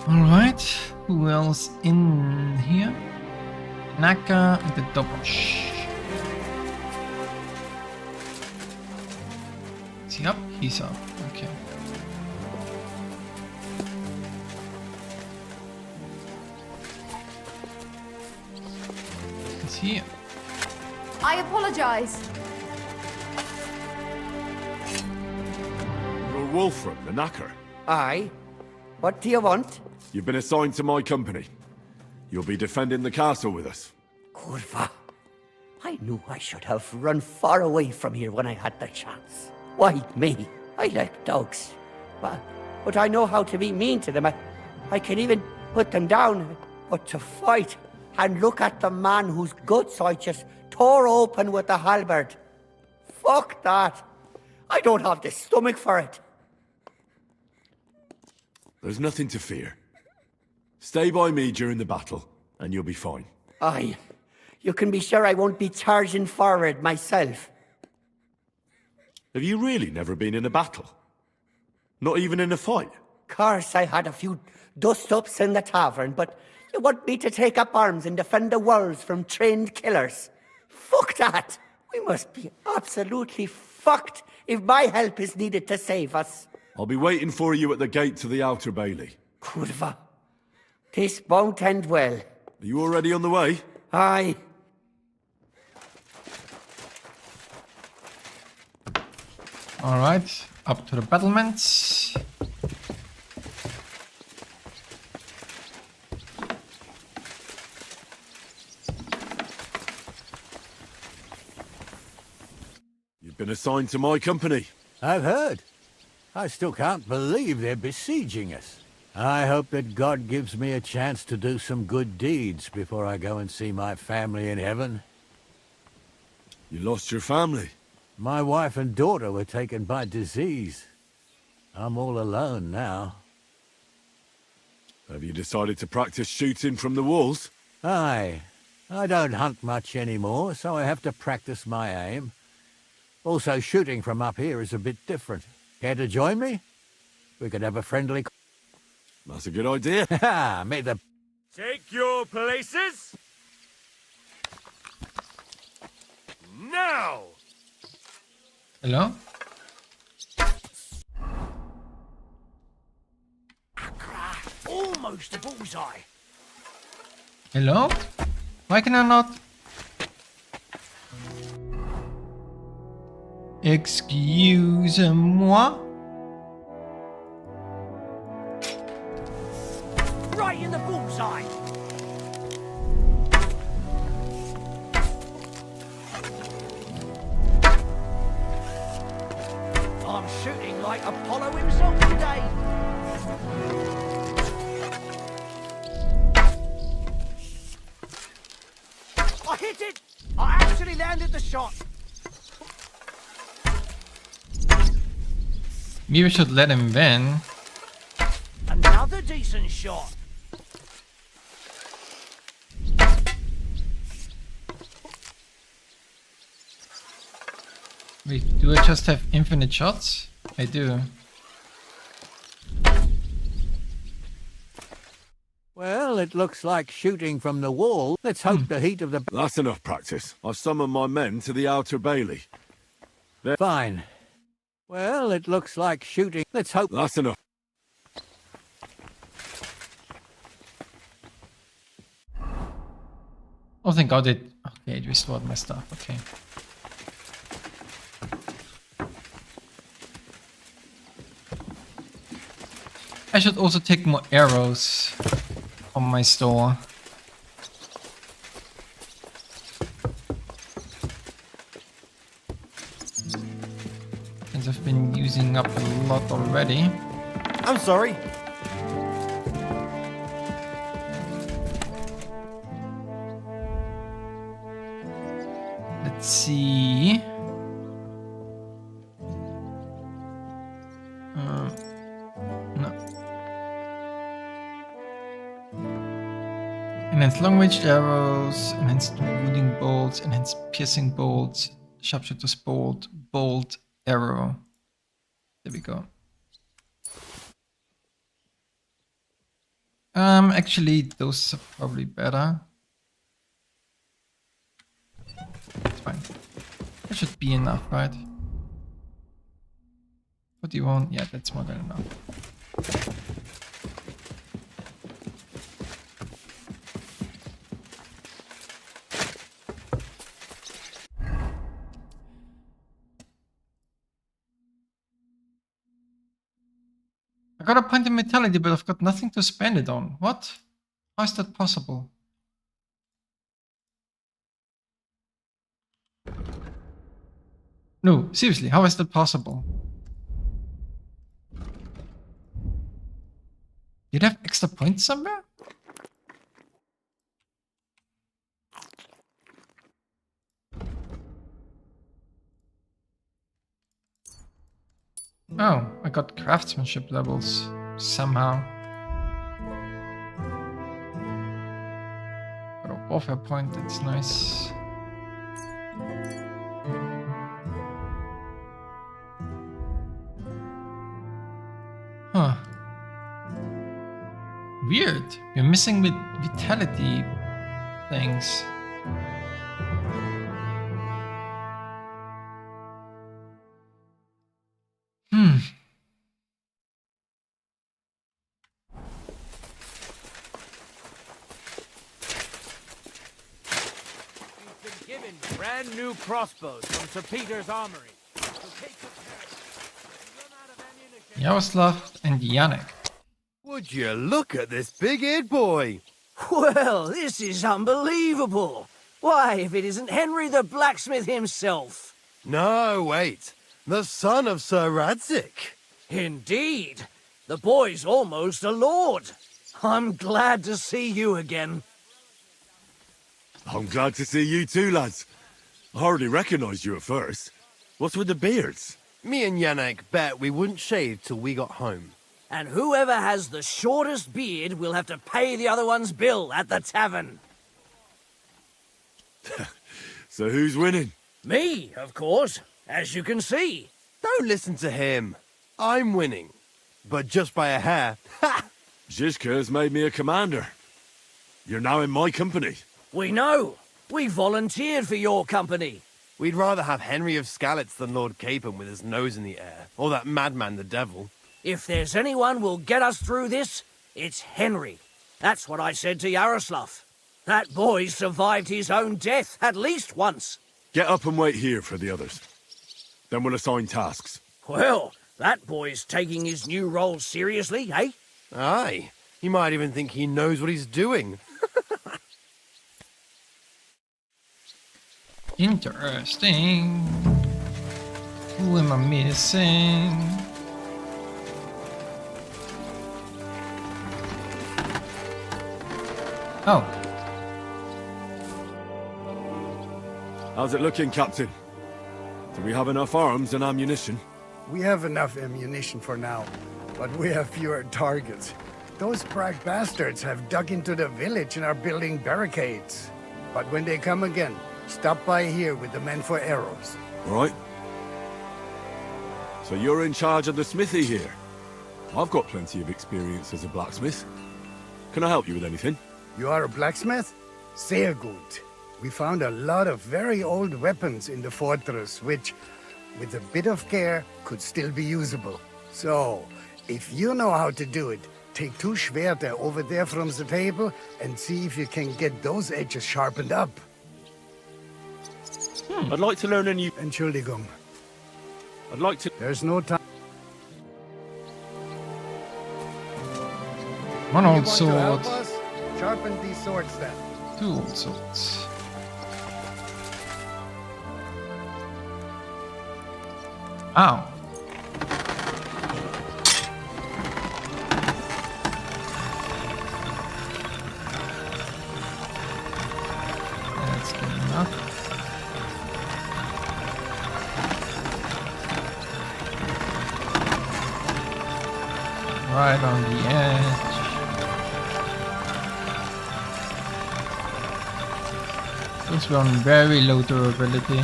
Alright, who else in here? Naka and the Dobosh. Is he up? He's up. Okay. Is he? I apologize. You're Wolfram, the knacker. Aye. What do you want? You've been assigned to my company. You'll be defending the castle with us. Kurva. I knew I should have run far away from here when I had the chance. Why me? I like dogs. But I know how to be mean to them. I can even put them down. But to fight and look at the man whose guts I just tore open with the halberd. Fuck that. I don't have the stomach for it. There's nothing to fear. Stay by me during the battle, and you'll be fine. Aye. You can be sure I won't be charging forward myself. Have you really never been in a battle? Not even in a fight? Course, I had a few dust-ups in the tavern, but you want me to take up arms and defend the walls from trained killers? Fuck that! We must be absolutely fucked if my help is needed to save us. I'll be waiting for you at the gate to the outer bailey. Kurva. This won't end well. Are you already on the way? Aye. Alright, up to the battlements. You've been assigned to my company. I've heard. I still can't believe they're besieging us. I hope that God gives me a chance to do some good deeds before I go and see my family in heaven. You lost your family? My wife and daughter were taken by disease. I'm all alone now. Have you decided to practice shooting from the walls? Aye. I don't hunt much anymore, so I have to practice my aim. Also, shooting from up here is a bit different. Care to join me? We could have a friendly... That's a good idea. Ha! May the... Take your places. Now! Hello? Almost a bullseye. Hello? Why can I not? Excuse-moi? Right in the bullseye. I'm shooting like Apollo himself today. I hit it! I actually landed the shot. Maybe we should let him win. Another decent shot. Wait, do I just have infinite shots? I do. Well, it looks like shooting from the wall. Let's hope the heat of the... That's enough practice. I've summoned my men to the outer bailey. Fine. Well, it looks like shooting. Let's hope... That's enough. Oh, thank God it... Okay, it restored my stuff. Okay. I should also take more arrows from my store. Since I've been using up a lot already. I'm sorry. Let's see. No. Enhanced long-range arrows, enhanced wounding bolts, enhanced piercing bolts, sharpshooter's bolt, bolt, arrow. There we go. Actually, those are probably better. It's fine. That should be enough, right? What do you want? Yeah, that's more than enough. I got a point in mentality, but I've got nothing to spend it on. What? How is that possible? No, seriously, how is that possible? Did I have extra points somewhere? Oh, I got craftsmanship levels somehow. Got a warfare point, that's nice. Huh. Weird. We're missing with vitality things. You've been given brand new crossbows from Sir Peter's armory. So take good care. Run out of ammunition. Yaroslav and Yannick. Would you look at this big-eared boy? Well, this is unbelievable. Why, if it isn't Henry the blacksmith himself. No, wait. The son of Sir Radzik. Indeed. The boy's almost a lord. I'm glad to see you again. I'm glad to see you too, lads. I hardly recognized you at first. What's with the beards? Me and Yannick bet we wouldn't shave till we got home. And whoever has the shortest beard will have to pay the other one's bill at the tavern. So who's winning? Me, of course, as you can see. Don't listen to him. I'm winning. But just by a hair. Ha! Zhizka's made me a commander. You're now in my company. We know. We volunteered for your company. We'd rather have Henry of Skalitz than Lord Capon with his nose in the air. Or that madman the devil. If there's anyone who'll get us through this, it's Henry. That's what I said to Yaroslav. That boy survived his own death at least once. Get up and wait here for the others. Then we'll assign tasks. Well, that boy's taking his new role seriously, eh? Aye. He might even think he knows what he's doing. Interesting. Who am I missing? Oh. How's it looking, Captain? Do we have enough arms and ammunition? We have enough ammunition for now, but we have fewer targets. Those Prague bastards have dug into the village and are building barricades. But when they come again, stop by here with the men for arrows. All right. So you're in charge of the smithy here? I've got plenty of experience as a blacksmith. Can I help you with anything? You are a blacksmith? Sehr gut. We found a lot of very old weapons in the fortress, which, with a bit of care, could still be usable. So, if you know how to do it, take 2 Schwerter over there from the table and see if you can get those edges sharpened up. I'd like to learn a new... Entschuldigung. I'd like to... There's no time. One old sword. Sharpen these swords then. 2 old swords. Ow. That's good enough. Right on the edge. Those were on very low durability.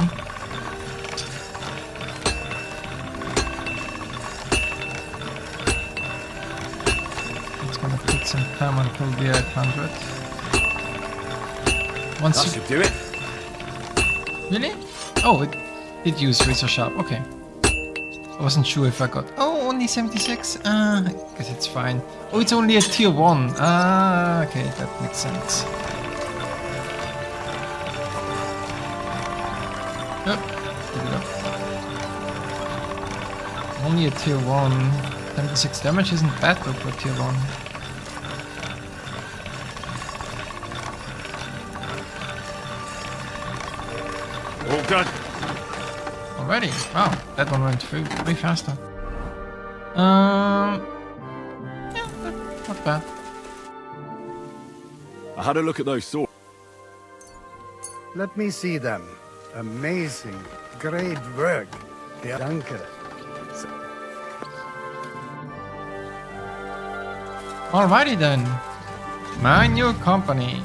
It's gonna take some time until we're at 100. Once That should do it. Really? Oh, it did use razor sharp. Okay. I wasn't sure if I got... Oh, only 76? I guess it's fine. Oh, it's only a tier 1. Okay, that makes sense. Oh, pick it up. Only a tier 1. 76 damage isn't bad though for tier 1. All done. Already? Wow, that one went through way faster. Yeah, not bad. I had a look at those swords. Let me see them. Amazing. Great work. Ja, danke. Alrighty then. My new company.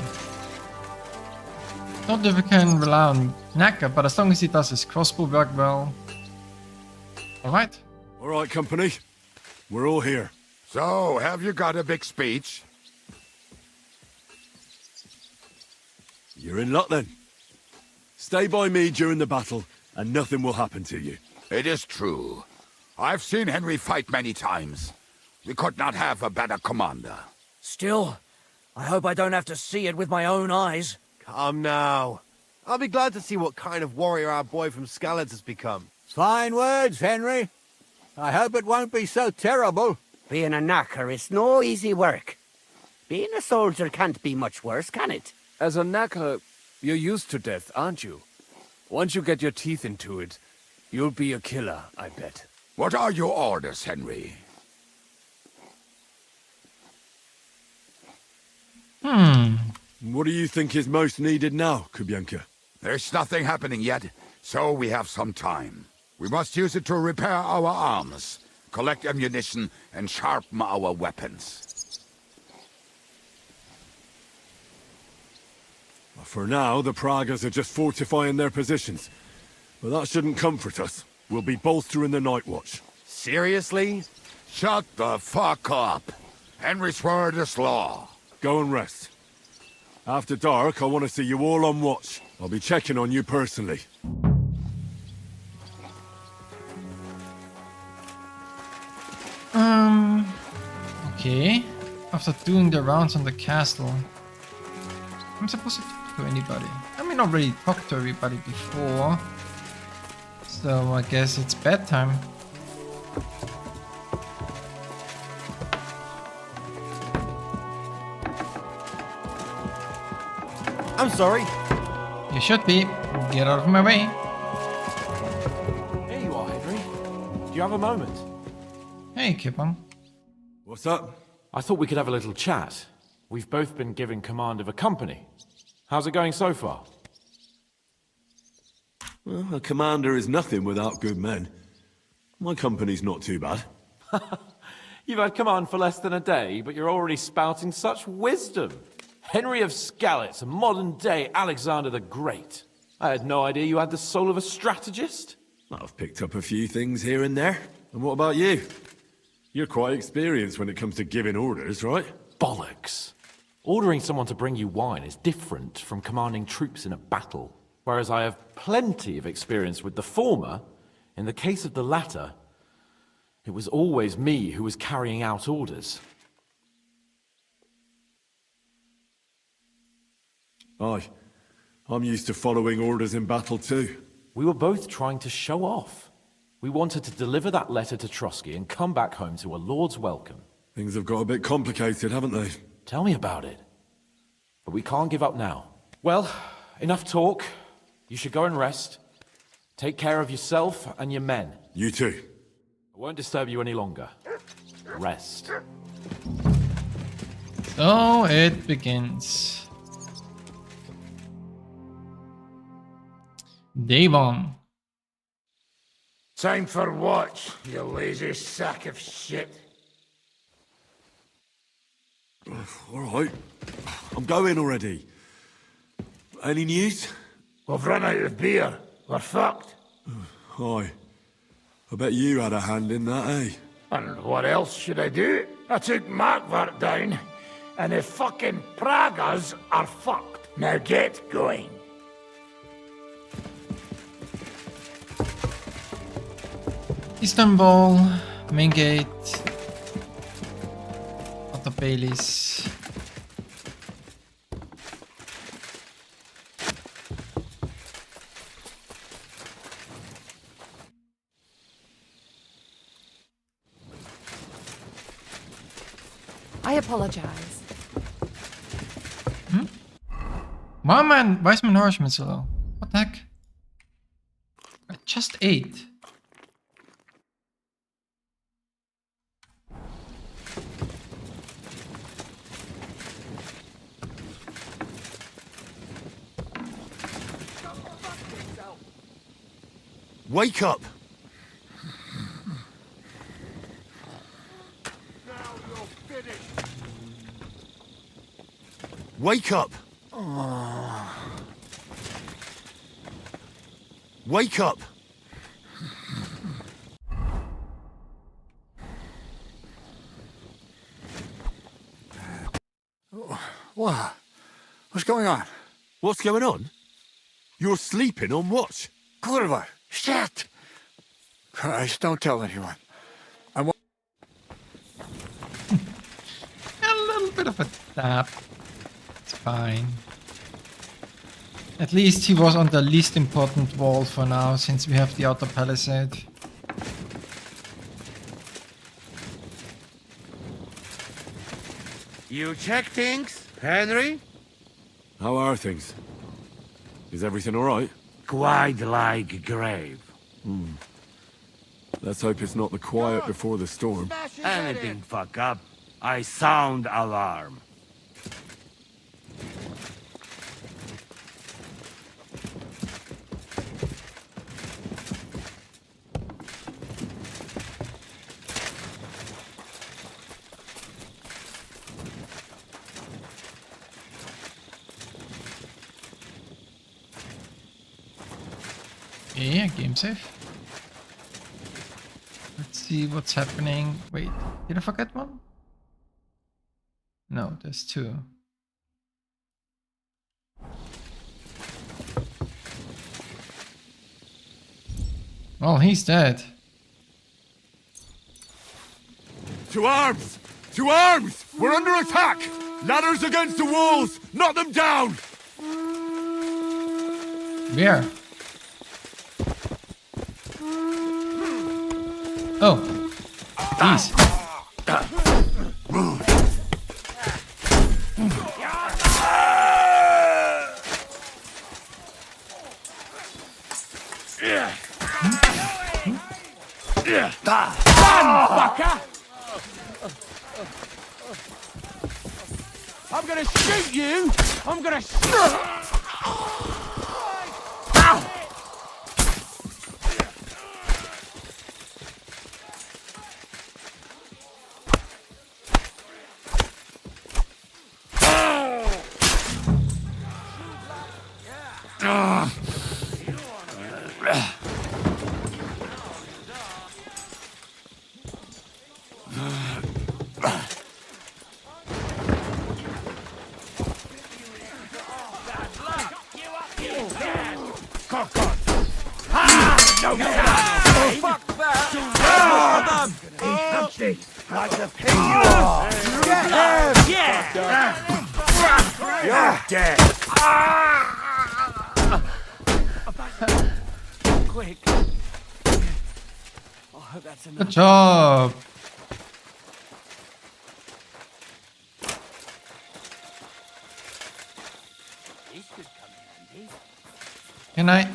Not if we can rely on Naka, but as long as he does his crossbow work well. Alright. Alright, company. We're all here. So, have you got a big speech? You're in luck then. Stay by me during the battle, and nothing will happen to you. It is true. I've seen Henry fight many times. We could not have a better commander. Still, I hope I don't have to see it with my own eyes. Come now. I'll be glad to see what kind of warrior our boy from Skalitz has become. Fine words, Henry. I hope it won't be so terrible. Being a knacker is no easy work. Being a soldier can't be much worse, can it? As a knacker, you're used to death, aren't you? Once you get your teeth into it, you'll be a killer, I bet. What are your orders, Henry? What do you think is most needed now, Kubyanka? There's nothing happening yet, so we have some time. We must use it to repair our arms, collect ammunition, and sharpen our weapons. For now, the Pragas are just fortifying their positions. But that shouldn't comfort us. We'll be bolstering the night watch. Seriously? Shut the fuck up. Henry's word is law. Go and rest. After dark, I want to see you all on watch. I'll be checking on you personally. Okay. After doing the rounds on the castle, I'm supposed to talk to anybody. I mean, I already talked to everybody before. So I guess it's bedtime. I'm sorry. You should be. Get out of my way. Here you are, Henry. Do you have a moment? Hey, Kipon. What's up? I thought we could have a little chat. We've both been given command of a company. How's it going so far? Well, a commander is nothing without good men. My company's not too bad. You've had command for less than a day, but you're already spouting such wisdom. Henry of Skalitz, a modern-day Alexander the Great. I had no idea you had the soul of a strategist. I've picked up a few things here and there. And what about you? You're quite experienced when it comes to giving orders, right? Bollocks. Ordering someone to bring you wine is different from commanding troops in a battle. Whereas I have plenty of experience with the former, in the case of the latter, it was always me who was carrying out orders. Aye. I'm used to following orders in battle too. We were both trying to show off. We wanted to deliver that letter to Trotsky and come back home to a lord's welcome. Things have got a bit complicated, haven't they? Tell me about it. But we can't give up now. Well, enough talk. You should go and rest. Take care of yourself and your men. You too. I won't disturb you any longer. Rest. So it begins. Day 1. Time for what, you lazy sack of shit? All right. I'm going already. Any news? We've run out of beer. We're fucked. Aye. I bet you had a hand in that, eh? And what else should I do? I took Markvart down, and the fucking Pragas are fucked. Now get going. Eastern Wall, main gate, Outer Baileys. I apologize. Why is my nourishment so low? What the heck? I just ate. Wake up! Wake up! Wake up! What? What's going on? What's going on? You're sleeping on what? Kurva! Shit! Christ, don't tell anyone. I won't. A little bit of a tap. It's fine. At least he was on the least important wall for now, since we have the outer palisade. You check things, Henry? How are things? Is everything alright? Quite like grave. Let's hope it's not the quiet before the storm. Anything fuck up, I sound alarm. Yeah, game save. Let's see what's happening. Wait, did I forget one? No, there's two. Well, he's dead. To arms! To arms! We're under attack! Ladders against the walls! Knock them down! Where? Oh. Jeez. Fucker! I'm gonna shoot you! I'm gonna Like the pig you are! You're dead! Quick. I hope that's enough. Good job. Good night.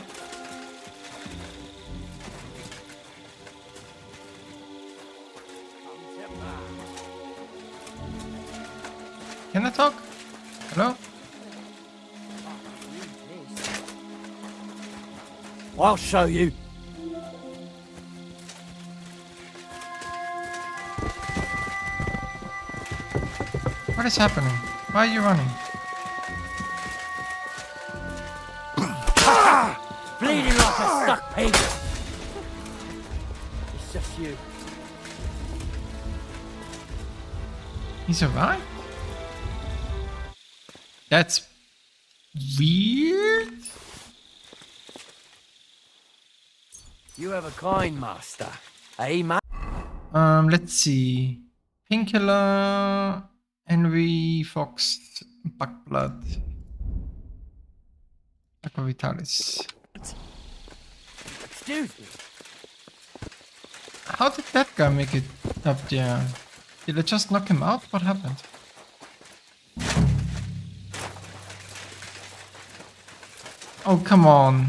Can I talk? Hello? I'll show you. What is happening? Why are you running? Bleeding like a stuck pig. It's just you. He survived? That's weird. You have a kind master. Hey, man. Let's see. Painkiller, Henry, Fox, Buckblood, Aqua Vitalis. Excuse me. How did that guy make it up there? Did I just knock him out? What happened? Oh, come on.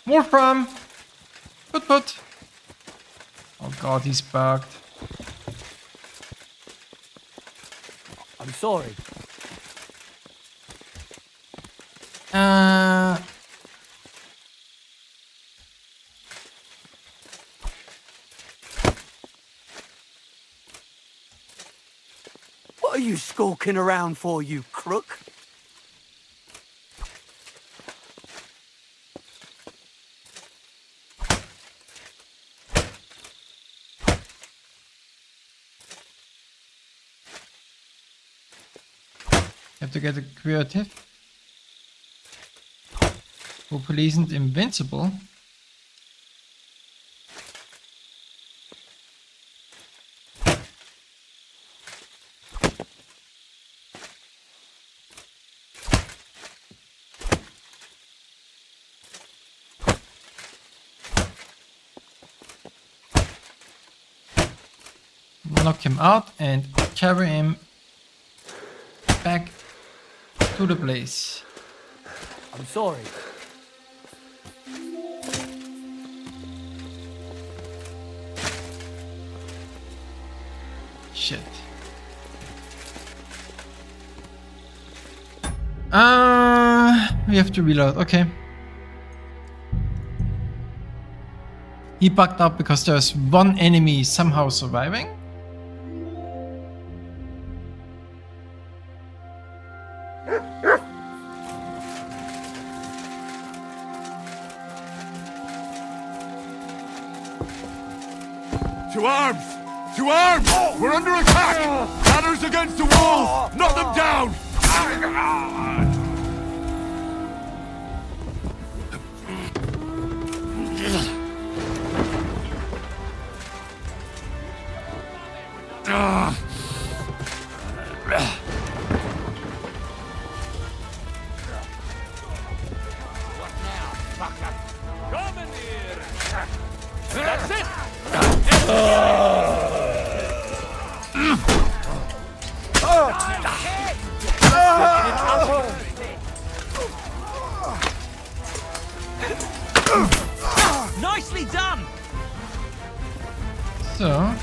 Wolfram! Put. Oh god, he's bugged. I'm sorry. What are you skulking around for, you crook? Have to get a creative. Hopefully isn't invincible. Knock him out and carry him back to the place. I'm sorry. Shit. We have to reload. Okay. He bugged up because there's one enemy somehow surviving. To arms! To arms! We're under attack! Ladders against the walls! Knock them down! That's it! Nicely done! So.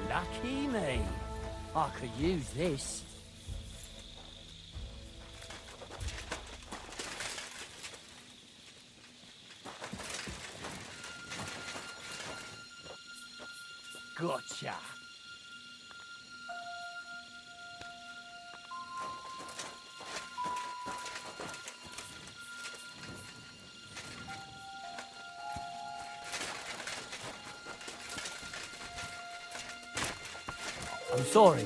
Lucky me. I could use this. Gotcha. I'm sorry.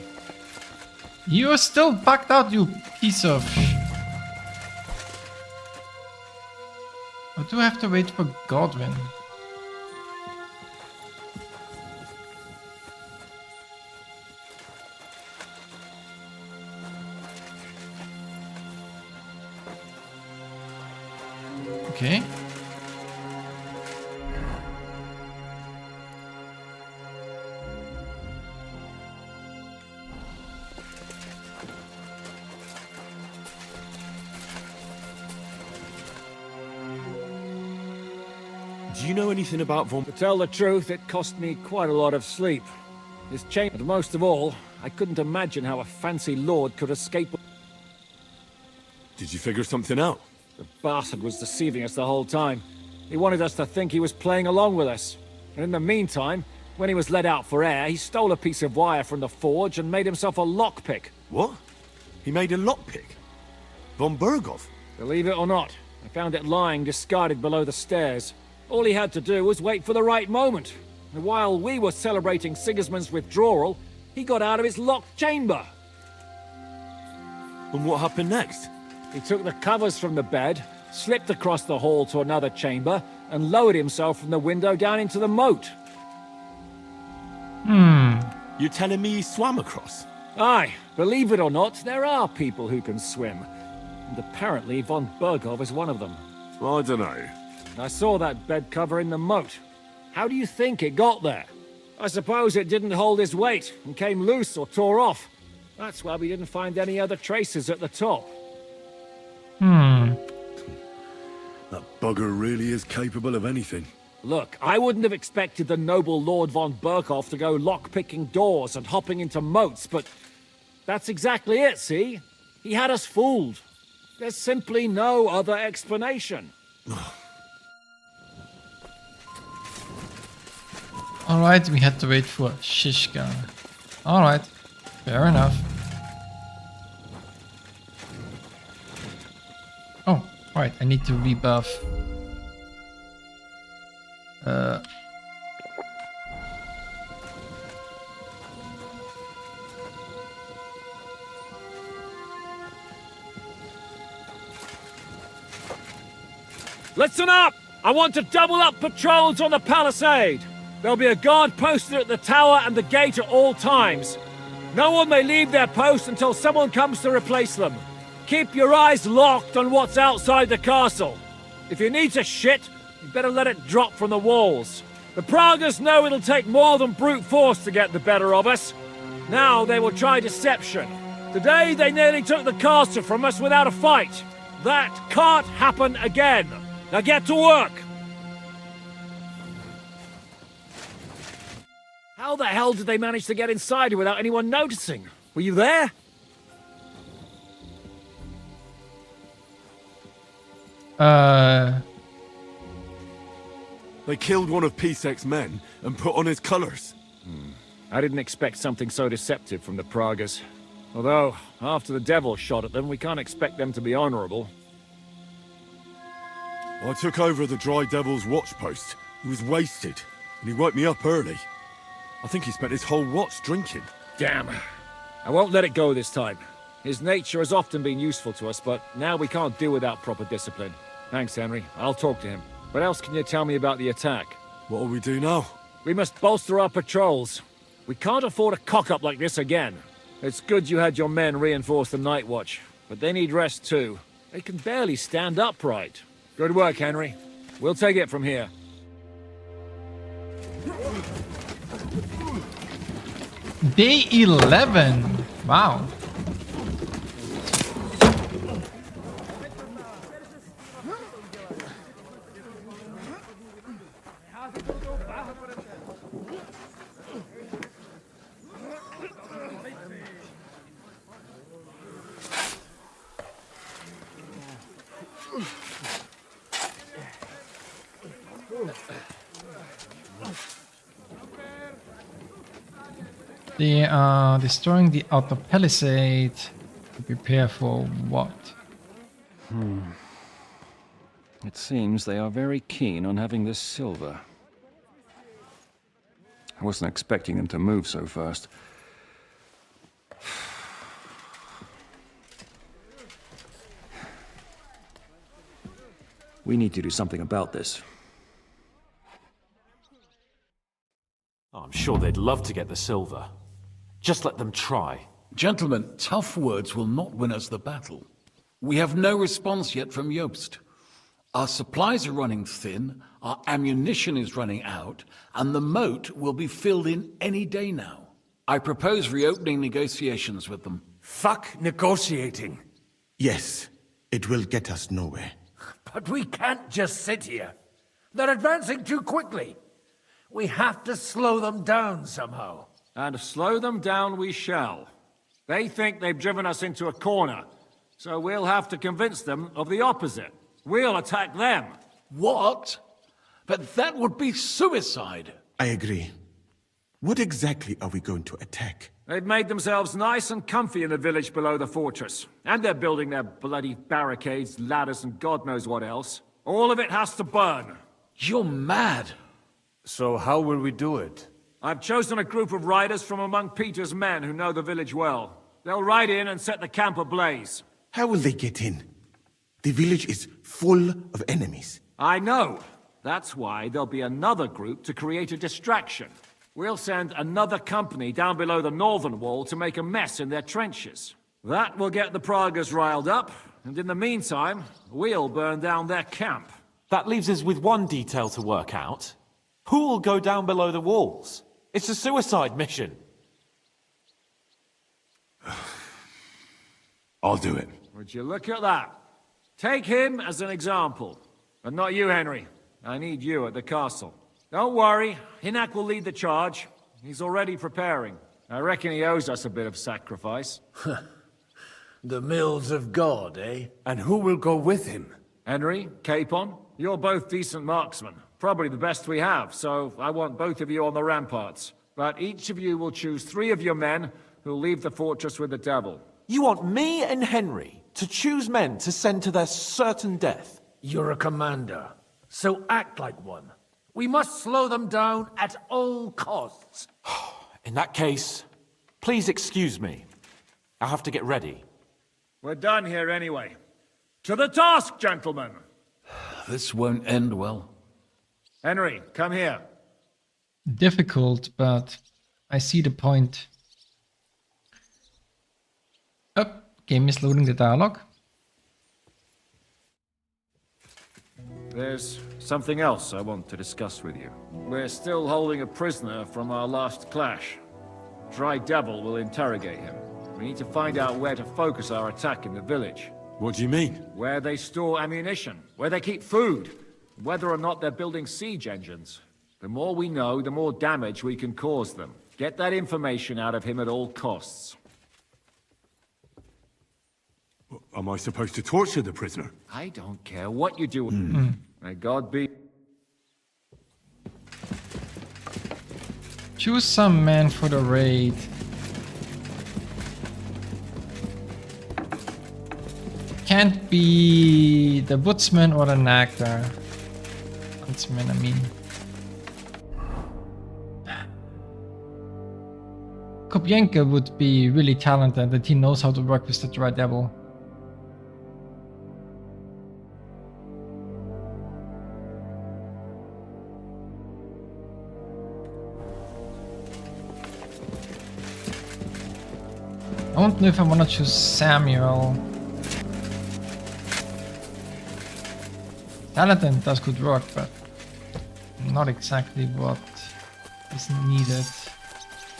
You are still bugged out, you piece of... I do have to wait for Godwin. Okay. Do you know anything about Von... To tell the truth, it cost me quite a lot of sleep. This change, and most of all, I couldn't imagine how a fancy lord could escape. Did you figure something out? The bastard was deceiving us the whole time. He wanted us to think he was playing along with us. And in the meantime, when he was let out for air, he stole a piece of wire from the forge and made himself a lockpick. What? He made a lockpick? Von Berghoff? Believe it or not, I found it lying discarded below the stairs. All he had to do was wait for the right moment. And while we were celebrating Sigismund's withdrawal, he got out of his locked chamber. And what happened next? He took the covers from the bed, slipped across the hall to another chamber, and lowered himself from the window down into the moat. You telling me he swam across? Aye, believe it or not, there are people who can swim. And apparently von Berghoff is one of them. I don't know. I saw that bed cover in the moat. How do you think it got there? I suppose it didn't hold his weight and came loose or tore off. That's why we didn't find any other traces at the top. That bugger really is capable of anything. Look, I wouldn't have expected the noble Lord von Berghoff to go lock-picking doors and hopping into moats, but that's exactly it, see? He had us fooled. There's simply no other explanation. Alright, we had to wait for Shishka. Alright, fair enough. Oh, right, I need to rebuff. Listen up! I want to double up patrols on the palisade. There'll be a guard posted at the tower and the gate at all times. No one may leave their post until someone comes to replace them. Keep your eyes locked on what's outside the castle. If you need to shit, you better let it drop from the walls. The Pragas know it'll take more than brute force to get the better of us. Now they will try deception. Today they nearly took the castle from us without a fight. That can't happen again. Now get to work! How the hell did they manage to get inside without anyone noticing? Were you there? They killed one of Pisek's men and put on his colours. I didn't expect something so deceptive from the Pragas. Although, after the devil shot at them, we can't expect them to be honourable. I took over the Dry Devil's watch post. He was wasted, and he woke me up early. I think he spent his whole watch drinking. Damn. I won't let it go this time. His nature has often been useful to us, but now we can't do without proper discipline. Thanks, Henry. I'll talk to him. What else can you tell me about the attack? What'll we do now? We must bolster our patrols. We can't afford a cock-up like this again. It's good you had your men reinforce the night watch, but they need rest too. They can barely stand upright. Good work, Henry. We'll take it from here. Day 11. Wow. They are destroying the outer palisade to prepare for what? It seems they are very keen on having this silver. I wasn't expecting them to move so fast. We need to do something about this. Oh, I'm sure they'd love to get the silver. Just let them try. Gentlemen, tough words will not win us the battle. We have no response yet from Jobst. Our supplies are running thin, our ammunition is running out, and the moat will be filled in any day now. I propose reopening negotiations with them. Fuck negotiating. Yes, it will get us nowhere. But we can't just sit here. They're advancing too quickly. We have to slow them down somehow. And slow them down we shall. They think they've driven us into a corner, so we'll have to convince them of the opposite. We'll attack them. What? But that would be suicide. I agree. What exactly are we going to attack? They've made themselves nice and comfy in the village below the fortress. And they're building their bloody barricades, ladders, and God knows what else. All of it has to burn. You're mad. So how will we do it? I've chosen a group of riders from among Peter's men who know the village well. They'll ride in and set the camp ablaze. How will they get in? The village is full of enemies. I know. That's why there'll be another group to create a distraction. We'll send another company down below the northern wall to make a mess in their trenches. That will get the Pragas riled up, and in the meantime, we'll burn down their camp. That leaves us with one detail to work out. Who will go down below the walls? It's a suicide mission. I'll do it. Would you look at that? Take him as an example. But not you, Henry. I need you at the castle. Don't worry, Hinak will lead the charge. He's already preparing. I reckon he owes us a bit of sacrifice. The mills of God, eh? And who will go with him? Henry, Capon, you're both decent marksmen. Probably the best we have, so I want both of you on the ramparts. But each of you will choose 3 of your men who'll leave the fortress with the devil. You want me and Henry to choose men to send to their certain death? You're a commander, so act like one. We must slow them down at all costs. In that case, please excuse me. I'll have to get ready. We're done here anyway. To the task, gentlemen! This won't end well. Henry, come here. Difficult, but I see the point. Oh, game is loading the dialogue. There's something else I want to discuss with you. We're still holding a prisoner from our last clash. Dry Devil will interrogate him. We need to find out where to focus our attack in the village. What do you mean? Where they store ammunition, where they keep food, whether or not they're building siege engines. The more we know, the more damage we can cause them. Get that information out of him at all costs. Am I supposed to torture the prisoner? I don't care what you do. May God be... Choose some men for the raid. Can't be the woodsman or the nagger. Woodsman, I mean. Kopyenka would be really talented, that he knows how to work with the Dry Devil. I don't know if I want to choose Samuel. Talented does good work, but not exactly what is needed.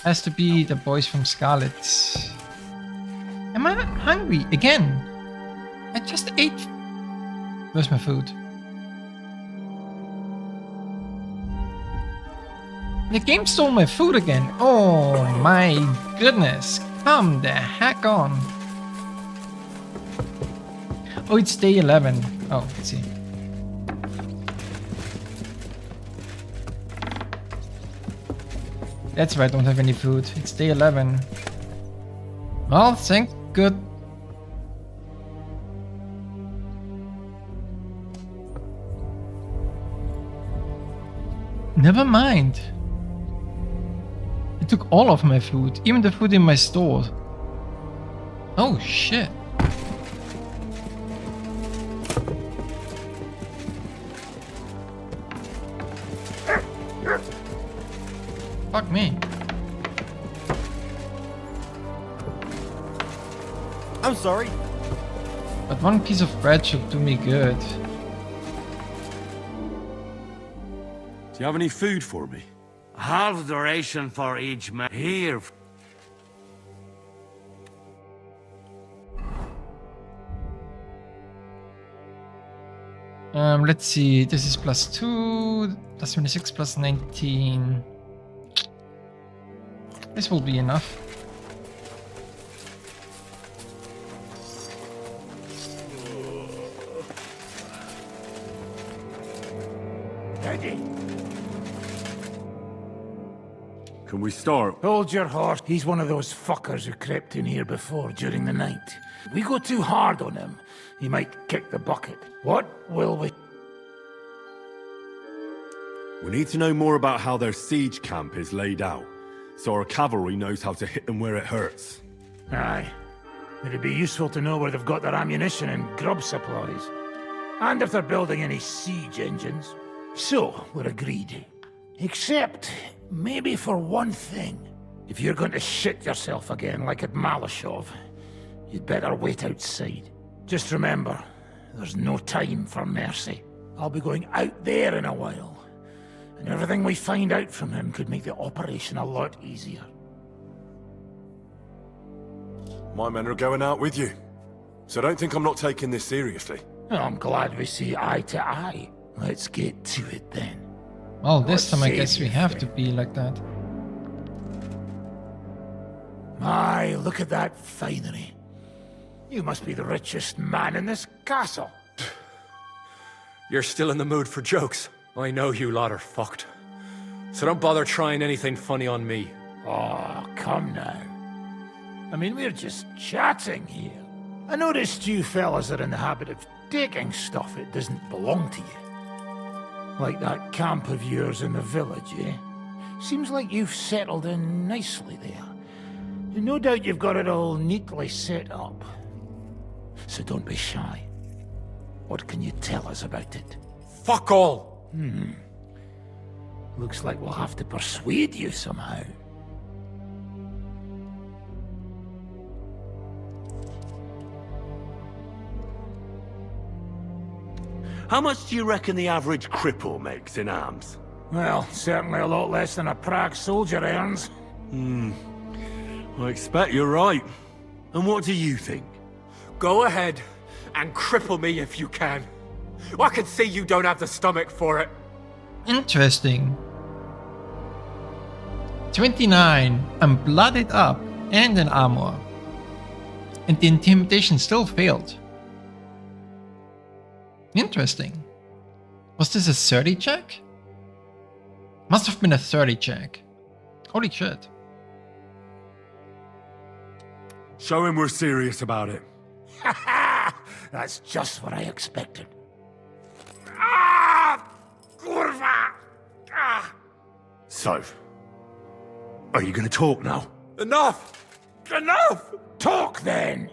Has to be the boys from Scarlet. Am I hungry again? I just ate. Where's my food? The game stole my food again. Oh my goodness. Come the heck on. Oh, it's day 11. Oh, let's see. That's why I don't have any food. It's day 11. Well, thank good. Never mind. It took all of my food, even the food in my store. Oh shit. Fuck me. I'm sorry. But one piece of bread should do me good. Do you have any food for me? Half the ration for each man. Here. Let's see. This is +2, +26, +19. This will be enough. Daddy. Can we start? Hold your horse. He's one of those fuckers who crept in here before during the night. We go too hard on him, he might kick the bucket. What will we... We need to know more about how their siege camp is laid out, so our cavalry knows how to hit them where it hurts. Aye. It'd be useful to know where they've got their ammunition and grub supplies. And if they're building any siege engines. So, we're agreed. Except, maybe for one thing. If you're going to shit yourself again like at Malashov, you'd better wait outside. Just remember, there's no time for mercy. I'll be going out there in a while. And everything we find out from him could make the operation a lot easier. My men are going out with you. So don't think I'm not taking this seriously. Well, I'm glad we see eye to eye. Let's get to it then. Well, this What time I say guess we you, have to be like that. My, look at that finery. You must be the richest man in this castle. You're still in the mood for jokes. I know you lot are fucked. So don't bother trying anything funny on me. Oh, come now. I mean, we're just chatting here. I noticed you fellas are in the habit of taking stuff that doesn't belong to you. Like that camp of yours in the village, eh? Seems like you've settled in nicely there. No doubt you've got it all neatly set up. So don't be shy. What can you tell us about it? Fuck all! Looks like we'll have to persuade you somehow. How much do you reckon the average cripple makes in arms? Well, certainly a lot less than a Prague soldier earns. I expect you're right. And what do you think? Go ahead and cripple me if you can. I can see you don't have the stomach for it. Interesting. 29. I'm blooded up and in armor. And the intimidation still failed. Interesting. Was this a 30 check? Must have been a 30 check. Holy shit. Show him we're serious about it. That's just what I expected. So, are you gonna talk now? Enough! Enough! Talk then!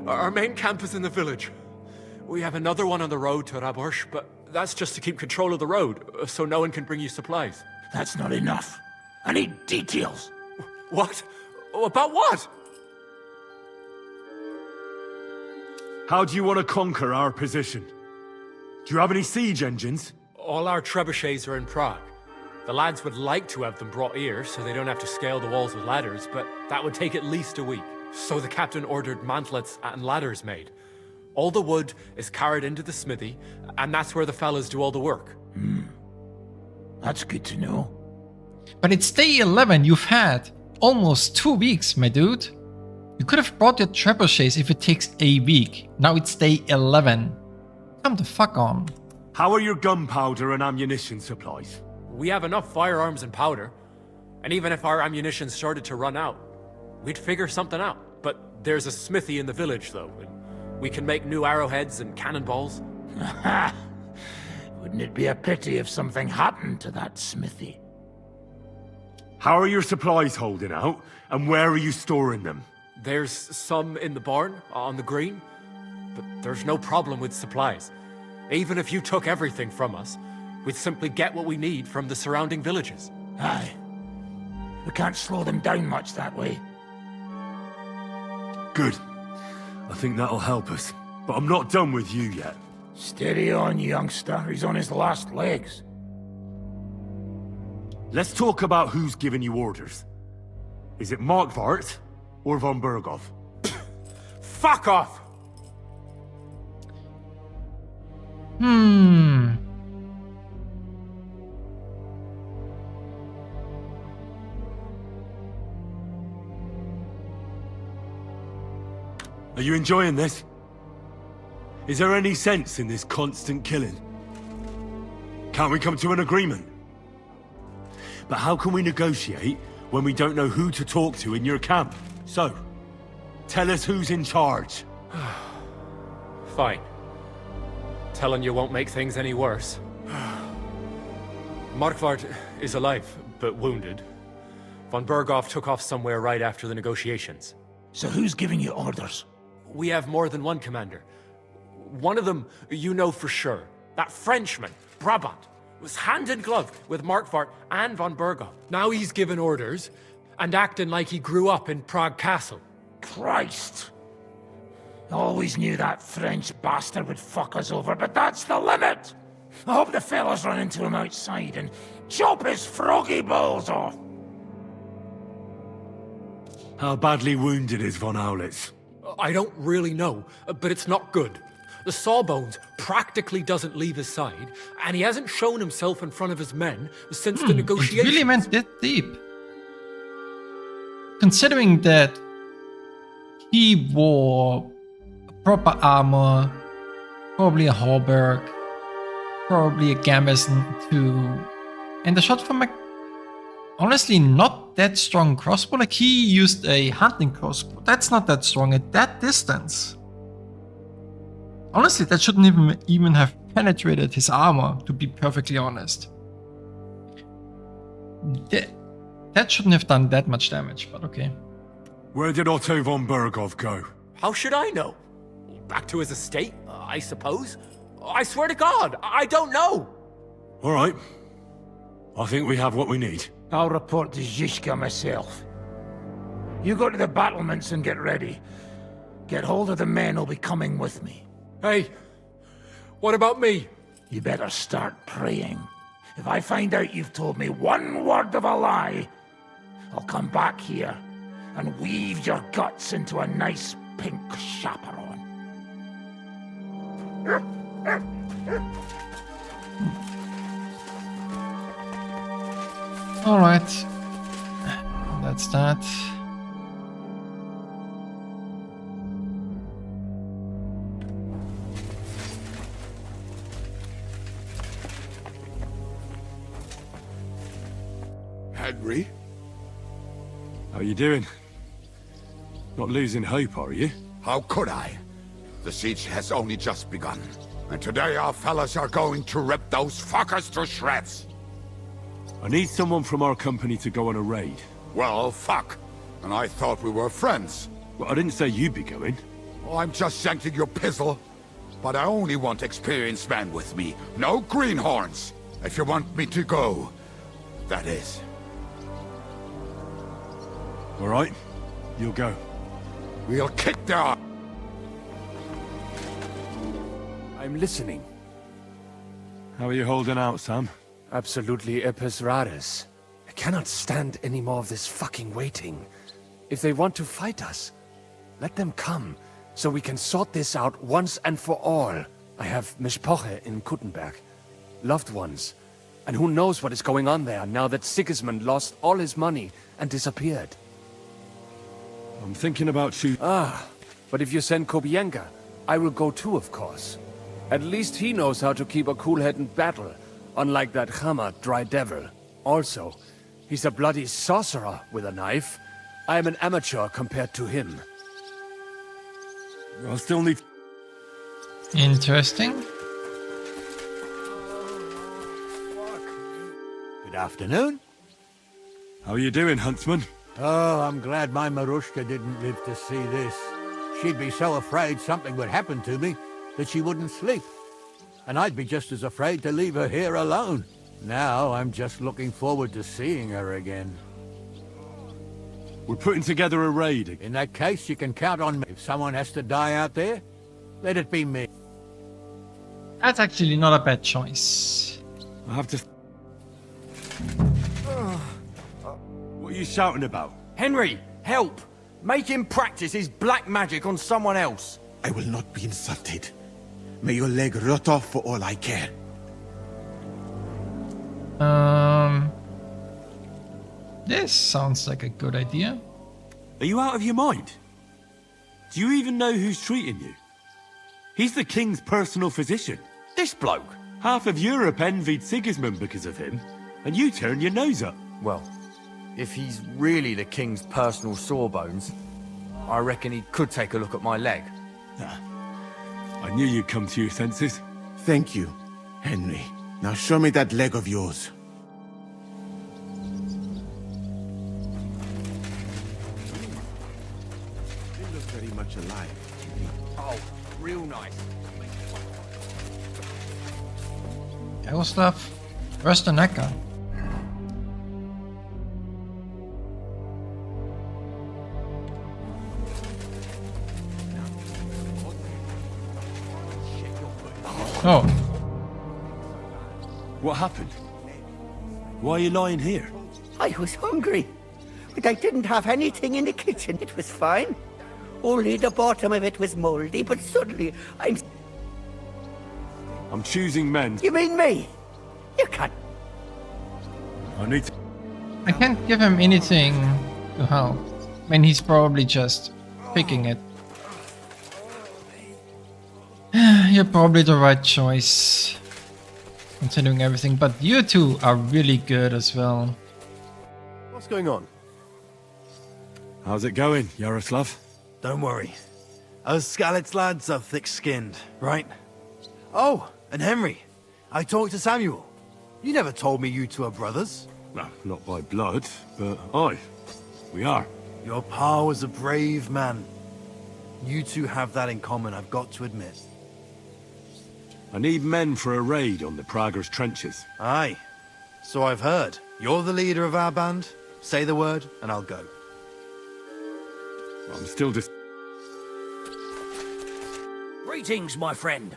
Our main camp is in the village. We have another one on the road to Raborsh, but that's just to keep control of the road, so no one can bring you supplies. That's not enough. I need details. What? About what? How do you want to conquer our position? Do you have any siege engines? All our trebuchets are in Prague. The lads would like to have them brought here, so they don't have to scale the walls with ladders, but that would take at least a week. So the captain ordered mantlets and ladders made. All the wood is carried into the smithy, and that's where the fellas do all the work. That's good to know. But it's day 11. You've had almost 2 weeks, my dude. You could have brought your trebuchets if it takes a week. Now it's day 11. Come the fuck on. How are your gunpowder and ammunition supplies? We have enough firearms and powder, and even if our ammunition started to run out, we'd figure something out. But there's a smithy in the village, though, and we can make new arrowheads and cannonballs. Wouldn't it be a pity if something happened to that smithy? How are your supplies holding out, and where are you storing them? There's some in the barn, on the green, but there's no problem with supplies. Even if you took everything from us, we'd simply get what we need from the surrounding villages. Aye. We can't slow them down much that way. Good. I think that'll help us. But I'm not done with you yet. Steady on, youngster. He's on his last legs. Let's talk about who's giving you orders. Is it Markvart or von Berghoff? Fuck off! Are you enjoying this? Is there any sense in this constant killing? Can't we come to an agreement? But how can we negotiate when we don't know who to talk to in your camp? So, tell us who's in charge. Fine. Telling you won't make things any worse. Markvart is alive, but wounded. Von Berghoff took off somewhere right after the negotiations. So who's giving you orders? We have more than one commander. One of them you know for sure. That Frenchman, Brabant, was hand in glove with Markvart and von Bergo. Now he's given orders and acting like he grew up in Prague Castle. Christ! Always knew that French bastard would fuck us over, but that's the limit! I hope the fellas run into him outside and chop his froggy balls off! How badly wounded is von Aulitz? I don't really know, but it's not good. The Sawbones practically doesn't leave his side, and he hasn't shown himself in front of his men since the It negotiations. really went that deep. Considering that he wore proper armor, probably a halberd, probably a gambeson too, and the shot from a honestly not that strong crossbow. Like, he used a hunting crossbow. That's not that strong at that distance. Honestly, that shouldn't even have penetrated his armor, to be perfectly honest. That shouldn't have done that much damage, but okay. Where did Otto von Bergov go? How should I know? Back to his estate, I suppose? I swear to God, I don't know! All right. I think we have what we need. I'll report to Zizka myself. You go to the battlements and get ready. Get hold of the men who'll be coming with me. Hey, what about me? You better start praying. If I find out you've told me one word of a lie, I'll come back here and weave your guts into a nice pink chaperon. Alright. That's that. Henry? How you doing? Not losing hope, are you? How could I? The siege has only just begun. And today our fellas are going to rip those fuckers to shreds. I need someone from our company to go on a raid. Well, fuck. And I thought we were friends. Well, I didn't say you'd be going. Oh, I'm just sending your pizzle. But I only want experienced men with me. No greenhorns. If you want me to go, that is. All right. You'll go. We'll kick their ass. I'm listening. How are you holding out, Sam? Absolutely epis raris. I cannot stand any more of this fucking waiting. If they want to fight us, let them come, so we can sort this out once and for all. I have Mishpoche in Kuttenberg, loved ones, and who knows what is going on there now that Sigismund lost all his money and disappeared. I'm thinking about shooting. But if you send Kobienka, I will go too, of course. At least he knows how to keep a cool head in battle, unlike that Hammer dry devil. Also, he's a bloody sorcerer with a knife. I am an amateur compared to him. I'll still need... Interesting. Good afternoon. How are you doing, Huntsman? Oh, I'm glad my Marushka didn't live to see this. She'd be so afraid something would happen to me that she wouldn't sleep. And I'd be just as afraid to leave her here alone. Now I'm just looking forward to seeing her again. We're putting together a raid. In that case, you can count on me. If someone has to die out there, let it be me. That's actually not a bad choice. I have to... What are you shouting about? Henry, help! Make him practice his black magic on someone else. I will not be insulted. May your leg rot off for all I care. This sounds like a good idea. Are you out of your mind? Do you even know who's treating you? He's the king's personal physician. This bloke? Half of Europe envied Sigismund because of him, and you turn your nose up. Well, if he's really the king's personal sawbones, I reckon he could take a look at my leg. I knew you'd come to your senses. Thank you, Henry. Now show me that leg of yours. much alive. Oh, real nice. Jaroslav, Röstenäcker. Oh. What happened? Why are you lying here? I was hungry, but I didn't have anything in the kitchen. It was fine. Only the bottom of it was moldy, but suddenly I'm choosing men. You mean me? You can't. I need to... I can't give him anything to help. I mean, he's probably just picking it. You're probably the right choice, considering everything, but you two are really good as well. What's going on? How's it going, Yaroslav? Don't worry. Us Skalitz lads are thick-skinned, right? Oh, and Henry. I talked to Samuel. You never told me you two are brothers. No, not by blood, but aye, we are. Your pa was a brave man. You two have that in common, I've got to admit. I need men for a raid on the Prager's trenches. Aye. So I've heard. You're the leader of our band. Say the word, and I'll go. I'm still just... Greetings, my friend.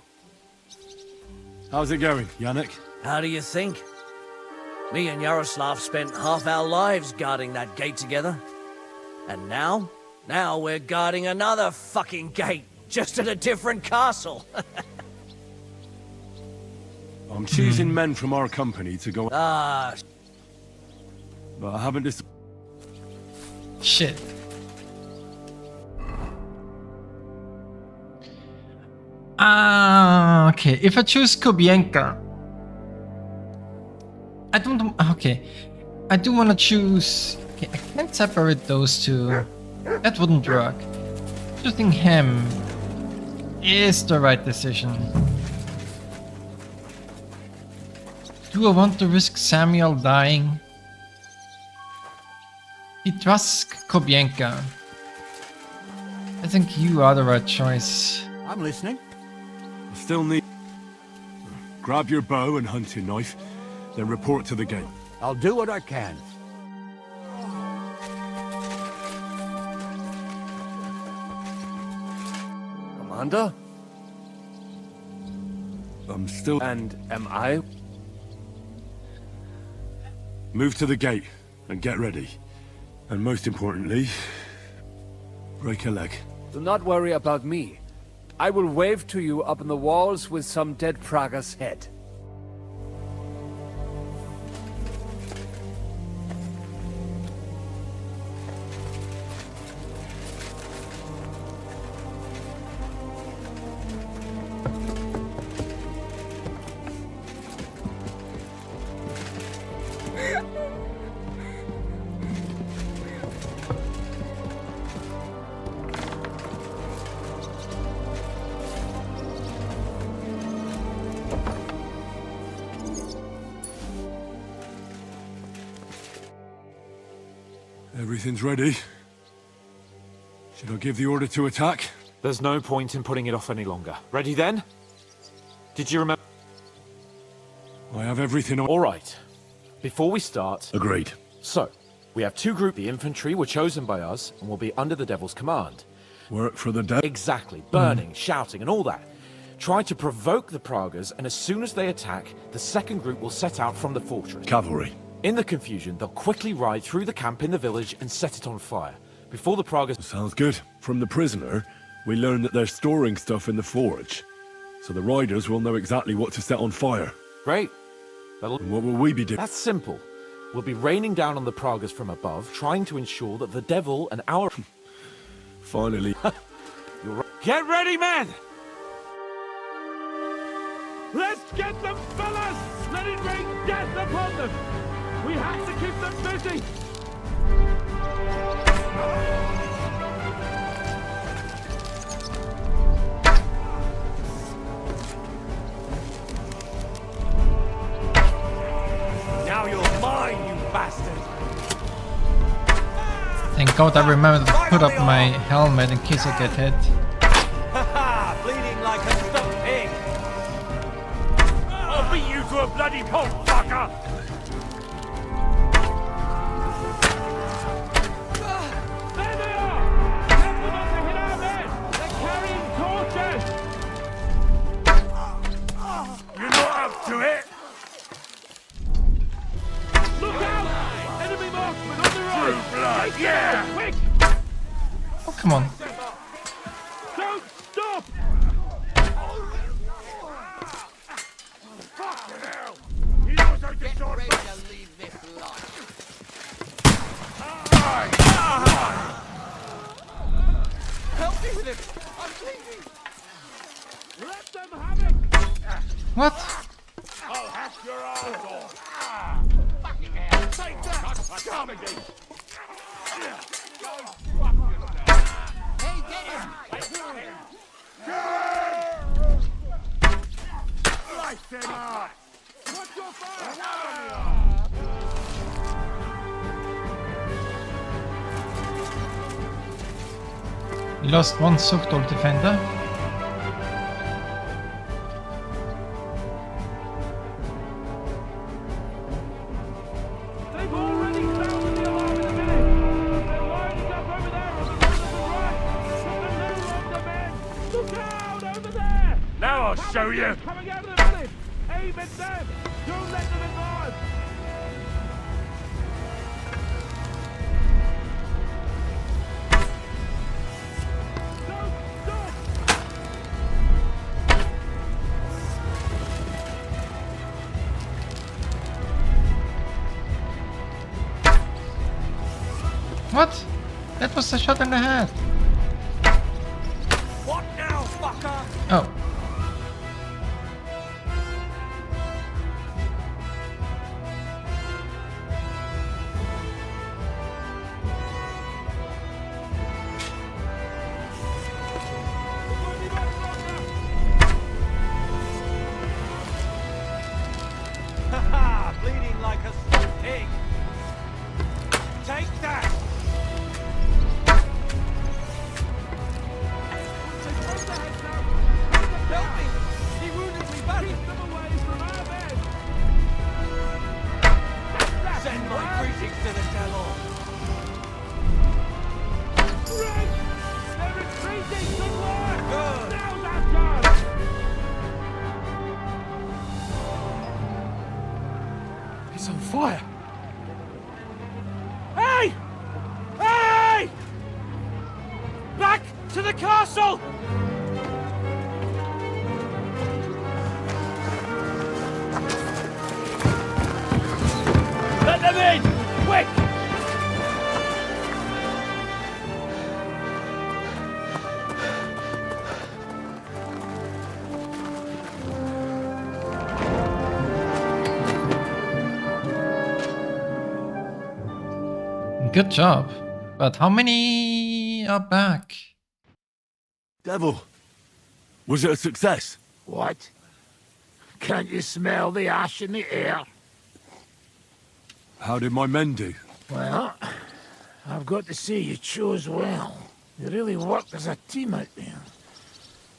How's it going, Yannick? How do you think? Me and Yaroslav spent half our lives guarding that gate together. And now we're guarding another fucking gate, just at a different castle. I'm choosing men from our company to go... Ah. But I haven't just... Shit. Okay. If I choose Kobienka, I don't... Okay. I do want to choose... Okay, I can't separate those two. That wouldn't work. Choosing him is the right decision. Do I want to risk Samuel dying? He trusts Kobienka. I think you are the right choice. I'm listening. I still need... Grab your bow and hunting knife, then report to the gate. I'll do what I can. Commander? I'm still... And am I? Move to the gate and get ready. And most importantly, break a leg. Do not worry about me. I will wave to you up in the walls with some dead Praga's head. Everything's ready. Should I give the order to attack? There's no point in putting it off any longer. Ready then? Did you remember? I have everything on... All right. Before we start... Agreed. So, we have two groups. The infantry were chosen by us and will be under the Devil's command. Work for the devil? Exactly. Burning, shouting, and all that. Try to provoke the Pragas, and as soon as they attack, the second group will set out from the fortress. Cavalry. In the confusion, they'll quickly ride through the camp in the village and set it on fire. Before the Pragas... Sounds good. From the prisoner, we learned that they're storing stuff in the forge. So the riders will know exactly what to set on fire. Great. And what will we be doing? That's simple. We'll be raining down on the Pragas from above, trying to ensure that the devil and our... Finally. You're right. Get ready, men! Let's get them, fellas! Let it rain death upon them! We have to keep them busy! Now you're mine, you bastard! Thank God I remembered to put up my helmet in case I get hit. Ha bleeding like a stuck pig. I'll beat you to a bloody pulp, fucker! There they are! Tell them not to hit our men! They're carrying torches! You're not up to it? Look out! Enemy marksman on the right! True blood, Take yeah! them, quick! Oh, come on. Don't stop! Fucking hell! He knows how to sword fight! Help me with it! I'm bleeding! Let them have it! What? I'll hack your arms off! Fucking hell! Take that! Comedy! Hey, get him! Light him up! Watch your fire! We lost one Suktor defender. They've already sounded the alarm in a minute! They're lining up over there on the road to the right! Put the leader on the men! Look out over there! Now I'll show you! Coming out of the village! Aim at them! Don't let them advance! Don't stop! What? That was a shot in the head. What now, fucker? Oh. Ha bleeding like a stuck pig! Take that! Help me! He wounded me badly! Keep them away from our men! Send my greetings to the devil! Great! They're retreating! Good work! Good! Now's our chance! It's on fire! Hey! Hey! Back to the castle! Let them in! Quick! Good job. But how many are back? Devil, was it a success? What? Can't you smell the ash in the air? How did my men do? Well, I've got to say you chose well. You really worked as a team out there.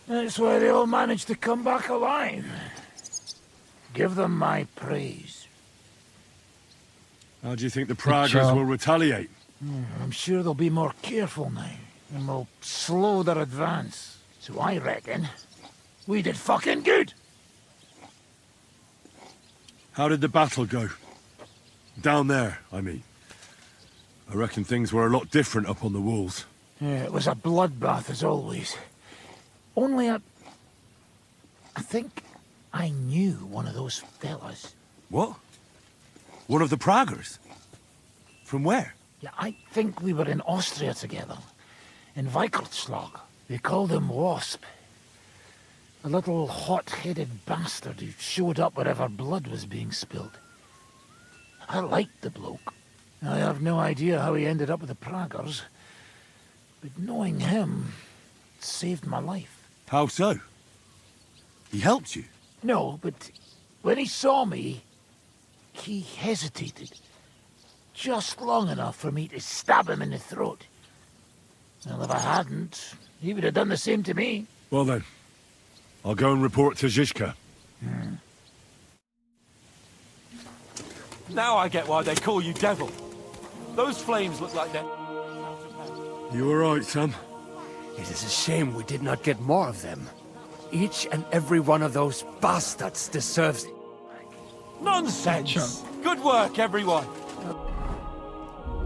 That's why they all managed to come back alive. Give them my praise. How do you think the Praggers will retaliate? I'm sure they'll be more careful now, and will slow their advance. So I reckon we did fucking good. How did the battle go? Down there, I mean. I reckon things were a lot different up on the walls. Yeah, it was a bloodbath as always. Only I think I knew one of those fellas. What? One of the Praggers? From where? Yeah, I think we were in Austria together. In Weikertslag. They called him Wasp. A little hot-headed bastard who showed up wherever blood was being spilled. I liked the bloke. I have no idea how he ended up with the Praggers. But knowing him saved my life. How so? He helped you? No, but when he saw me, he hesitated. just long enough for me to stab him in the throat. Well, if I hadn't, he would have done the same to me. Well then, I'll go and report to Zizka. Now I get why they call you Devil. Those flames look like they're... You alright, Sam? It is a shame we did not get more of them. Each and every one of those bastards deserves... Nonsense! Sure. Good work, everyone!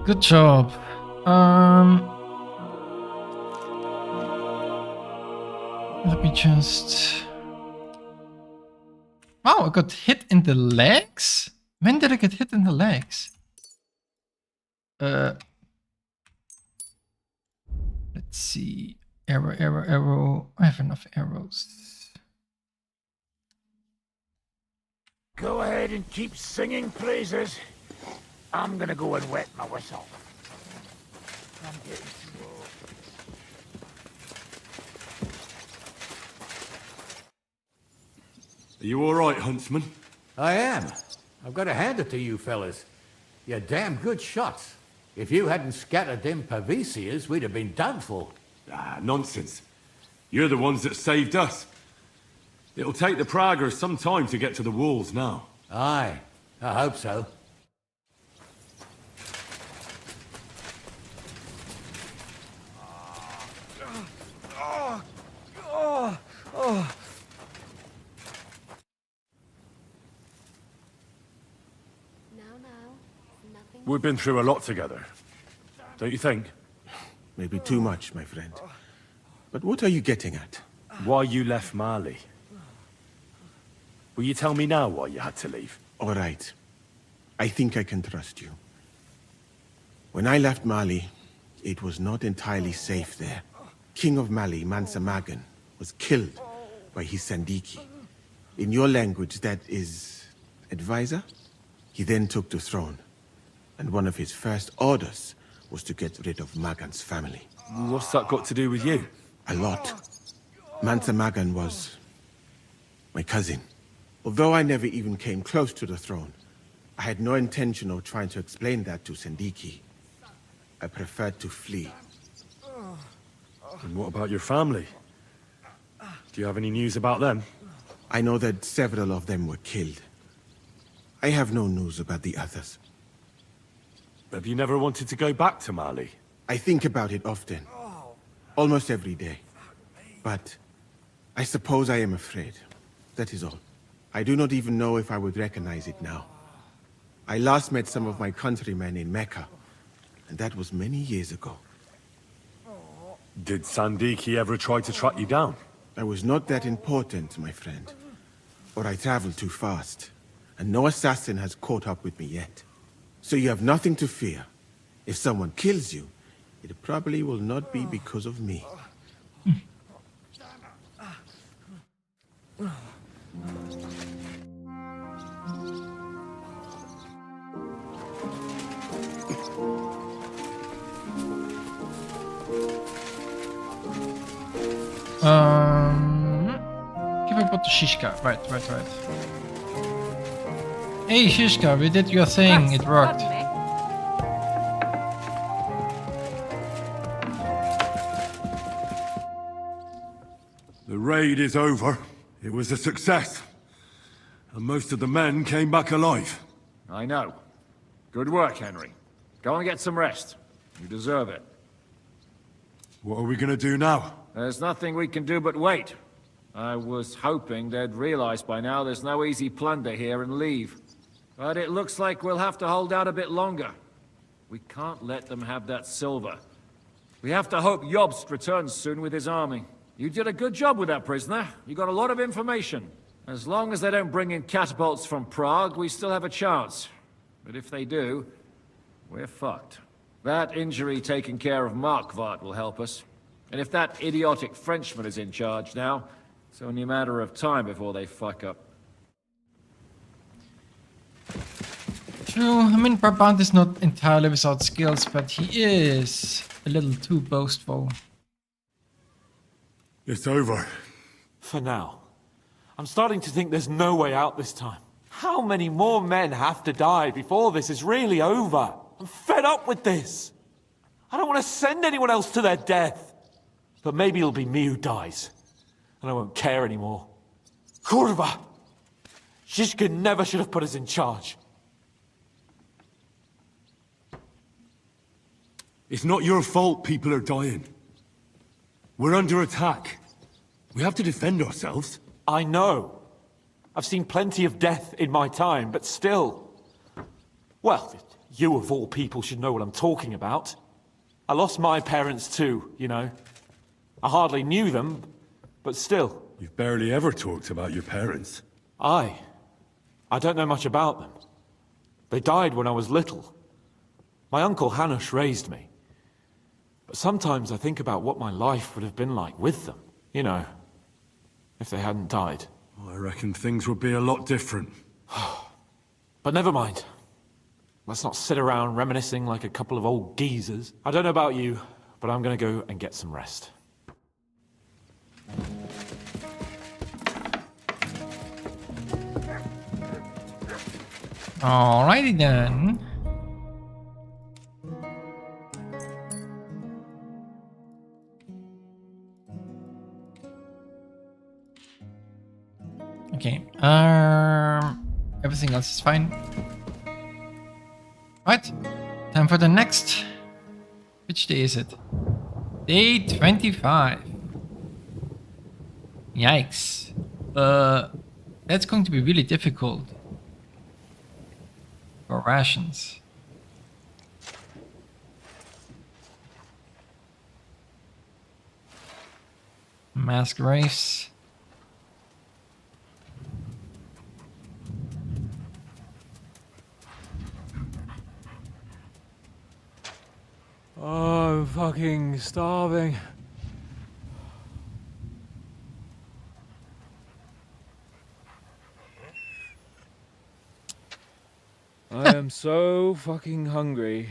Good job. Let me just... Wow, I got hit in the legs? When did I get hit in the legs? Let's see. Arrow, arrow, arrow. I have enough arrows. Go ahead and keep singing praises. I'm gonna go and wet my whistle. I'm getting slow. Are you alright, Huntsman? I am. I've got to hand it to you fellas. You're damn good shots. If you hadn't scattered them Pavesias, we'd have been done for. Ah, nonsense. You're the ones that saved us. It'll take the Praggers some time to get to the walls now. Aye, I hope so. We've been through a lot together. Don't you think? Maybe too much, my friend. But what are you getting at? Why you left Mali. Will you tell me now why you had to leave? All right. I think I can trust you. When I left Mali, it was not entirely safe there. King of Mali, Mansa Magan, was killed by his Sandiki. In your language, that is... advisor? He then took the throne. And one of his first orders was to get rid of Magan's family. What's that got to do with you? A lot. Mansa Magan was... my cousin. Although I never even came close to the throne, I had no intention of trying to explain that to Sandiki. I preferred to flee. And what about your family? Do you have any news about them? I know that several of them were killed. I have no news about the others. Have you never wanted to go back to Mali? I think about it often. Almost every day. But I suppose I am afraid. That is all. I do not even know if I would recognize it now. I last met some of my countrymen in Mecca, and that was many years ago. Did Sandiki ever try to track you down? I was not that important, my friend. Or I traveled too fast, and no assassin has caught up with me yet. So you have nothing to fear. If someone kills you, it probably will not be because of me. Give a bot to Shishka. Right. Hey Shishka, we did your thing, it worked. The raid is over. It was a success. And most of the men came back alive. I know. Good work, Henry. Go and get some rest. You deserve it. What are we gonna do now? There's nothing we can do but wait. I was hoping they'd realize by now there's no easy plunder here and leave. But it looks like we'll have to hold out a bit longer. We can't let them have that silver. We have to hope Jobst returns soon with his army. You did a good job with that prisoner. You got a lot of information. As long as they don't bring in catapults from Prague, we still have a chance. But if they do, we're fucked. That injury taking care of Markvart will help us. And if that idiotic Frenchman is in charge now, it's only a matter of time before they fuck up. True, I mean Brabant is not entirely without skills, but he is a little too boastful. It's over. For now. I'm starting to think there's no way out this time. How many more men have to die before this is really over? I'm fed up with this. I don't want to send anyone else to their death. But maybe it'll be me who dies. And I won't care anymore. Kurva! Shishka never should have put us in charge. It's not your fault people are dying. We're under attack. We have to defend ourselves. I know. I've seen plenty of death in my time, but still. Well, you of all people should know what I'm talking about. I lost my parents too, you know. I hardly knew them, but still. You've barely ever talked about your parents. I don't know much about them. They died when I was little. My uncle Hanush raised me. But sometimes I think about what my life would have been like with them. You know, if they hadn't died. I reckon things would be a lot different. But never mind. Let's not sit around reminiscing like a couple of old geezers. I don't know about you, but I'm gonna go and get some rest. Alrighty then. Okay. Everything else is fine. Right. Time for the next. Which day is it? Day 25. Yikes. That's going to be really difficult. For rations. Mass graves. Oh, I'm fucking starving. I am so fucking hungry.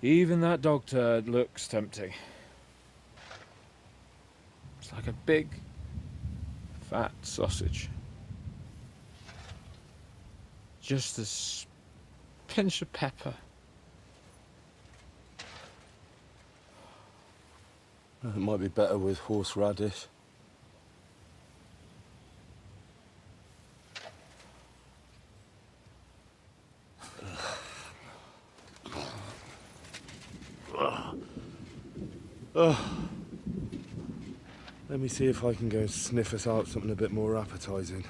Even that dog turd looks tempting. It's like a big, fat sausage. Just a pinch of pepper. It might be better with horseradish. Let me see if I can go sniff us out something a bit more appetizing.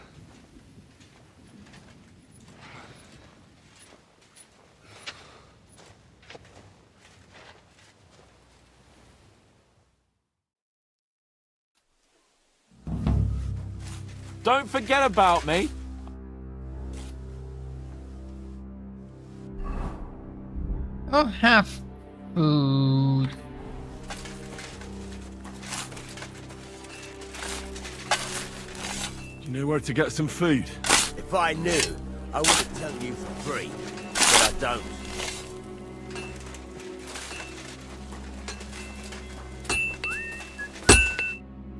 Don't forget about me. I don't have food. Do you know where to get some food? If I knew, I wouldn't tell you for free, but I don't.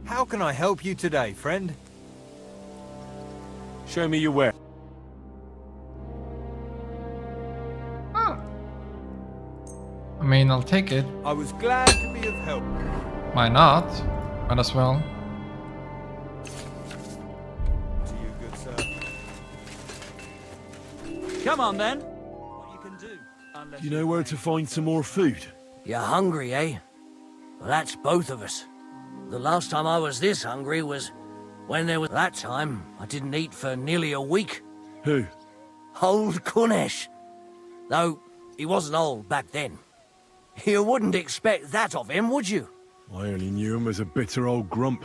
How can I help you today, friend? Show me your way. I mean, I'll take it. I was glad to be of help. Why not? Might as well. To you, good sir. Come on then. What you can do? Do you know where to find some more food? You're hungry, eh? Well, that's both of us. The last time I was this hungry was when there was that time I didn't eat for nearly a week. Who? Old Kunesh. Though he wasn't old back then. You wouldn't expect that of him, would you? I only knew him as a bitter old grump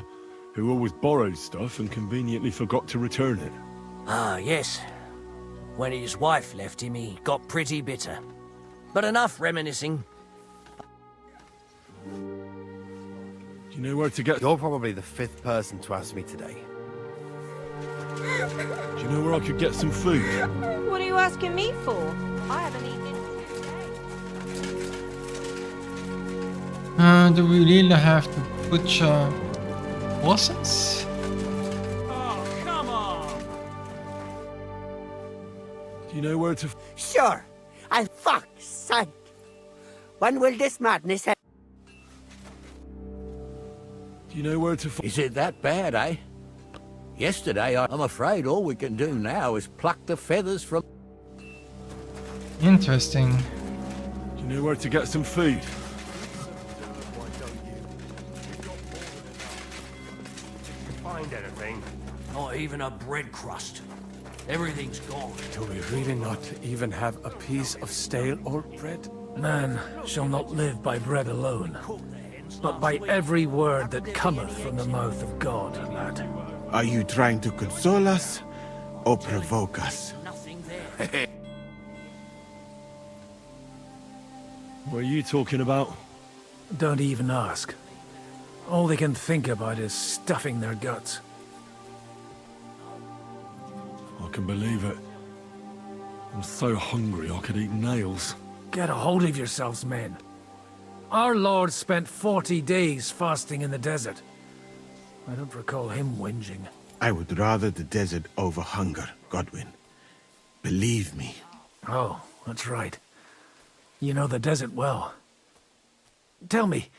who always borrowed stuff and conveniently forgot to return it. Ah, yes. When his wife left him, he got pretty bitter. But enough reminiscing. Do you know where to get... You're probably the 5th person to ask me today. Do you know where I could get some food? What are you asking me for? I haven't eaten in 2 days. Do we really have to butcher horses? Oh, come on! Do you know where to... Sure. fuck's sake! When will this madness end? Do you know where to find... Is it that bad, eh? Yesterday, I'm afraid all we can do now is pluck the feathers from... Interesting. Do you know where to get some food? Find anything? Not even a bread crust. Everything's gone. Do we really not even have a piece of stale old bread? Man shall not live by bread alone, but by every word that cometh from the mouth of God, lad. Are you trying to console us or provoke us? What are you talking about? Don't even ask. All they can think about is stuffing their guts. I can believe it. I'm so hungry I could eat nails. Get a hold of yourselves, men. Our Lord spent 40 days fasting in the desert. I don't recall him whinging. I would rather the desert over hunger, Godwin. Believe me. Oh, that's right. You know the desert well. Tell me,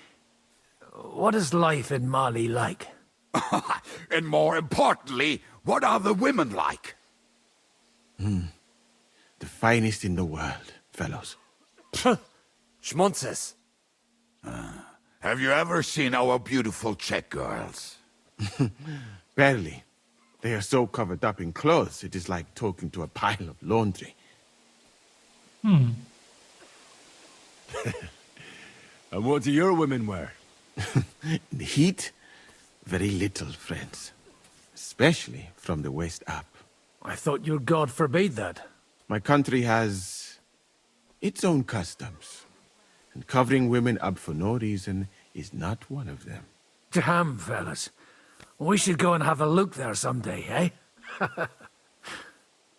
what is life in Mali like? And more importantly, what are the women like? The finest in the world, fellows. Schmonzes. Have you ever seen our beautiful Czech girls? Barely. They are so covered up in clothes, it is like talking to a pile of laundry. And what do your women wear? In the heat, very little, friends. Especially from the waist up. I thought your God forbade that. My country has its own customs. And covering women up for no reason is not one of them. Damn, fellas. We should go and have a look there someday, eh?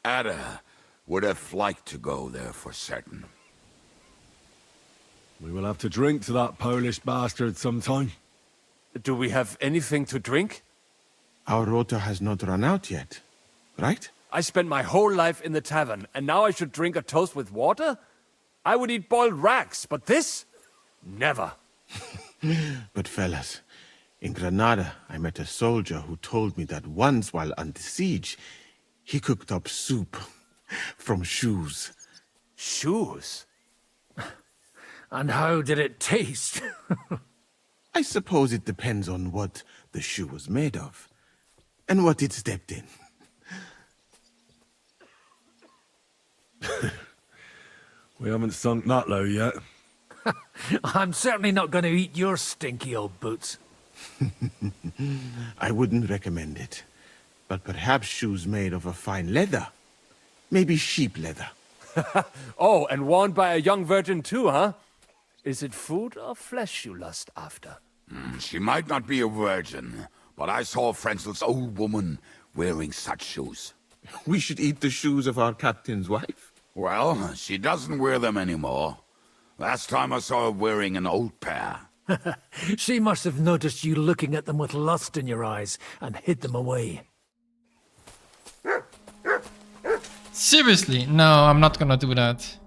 Ada would have liked to go there for certain. We will have to drink to that Polish bastard sometime. Do we have anything to drink? Our rota has not run out yet, right? I spent my whole life in the tavern, and now I should drink a toast with water? I would eat boiled rats, but this? Never. But fellas, in Granada, I met a soldier who told me that once while under siege, he cooked up soup from shoes. Shoes? And how did it taste? I suppose it depends on what the shoe was made of, and what it stepped in. We haven't sunk that low yet. I'm certainly not going to eat your stinky old boots. I wouldn't recommend it. But perhaps shoes made of a fine leather. Maybe sheep leather. Oh, and worn by a young virgin too, huh? Is it food or flesh you lust after? She might not be a virgin, but I saw Frenzel's old woman wearing such shoes. We should eat the shoes of our captain's wife. Well, she doesn't wear them anymore. Last time I saw her wearing an old pair. She must have noticed you looking at them with lust in your eyes and hid them away. Seriously? No, I'm not gonna do that.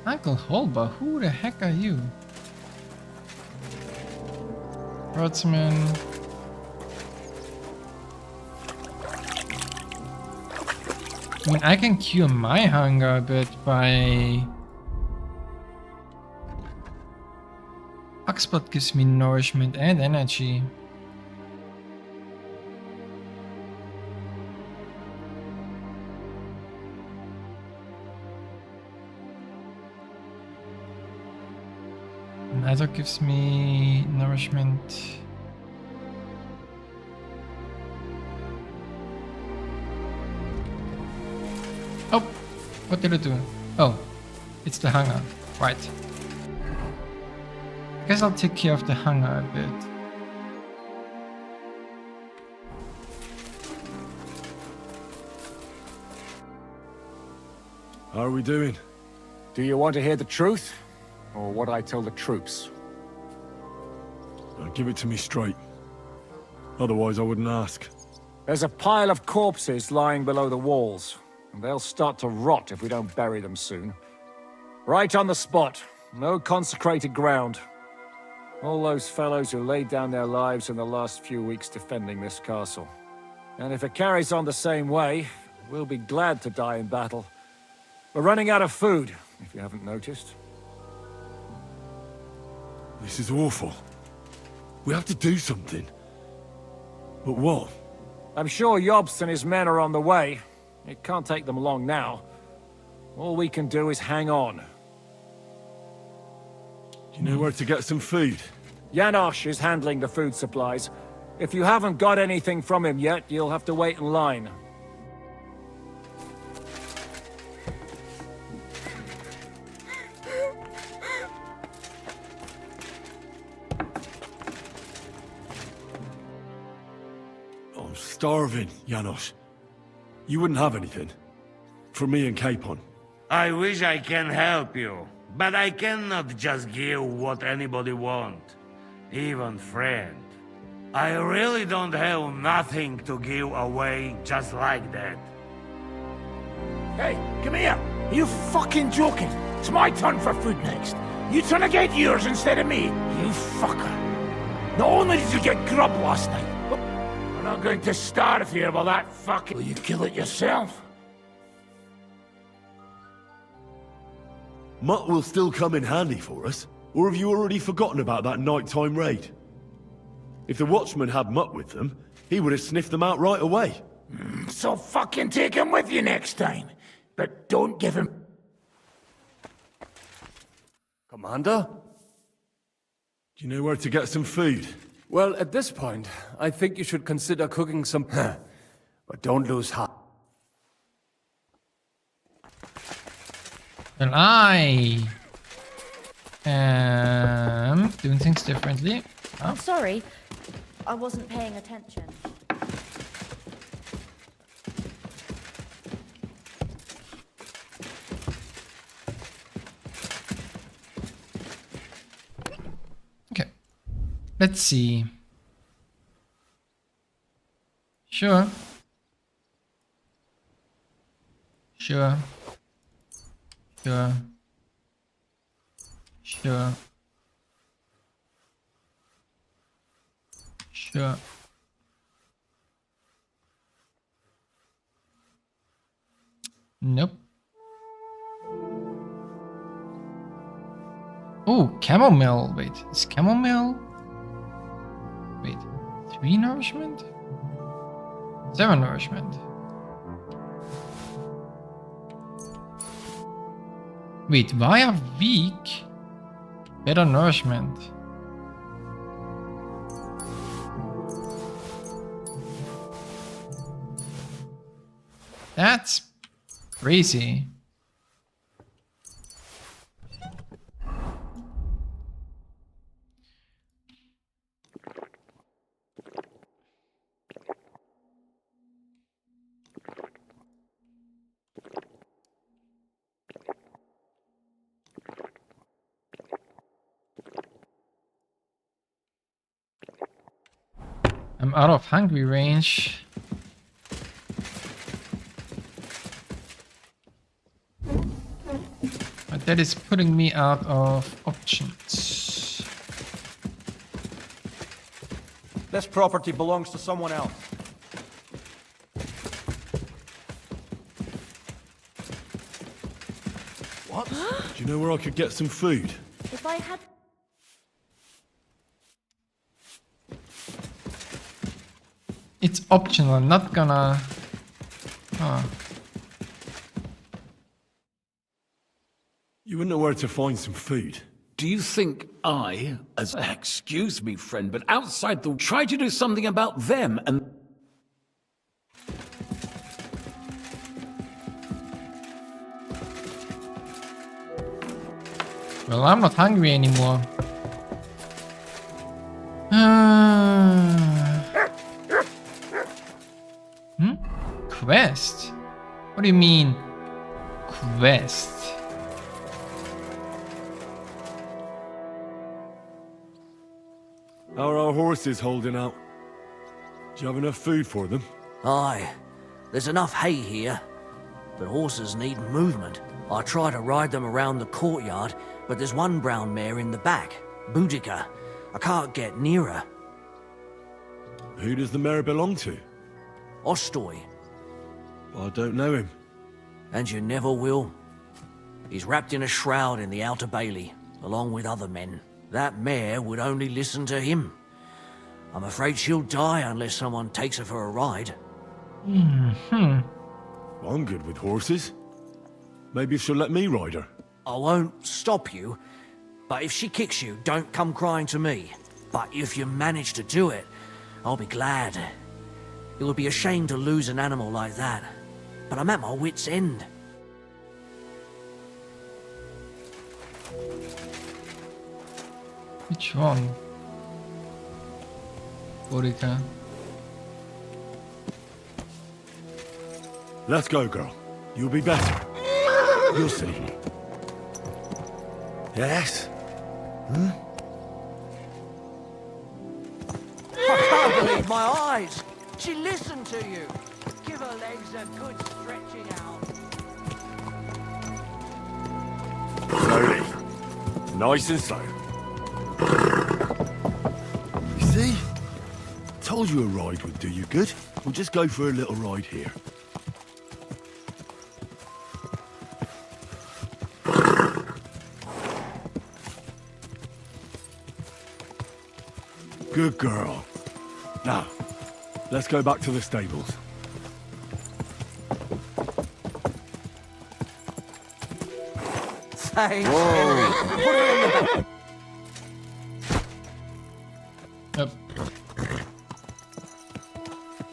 Uncle Holba, who the heck are you? Herdsman. I mean, I can cure my hunger a bit by... Oxblood gives me nourishment and energy. Neither gives me nourishment. Oh, what did it do? Oh, it's the hunger, right. I guess I'll take care of the hunger a bit. How are we doing? Do you want to hear the truth? Or what I tell the troops? Now, give it to me straight. Otherwise, I wouldn't ask. There's a pile of corpses lying below the walls, and they'll start to rot if we don't bury them soon. Right on the spot. No consecrated ground. All those fellows who laid down their lives in the last few weeks defending this castle. And if it carries on the same way, we'll be glad to die in battle. We're running out of food, if you haven't noticed. This is awful. We have to do something. But what? I'm sure Jobst and his men are on the way. It can't take them long now. All we can do is hang on. Do you know where to get some food? Janosch is handling the food supplies. If you haven't got anything from him yet, you'll have to wait in line. I'm starving, Janosch. You wouldn't have anything? For me and Capon. I wish I can help you, but I cannot just give what anybody want, even friend. I really don't have nothing to give away just like that. Hey, come here. Are you fucking joking? It's my turn for food next. You trying to get yours instead of me? You fucker. Not only did you get grub last night, but we're not going to starve here while that fucking... Will you kill it yourself? Mutt will still come in handy for us, or have you already forgotten about that nighttime raid? If the watchman had Mutt with them, he would have sniffed them out right away. So fucking take him with you next time. But don't give him... Commander? Do you know where to get some food? Well, at this point, I think you should consider cooking some... But don't lose heart. Well, I am doing things differently. Oh. I'm sorry, I wasn't paying attention. Okay, let's see. Sure. Sure. Sure. Sure. Sure. Nope. Oh, chamomile. Wait, is chamomile? Wait, 3 nourishment? 7 nourishment. Wait, why are weak better nourishment? That's crazy. I'm out of hungry range. But that is putting me out of options. This property belongs to someone else. What? Do you know where I could get some food? If I had... It's optional, I'm not gonna... Oh. You wouldn't know where to find some food. Do you think I, as... Excuse me, friend, but outside the... Try to do something about them and... Well, I'm not hungry anymore. Quest? What do you mean? west. How are our horses holding out? Do you have enough food for them? Aye, there's enough hay here, but horses need movement. I try to ride them around the courtyard, but there's one brown mare in the back, Boudica. I can't get near her. Who does the mare belong to? Ostoy. I don't know him. And you never will. He's wrapped in a shroud in the Outer Bailey, along with other men. That mare would only listen to him. I'm afraid she'll die unless someone takes her for a ride. I'm good with horses. Maybe she'll let me ride her. I won't stop you, but if she kicks you, don't come crying to me. But if you manage to do it, I'll be glad. It would be a shame to lose an animal like that, but I'm at my wit's end. Which one? Borica. Let's go, girl. You'll be better. You'll see. Yes? I can't believe my eyes! She listened to you! Give her legs a good stretching out. Slowly. Nice and slow. You see? Told you a ride would do you good. We'll just go for a little ride here. Good girl. Now, let's go back to the stables. Thanks, Henry. Put her in the... Yep.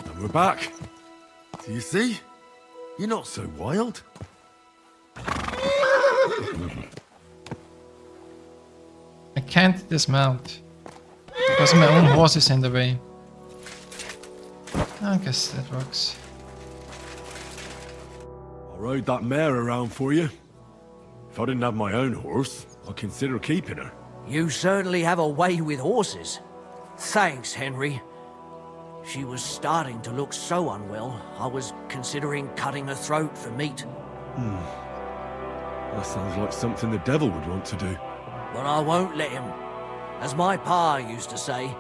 And we're back. Do you see? You're not so wild. I can't dismount because my own horse is in the way. I guess that works. I rode that mare around for you. If I didn't have my own horse, I'd consider keeping her. You certainly have a way with horses. Thanks, Henry. She was starting to look so unwell, I was considering cutting her throat for meat. That sounds like something the devil would want to do. But I won't let him. As my pa used to say,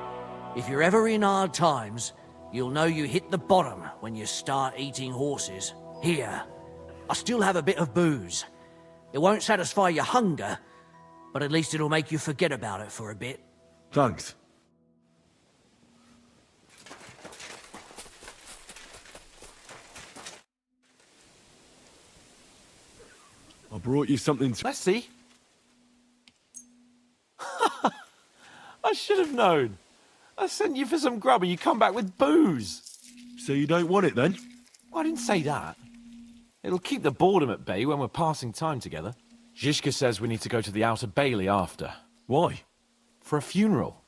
if you're ever in hard times, you'll know you hit the bottom when you start eating horses. Here, I still have a bit of booze. It won't satisfy your hunger, but at least it'll make you forget about it for a bit. Thanks. I brought you something to... Let's see. I should have known. I sent you for some grub and you come back with booze. So you don't want it then? Well, I didn't say that. It'll keep the boredom at bay when we're passing time together. Zizka says we need to go to the Outer Bailey after. Why? For a funeral.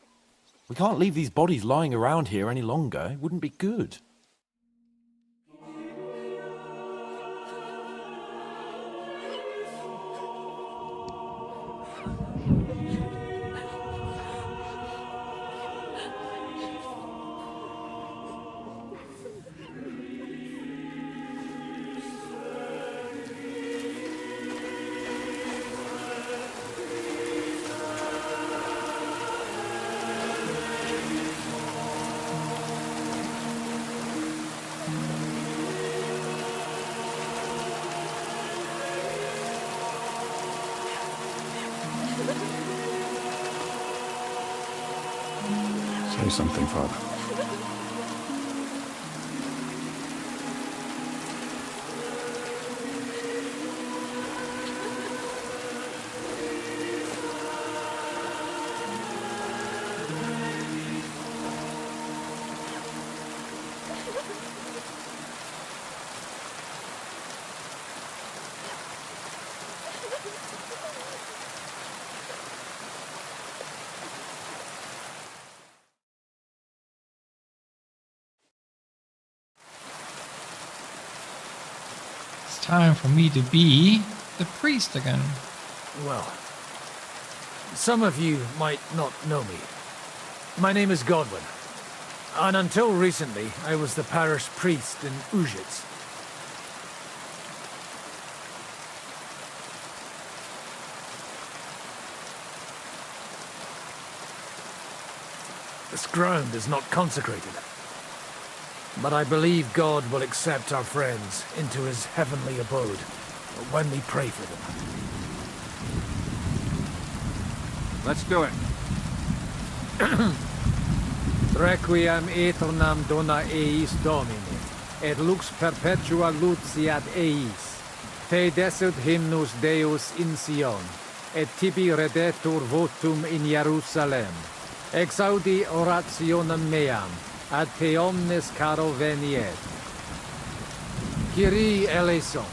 We can't leave these bodies lying around here any longer. It wouldn't be good. Say something, Father. time for me to be the priest again. Well, some of you might not know me. My name is Godwin, and until recently, I was the parish priest in Ujits. This ground is not consecrated, but I believe God will accept our friends into his heavenly abode when we pray for them. Let's do it. Requiem aeternam dona eis Domine, et lux perpetua luciat eis. Te desut hymnus Deus in Sion, et tibi redetur votum in Jerusalem. Exaudi orationem meam, ad te omnes caro veniet. Kyrie eleison.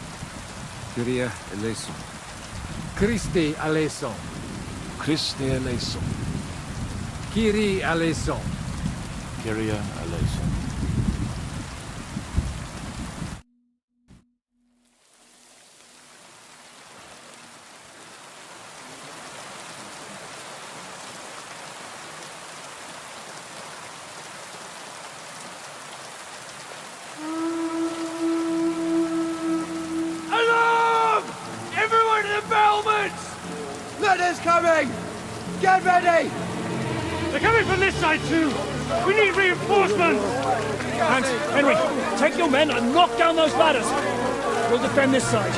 Kyrie eleison. Christe eleison. Christe eleison. Kyrie eleison. Kyrie eleison. Alarm! Everyone to the battlements! Letters coming! Get ready! They're coming from this side too! We need reinforcements! Hans, Henry, take your men and knock down those ladders! We'll defend this side.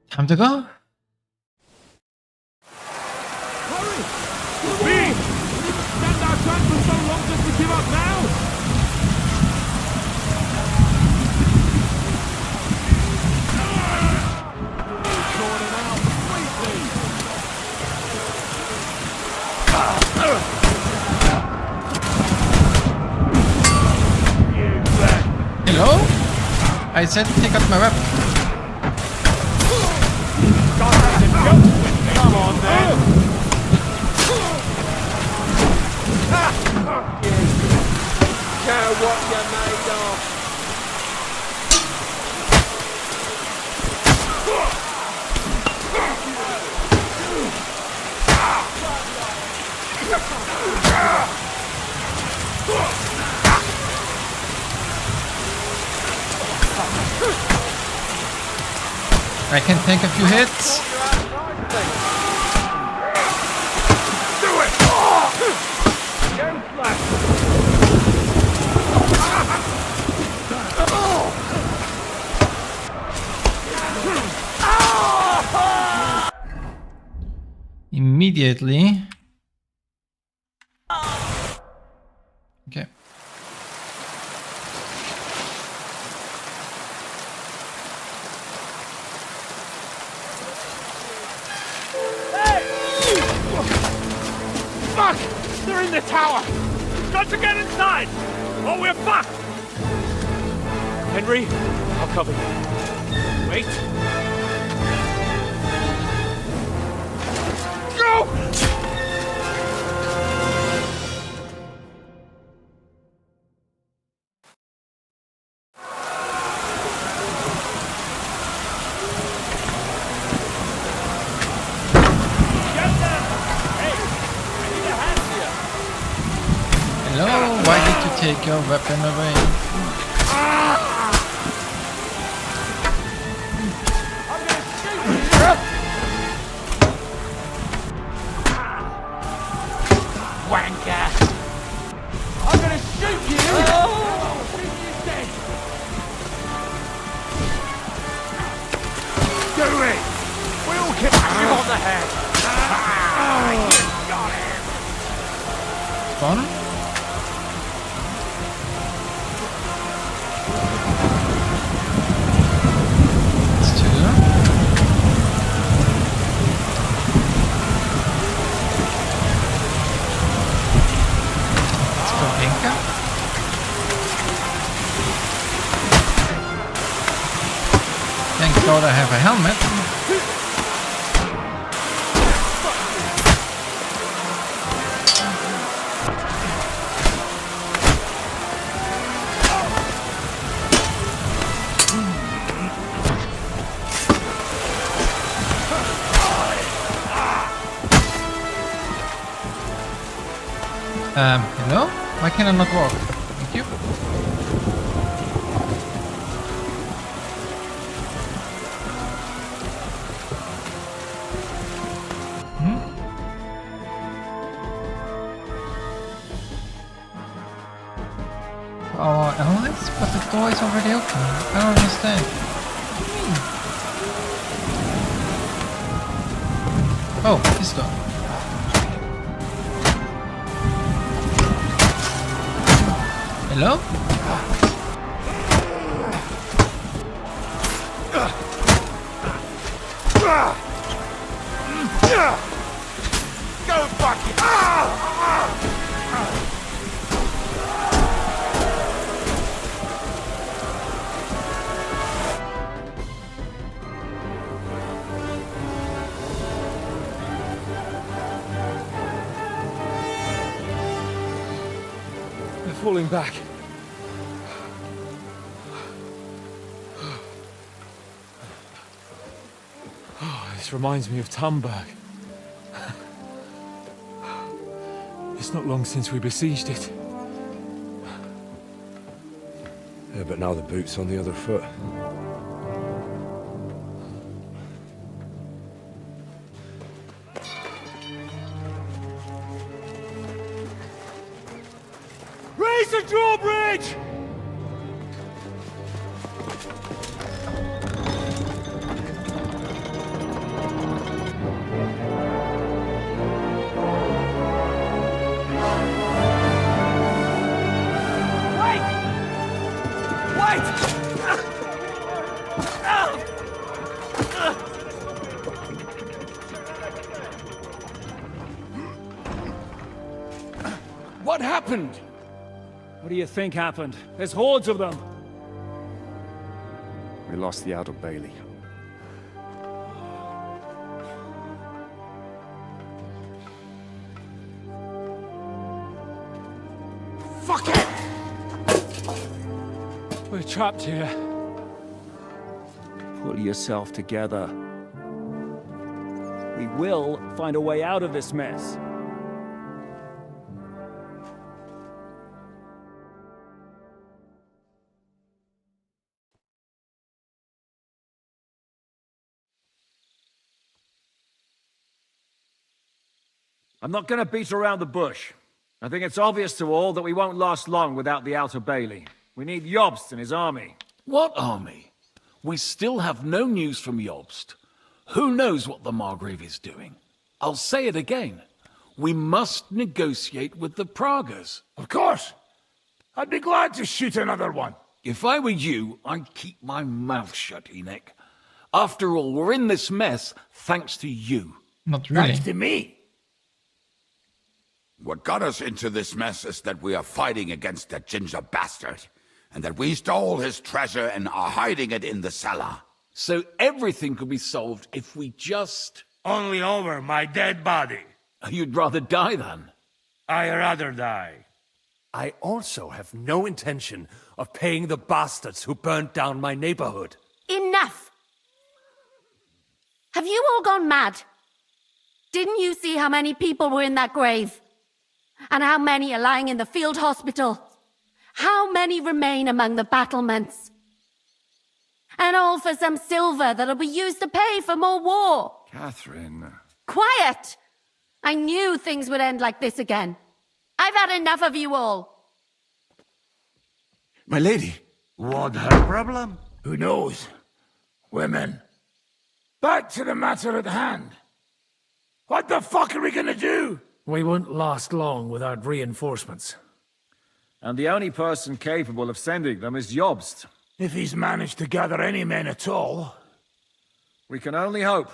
Time to go? Me! Stand our chance for so long just to give up now! Hello? I said take out my weapon. Come on, then. Show what you're made of. I can take a few hits. Do it! Immediately. Okay. Fuck! They're in the tower! We've got to get inside! Or we're fucked! Henry, I'll cover you. Wait. Go! Hello, why did you take your weapon away? Wanker! I'm gonna shoot you! Oh! Shoot you dead! Do it! We'll get you on the head! You got him! Fun? That's two. Let's go Binka. Thank God I have a helmet. Hello? Why can I not walk? Thank you. Our allies? But the door is already open. I don't understand. What do you mean? Oh, this door. Hello? Go fuck it! They're falling back. Oh, this reminds me of Tamberg. It's not long since we besieged it. Yeah, but now the boot's on the other foot. Raise the drawbridge! What happened? What do you think happened? There's hordes of them. We lost the outer bailey. Fuck it! We're trapped here. Pull yourself together. We will find a way out of this mess. I'm not going to beat around the bush. I think it's obvious to all that we won't last long without the outer bailey. We need Jobst and his army. What army? We still have no news from Jobst. Who knows what the Margrave is doing? I'll say it again. We must negotiate with the Pragas. Of course. I'd be glad to shoot another one. If I were you, I'd keep my mouth shut, Enoch. After all, we're in this mess thanks to you. Not really. Thanks to me. What got us into this mess is that we are fighting against that ginger bastard, and that we stole his treasure and are hiding it in the cellar. So everything could be solved if we just... Only over my dead body. You'd rather die then? I'd rather die. I also have no intention of paying the bastards who burnt down my neighborhood. Enough! Have you all gone mad? Didn't you see how many people were in that grave? And how many are lying in the field hospital? How many remain among the battlements? And all for some silver that'll be used to pay for more war. Catherine... Quiet! I knew things would end like this again. I've had enough of you all. My lady. What her problem? Who knows? Women. Back to the matter at hand. What the fuck are we gonna do? We won't last long without reinforcements. And the only person capable of sending them is Jobst. If he's managed to gather any men at all. We can only hope.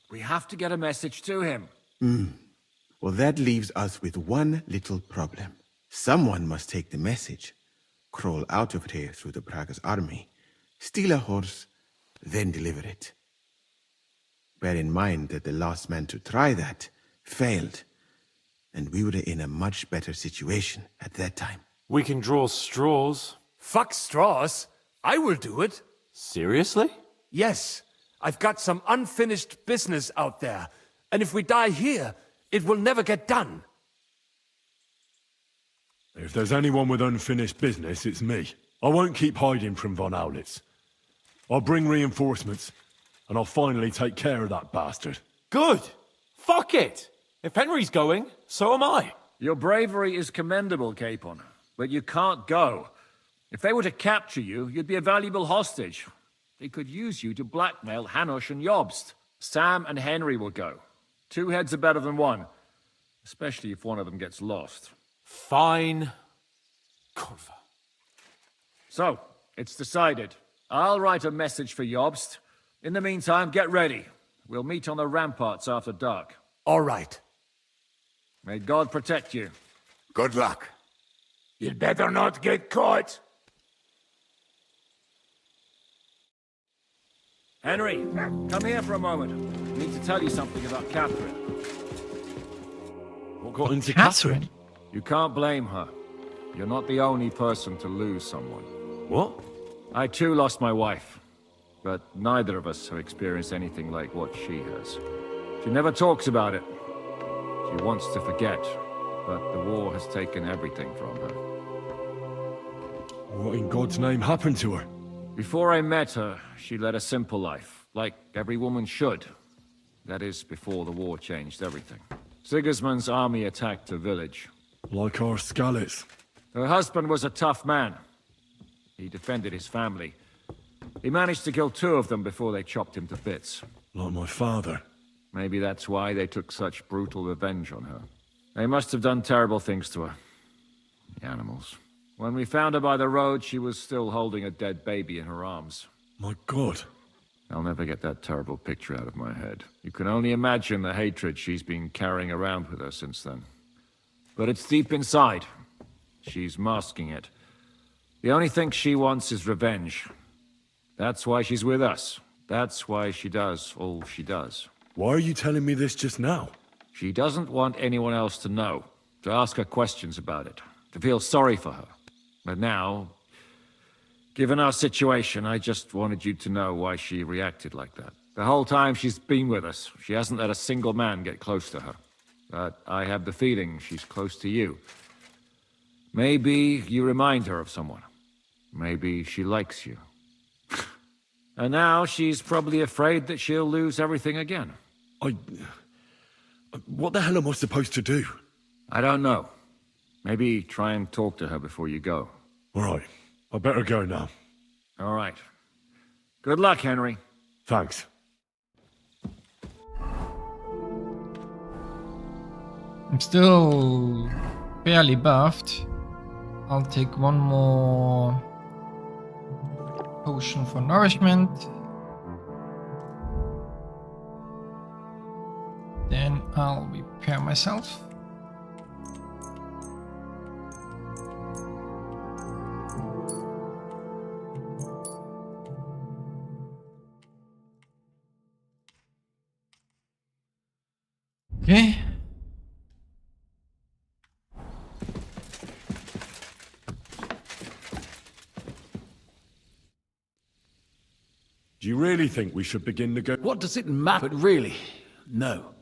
We have to get a message to him. Well, that leaves us with one little problem. Someone must take the message, crawl out of here through the Pragas army, steal a horse, then deliver it. Bear in mind that the last man to try that failed, and we were in a much better situation at that time. We can draw straws. Fuck straws. I will do it. Seriously? Yes. I've got some unfinished business out there. And if we die here, it will never get done. If there's anyone with unfinished business, it's me. I won't keep hiding from Von Aulitz. I'll bring reinforcements, and I'll finally take care of that bastard. Good! Fuck it! If Henry's going, so am I. Your bravery is commendable, Capon, but you can't go. If they were to capture you, you'd be a valuable hostage. They could use you to blackmail Hanush and Jobst. Sam and Henry will go. 2 heads are better than 1, especially if one of them gets lost. Fine. Kurva. So, it's decided. I'll write a message for Jobst. In the meantime, get ready. We'll meet on the ramparts after dark. All right. May God protect you. Good luck. You'd better not get caught. Henry, come here for a moment. I need to tell you something about Catherine. What got into Catherine? You can't blame her. You're not the only person to lose someone. What? I too lost my wife. But neither of us have experienced anything like what she has. She never talks about it. She wants to forget, but the war has taken everything from her. What in God's name happened to her? Before I met her, she led a simple life, like every woman should. That is, before the war changed everything. Sigismund's army attacked her village. Like our Skalitz. Her husband was a tough man. He defended his family. He managed to kill 2 of them before they chopped him to bits. Like my father. Maybe that's why they took such brutal revenge on her. They must have done terrible things to her. The animals. When we found her by the road, she was still holding a dead baby in her arms. My God. I'll never get that terrible picture out of my head. You can only imagine the hatred she's been carrying around with her since then. But it's deep inside. She's masking it. The only thing she wants is revenge. That's why she's with us. That's why she does all she does. Why are you telling me this just now? She doesn't want anyone else to know, to ask her questions about it, to feel sorry for her. But now, given our situation, I just wanted you to know why she reacted like that. The whole time she's been with us, she hasn't let a single man get close to her. But I have the feeling she's close to you. Maybe you remind her of someone. Maybe she likes you. And now she's probably afraid that she'll lose everything again. What the hell am I supposed to do? I don't know. Maybe try and talk to her before you go. All right. I better go now. All right. Good luck, Henry. Thanks. I'm still barely buffed. I'll take 1 more potion for nourishment. Then I'll repair myself. Okay. Do you really think we should begin to go? What does it matter, really? No.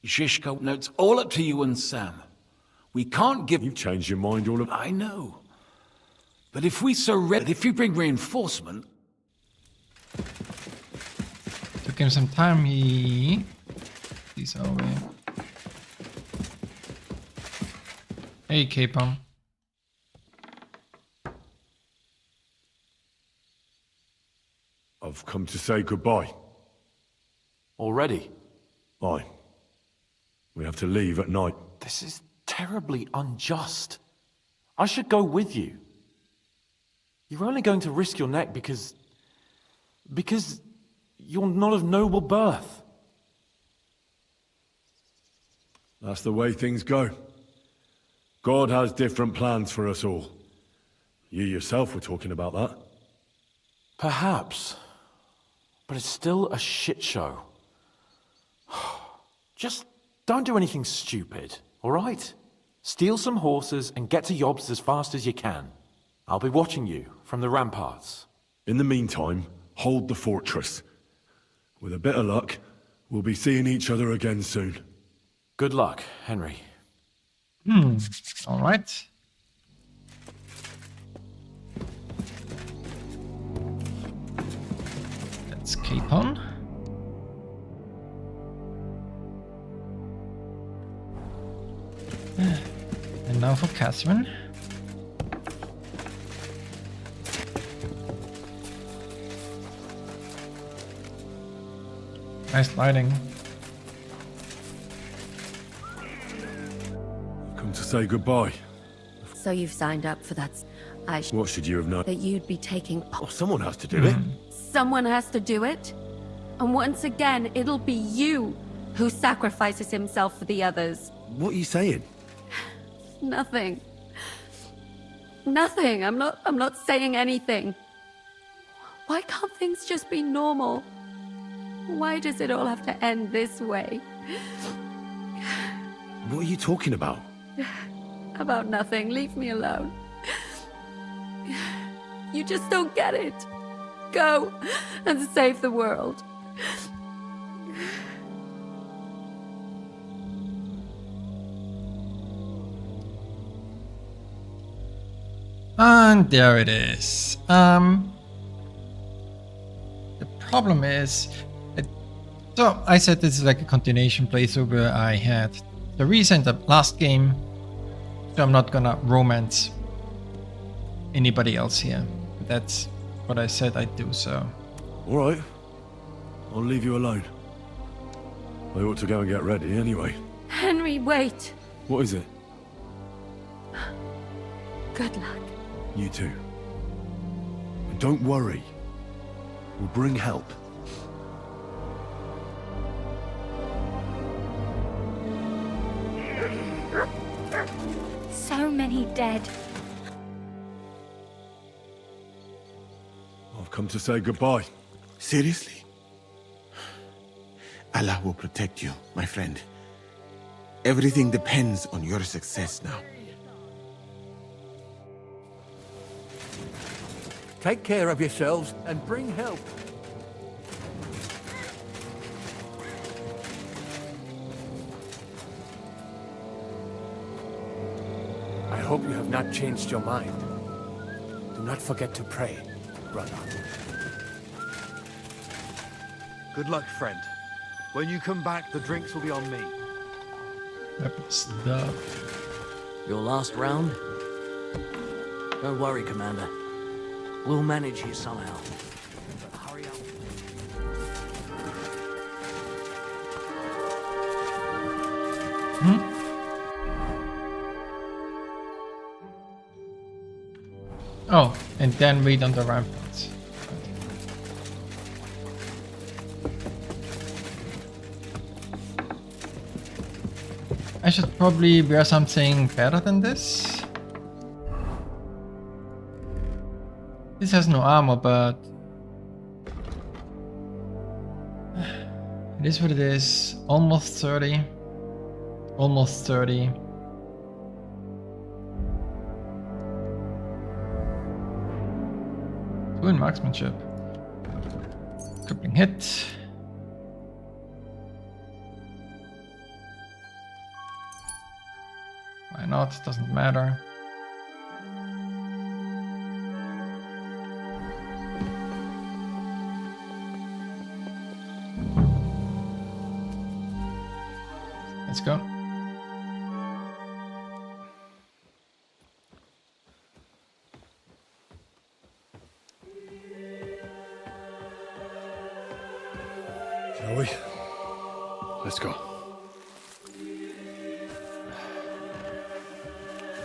Zizko, no, it's all up to you and Sam. We can't give... You've changed your mind all of... I know. But if we surrender, if you bring reinforcement... Took him some time, he's away. Hey, Capon. I've come to say goodbye. Already? Aye. We have to leave at night. This is terribly unjust. I should go with you. You're only going to risk your neck because you're not of noble birth. That's the way things go. God has different plans for us all. You yourself were talking about that. Perhaps. But it's still a shit show. Just don't do anything stupid, all right? Steal some horses and get to Jobst as fast as you can. I'll be watching you from the ramparts. In the meantime, hold the fortress. With a bit of luck, we'll be seeing each other again soon. Good luck, Henry. All right. Let's keep on. And now for Catherine. Nice lighting. Come to say goodbye. So you've signed up for that. What should you have known? That you'd be taking. Oh, someone has to do it. Someone has to do it. And once again, it'll be you who sacrifices himself for the others. What are you saying? Nothing. Nothing. I'm not saying anything. Why can't things just be normal? Why does it all have to end this way? What are you talking about? About nothing. Leave me alone. You just don't get it. Go and save the world. And there it is. The problem is, so I said this is like a continuation playthrough I had the reason the last game, so I'm not gonna romance anybody else here. That's what I said I'd do, so. Alright. I'll leave you alone. I ought to go and get ready anyway. Henry, wait. What is it? Good luck. You too. And don't worry. We'll bring help. So many dead. I've come to say goodbye. Seriously? Allah will protect you, my friend. Everything depends on your success now. Take care of yourselves and bring help. I hope you have not changed your mind. Do not forget to pray, brother. Good luck, friend. When you come back, the drinks will be on me. Your last round? Don't worry, Commander. We'll manage here somehow. But hurry up. Oh, and then wait on the ramparts. I should probably wear something better than this. This has no armor, but it is what it is. Almost 30. Almost 30. Two in marksmanship. Crippling hit. Why not? Doesn't matter. Let's go. Shall we? Let's go.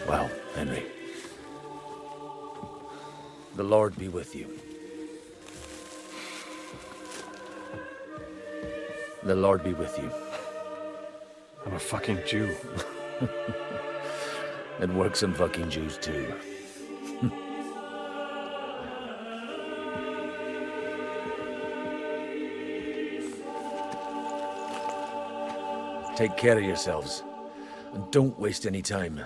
Well, Henry. The Lord be with you. The Lord be with you. I'm a fucking Jew. It works on fucking Jews too. Take care of yourselves. And don't waste any time.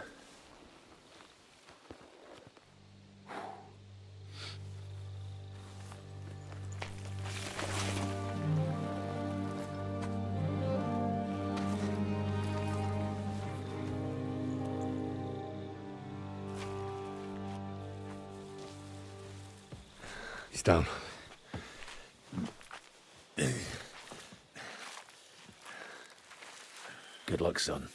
He's down. son.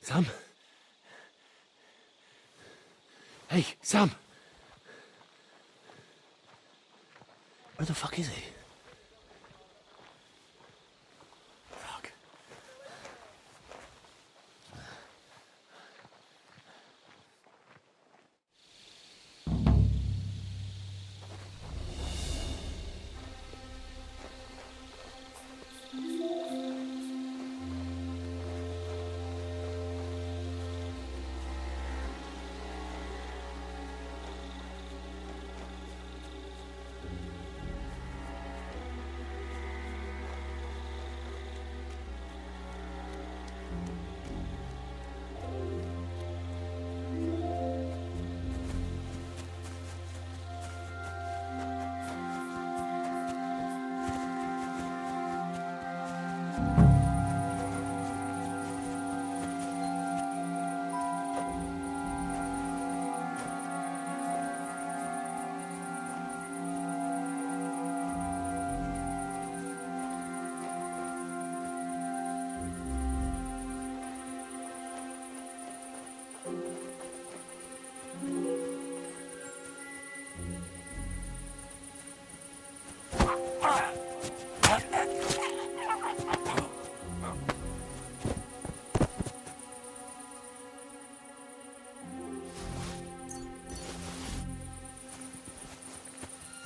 Sam? Hey, Sam! Where the fuck is he? Fuck.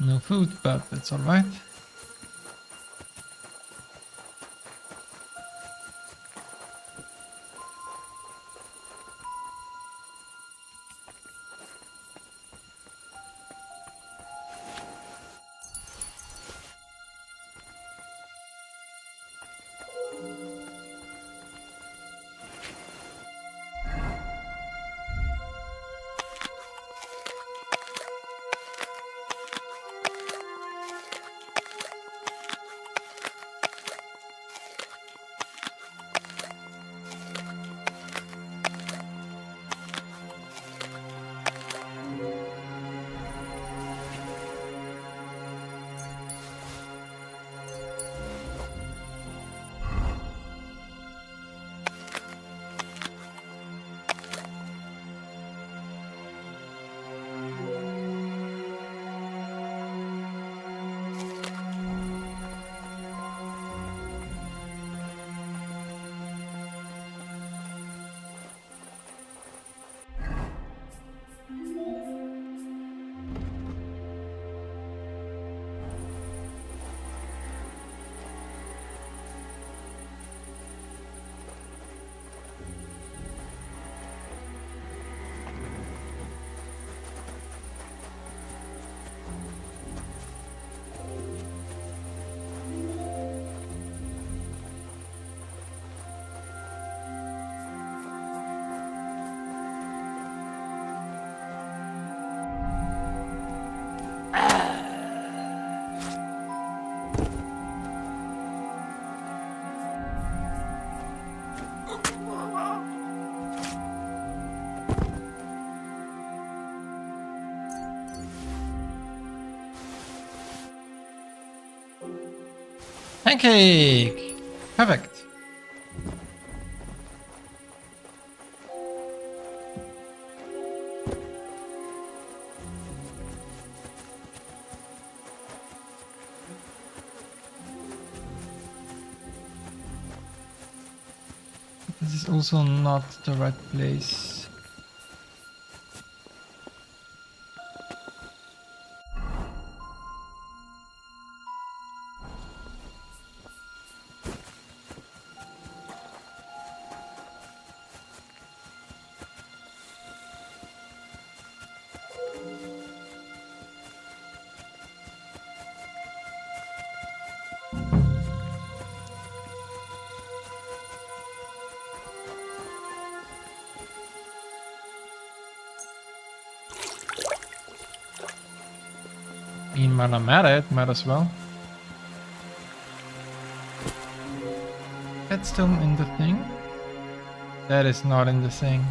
No food, but that's alright. Pancake! Perfect. This is also not the right place. mean, when I'm at it, might as well. That's still in the thing? That is not in the thing.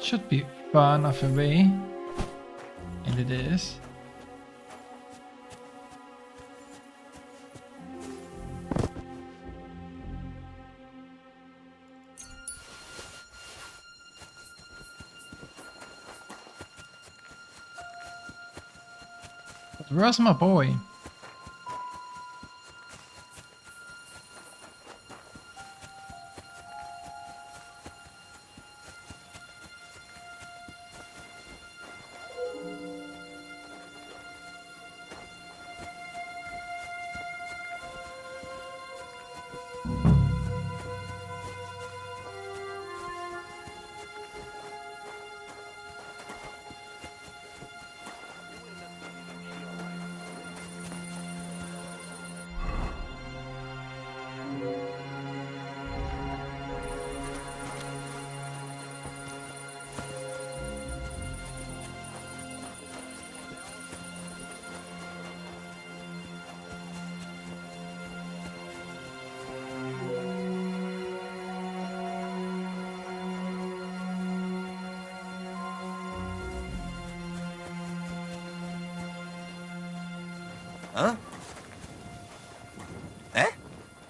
Should be far enough away, and it is. But where's my boy? Huh? Eh?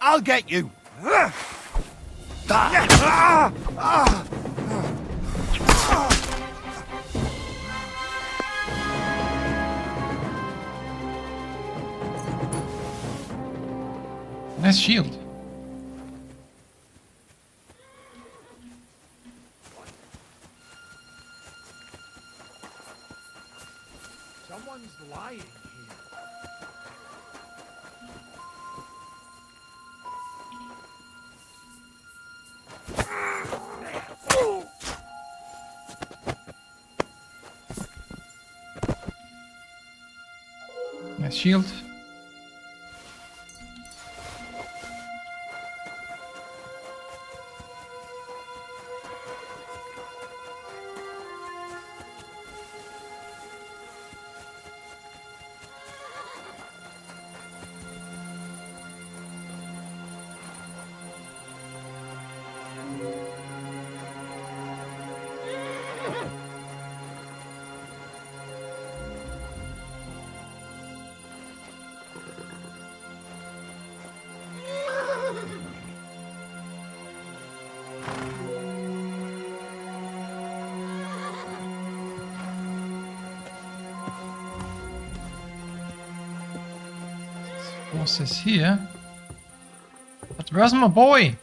I'll get you! Nice shield. Someone's lying here. Nice shield. Horses here. But where's my boy?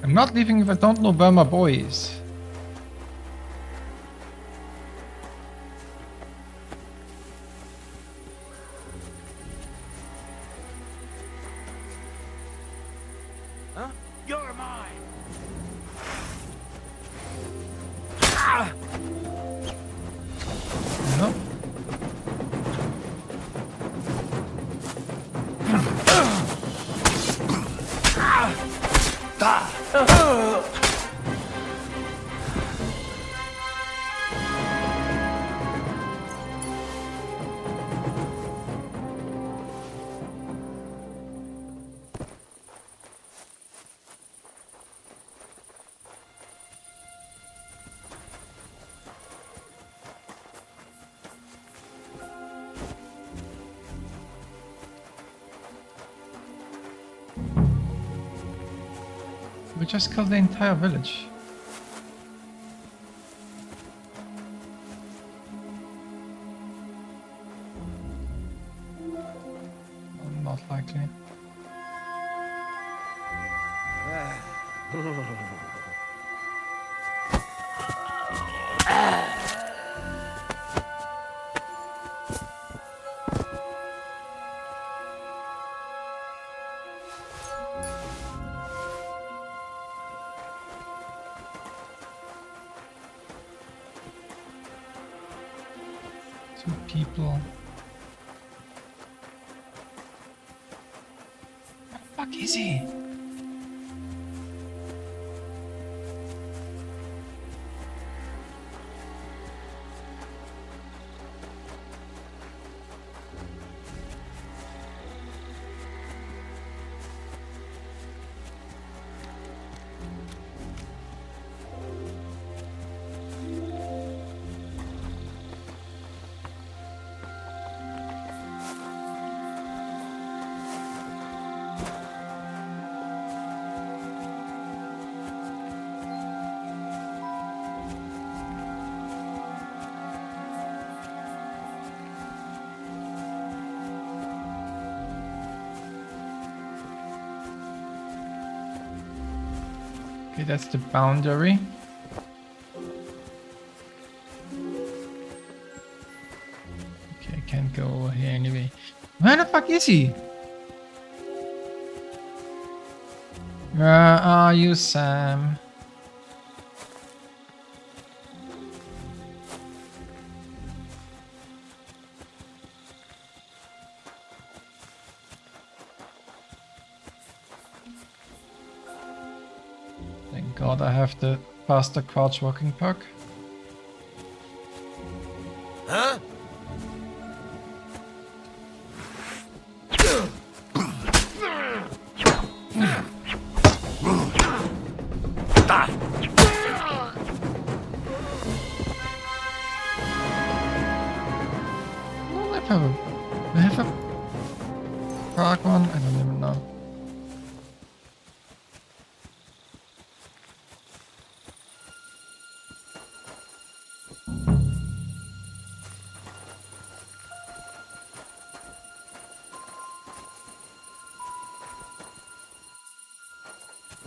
I'm not leaving if I don't know where my boy is. Huh? You're mine! No. We just killed the entire village. Not likely. Two people. Where the fuck is he? Okay, that's the boundary. Okay, I can't go over here anyway. Where the fuck is he? Where are you, Sam? Thank God I have the faster crouch walking perk. Huh? I have a perk one? I don't even know.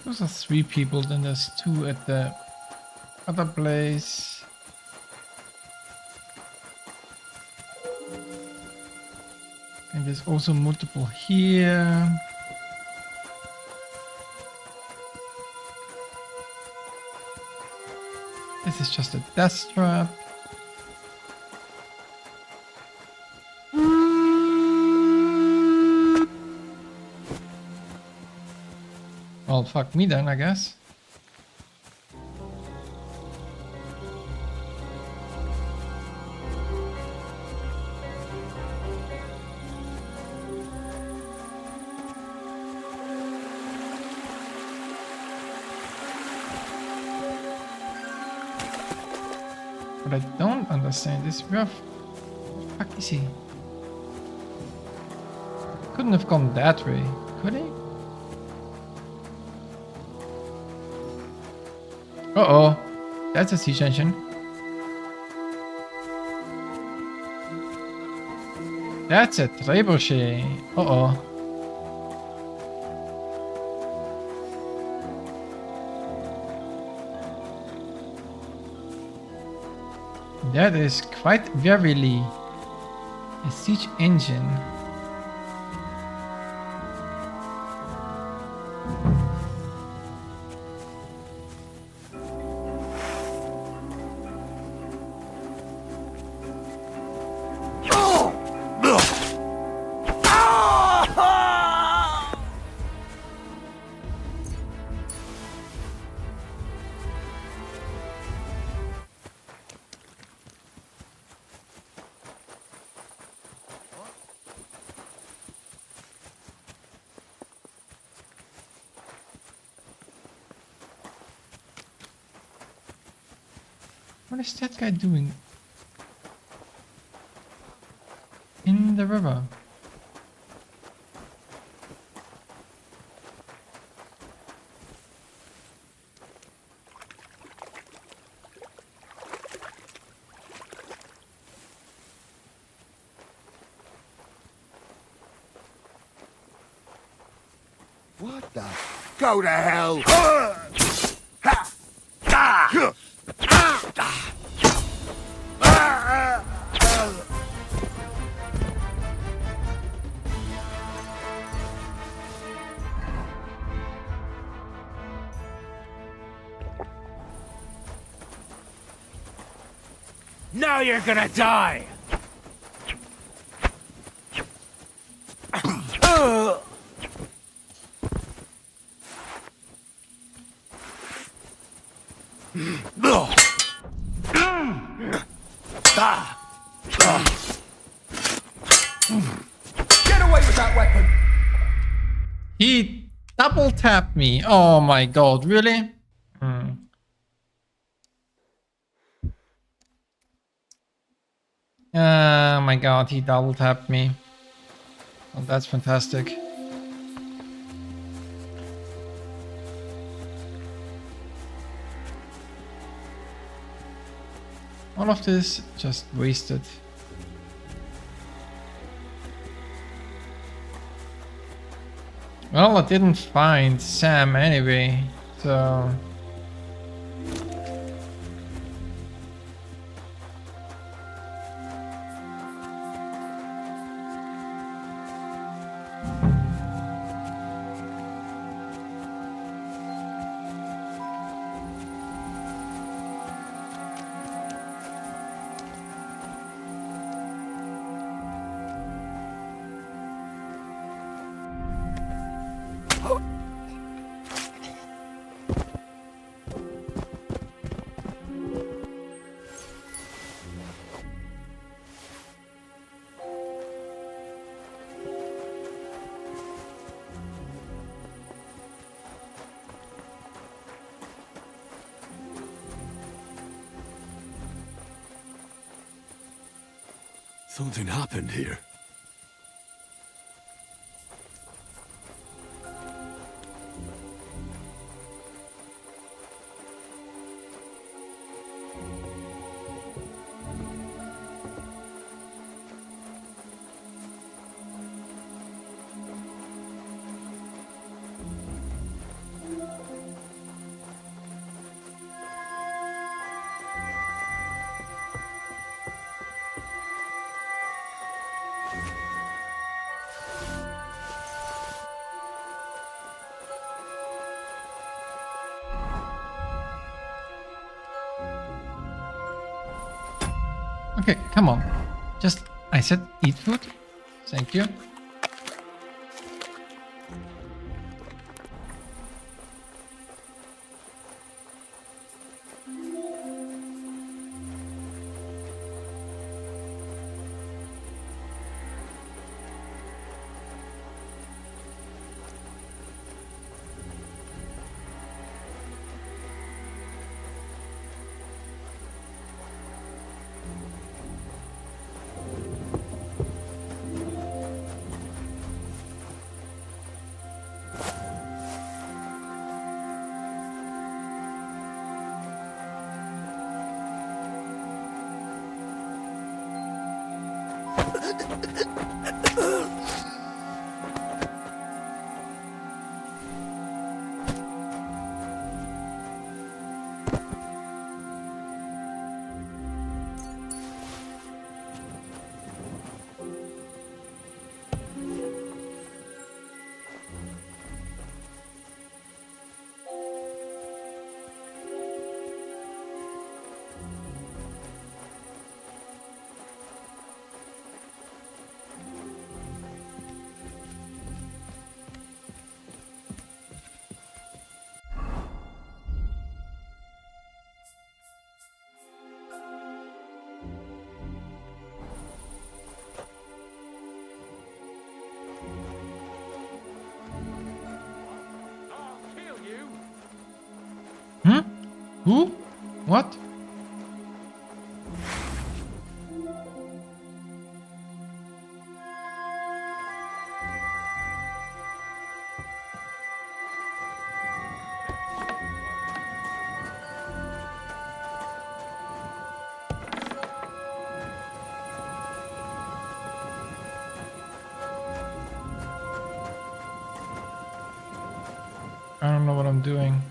Those are 3 people, then there's 2 at the other place. And there's also multiple here. This is just a death trap. Well, fuck me then, I guess. What I don't understand is where the fuck is he? Couldn't have gone that way, could he? Uh-oh, that's a siege engine. That's a trebuchet. Uh-oh. That is quite verily a siege engine. What is that guy doing in the river? What the? Go to hell! Now you're gonna die! Get away with that weapon! He double tapped me. Oh my god, really? Oh my god, he double tapped me. Oh, that's fantastic. All of this just wasted. Well, I didn't find Sam anyway, so... Something happened here. Okay, come on. Just, I said eat food. Thank you. Who? What? I don't know what I'm doing.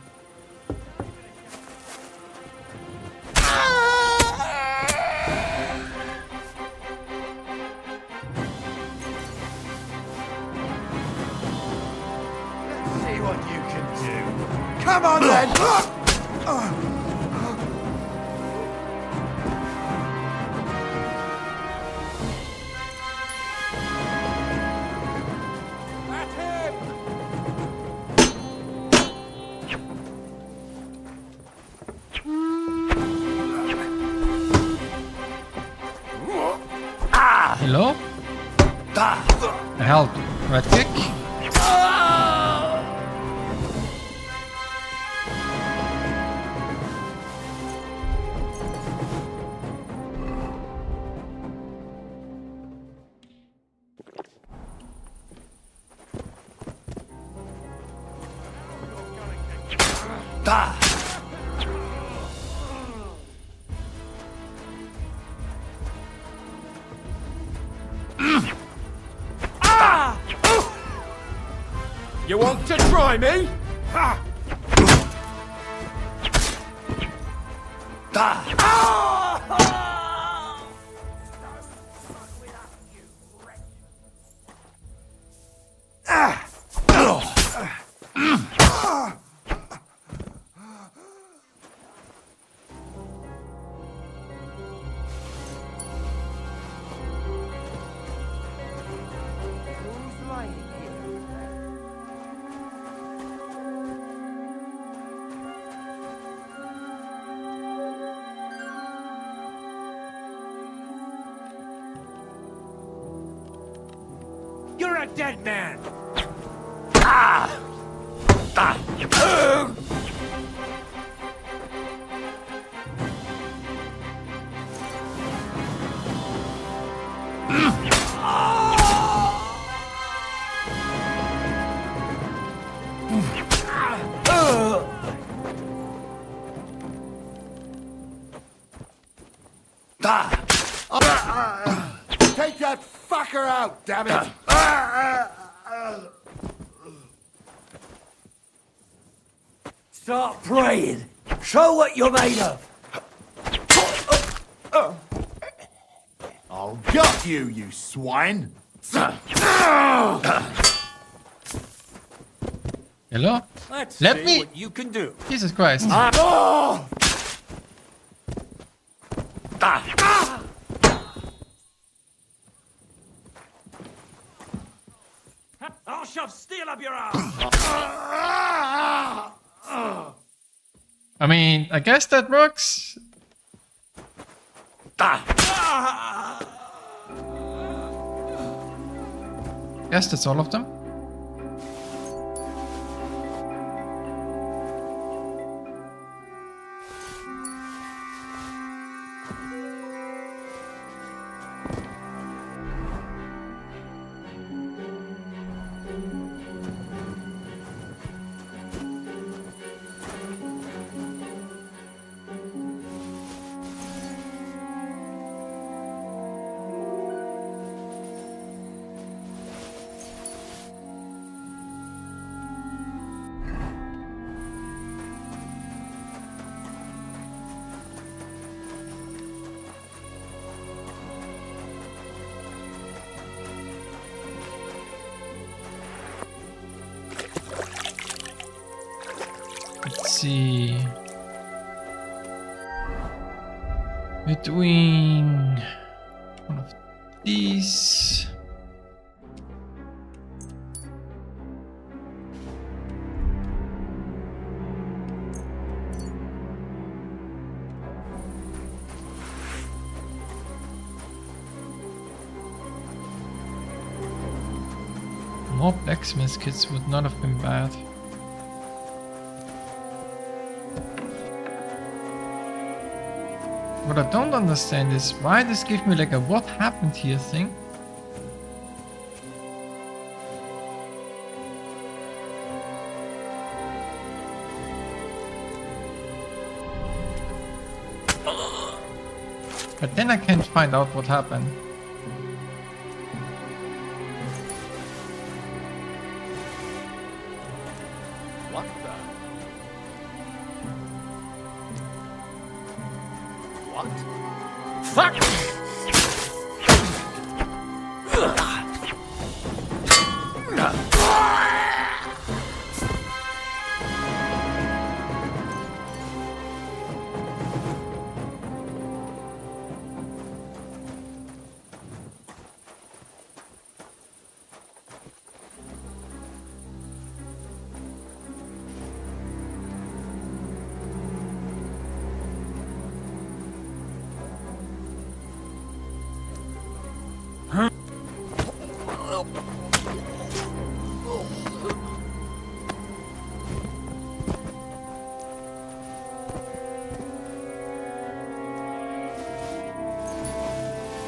See what you can do. Come on then! Hello? Help. Right kick. You want to try me? You're a dead man! Take that fucker out, damn it! Start praying. Show what you're made of. I'll gut you, you swine! Hello? Let's Let see me. what you can do. Jesus Christ. I'll shove steel up your ass. I mean, I guess that works. Guess that's all of them. see. We're doing one of these. More blacksmith kits would not have been bad. What I don't understand is why this gives me like a what happened here thing. But then I can't find out what happened. What the? What? Fuck!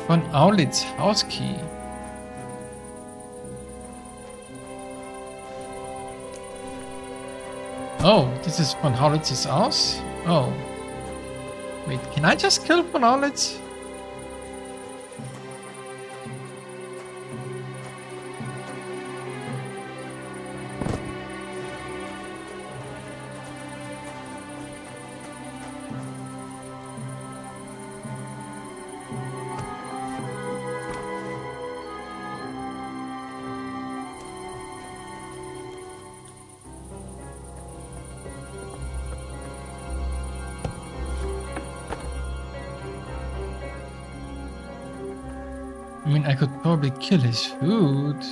Von Aulit's house key. Oh, this is Von Howlitz's house? Oh. Wait, can I just kill Von Howlitz? I mean, I could probably kill his food.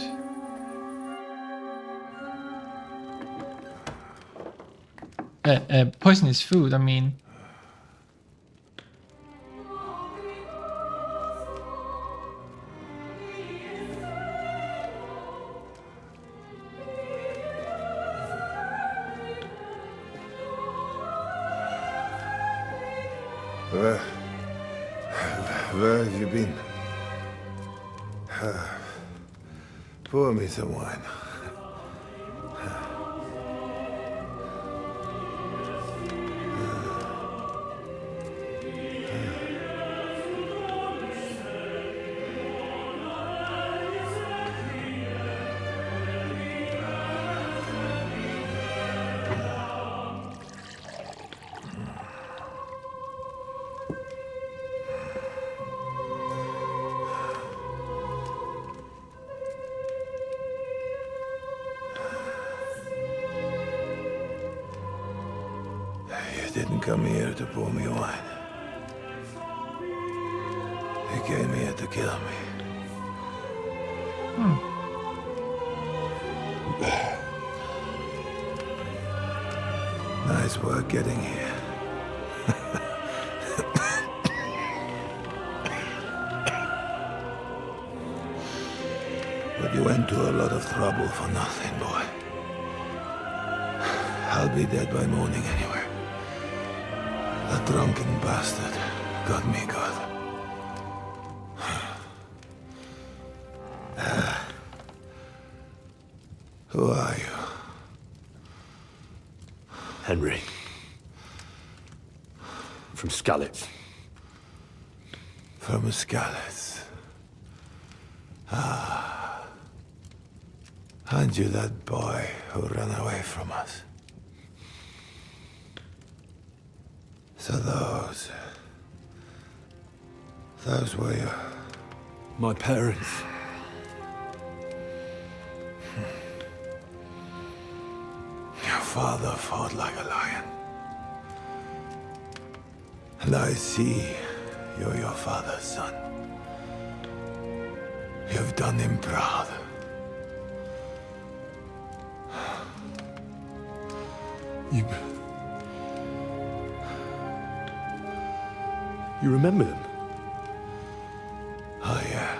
Poison his food, I mean. Where have you been? Pour me some wine. Didn't come here to pour me wine. He came here to kill me. Nice work getting here. But you went to a lot of trouble for nothing, boy. I'll be dead by morning anyway. That drunken bastard got me good. Who are you? Henry. From Skalitz. From Skalitz. Ah. Aren't you that boy who ran away from us? So those were your... My parents. Your father fought like a lion. And I see you're your father's son. You've done him proud. You remember them? Oh, yeah.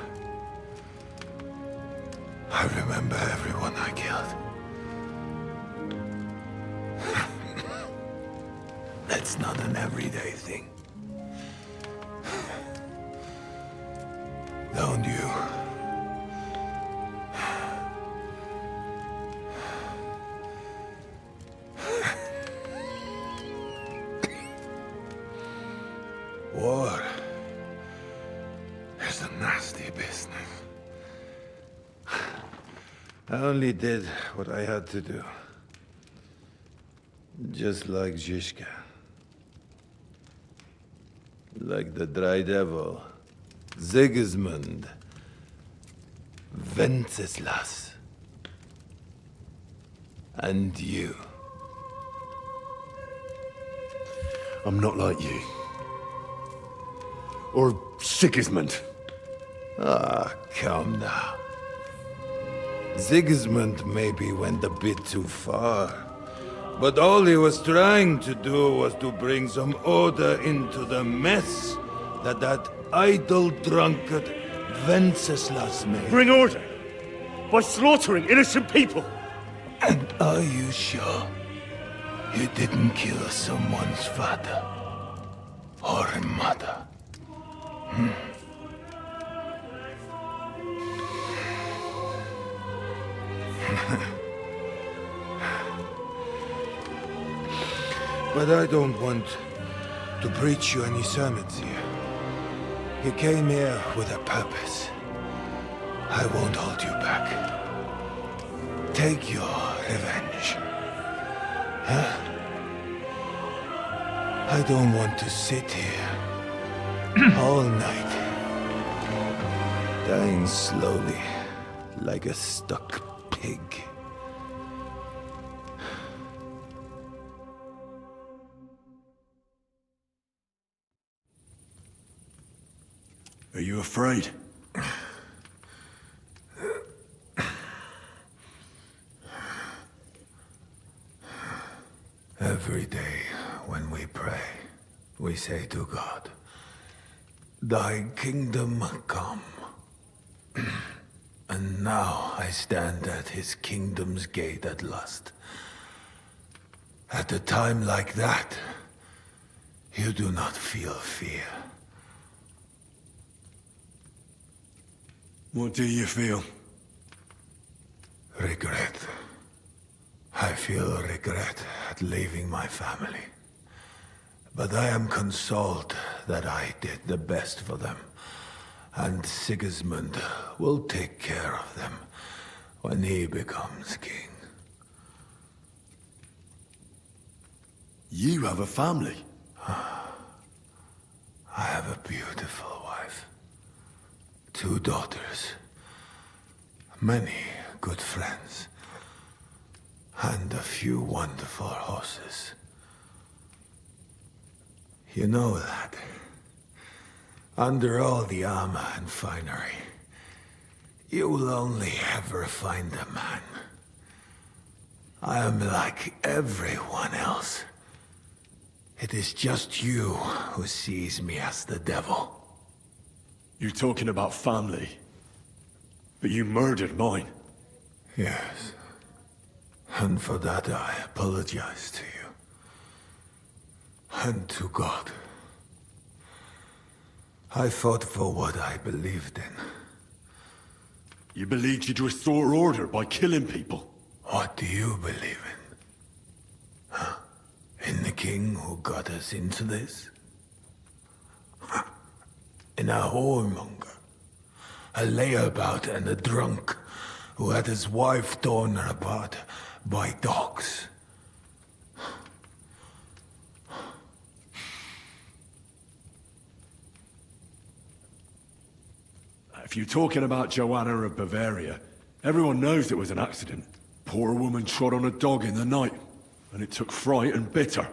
I remember everyone I killed. That's not an everyday thing. Don't you? War is a nasty business. I only did what I had to do. Just like Zizka. Like the Dry Devil. Sigismund. Wenceslas. And you. I'm not like you. Or Sigismund. Ah, come now. Sigismund maybe went a bit too far. But all he was trying to do was to bring some order into the mess that idle drunkard Wenceslas made. Bring order? By slaughtering innocent people? And are you sure you didn't kill someone's father or mother? But I don't want to preach you any sermons here. You came here with a purpose. I won't hold you back. Take your revenge. Huh? I don't want to sit here all night, dying slowly like a stuck pig. Are you afraid? Every day when we pray, we say to God, "Thy kingdom come." And now I stand at his kingdom's gate at last. At a time like that, you do not feel fear. What do you feel? Regret. I feel regret at leaving my family. But I am consoled that I did the best for them. And Sigismund will take care of them when he becomes king. You have a family? I have a beautiful wife. 2 daughters. Many good friends. And a few wonderful horses. You know, lad, under all the armor and finery, you will only ever find a man. I am like everyone else. It is just you who sees me as the devil. You're talking about family. But you murdered mine. Yes. And for that I apologize to you. And to God. I fought for what I believed in. You believed you'd restore order by killing people? What do you believe in? Huh? In the king who got us into this? In a whoremonger? A layabout and a drunk who had his wife torn apart by dogs? If you're talking about Joanna of Bavaria, everyone knows it was an accident. Poor woman trod on a dog in the night, and it took fright and bitter.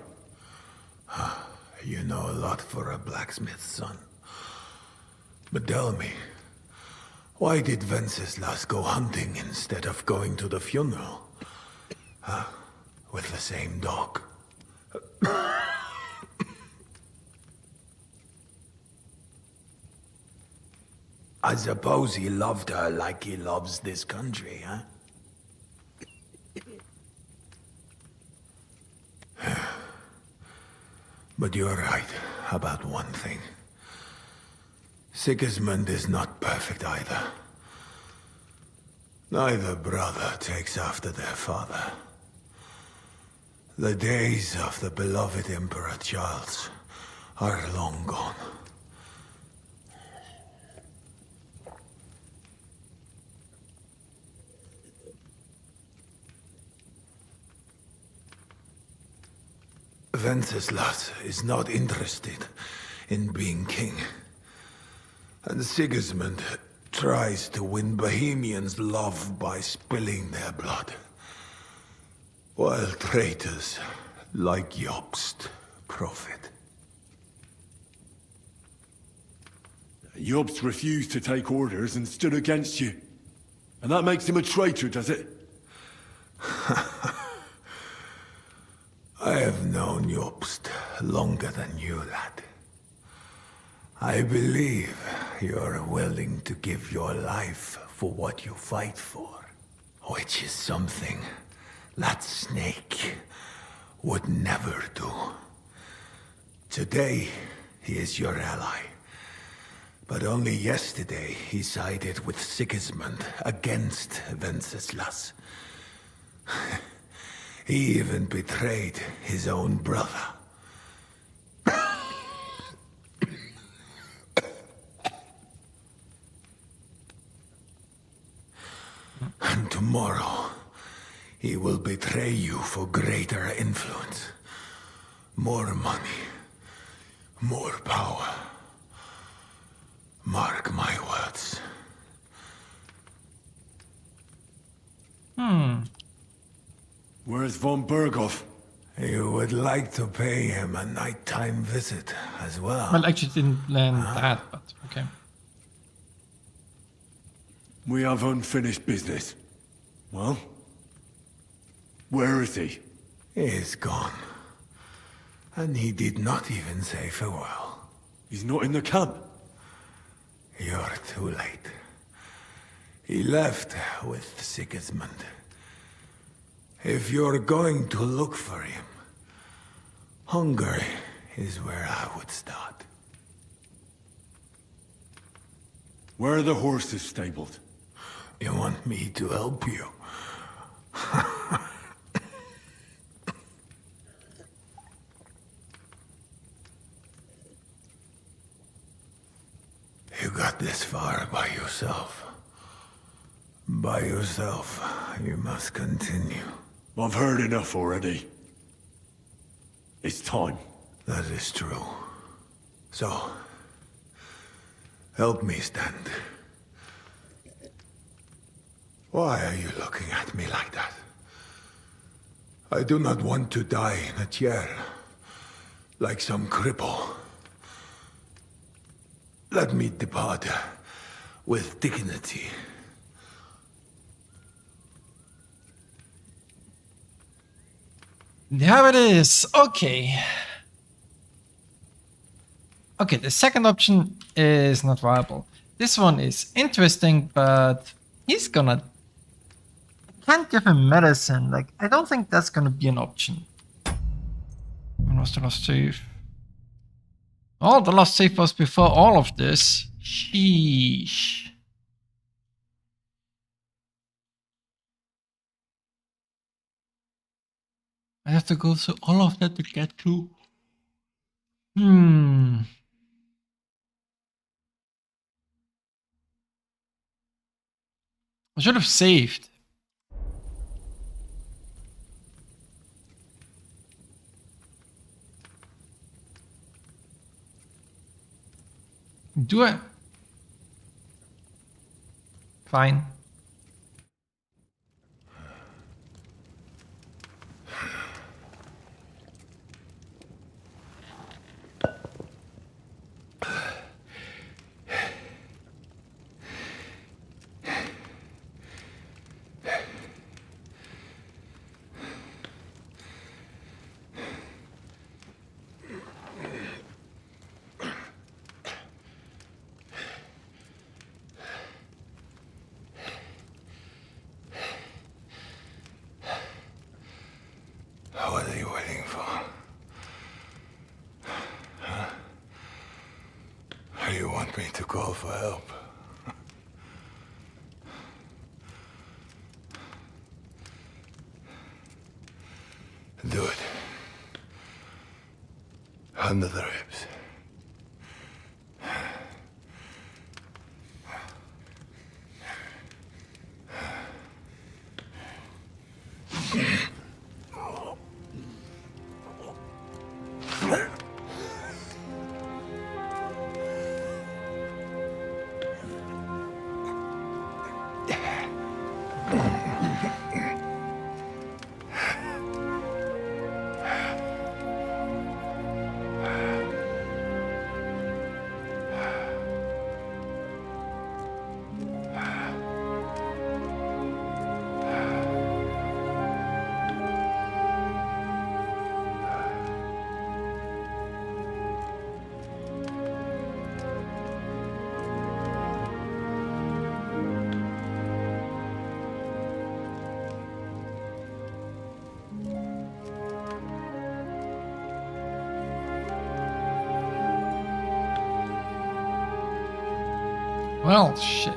You know a lot for a blacksmith's son. But tell me, why did Wenceslas go hunting instead of going to the funeral? Huh? With the same dog. I suppose he loved her like he loves this country, huh? But you're right about one thing. Sigismund is not perfect either. Neither brother takes after their father. The days of the beloved Emperor Charles are long gone. Wenceslas is not interested in being king. And Sigismund tries to win Bohemians' love by spilling their blood. While traitors like Jobst profit. Jobst refused to take orders and stood against you. And that makes him a traitor, does it? I have known Jobst longer than you, lad. I believe you're willing to give your life for what you fight for. Which is something that Snake would never do. Today, he is your ally. But only yesterday, he sided with Sigismund against Wenceslas. He even betrayed his own brother. And tomorrow, he will betray you for greater influence. More money. More power. Mark my words. Where's von Berghoff? You would like to pay him a nighttime visit as well. Well, actually didn't plan that, but okay. We have unfinished business. Well? Where is he? He is gone. And he did not even say farewell. He's not in the camp? You're too late. He left with Sigismund. If you're going to look for him, Hungary is where I would start. Where are the horses stabled? You want me to help you? You got this far by yourself. By yourself, you must continue. I've heard enough already. It's time. That is true. So, help me stand. Why are you looking at me like that? I do not want to die in a chair, like some cripple. Let me depart with dignity. There it is. Okay. Okay, the second option is not viable. This one is interesting, but he's gonna... Can't give him medicine. Like, I don't think that's gonna be an option. When was the last save? Oh, the last save was before all of this. Sheesh. I have to go through all of that to get to... I should have saved. Do I? Fine. want me to call for help? Do it. Under the ribs. Well, shit.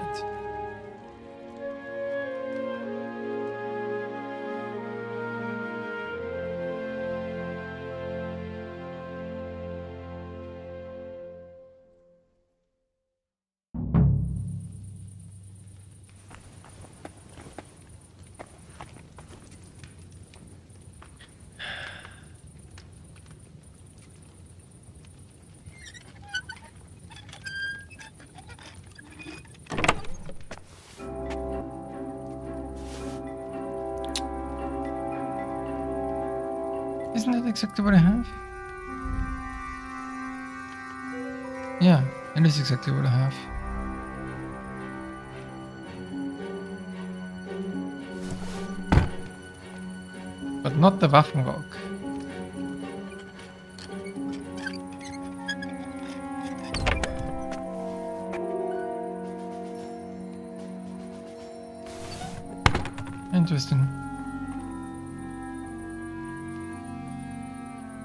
Isn't that exactly what I have? Yeah, it is exactly what I have. But not the Waffenrock. Interesting.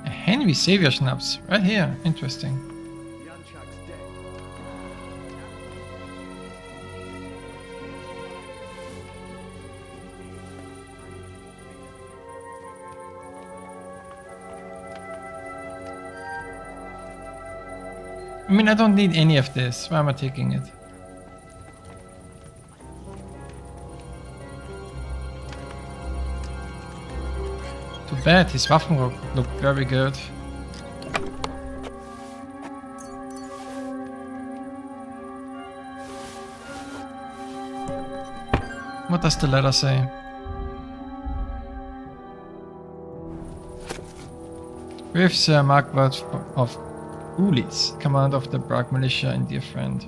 A Henry Savior Schnapps, right here. Interesting. I mean, I don't need any of this. Why am I taking it? Too bad, his Waffenrock looked very good. What does the letter say? With Sir Marquardt of Ulis, command of the Prague militia and dear friend.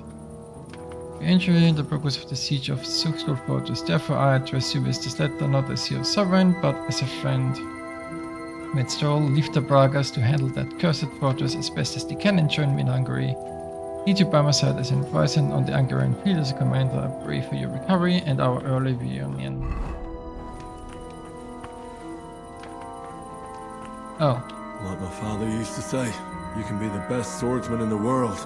Your injury in the progress of the siege of Suxgol Fortress. Therefore I address you with this letter not as your sovereign, but as a friend. Amidst all, leave the Pragas to handle that cursed fortress as best as they can and join me in Hungary. Need you by my side as an advisor on the Hungarian field as a commander. I pray for your recovery and our early reunion. Oh. Like my father used to say, you can be the best swordsman in the world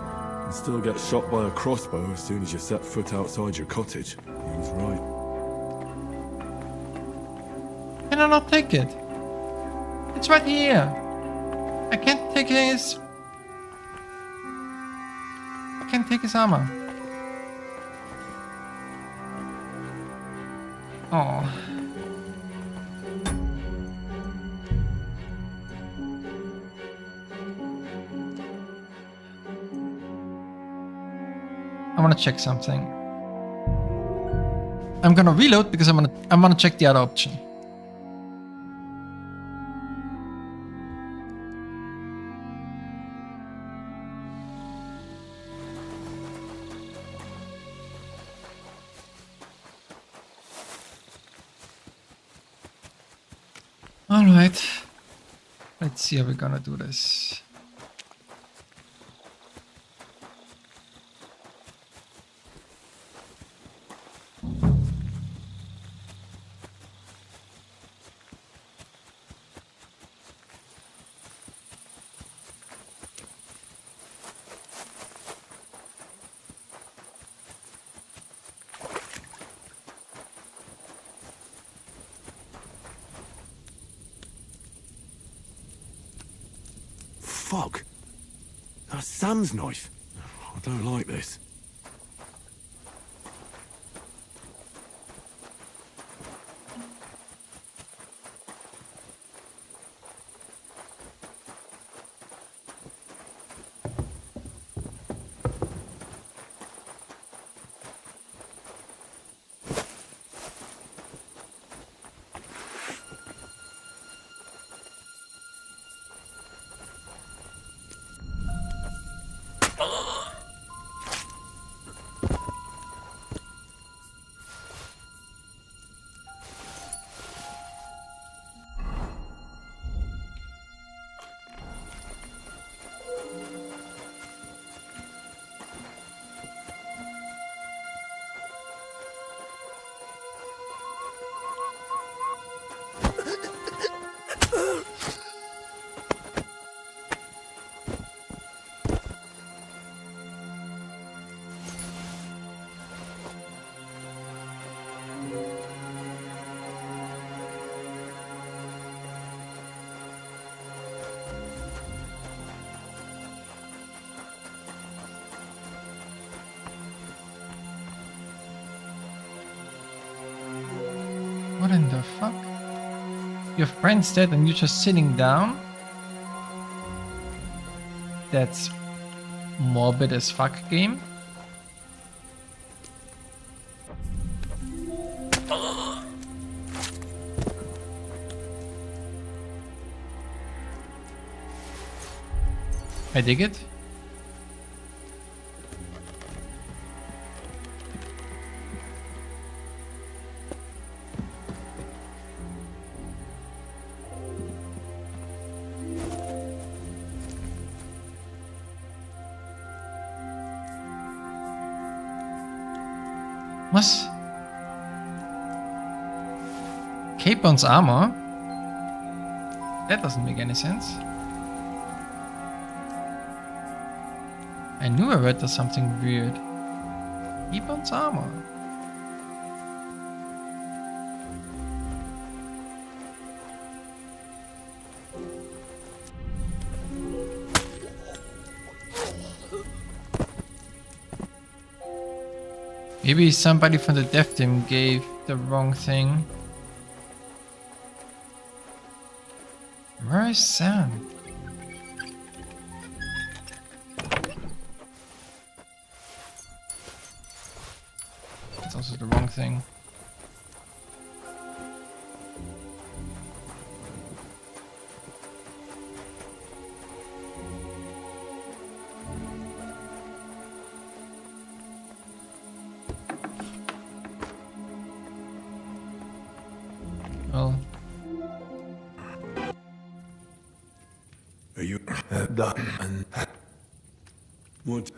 and still get shot by a crossbow as soon as you set foot outside your cottage. He was right. Can I not take it? It's right here. I can't take his... I can't take his armor. Oh. I want to check something. I'm gonna reload because I want to check the other option. All right. Let's see how we're gonna do this. fuck? That's Sam's knife. I don't like this. What in the fuck? Your friend's dead and you're just sitting down? That's morbid as fuck, game. I dig it. Was? Capon's armor? That doesn't make any sense. I knew I read there's something weird. Capon's armor. Maybe somebody from the dev team gave the wrong thing. Where is Sam? That's also the wrong thing. Well, are you done? What?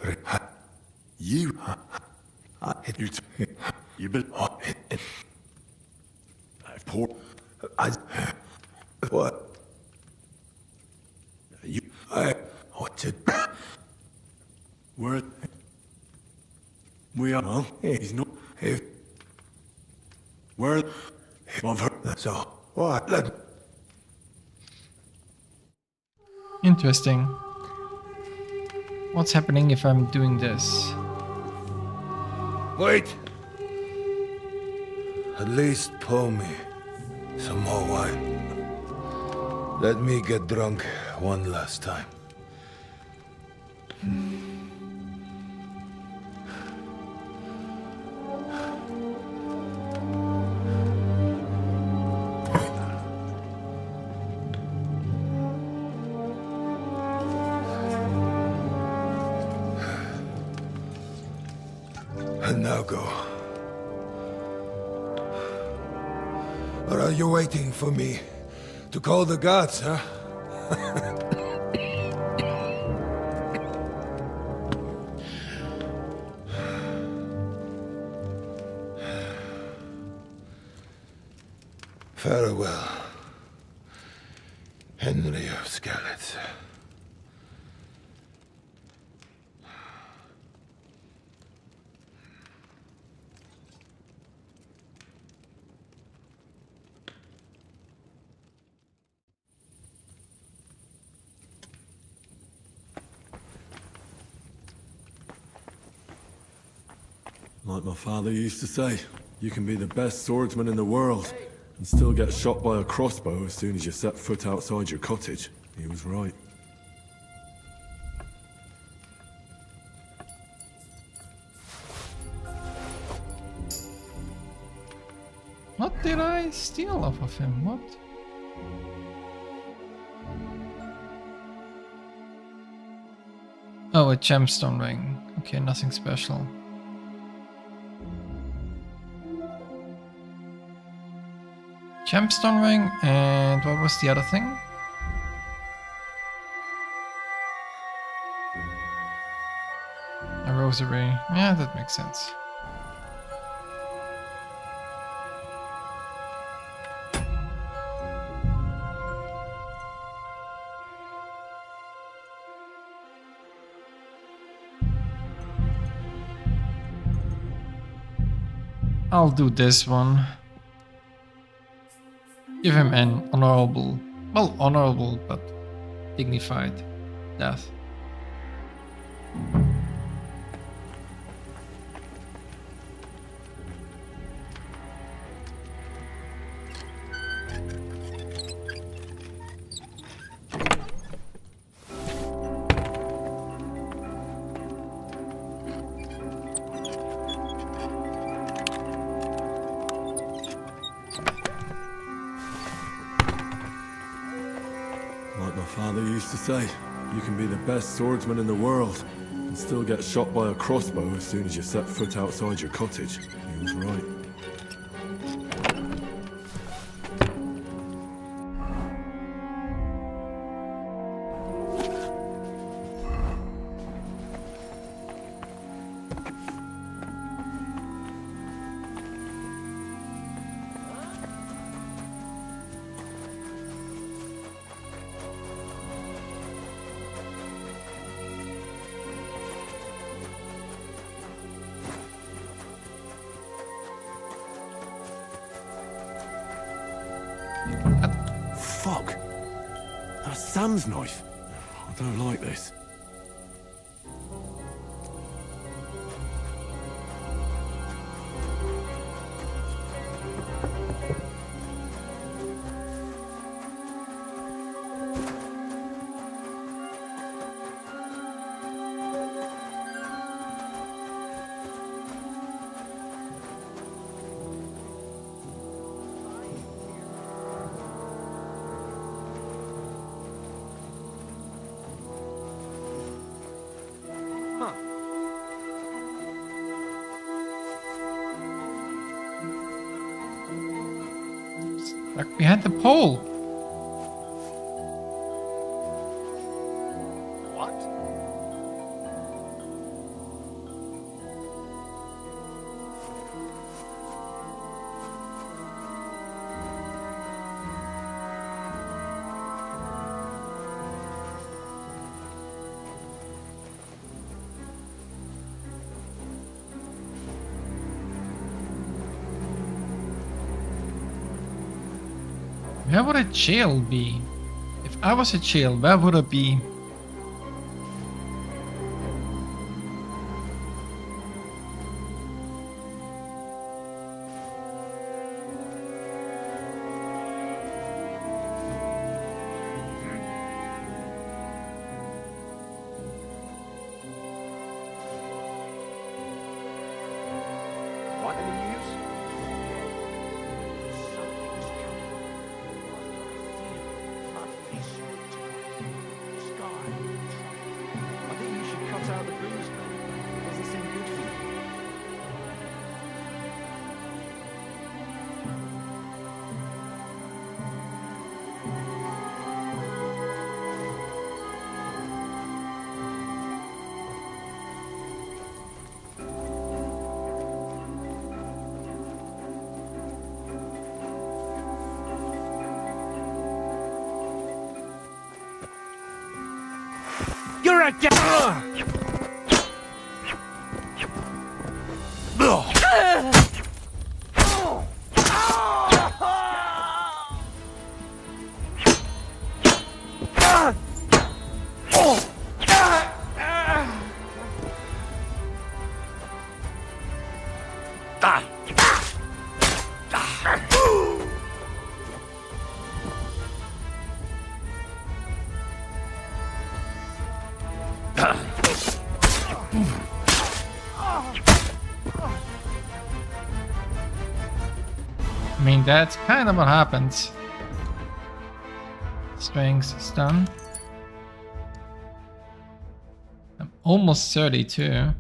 You? You been? I've poured. What? You? What did? Where? We are. Well, he's not. Where? I've heard. So what? interesting. What's happening if I'm doing this? Wait! At least pour me some more wine. Let me get drunk one last time. And now go. Or are you waiting for me to call the gods, huh? Farewell, Henry of Skalitz. Like my father used to say, you can be the best swordsman in the world and still get shot by a crossbow as soon as you set foot outside your cottage. He was right. What did I steal off of him? What? Oh, a gemstone ring. Okay, nothing special. Gemstone ring, and what was the other thing? A rosary. Yeah, that makes sense. I'll do this one. Give him an honorable, well, honorable, but dignified death. Like my father used to say, you can be the best swordsman in the world and still get shot by a crossbow as soon as you set foot outside your cottage. He was right. Fuck! That's Sam's knife. I don't like this. Like behind the pole. Where would a jail be? If I was a jail, where would it be? Want any news? I think you should cut out the booze, though. Doesn't seem good for you. You're a mean, that's kind of what happens. Strength stun. I'm almost 32.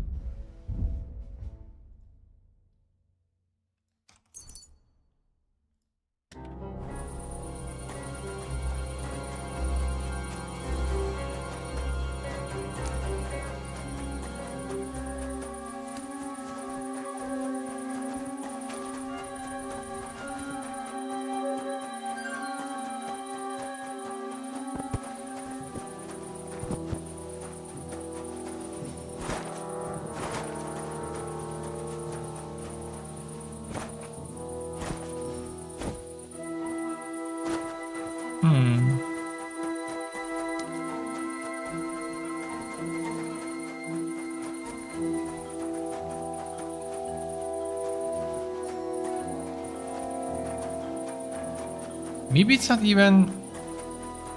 Maybe it's not even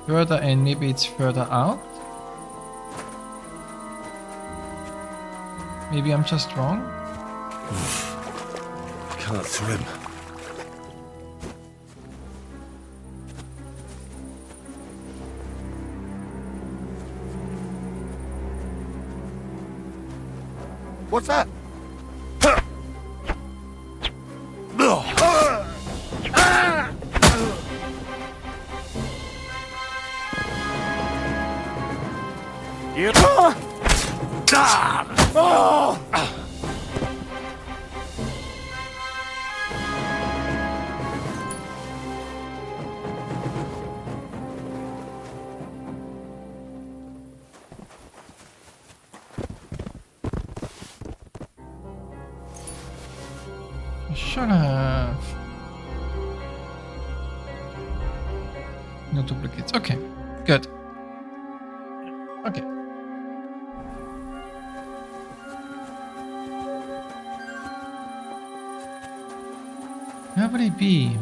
further in, maybe it's further out. Maybe I'm just wrong. Can't swim. What's that? Should have. No duplicates. Okay, good. Okay. Where would it be?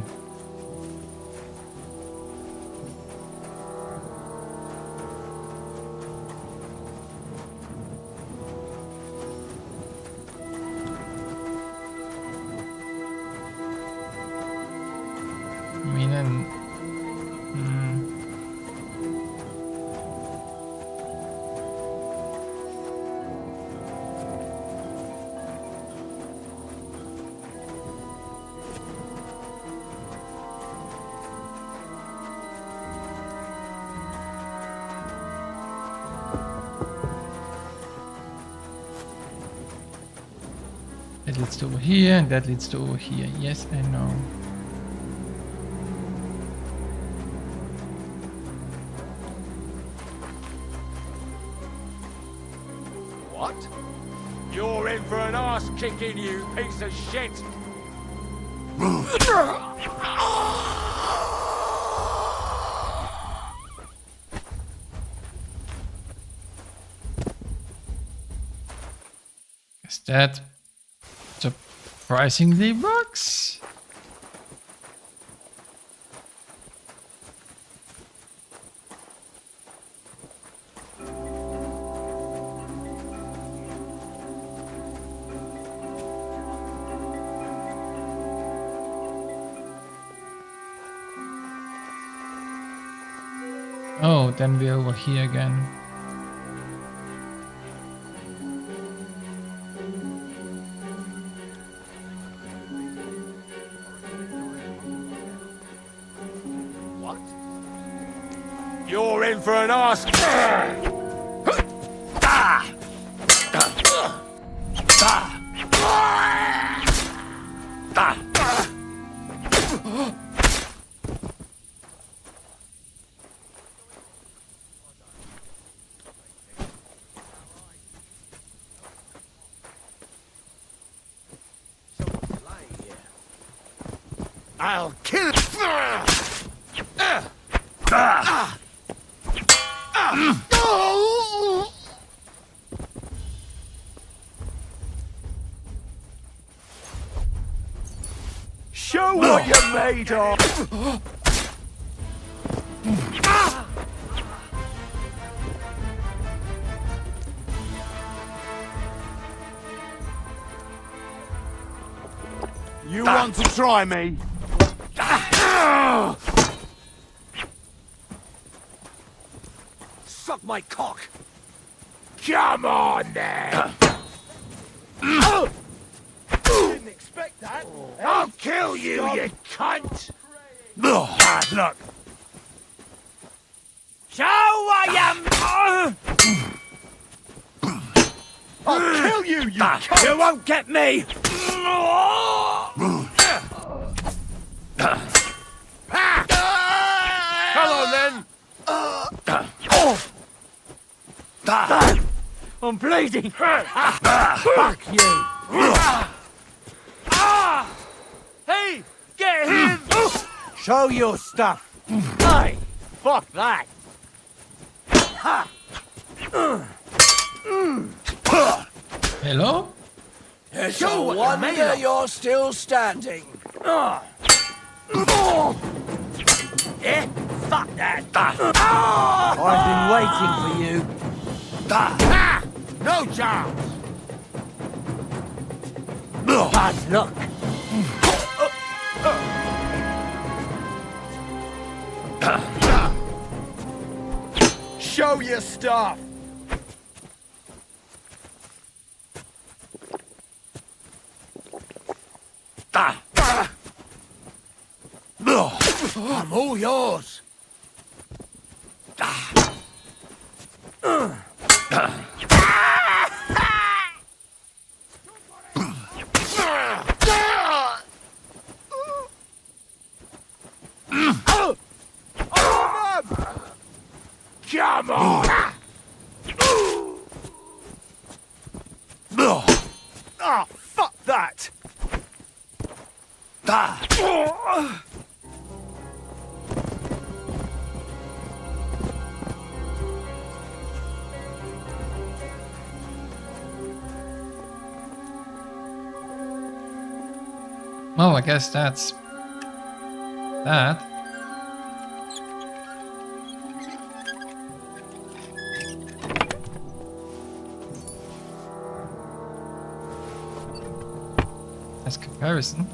I mean, and that leads to over here, and that leads to over here. Yes, I know. What? You're in for an ass kicking, you piece of shit! Is that surprisingly works? Oh, then we're over here again. What? You're in for an ass... I'll kill Show what you're made of! You want to try me? Suck my cock! Come on, then! Didn't expect that. I'll kill you, you cunt! Bad luck. Show I am! I'll kill you, you cunt! You won't get me! Come on, then! I'm bleeding! Fuck you! Hey! Get him! Show your stuff! Hey! Fuck that! Hello? It's a wonder you're still standing. Yeah, fuck that! I've been waiting for you. No chance! Bad luck. Show your stuff! I'm all yours! Come on! Ah, fuck that! Well, I guess that's that. As comparison.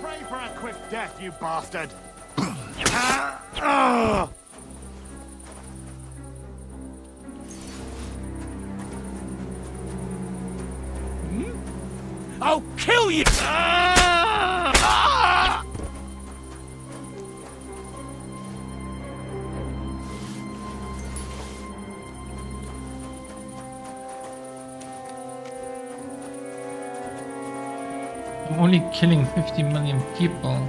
Pray for a quick death, you bastard! I'll kill you! I'm only killing 50 million people.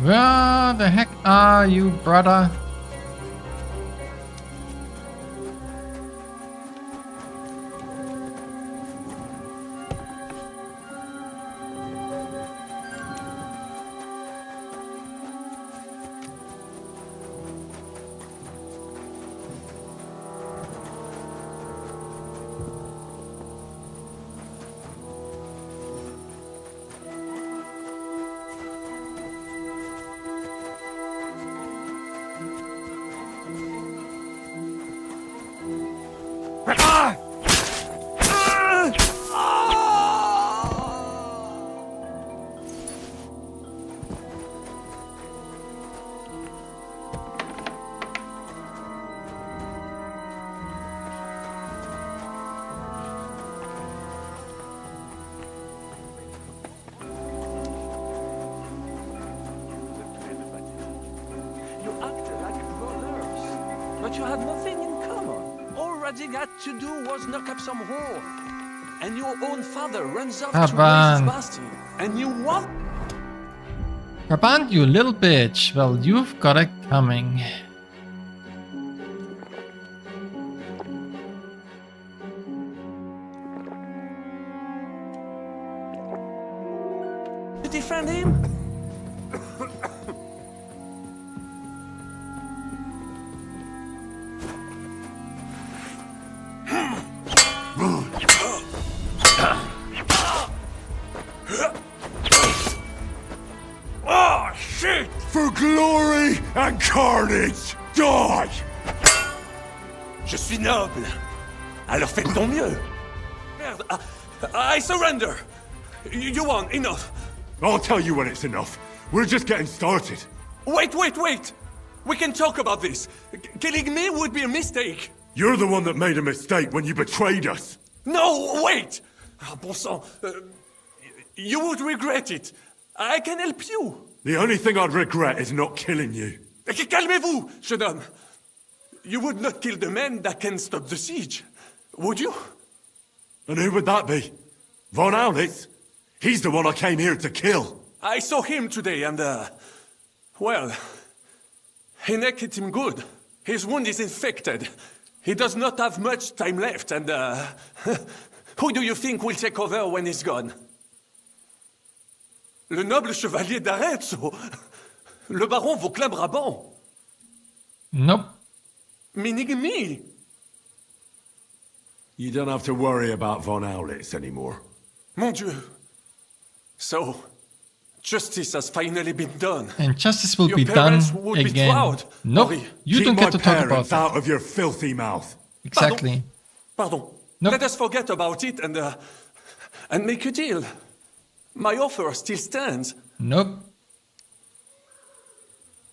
Where the heck are you, brother? You acted like brothers, but you had nothing in common. All you had to do was knock up some whore. And your own father runs off to raise his bastard. And you want... Brabant, you little bitch. Well, you've got it coming. to defend him? Oh, shit! For glory and carnage, die! Je suis noble. Alors fais de ton mieux. Merde, I surrender. You won, enough. I'll tell you when it's enough. We're just getting started. Wait. We can talk about this. Killing me would be a mistake. You're the one that made a mistake when you betrayed us. No, wait! Bon sang, you would regret it. I can help you. The only thing I'd regret is not killing you. Calmez-vous, jeune homme. You would not kill the man that can stop the siege, would you? And who would that be? Von Aulitz? He's the one I came here to kill. I saw him today and, well, Hinek hit him good. His wound is infected. He does not have much time left and, who do you think will take over when he's gone? Le noble chevalier d'Arezzo. Le baron Vauclin Brabant. Nope. Meaning me. You don't have to worry about Von Aulitz anymore. Mon Dieu. So, justice has finally been done. And justice will Your be done parents would again. Be proud. Nope. Henri. You don't get to talk about it. Out of your filthy mouth. Exactly. Pardon. Nope. Let us forget about it and make a deal. My offer still stands. Nope.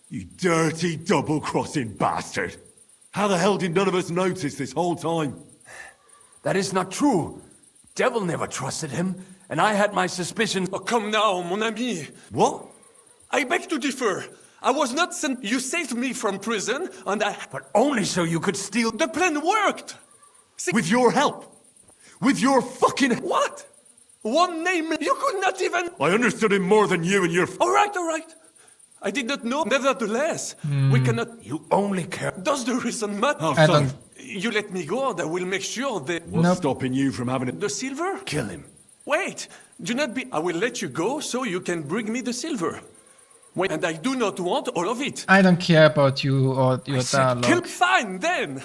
You dirty, double-crossing bastard. How the hell did none of us notice this whole time? That is not true. Devil never trusted him, and I had my suspicions. Oh, come now, mon ami. What? I beg to differ. I was not sent. You saved me from prison, and But only so you could steal. The plan worked! With your help? With your fucking... What? One name? You could not even... I understood him more than you and your... All right. I did not know. Nevertheless, we cannot... You only care... Does the reason matter? Oh, so... You let me go, and I will make sure that... What's stopping you from having it? The silver? Kill him. Wait! Do not be... I will let you go, so you can bring me the silver. Wait, and I do not want all of it. I don't care about you or your dialogue. Kill... Fine, then!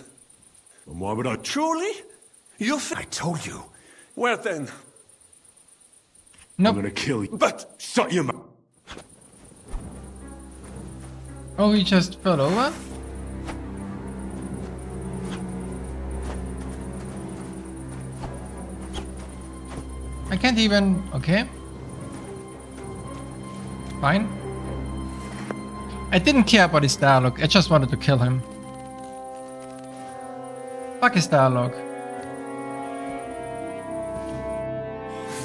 And why would I... Truly? You I told you. Well, then... Nope. I'm gonna kill you. But... Shut your mouth. Oh, he just fell over? I can't even... Okay. Fine. I didn't care about his dialogue. I just wanted to kill him. Fuck his dialogue.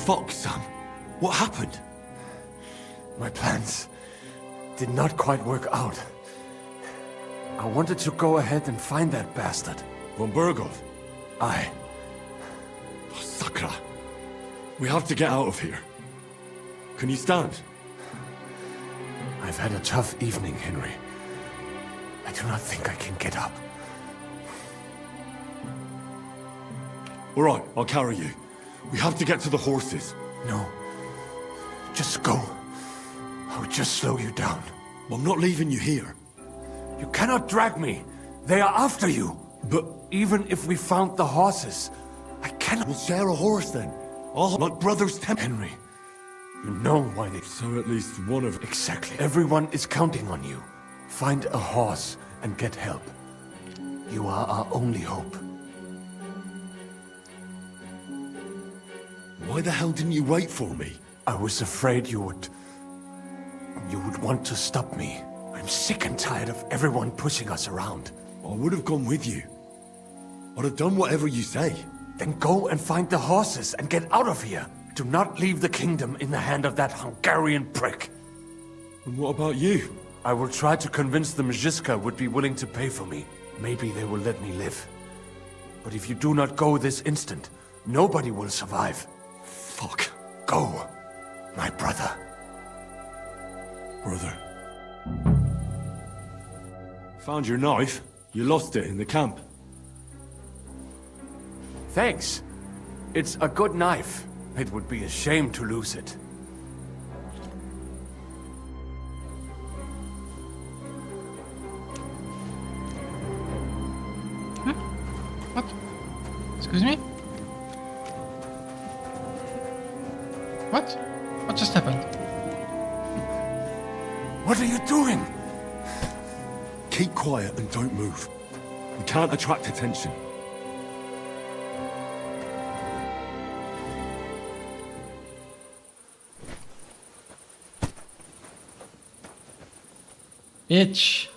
Fuck, son. What happened? My plans did not quite work out. I wanted to go ahead and find that bastard. Von Burgov? Aye. Oh, Sakra. We have to get out of here. Can you stand? I've had a tough evening, Henry. I do not think I can get up. All right, I'll carry you. We have to get to the horses. No. Just go. I would just slow you down. I'm not leaving you here. You cannot drag me. They are after you. But even if we found the horses, I cannot... We'll share a horse then. All like brothers Henry, you know why they... So at least one of... Exactly. Everyone is counting on you. Find a horse and get help. You are our only hope. Why the hell didn't you wait for me? I was afraid you would want to stop me. I'm sick and tired of everyone pushing us around. I would have gone with you. I'd have done whatever you say. Then go and find the horses and get out of here. Do not leave the kingdom in the hand of that Hungarian prick. And what about you? I will try to convince the Mjiska would be willing to pay for me. Maybe they will let me live. But if you do not go this instant, nobody will survive. Fuck. Go, my brother. Brother. Found your knife. You lost it in the camp. Thanks. It's a good knife. It would be a shame to lose it. What? Excuse me? What? What just happened? What are you doing? Keep quiet and don't move. We can't attract attention. Bitch.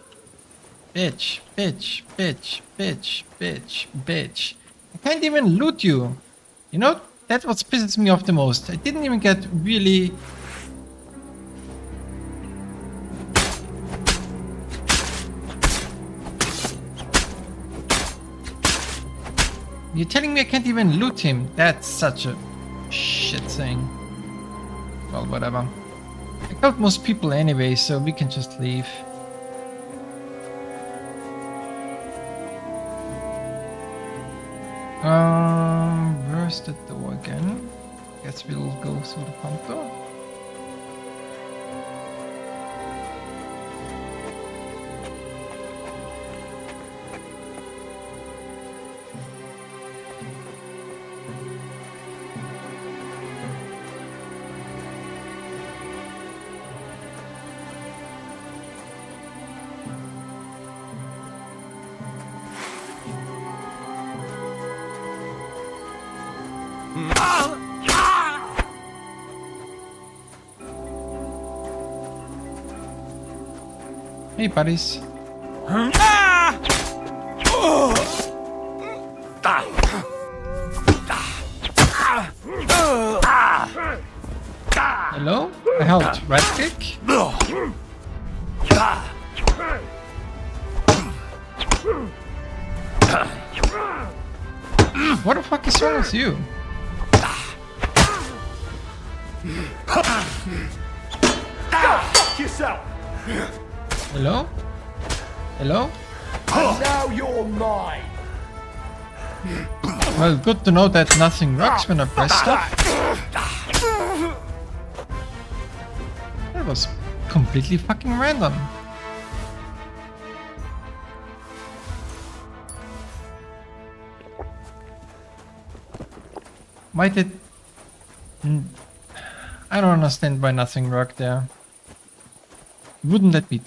Bitch, bitch, bitch, bitch, bitch, bitch. I can't even loot you. You know, that's what pisses me off the most. I didn't even get really... You're telling me I can't even loot him? That's such a shit thing. Well, whatever. I killed most people anyway, so we can just leave. Where's the door again? Guess we'll go through the front door. Hey, buddies. Hello? I helped. Right click? What the fuck is wrong with you? Fuck yourself! Hello? Hello? And now you're mine! Well, good to know that nothing rocks when I press stuff. That was completely fucking random. Why did... I don't understand why nothing worked there. It wouldn't let me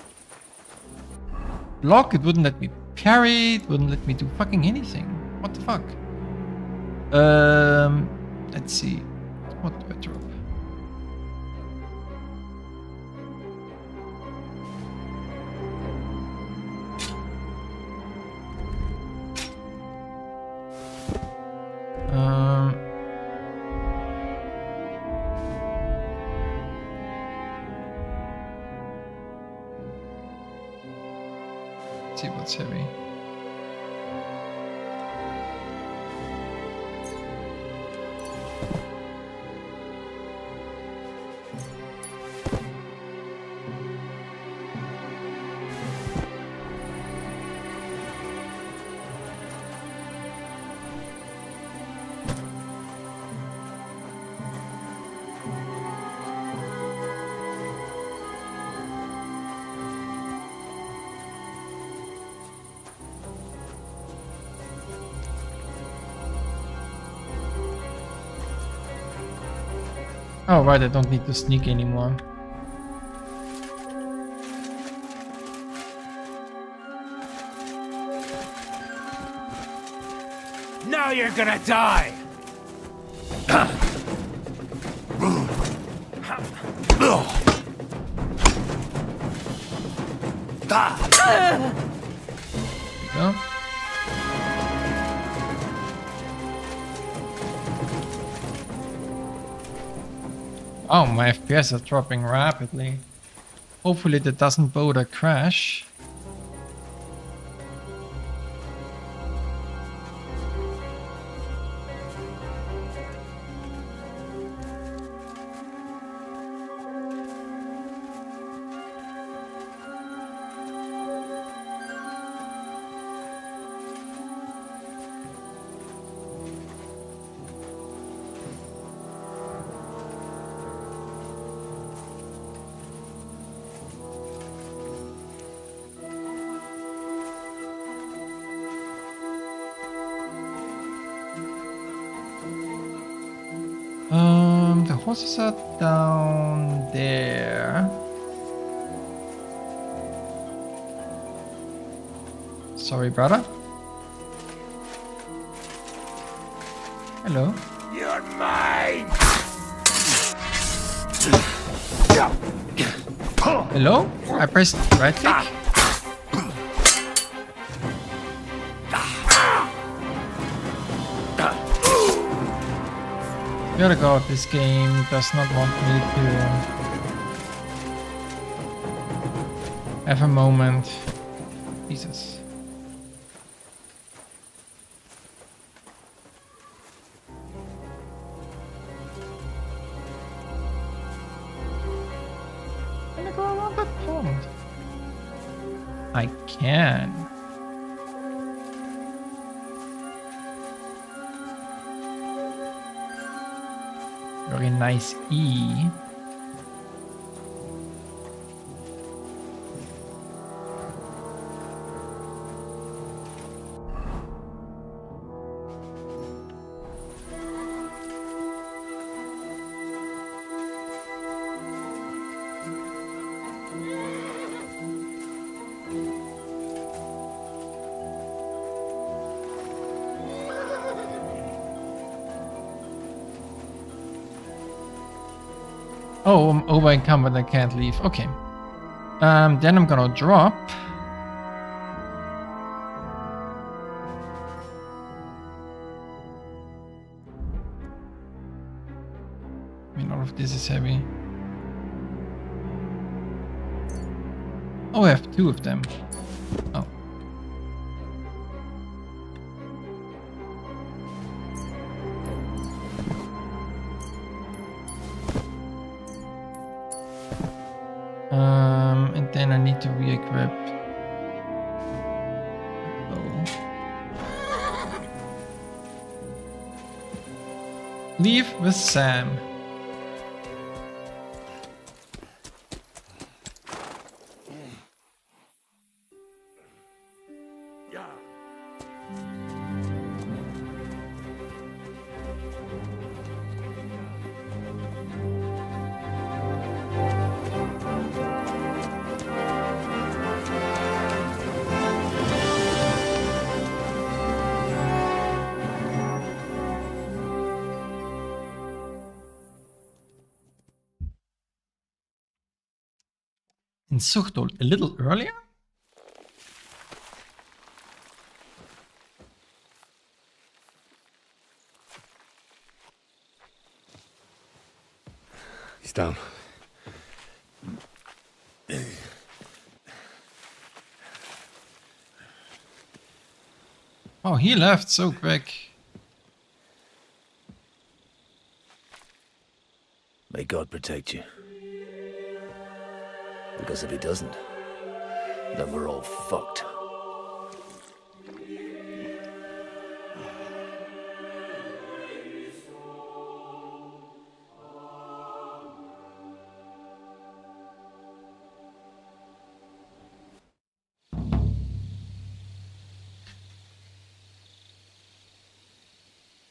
block, it wouldn't let me parry, it wouldn't let me do fucking anything. What the fuck? Let's see. What do I drop? Let's see what's heavy. Oh right, I don't need to sneak anymore. Now you're gonna die! Go. Oh, my FPS are dropping rapidly. Hopefully that doesn't bode a crash. The horses are down there. Sorry, brother. Hello. You're mine! Hello? I pressed right click. Gotta go, this game does not want me to have a moment. Jesus. Can I go around that pond? I can. Very nice E. Oh, I'm over encumbered, I can't leave. Okay. Then I'm gonna drop. I mean, all of this is heavy. Oh, I have two of them. Oh. And then I need to re-equip. Oh. Leave with Sam. In Zuchtol a little earlier? He's down. Oh, he left so quick. May God protect you. Because if he doesn't, then we're all fucked.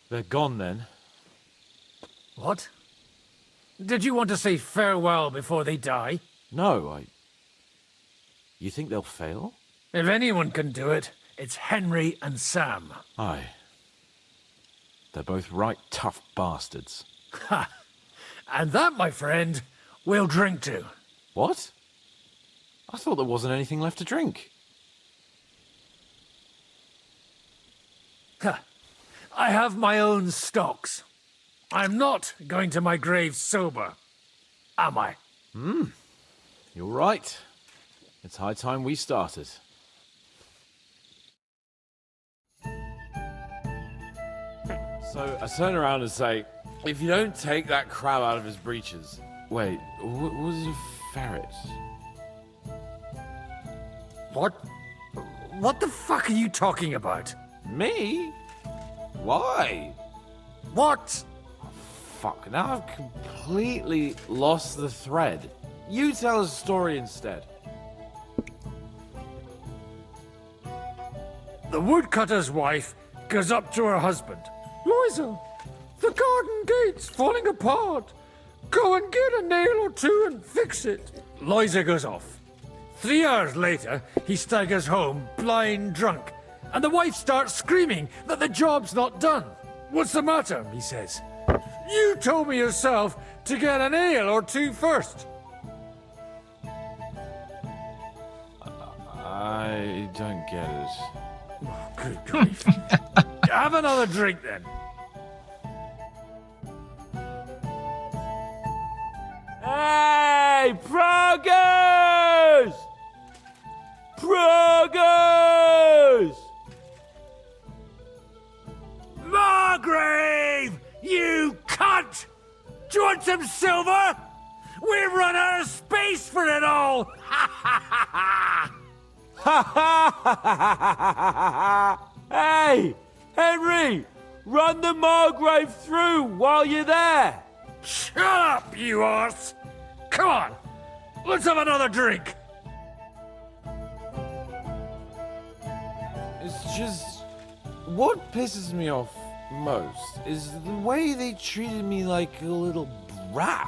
They're gone then. What? Did you want to say farewell before they die? No, You think they'll fail? If anyone can do it, it's Henry and Sam. Aye. They're both right tough bastards. Ha! And that, my friend, we'll drink to. What? I thought there wasn't anything left to drink. Ha! I have my own stocks. I'm not going to my grave sober, am I? You're right. It's high time we started. So I turn around and say, if you don't take that crab out of his breeches... Wait, what is a ferret? What? What the fuck are you talking about? Me? Why? What? Fuck, now I've completely lost the thread. You tell us a story instead. The woodcutter's wife goes up to her husband. Liza, the garden gate's falling apart. Go and get a nail or two and fix it. Liza goes off. 3 hours later, he staggers home, blind drunk. And the wife starts screaming that the job's not done. What's the matter? He says. You told me yourself to get an ale or two first. I don't get it. Oh, good grief. Have another drink then. Hey, progress! Progress! Margrave! You cunt! Do you want some silver? We've run out of space for it all! Ha ha ha ha! Hey, Henry! Run the Margrave through while you're there! Shut up, you arse! Come on, let's have another drink! It's just... What pisses me off most is the way they treated me like a little brat.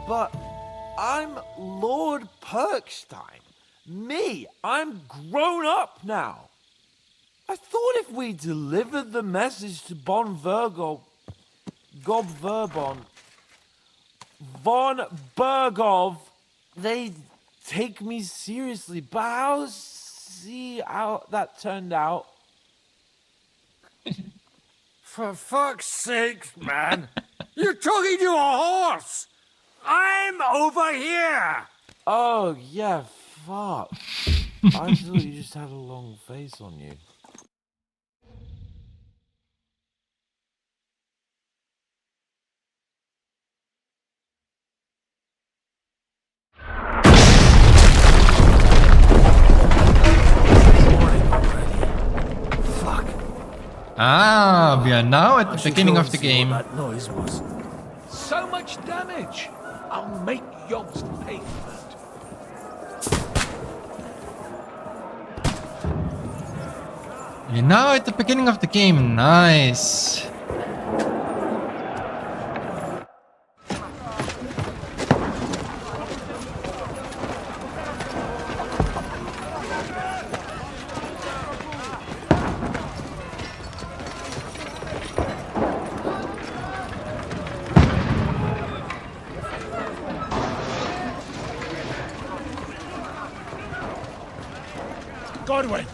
But I'm Lord Perkstein. Me, I'm grown up now. I thought if we delivered the message to Von Bergov, they'd take me seriously. But I'll see how that turned out. For fuck's sake, man! You're talking to a horse! I'm over here! Oh, yeah, fuck. I thought you just had a long face on you. Ah, we are now at the beginning of the game. That noise was. So much damage! I'll make Jobst pay for that. We're now at the beginning of the game. Nice. Godwin!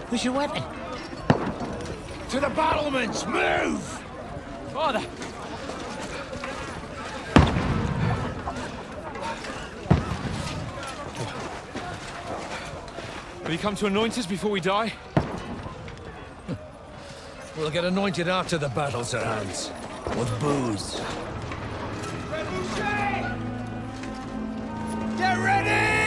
Where's your weapon? To the battlements! Move! Father! Have you come to anoint us before we die? We'll get anointed after the battle's at hand. With booze. Get ready!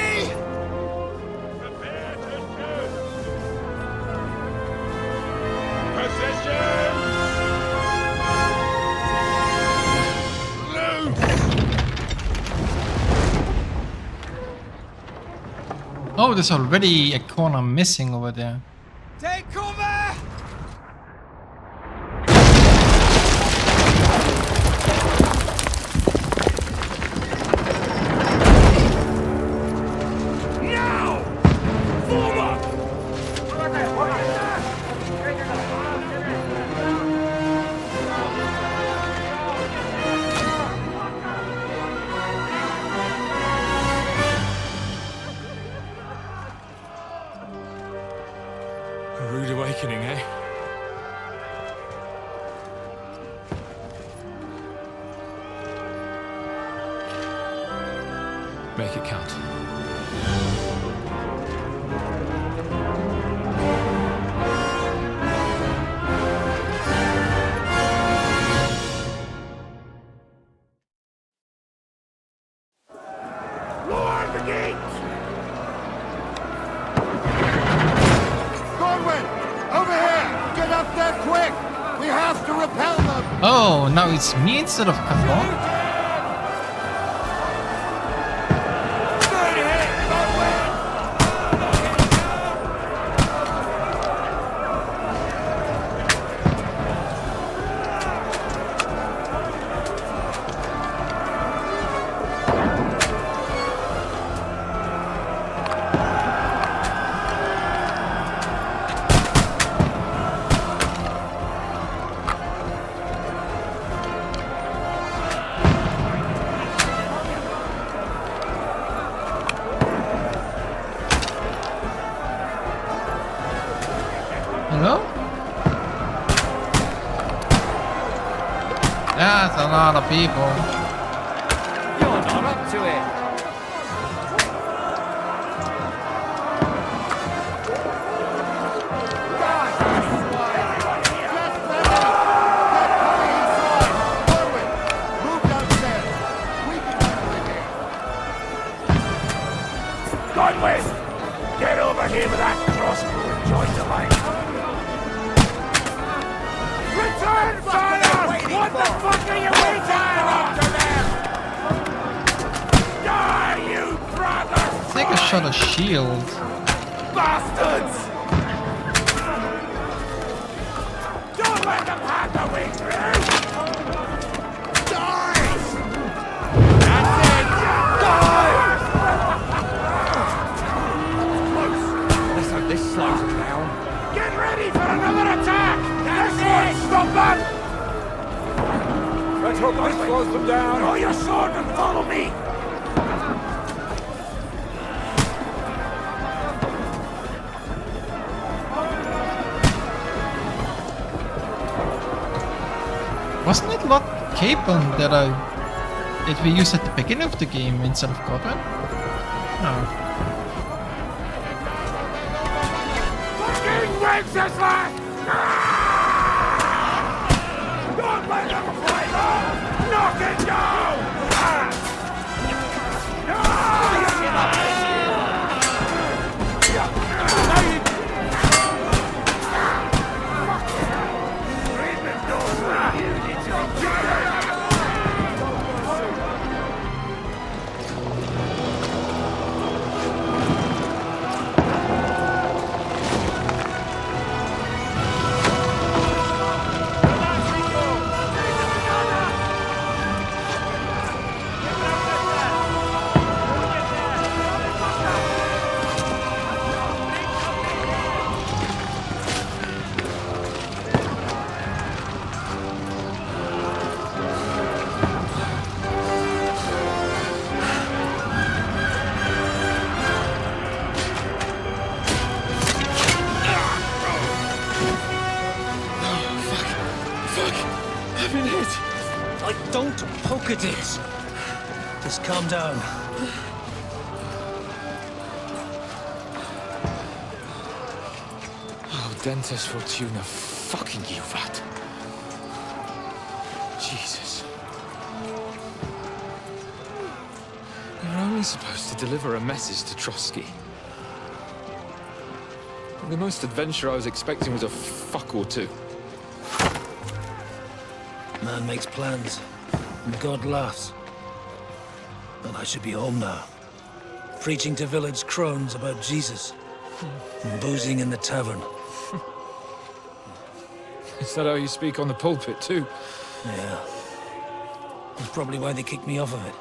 Oh, there's already a corner missing over there. Take cover! evening, eh? Make it count. Lower the gate! Godwin! Over here! Get up there quick! We have to repel them! Oh, now it's me instead of Kingdome? Hello? That's a lot of people. You're not up to it. Godwin! Get over here with that crossbow and join the line. Return fire! What the fuck are you waiting for? Die, you brothers! Take a shot of shield. Bastards! Don't let them have the way through! Die! That's it! Die! Let's hope this slows them down. Get ready for another attack! This won't stop them! Let's hope this slows them down. Draw your sword and follow me! Wasn't it Lot Capon that we used at the beginning of the game instead of Godwin? No. Fucking Wenceslas! Don't let them fight off! Knock it down! Don't poke at it. Just calm down. Oh, Dentes Fortuna, fucking you, Vat. Jesus. You're only supposed to deliver a message to Trotsky. The most adventure I was expecting was a fuck or two. Man makes plans, and God laughs. But I should be home now, preaching to village crones about Jesus, and boozing in the tavern. Is that how you speak on the pulpit, too? Yeah. That's probably why they kicked me off of it.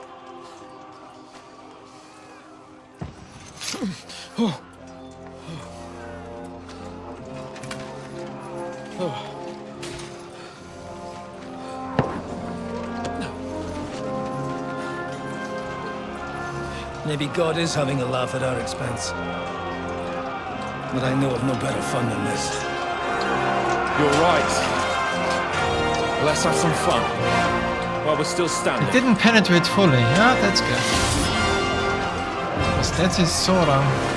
Oh. Oh. Maybe God is having a laugh at our expense. But I know of no better fun than this. You're right. Let's have some fun while we're still standing. It didn't penetrate fully. Yeah, that's good. Because that is sword arm.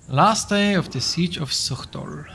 Last day of the siege of Suchdol.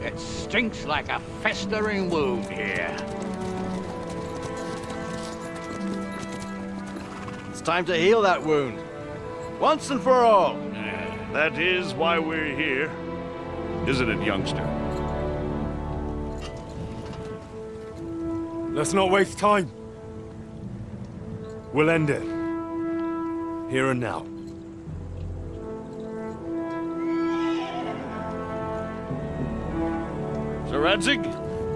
It stinks like a festering wound here. It's time to heal that wound. Once and for all. That is why we're here. Isn't it, youngster? Let's not waste time. We'll end it. Here and now. Sir Radzig,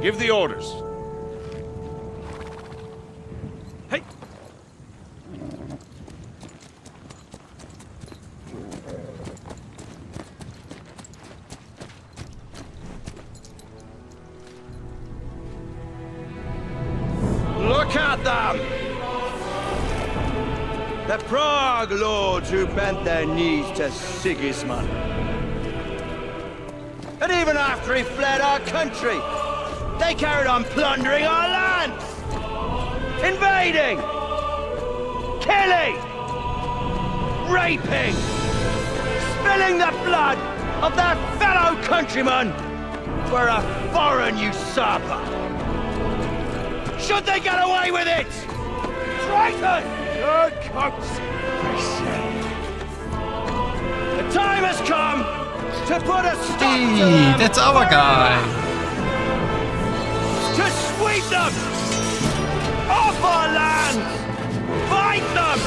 give the orders. Hey! Look at them! The Prague lords who bent their knees to Sigismund. And even after he fled our country, they carried on plundering our lands! Invading! Killing! Raping! Spilling the blood of their fellow countrymen for a foreign usurper! Should they get away with it? Traitor! Good consideration. The time has come to put a stop to them. That's our guy. To sweep them off our land. Fight them.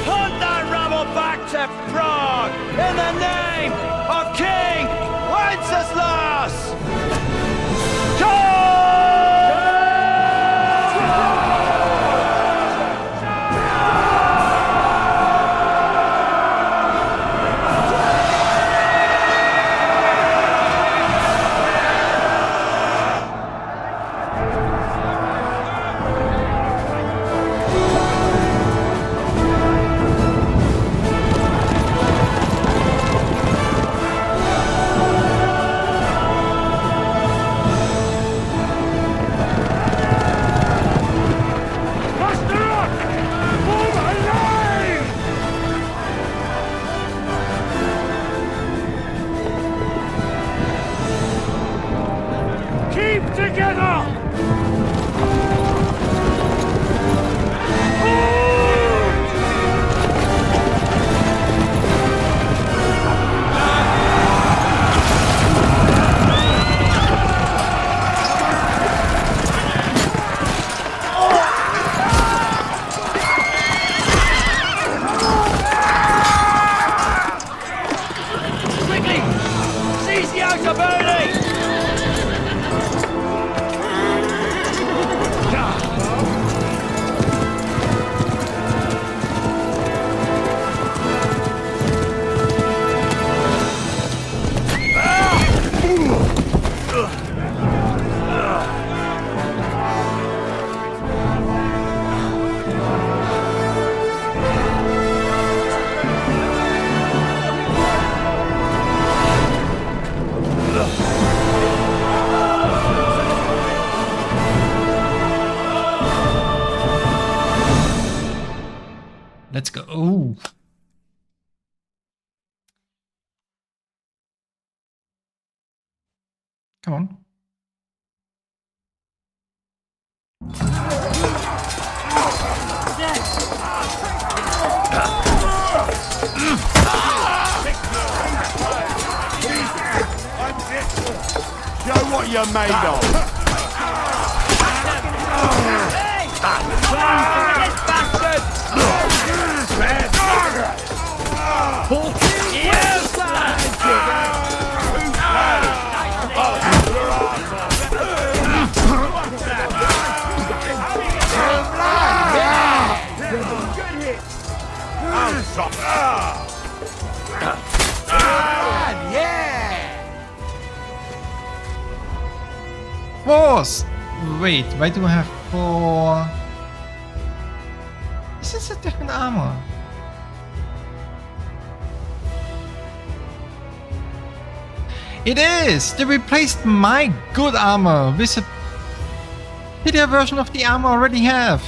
Hunt that rabble back to Prague in the name of King Wenceslas. Let's go. Oh. Come on. Show what you're made of. Force! Wait, why do I have 4? This is a different armor. It is! They replaced my good armor with a shittier version of the armor I already have.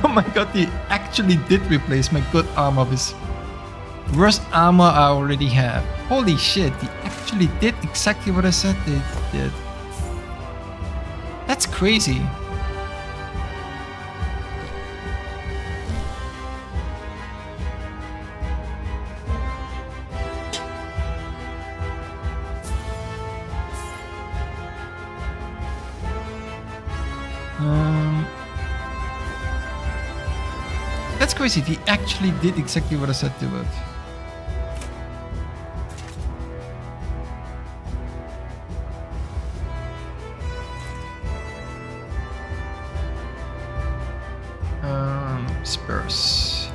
Oh my god, they actually did replace my good armor with worse armor I already have. Holy shit, they actually did exactly what I said they did. That's crazy. That's crazy. They actually did exactly what I said they would. Spurs.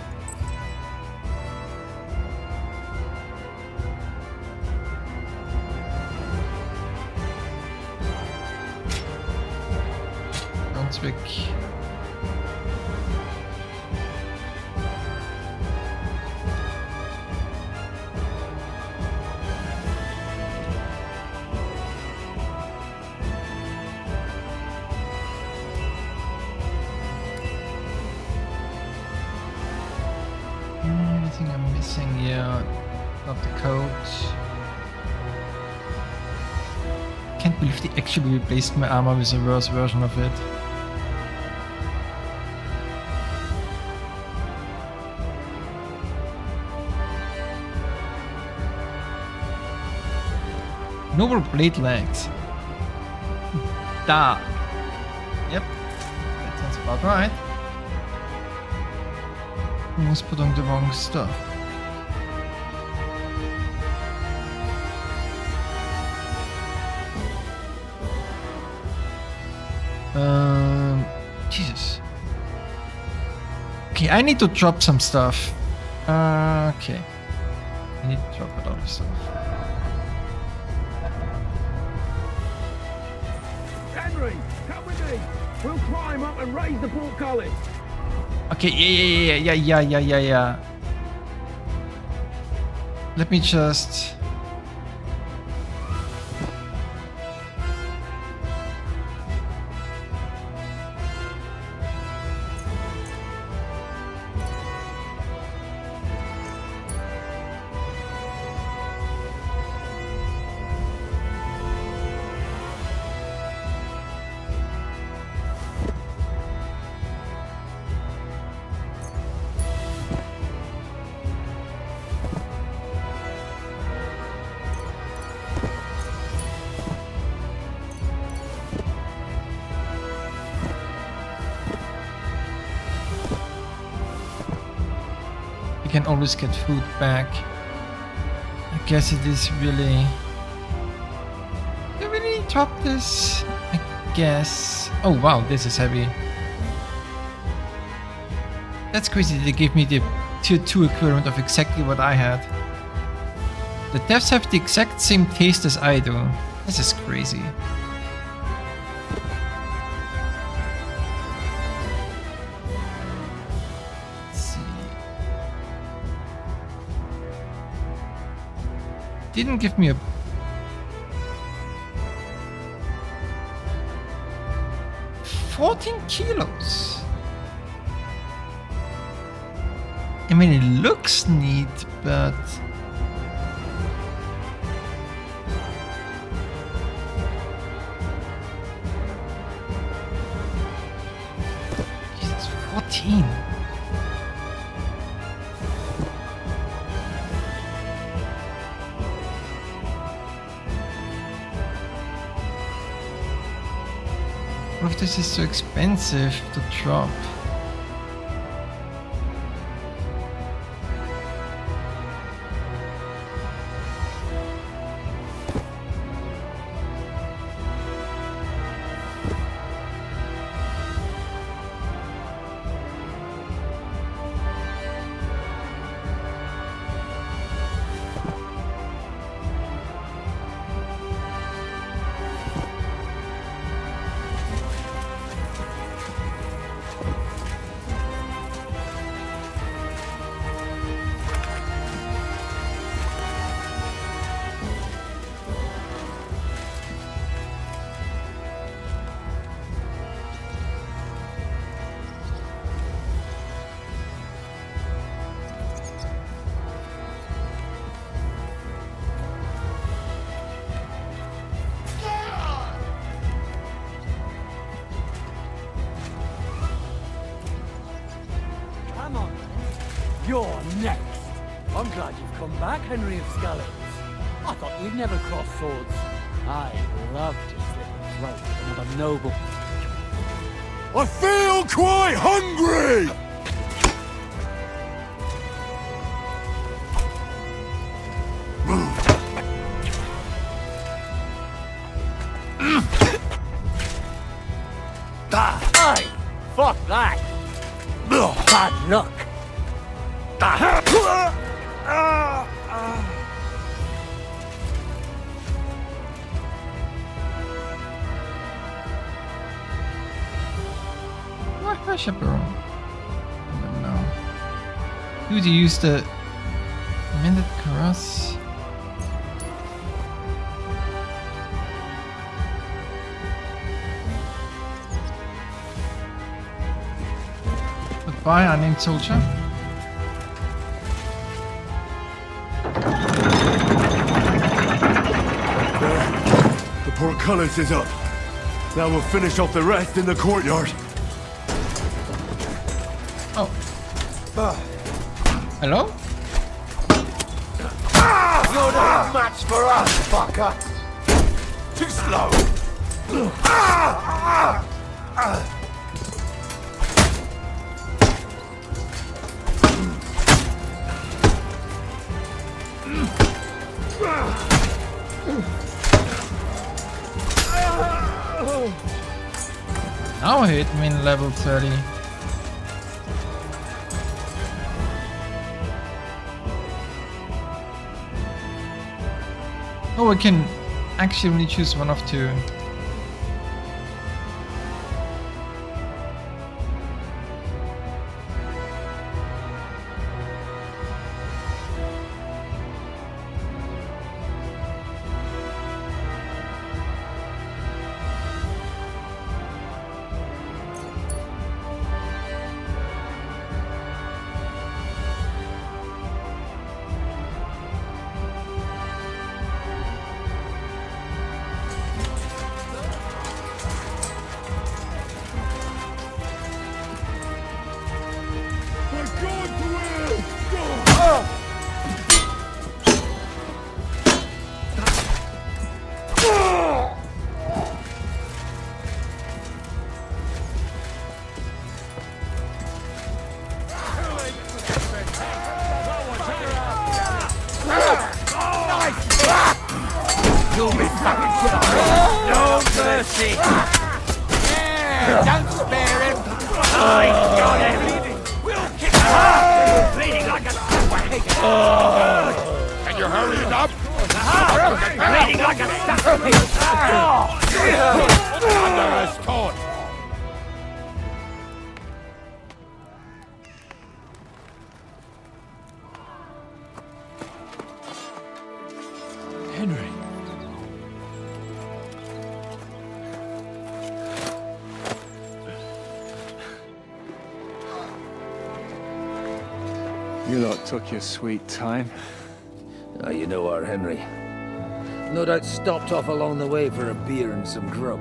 Brunswick. Anything I'm missing? Yeah, not the coat. Can't believe they actually replaced my armor with a worse version of it. Noble blade legs. Da. Yep, that sounds about right. Almost put on the wrong stuff. Jesus. Okay, I need to drop some stuff. Okay. I need to drop a lot of stuff. Henry, come with me. We'll climb up and raise the portcullis. Okay, yeah. Let me just... can always get food back. I guess it is really... Do I really drop this? I guess... Oh wow, this is heavy. That's crazy, they gave me the tier 2 equivalent of exactly what I had. The devs have the exact same taste as I do. This is crazy. Didn't give me a... $14 kilos. I mean, it looks neat, but... Jesus, 14. What if this is so expensive to drop? Come on, you're next. I'm glad you've come back, Henry of Scallows. I thought we'd never cross swords. I love to slit the throat of another noble. I feel quite hungry! Hey, fuck that! Bad luck! Why chaperone? I don't know. Dude, you used the minute caress. Goodbye, unnamed soldier. The portcullis is up. Now we'll finish off the rest in the courtyard. Oh. Hello? You're no match for us, fucker! Too slow! Now hit me in level 30. Oh, we can actually only choose one of two. You'll be fucking shit on. No mercy! Yeah, don't spare him! I got him! We'll kick him! Bleeding like a... Can you hurry it up? Bleeding like a... Under his torch! Henry. You lot took your sweet time. You know our Henry. No doubt stopped off along the way for a beer and some grub.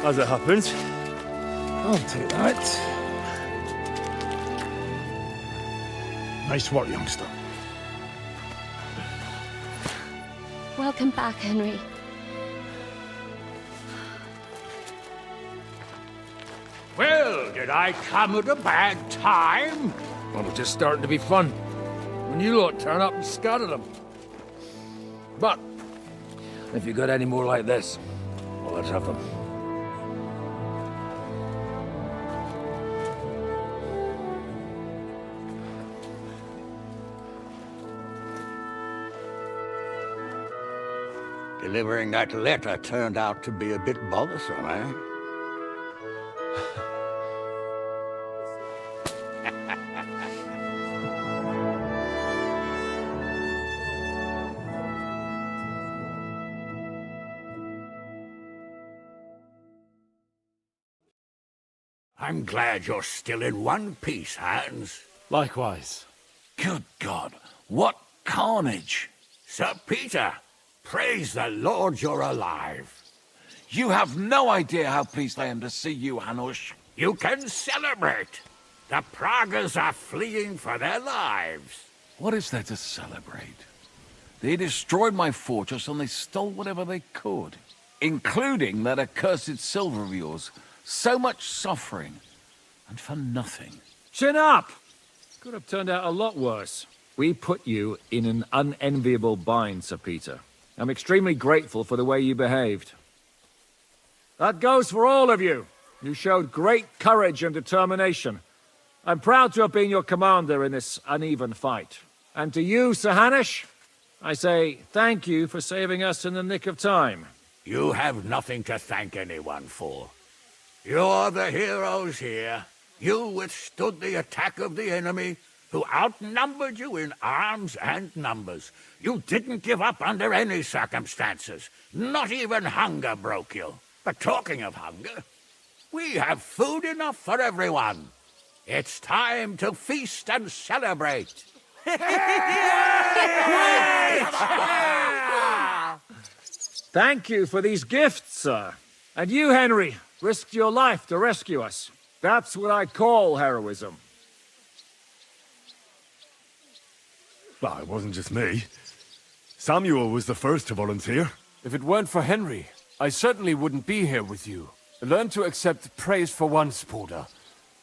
As it happens. I'll take that. Nice work, youngster. Welcome back, Henry. Well, did I come at a bad time? Well, it's just starting to be fun. When you lot turn up and scatter them. But, if you got any more like this, well, let's have them. Delivering that letter turned out to be a bit bothersome, eh? I'm glad you're still in one piece, Hans. Likewise. Good God, what carnage! Sir Peter, praise the Lord you're alive. You have no idea how pleased I am to see you, Hanush. You can celebrate. The Pragas are fleeing for their lives. What is there to celebrate? They destroyed my fortress and they stole whatever they could, including that accursed silver of yours. So much suffering, and for nothing. Chin up! Could have turned out a lot worse. We put you in an unenviable bind, Sir Peter. I'm extremely grateful for the way you behaved. That goes for all of you. You showed great courage and determination. I'm proud to have been your commander in this uneven fight. And to you, Sir Hanush, I say thank you for saving us in the nick of time. You have nothing to thank anyone for. You're the heroes here. You withstood the attack of the enemy, who outnumbered you in arms and numbers. You didn't give up under any circumstances. Not even hunger broke you. But talking of hunger, we have food enough for everyone. It's time to feast and celebrate. Thank you for these gifts, sir. And you, Henry, risked your life to rescue us. That's what I call heroism. Well, it wasn't just me. Samuel was the first to volunteer. If it weren't for Henry, I certainly wouldn't be here with you. Learn to accept praise for once, Porter.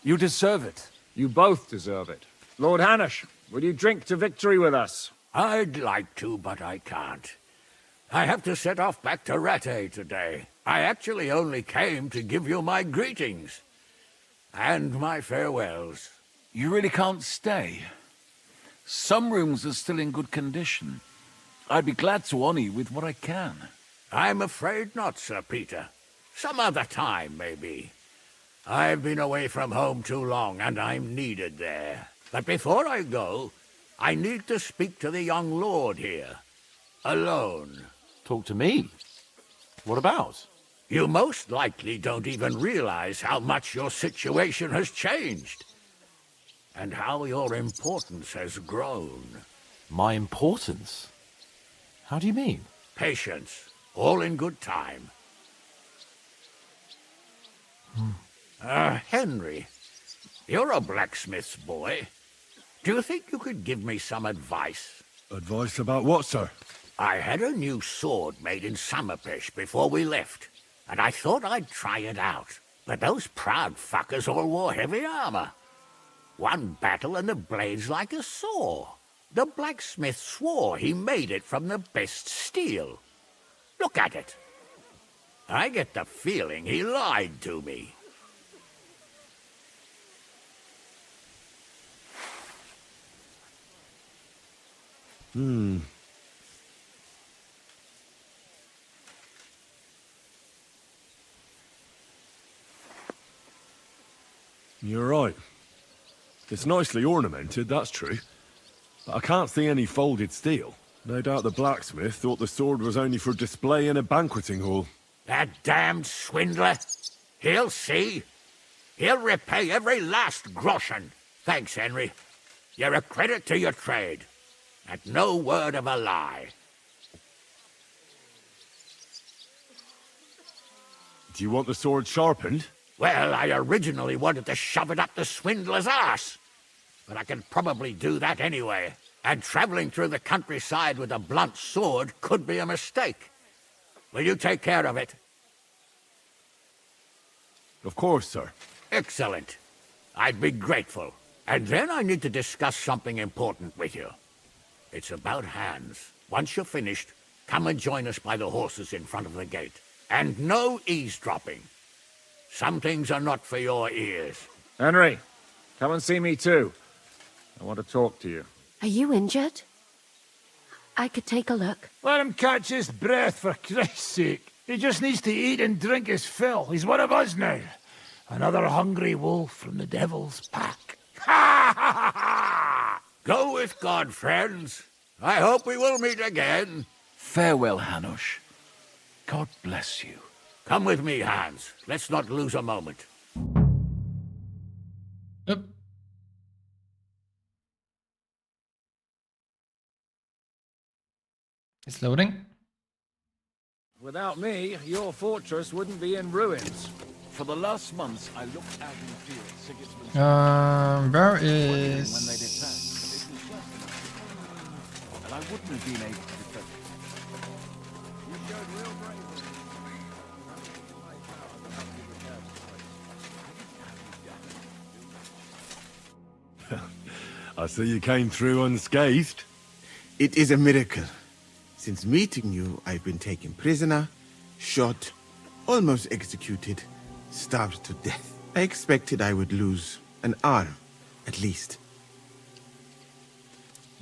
You deserve it. You both deserve it. Lord Hanush, will you drink to victory with us? I'd like to, but I can't. I have to set off back to Rattay today. I actually only came to give you my greetings. And my farewells. You really can't stay. Some rooms are still in good condition. I'd be glad to honor you with what I can. I'm afraid not, Sir Peter. Some other time, maybe. I've been away from home too long, and I'm needed there. But before I go, I need to speak to the young lord here. Alone. Talk to me? What about? You most likely don't even realize how much your situation has changed. And how your importance has grown. My importance? How do you mean? Patience. All in good time. Henry, you're a blacksmith's boy. Do you think you could give me some advice? Advice about what, sir? I had a new sword made in Summerpish before we left, and I thought I'd try it out. But those proud fuckers all wore heavy armor. One battle and the blade's like a saw. The blacksmith swore he made it from the best steel. Look at it. I get the feeling he lied to me. You're right. It's nicely ornamented, that's true. But I can't see any folded steel. No doubt the blacksmith thought the sword was only for display in a banqueting hall. That damned swindler. He'll see. He'll repay every last groschen. Thanks, Henry. You're a credit to your trade. And no word of a lie. Do you want the sword sharpened? Well, I originally wanted to shove it up the swindler's arse. But I can probably do that anyway. And traveling through the countryside with a blunt sword could be a mistake. Will you take care of it? Of course, sir. Excellent. I'd be grateful. And then I need to discuss something important with you. It's about Hans. Once you're finished, come and join us by the horses in front of the gate. And no eavesdropping. Some things are not for your ears. Henry, come and see me too. I want to talk to you. Are you injured? I could take a look. Let him catch his breath, for Christ's sake. He just needs to eat and drink his fill. He's one of us now. Another hungry wolf from the devil's pack. Ha ha ha ha! Go with God, friends. I hope we will meet again. Farewell, Hanush. God bless you. Come with me, Hans. Let's not lose a moment. Yep. It's loading. Without me, your fortress wouldn't be in ruins. For the last months, I looked out in the field. Sigismund's Where when they is... attacked. And I wouldn't have been able to defend it. You showed real bravery. I see you came through unscathed. It is a miracle. Since meeting you, I've been taken prisoner, shot, almost executed, starved to death. I expected I would lose an arm, at least.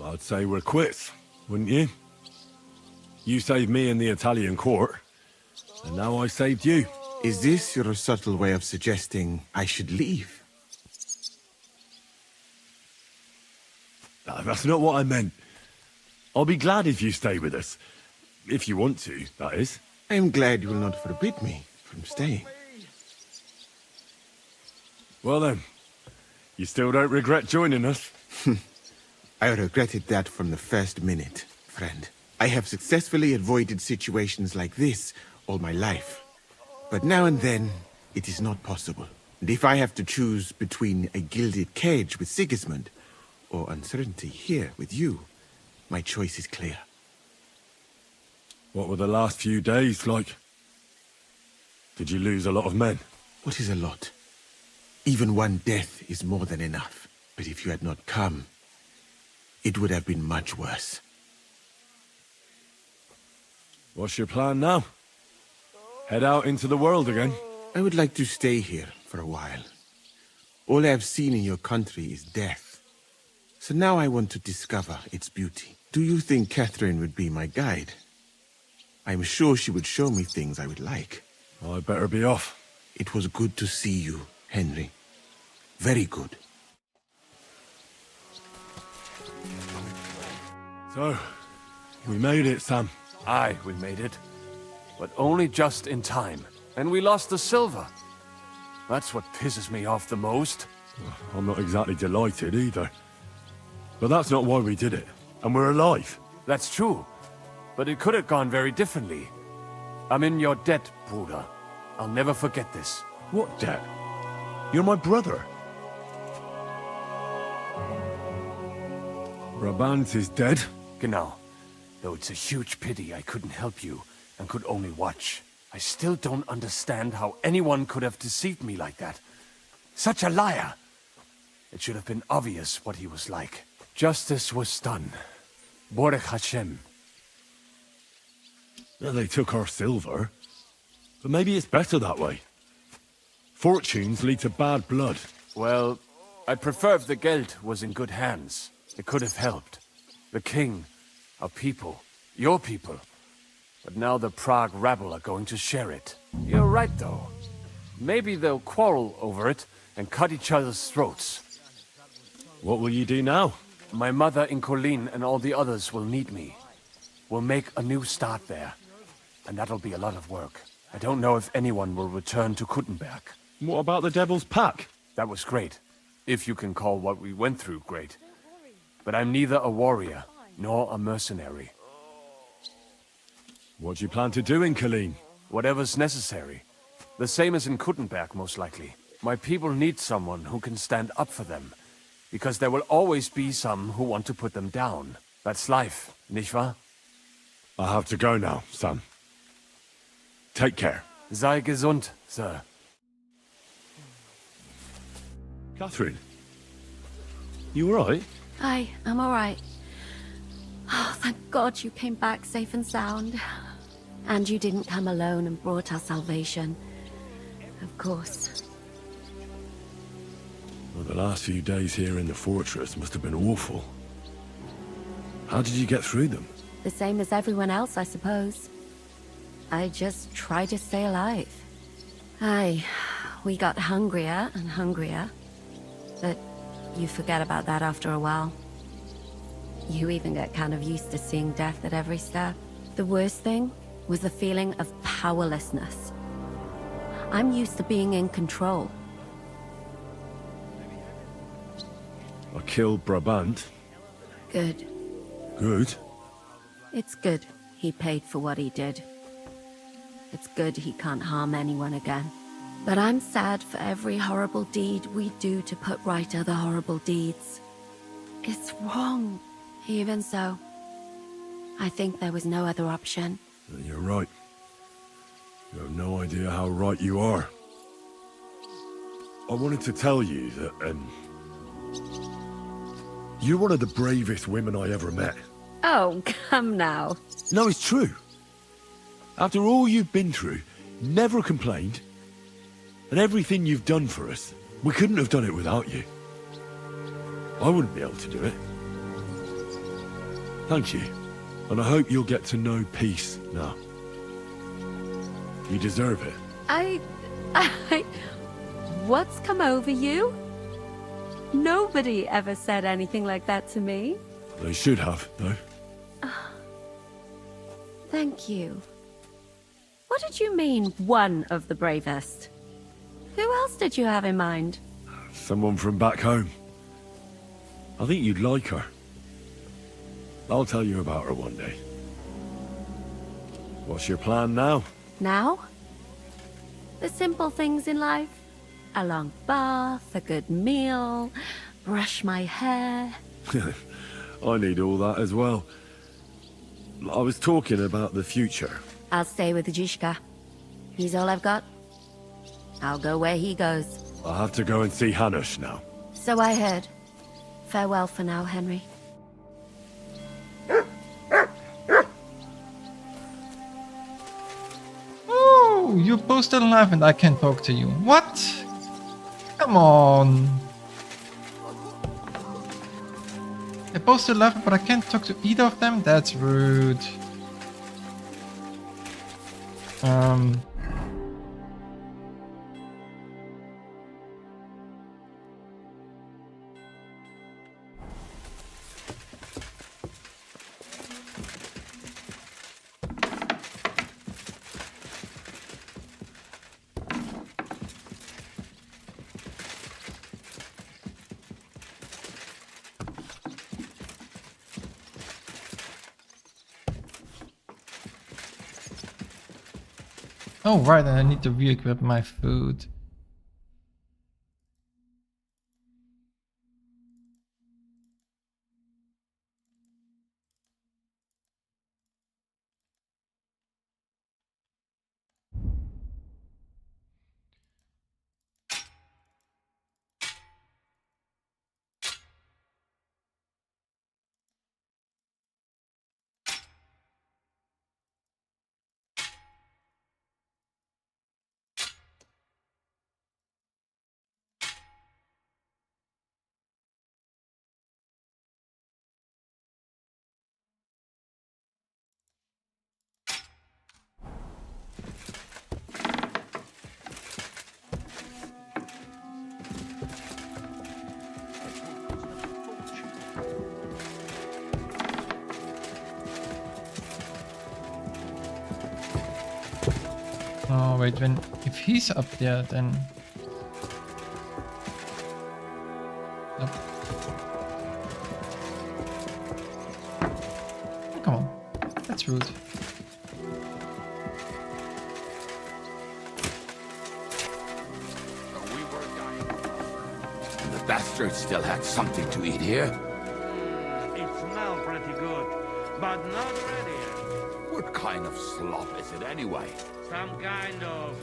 I'd say we're quits, wouldn't you? You saved me in the Italian court, and now I saved you. Is this your subtle way of suggesting I should leave? No, that's not what I meant. I'll be glad if you stay with us. If you want to, that is. I'm glad you will not forbid me from staying. Well then, you still don't regret joining us? I regretted that from the first minute, friend. I have successfully avoided situations like this all my life. But now and then, it is not possible. And if I have to choose between a gilded cage with Sigismund or uncertainty here with you, my choice is clear. What were the last few days like? Did you lose a lot of men? What is a lot? Even one death is more than enough. But if you had not come, it would have been much worse. What's your plan now? Head out into the world again? I would like to stay here for a while. All I have seen in your country is death. So now I want to discover its beauty. Do you think Catherine would be my guide? I'm sure she would show me things I would like. I better be off. It was good to see you, Henry. Very good. So, we made it, Sam. Aye, we made it. But only just in time. And we lost the silver. That's what pisses me off the most. I'm not exactly delighted either. But that's not why we did it. And we're alive. That's true. But it could have gone very differently. I'm in your debt, Bruder. I'll never forget this. What debt? You're my brother. Brabant is dead. Genau. Though it's a huge pity I couldn't help you and could only watch. I still don't understand how anyone could have deceived me like that. Such a liar! It should have been obvious what he was like. Justice was done. Baruch Hashem. Well, they took our silver. But maybe it's better that way. Fortunes lead to bad blood. Well, I'd prefer if the Geld was in good hands. It could have helped. The king, our people, your people. But now the Prague rabble are going to share it. You're right, though. Maybe they'll quarrel over it and cut each other's throats. What will you do now? My mother in Kolin and all the others will need me. We'll make a new start there. And that'll be a lot of work. I don't know if anyone will return to Kuttenberg. What about the Devil's Pack? That was great. If you can call what we went through great. but I'm neither a warrior nor a mercenary. What do you plan to do in Colleen? Whatever's necessary. The same as in Kuttenberg, most likely. My people need someone who can stand up for them, because there will always be some who want to put them down. That's life, nicht wahr? I have to go now, Sam. Take care. Sei gesund, sir. Catherine, you alright? I'm alright. Oh, thank God you came back safe and sound. And you didn't come alone and brought our salvation. Of course. Well, the last few days here in the fortress must have been awful. How did you get through them? The same as everyone else, I suppose. I just try to stay alive. We got hungrier and hungrier. But you forget about that after a while. You even get kind of used to seeing death at every step. The worst thing was the feeling of powerlessness. I'm used to being in control. I killed Brabant. Good. Good? It's good he paid for what he did. It's good he can't harm anyone again. But I'm sad for every horrible deed we do to put right other horrible deeds. It's wrong. Even so, I think there was no other option. You're right. You have no idea how right you are. I wanted to tell you that, you're one of the bravest women I ever met. Oh, come now. No, it's true. After all you've been through, never complained, and everything you've done for us, we couldn't have done it without you. I wouldn't be able to do it. Thank you, and I hope you'll get to know peace now. You deserve it. What's come over you? Nobody ever said anything like that to me. They should have, though. Thank you. What did you mean, one of the bravest? Who else did you have in mind? Someone from back home. I think you'd like her. I'll tell you about her one day. What's your plan now? Now? The simple things in life. A long bath, a good meal, brush my hair. I need all that as well. I was talking about the future. I'll stay with Zizka. He's all I've got. I'll go where he goes. I have to go and see Hanush now. So I heard. Farewell for now, Henry. Oh, you're both still alive and I can't talk to you. What? Come on. They're both still alive, but I can't talk to either of them? That's rude. Oh, right, and I need to re-equip my food. Oh wait, if he's up there, then nope. come on. That's rude. The bastards still had something to eat here. It smells pretty good, but not ready yet. What kind of slop is it anyway? Some kind of,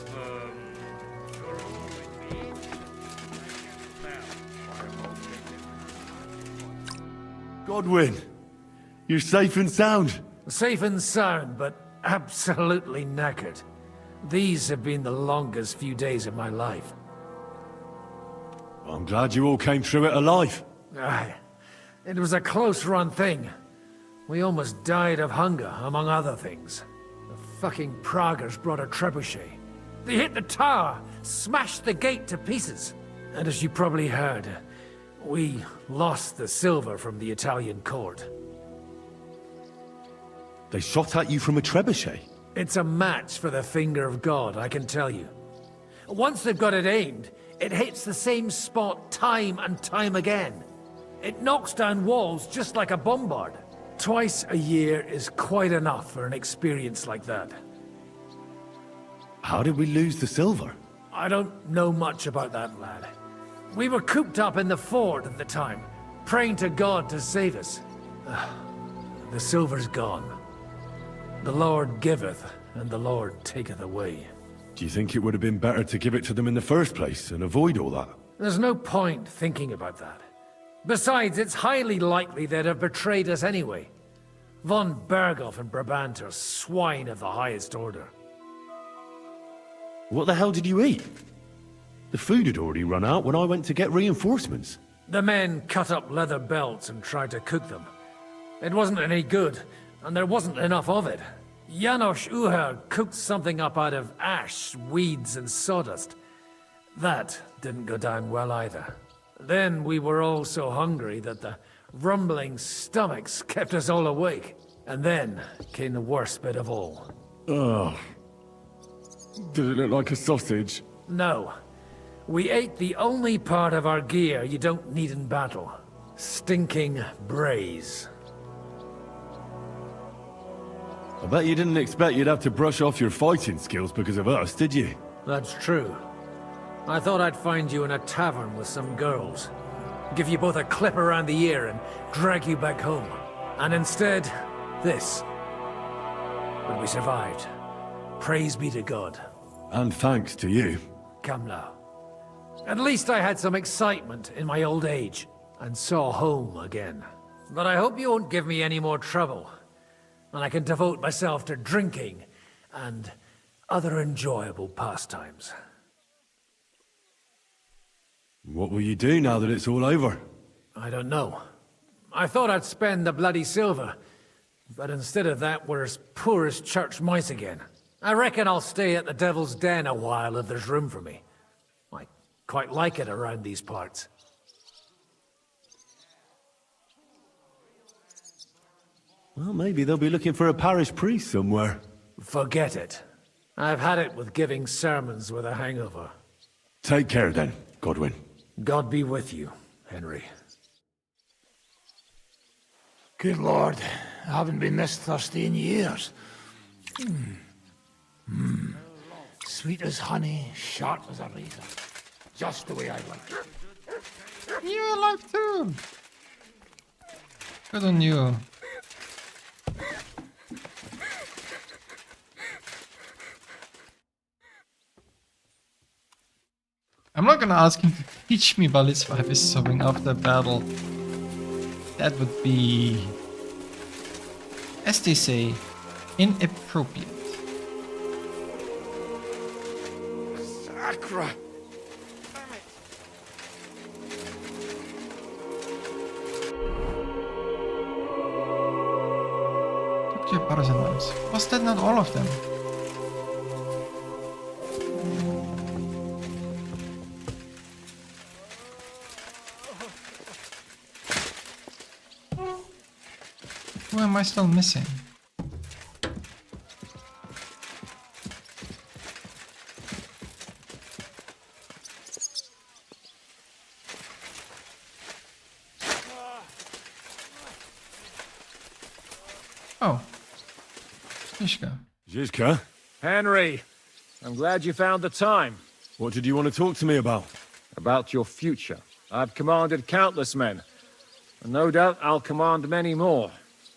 Godwin, you're safe and sound. Safe and sound, but absolutely knackered. These have been the longest few days of my life. I'm glad you all came through it alive. Aye. It was a close-run thing. We almost died of hunger, among other things. The fucking Praguers brought a trebuchet. They hit the tower, smashed the gate to pieces. And as you probably heard, we lost the silver from the Italian court. They shot at you from a trebuchet? It's a match for the finger of God, I can tell you. Once they've got it aimed, it hits the same spot time and time again. It knocks down walls just like a bombard. Twice a year is quite enough for an experience like that. How did we lose the silver? I don't know much about that, lad. We were cooped up in the fort at the time, praying to God to save us. The silver's gone. The Lord giveth, and the Lord taketh away. Do you think it would have been better to give it to them in the first place and avoid all that? There's no point thinking about that. Besides, it's highly likely they'd have betrayed us anyway. Von Berghoff and Brabant are swine of the highest order. What the hell did you eat? The food had already run out when I went to get reinforcements. The men cut up leather belts and tried to cook them. It wasn't any good, and there wasn't enough of it. Janos Uher cooked something up out of ash, weeds, and sawdust. That didn't go down well either. Then we were all so hungry that the rumbling stomachs kept us all awake. And then came the worst bit of all. Ugh. Did it look like a sausage? No. We ate the only part of our gear you don't need in battle. Stinking braise. I bet you didn't expect you'd have to brush off your fighting skills because of us, did you? That's true. I thought I'd find you in a tavern with some girls. Give you both a clip around the ear and drag you back home. And instead, this. But we survived. Praise be to God. And thanks to you. Come now. At least I had some excitement in my old age, and saw home again. But I hope you won't give me any more trouble, and I can devote myself to drinking and other enjoyable pastimes. What will you do now that it's all over? I don't know. I thought I'd spend the bloody silver, but instead of that, we're as poor as church mice again. I reckon I'll stay at the Devil's Den a while if there's room for me. I quite like it around these parts. Well, maybe they'll be looking for a parish priest somewhere. Forget it. I've had it with giving sermons with a hangover. Take care then, Godwin. God be with you, Henry. Good Lord, I haven't been this thirsty in years. Sweet as honey, sharp as a razor. Just the way I like it. You like too. Good on you. I'm not gonna ask him to teach me while his wife is sobbing after a battle. That would be, as they say, inappropriate. Sacra! Talk to your brothers and wives. Was that not all of them? Who am I still missing? Oh. Mishka. Zizka? Henry, I'm glad you found the time. What did you want to talk to me about? About your future. I've commanded countless men, and no doubt I'll command many more.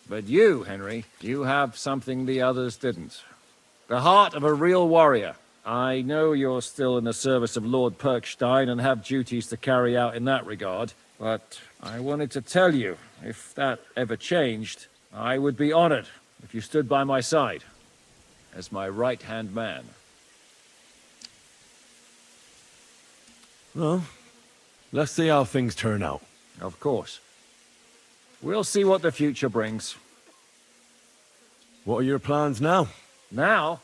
But you, Henry, you have something the others didn't. The heart of a real warrior. I know you're still in the service of Lord Perkstein and have duties to carry out in that regard, but I wanted to tell you, if that ever changed, I would be honored if you stood by my side as my right-hand man. Well, let's see how things turn out. Of course. We'll see what the future brings. What are your plans now? Now?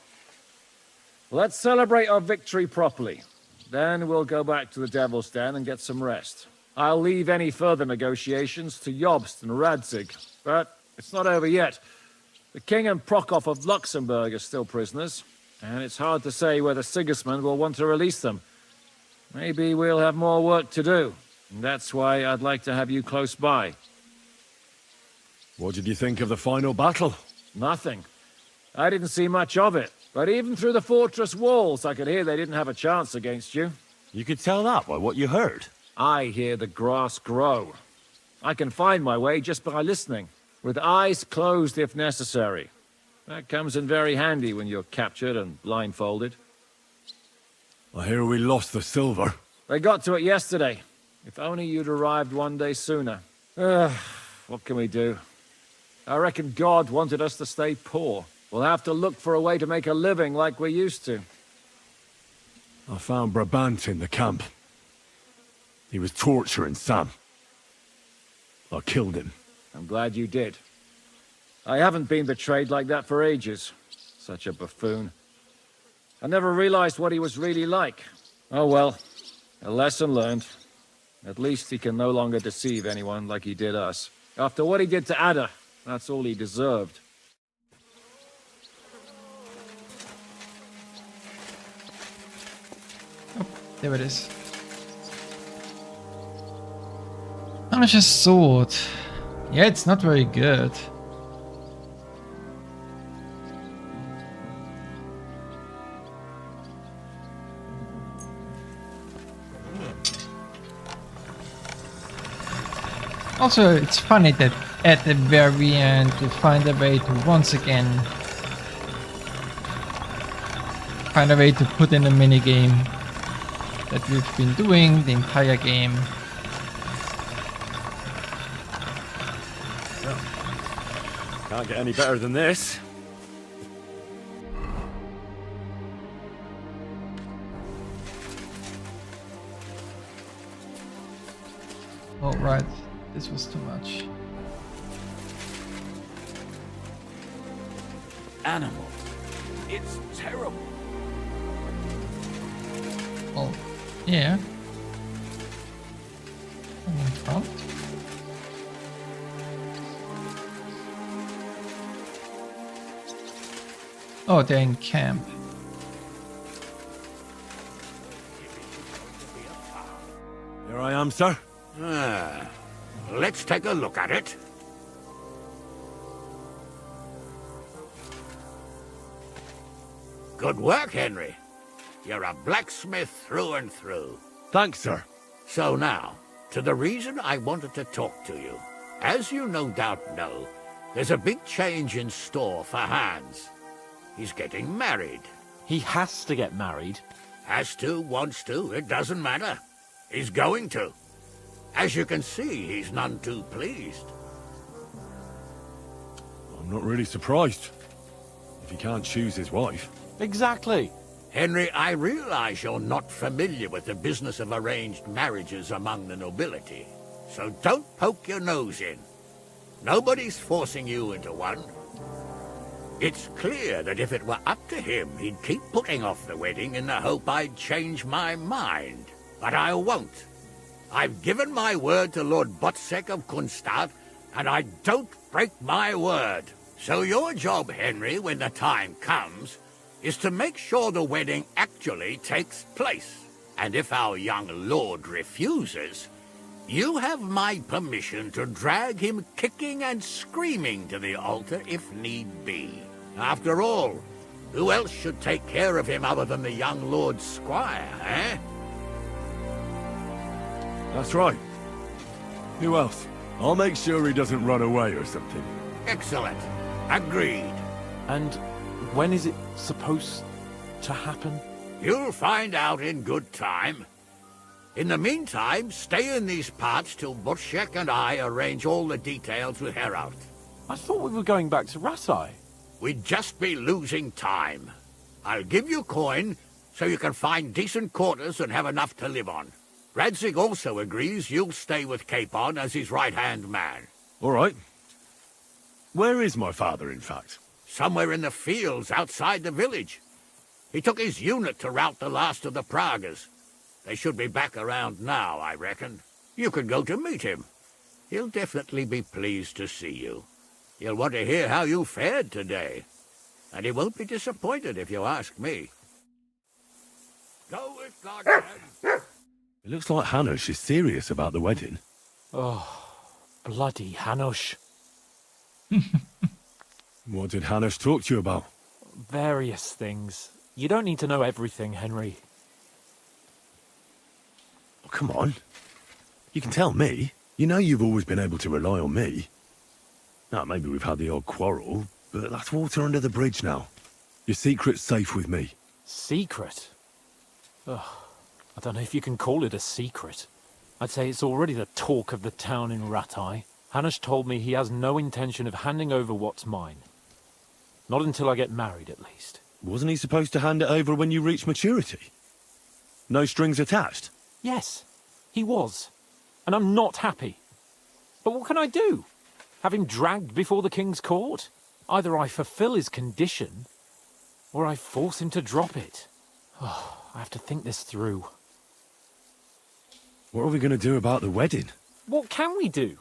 Let's celebrate our victory properly. Then we'll go back to the Devil's Den and get some rest. I'll leave any further negotiations to Jobst and Radzig, but it's not over yet. The King and Prokop of Luxembourg are still prisoners, and it's hard to say whether Sigismund will want to release them. Maybe we'll have more work to do, and that's why I'd like to have you close by. What did you think of the final battle? Nothing. I didn't see much of it, but even through the fortress walls I could hear they didn't have a chance against you. You could tell that by what you heard. I hear the grass grow. I can find my way just by listening, with eyes closed if necessary. That comes in very handy when you're captured and blindfolded. I hear we lost the silver. They got to it yesterday. If only you'd arrived one day sooner. What can we do? I reckon God wanted us to stay poor. We'll have to look for a way to make a living like we used to. I found Brabant in the camp. He was torturing Sam. I killed him. I'm glad you did. I haven't been betrayed like that for ages. Such a buffoon. I never realized what he was really like. Oh well, a lesson learned. At least he can no longer deceive anyone like he did us. After what he did to Ada, that's all he deserved. Oh, there it is. Punisher's sword. Yeah, it's not very good. Also, it's funny that at the very end they find a way to once again find a way to put in a minigame that we've been doing the entire game. Can't get any better than this. Oh right, this was too much. Animal. It's terrible. Oh, yeah. And in front. Oh, they're in camp. Here I am, sir. Let's take a look at it. Good work, Henry. You're a blacksmith through and through. Thanks, sir. So now, to the reason I wanted to talk to you. As you no doubt know, there's a big change in store for Hans. He's getting married. He has to get married. Has to, wants to, it doesn't matter. He's going to. As you can see, he's none too pleased. I'm not really surprised. If he can't choose his wife. Exactly. Henry, I realize you're not familiar with the business of arranged marriages among the nobility. So don't poke your nose in. Nobody's forcing you into one. It's clear that if it were up to him, he'd keep putting off the wedding in the hope I'd change my mind. But I won't. I've given my word to Lord Botsek of Kunstad, and I don't break my word. So your job, Henry, when the time comes, is to make sure the wedding actually takes place. And if our young lord refuses, You have my permission to drag him kicking and screaming to the altar if need be. After all, who else should take care of him other than the young Lord Squire, eh? That's right. Who else? I'll make sure he doesn't run away or something. Excellent. Agreed. And when is it supposed to happen? You'll find out in good time. In the meantime, stay in these parts till Butchek and I arrange all the details with Herald. I thought we were going back to Ratai. We'd just be losing time. I'll give you coin so you can find decent quarters and have enough to live on. Radzig also agrees you'll stay with Capon as his right-hand man. All right. Where is my father, in fact? Somewhere in the fields outside the village. He took his unit to rout the last of the Pragas. They should be back around now, I reckon. You could go to meet him. He'll definitely be pleased to see you. He'll want to hear how you fared today. And he won't be disappointed if you ask me. Go with God, friend. It looks like Hanush is serious about the wedding. Oh, bloody Hanush. What did Hanush talk to you about? Various things. You don't need to know everything, Henry. Oh, come on. You can tell me. You know you've always been able to rely on me. Now, maybe we've had the odd quarrel, but that's water under the bridge now. Your secret's safe with me. Secret? Ugh, I don't know if you can call it a secret. I'd say it's already the talk of the town in Ratai. Hanush told me he has no intention of handing over what's mine. Not until I get married, at least. Wasn't he supposed to hand it over when you reach maturity? No strings attached? Yes, he was. And I'm not happy. But what can I do? Have him dragged before the king's court? Either I fulfill his condition, or I force him to drop it. Oh, I have to think this through. What are we going to do about the wedding? What can we do?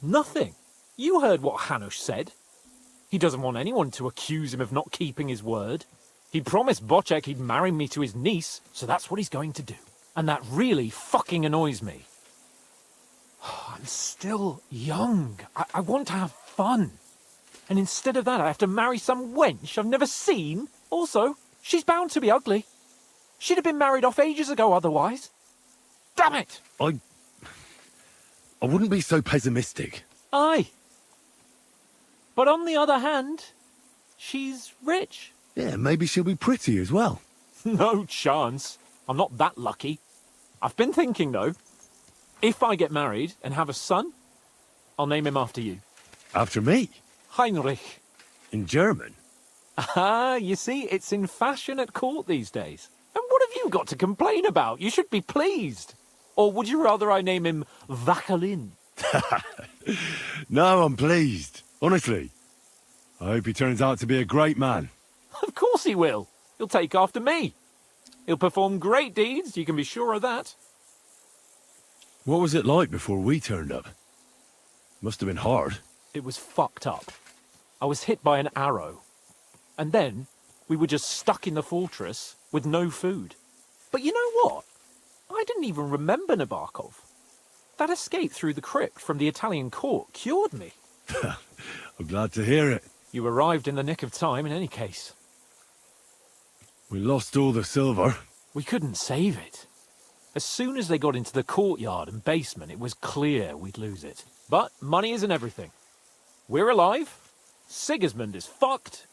Nothing. You heard what Hanush said. He doesn't want anyone to accuse him of not keeping his word. He promised Bocek he'd marry me to his niece, so that's what he's going to do. And that really fucking annoys me. I'm still young. I want to have fun. And instead of that, I have to marry some wench I've never seen. Also, she's bound to be ugly. She'd have been married off ages ago otherwise. Damn it! I wouldn't be so pessimistic. Aye. But on the other hand, she's rich. Yeah, maybe she'll be pretty as well. No chance. I'm not that lucky. I've been thinking, though. If I get married and have a son, I'll name him after you. After me? Heinrich. In German? Ah, you see, it's in fashion at court these days. And what have you got to complain about? You should be pleased. Or would you rather I name him Vachelin? No, I'm pleased. Honestly. I hope he turns out to be a great man. Of course he will. He'll take after me. He'll perform great deeds, you can be sure of that. What was it like before we turned up? Must have been hard. It was fucked up. I was hit by an arrow. And then we were just stuck in the fortress with no food. But you know what? I didn't even remember Nabokov. That escape through the crypt from the Italian court cured me. I'm glad to hear it. You arrived in the nick of time in any case. We lost all the silver. We couldn't save it. As soon as they got into the courtyard and basement, it was clear we'd lose it. But money isn't everything. We're alive. Sigismund is fucked.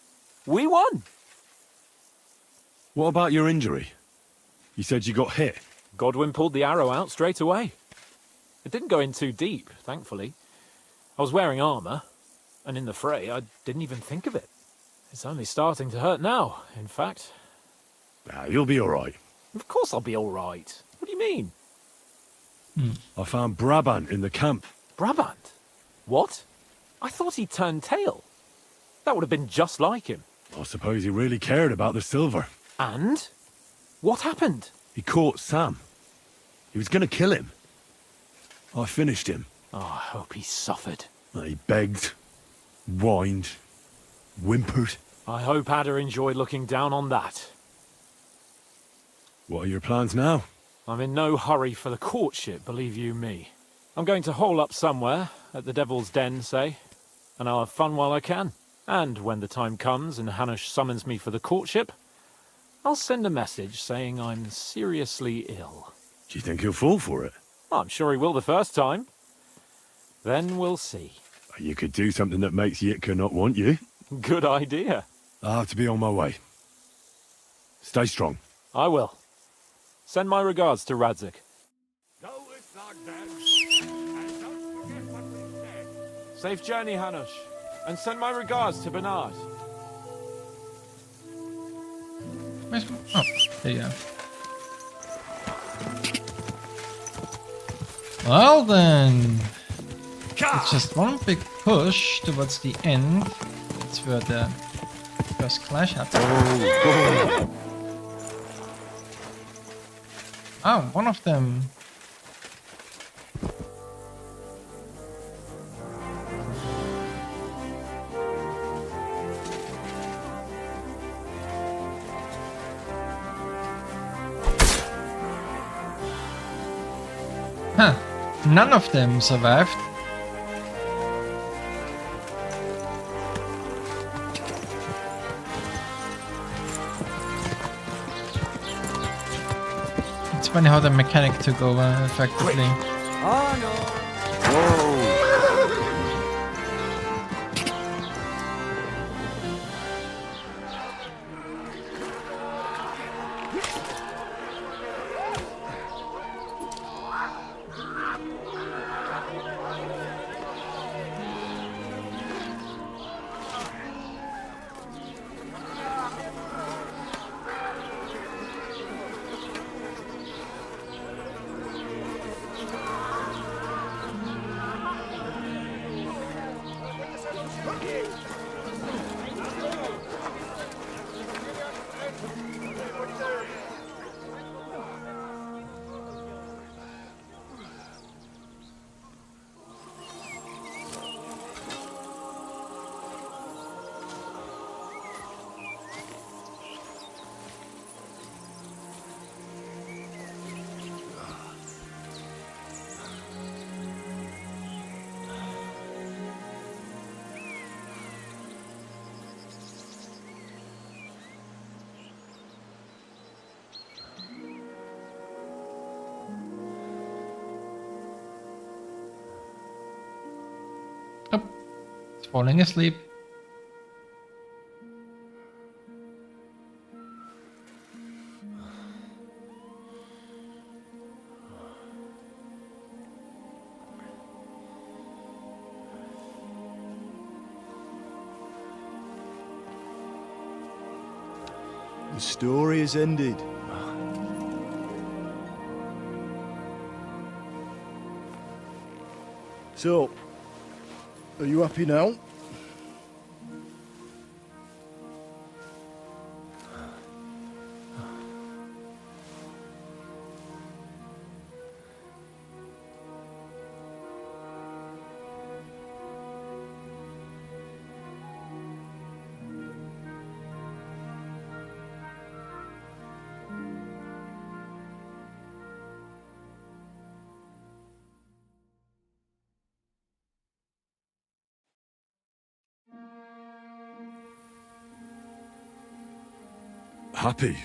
We won. What about your injury? You said you got hit. Godwin pulled the arrow out straight away. It didn't go in too deep, thankfully. I was wearing armor, and in the fray, I didn't even think of it. It's only starting to hurt now, in fact. You'll be all right. Of course I'll be all right. What do you mean? I found Brabant in the camp. Brabant? What? I thought he turned tail. That would have been just like him. I suppose he really cared about the silver. And? What happened? He caught Sam. He was going to kill him. I finished him. Oh, I hope he suffered. He begged, whined, whimpered. I hope Ada enjoyed looking down on that. What are your plans now? I'm in no hurry for the courtship, believe you me. I'm going to hole up somewhere, at the Devil's Den, say, and I'll have fun while I can. And when the time comes and Hanush summons me for the courtship, I'll send a message saying I'm seriously ill. Do you think he'll fall for it? I'm sure he will the first time. Then we'll see. You could do something that makes Yitka not want you. Good idea. I'll have to be on my way. Stay strong. I will. Send my regards to Radzik. Safe journey, Hanush. And send my regards to Bernard. Oh, there you go. Well then, it's just one big push towards the end. That's where the first clash happened. Oh, one of them. Huh. None of them survived. It's funny how the mechanic took over effectively. Oh no! Falling asleep. The story is ended. So, are you happy now? Happy?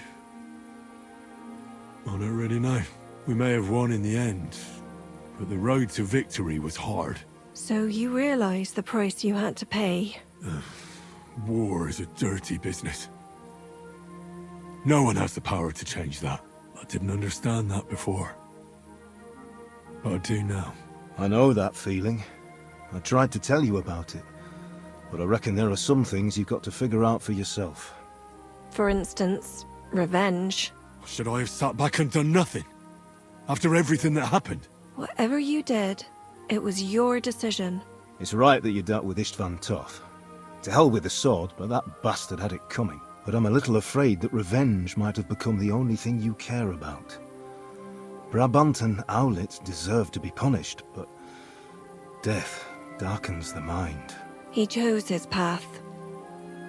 I don't really know. We may have won in the end, but the road to victory was hard. So you realize the price you had to pay? War is a dirty business. No one has the power to change that. I didn't understand that before. But I do now. I know that feeling. I tried to tell you about it, but I reckon there are some things you've got to figure out for yourself. For instance, revenge. Should I have sat back and done nothing? After everything that happened? Whatever you did, it was your decision. It's right that you dealt with Istvan tough. To hell with the sword, but that bastard had it coming. But I'm a little afraid that revenge might have become the only thing you care about. Brabant and Owlet deserve to be punished, but death darkens the mind. He chose his path.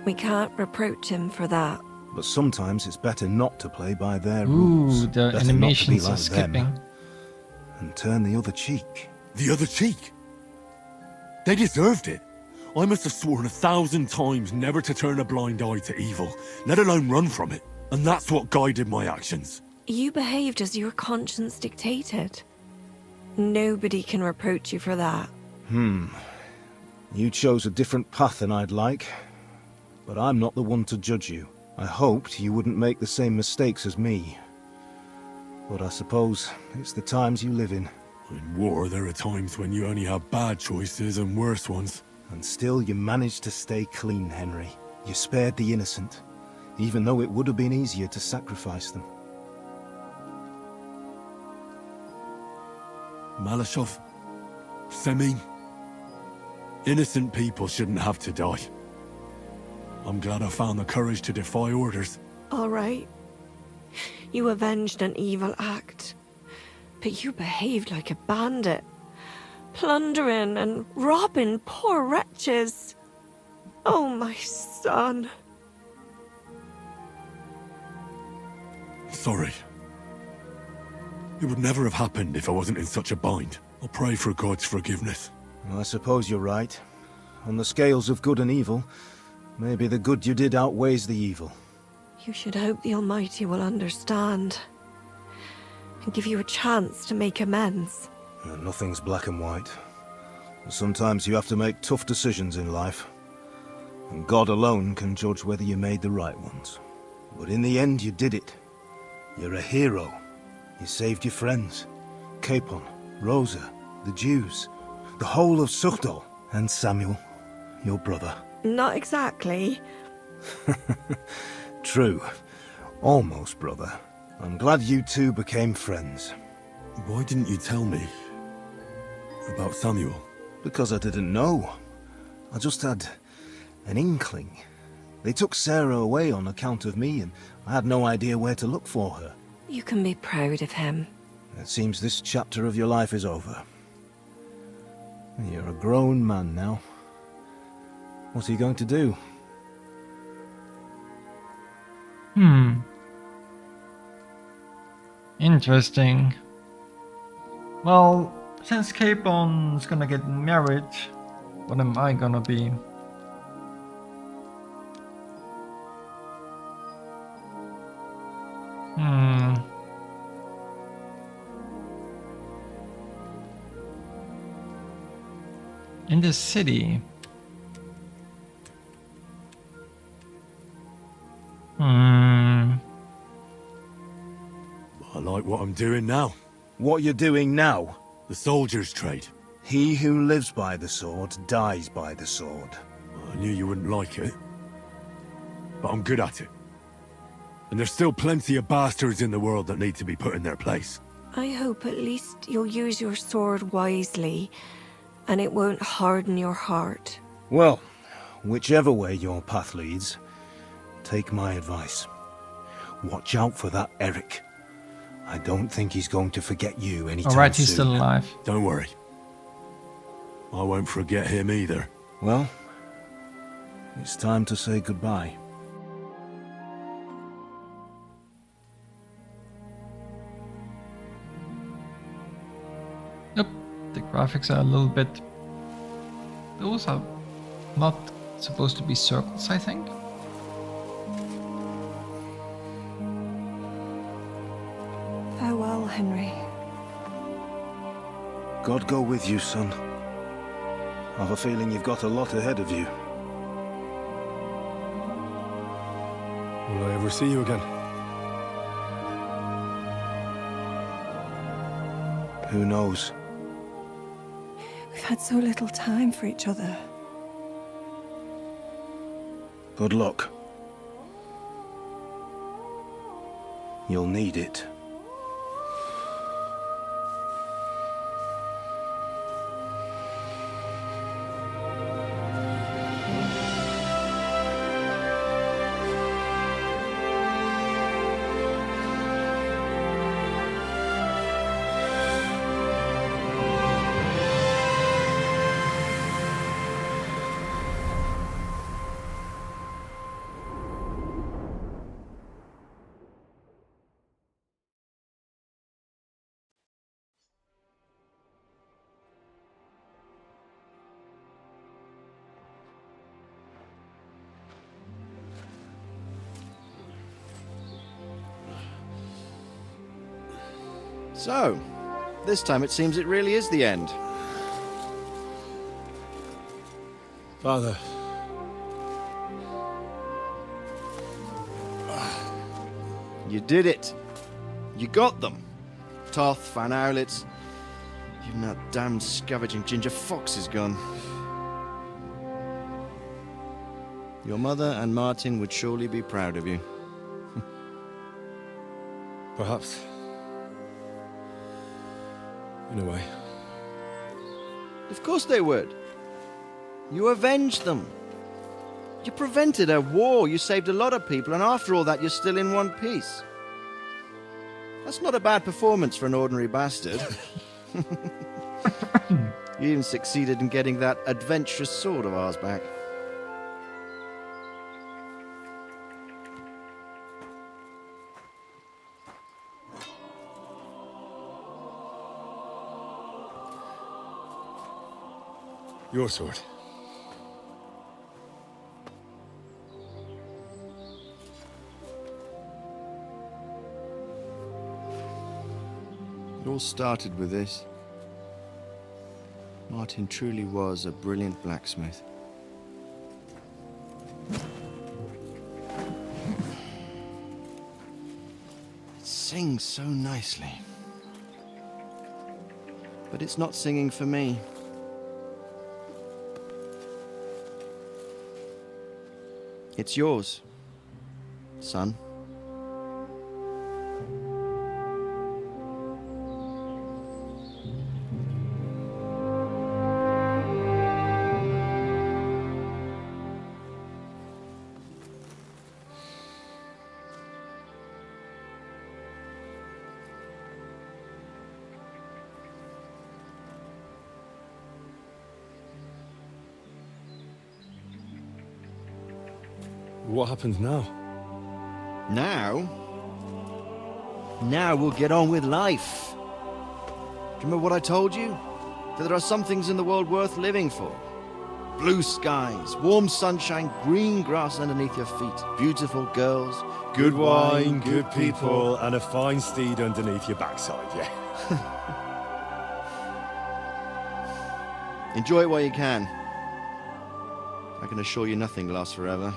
We can't reproach him for that. But sometimes it's better not to play by their rules. The Better animations not are to be like them skipping. and turn the other cheek. The other cheek. They deserved it. I must have sworn 1,000 times never to turn a blind eye to evil, let alone run from it. And that's what guided my actions. You behaved as your conscience dictated. Nobody can reproach you for that. You chose a different path than I'd like, but I'm not the one to judge you. I hoped you wouldn't make the same mistakes as me. But I suppose it's the times you live in. In war, there are times when you only have bad choices and worse ones. And still you managed to stay clean, Henry. You spared the innocent, even though it would have been easier to sacrifice them. Malashov, Semyon, innocent people shouldn't have to die. I'm glad I found the courage to defy orders. All right. You avenged an evil act. But you behaved like a bandit. Plundering and robbing poor wretches. Oh, my son. Sorry. It would never have happened if I wasn't in such a bind. I'll pray for God's forgiveness. Well, I suppose you're right. On the scales of good and evil, maybe the good you did outweighs the evil. You should hope the Almighty will understand. And give you a chance to make amends. Nothing's black and white. Sometimes you have to make tough decisions in life. And God alone can judge whether you made the right ones. But in the end, you did it. You're a hero. You saved your friends. Capon, Rosa, the Jews, the whole of Sugdol, and Samuel, your brother. Not exactly. True. Almost, brother. I'm glad you two became friends. Why didn't you tell me about Samuel? Because I didn't know. I just had an inkling. They took Sarah away on account of me, and I had no idea where to look for her. You can be proud of him. It seems this chapter of your life is over. You're a grown man now. What are you going to do? Interesting. Well, since Capon's gonna get married, what am I gonna be? In the city. I like what I'm doing now. What you're doing now? The soldier's trade. He who lives by the sword dies by the sword. I knew you wouldn't like it. But I'm good at it. And there's still plenty of bastards in the world that need to be put in their place. I hope at least you'll use your sword wisely, and it won't harden your heart. Well, whichever way your path leads, take my advice. Watch out for that Eric. I don't think he's going to forget you anytime soon. Alright, he's still alive. Don't worry. I won't forget him either. Well, it's time to say goodbye. Yep, the graphics are a little bit... Those are not supposed to be circles, I think. Farewell, Henry. God go with you, son. I have a feeling you've got a lot ahead of you. Will I ever see you again? Who knows? We've had so little time for each other. Good luck. You'll need it. So, this time it seems it really is the end. Father. You did it. You got them. Toth, Van Owlitz. Even that damned scavenging ginger fox is gone. Your mother and Martin would surely be proud of you. Perhaps. In a way. Of course they would. You avenged them. You prevented a war, you saved a lot of people, and after all that, you're still in one piece. That's not a bad performance for an ordinary bastard. You even succeeded in getting that adventurous sword of ours back. Your sword. It all started with this. Martin truly was a brilliant blacksmith. It sings so nicely. But it's not singing for me. It's yours, son. What happens now? Now? Now we'll get on with life. Do you remember what I told you? That there are some things in the world worth living for. Blue skies, warm sunshine, green grass underneath your feet, beautiful girls, Good wine, good people, and a fine steed underneath your backside, yeah. Enjoy it while you can. I can assure you nothing lasts forever.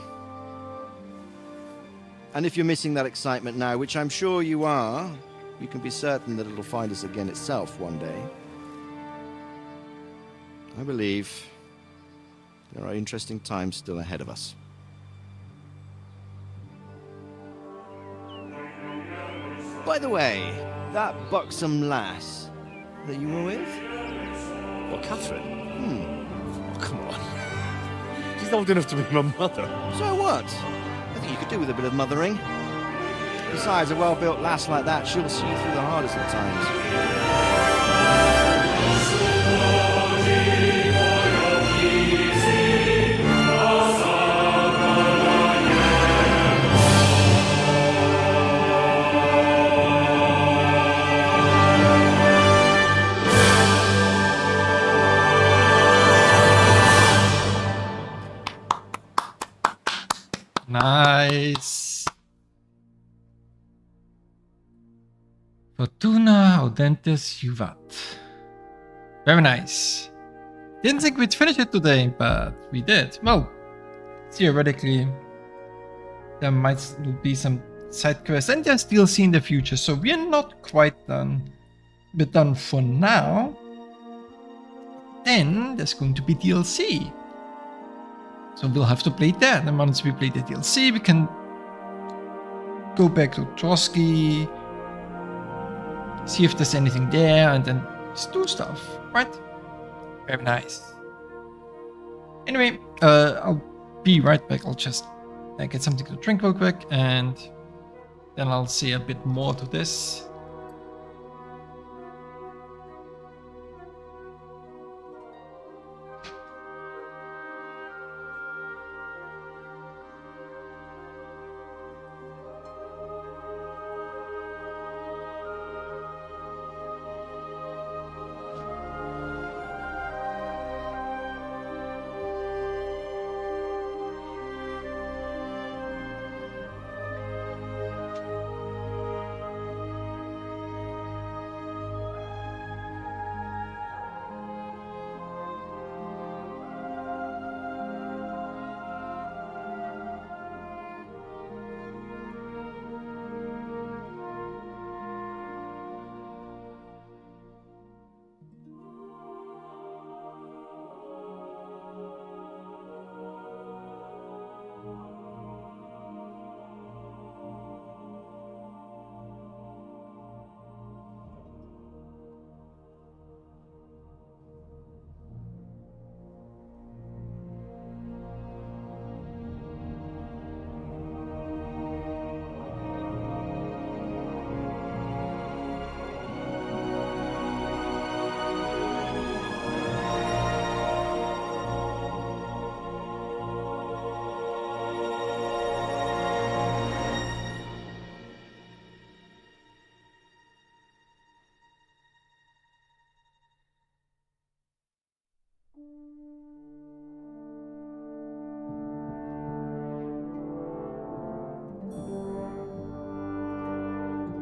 And if you're missing that excitement now, which I'm sure you are, you can be certain that it'll find us again itself one day. I believe there are interesting times still ahead of us. By the way, that buxom lass that you were with? What, Catherine? Oh, come on. She's old enough to be my mother. So what? I think you could do with a bit of mothering. Besides, a well-built lass like that, she'll see you through the hardest of times. Nice. Fortuna Audentes Juvat. Very nice. Didn't think we'd finish it today, but we did. Well, theoretically, there might be some side quests and there's DLC in the future, so we're not quite done. We're done for now. Then there's going to be DLC. So we'll have to play that. And once we play the DLC, we can go back to Trotsky, see if there's anything there, and then just do stuff, right? Very nice. Anyway, I'll be right back. I'll just get something to drink real quick, and then I'll say a bit more to this.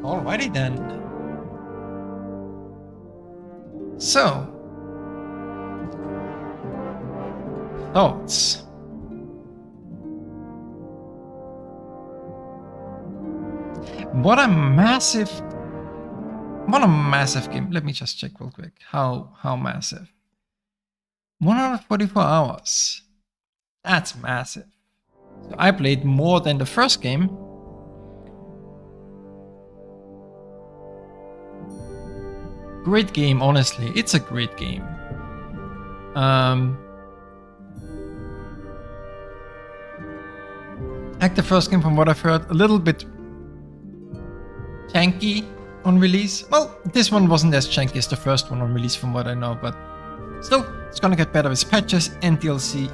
Alrighty then. So, thoughts. What a massive game. Let me just check real quick. How massive? 144 hours. That's massive. So I played more than the first game. Great game, honestly. It's a great game. Like the first game, from what I've heard, a little bit janky on release. Well, this one wasn't as janky as the first one on release, from what I know, but still, it's gonna get better with patches and DLC.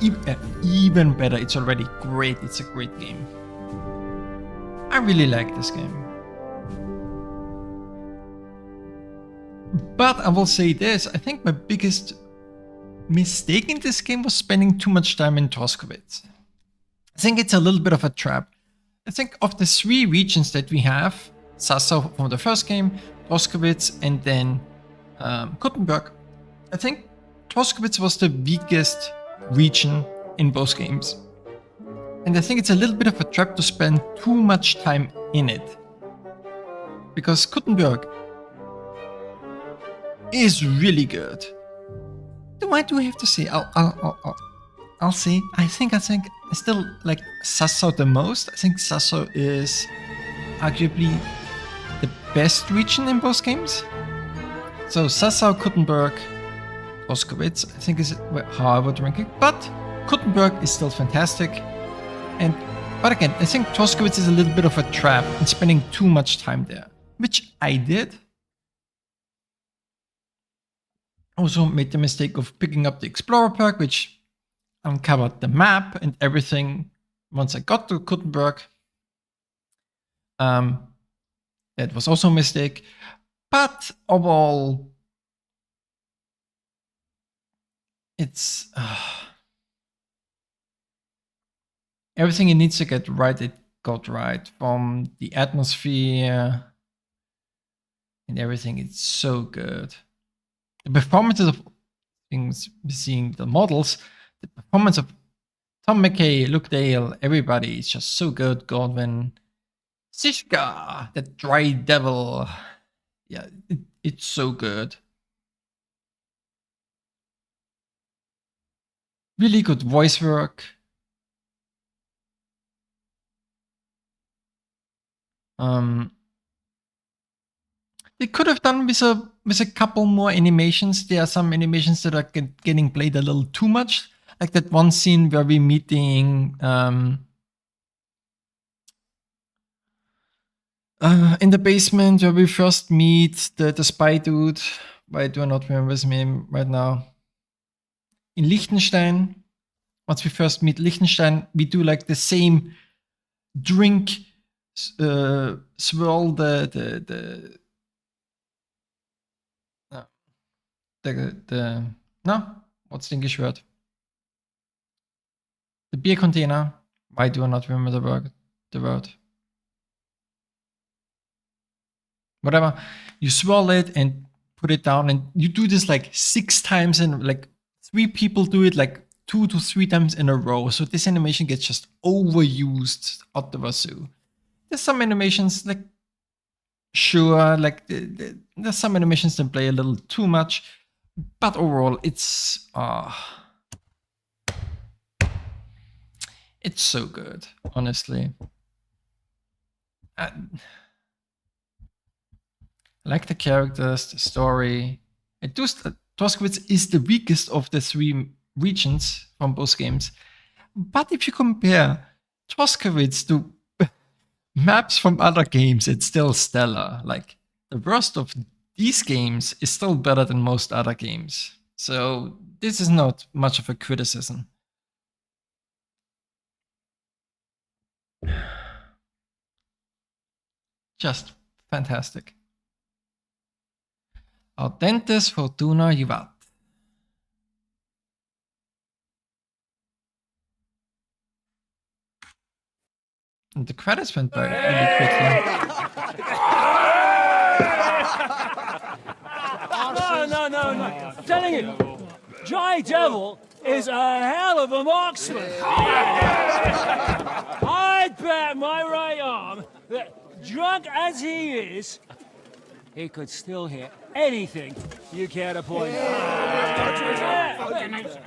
Even better. It's already great. It's a great game. I really like this game. But I will say this, I think my biggest mistake in this game was spending too much time in Toskowitz. I think it's a little bit of a trap. I think of the 3 regions that we have, Sassau from the first game, Toskowitz, and then Kuttenberg, I think Toskowitz was the weakest region in both games. And I think it's a little bit of a trap to spend too much time in it. Because Kuttenberg is really good. Why do I have to say? I'll say. I think I still like Sassau the most. I think Sassau is arguably the best region in both games. So Sassau, Kuttenberg, Toskowitz, I think is how I would rank it. But Kuttenberg is still fantastic. But again, I think Toskowitz is a little bit of a trap in spending too much time there, which I did. Also made the mistake of picking up the Explorer perk, which uncovered the map and everything once I got to Kuttenberg. That was also a mistake. But overall, it's everything it needs to get right, it got right. From the atmosphere and everything, it's so good. The performances of things, seeing the models, the performance of Tom McKay, Luke Dale, everybody is just so good. Godwin, Sishka, that dry devil. Yeah, it's so good. Really good voice work. They could have done with a couple more animations. There are some animations that are getting played a little too much. Like that one scene where we're meeting in the basement, where we first meet the spy dude. Why do I not remember his name right now? In Liechtenstein, once we first meet Liechtenstein, we do like the same drink, swirl the what's the English word? The beer container. Why do I not remember the word? Whatever. You swirl it and put it down, and you do this like 6 times, and like 3 people do it like 2 to 3 times in a row. So this animation gets just overused out the wazoo. There's some animations like, sure, like there's some animations that play a little too much. But overall, it's so good, honestly. I like the characters, the story. Toskowitz is the weakest of the 3 regions from both games. But if you compare Toskowitz to maps from other games, it's still stellar. Like, the worst of these games is still better than most other games. So this is not much of a criticism. Just fantastic. Audentes fortuna juvat. And the credits went by really quickly. I'm telling you, Dry Devil is a hell of a marksman. I'd bet my right arm that, drunk as he is, he could still hit anything you care to point out.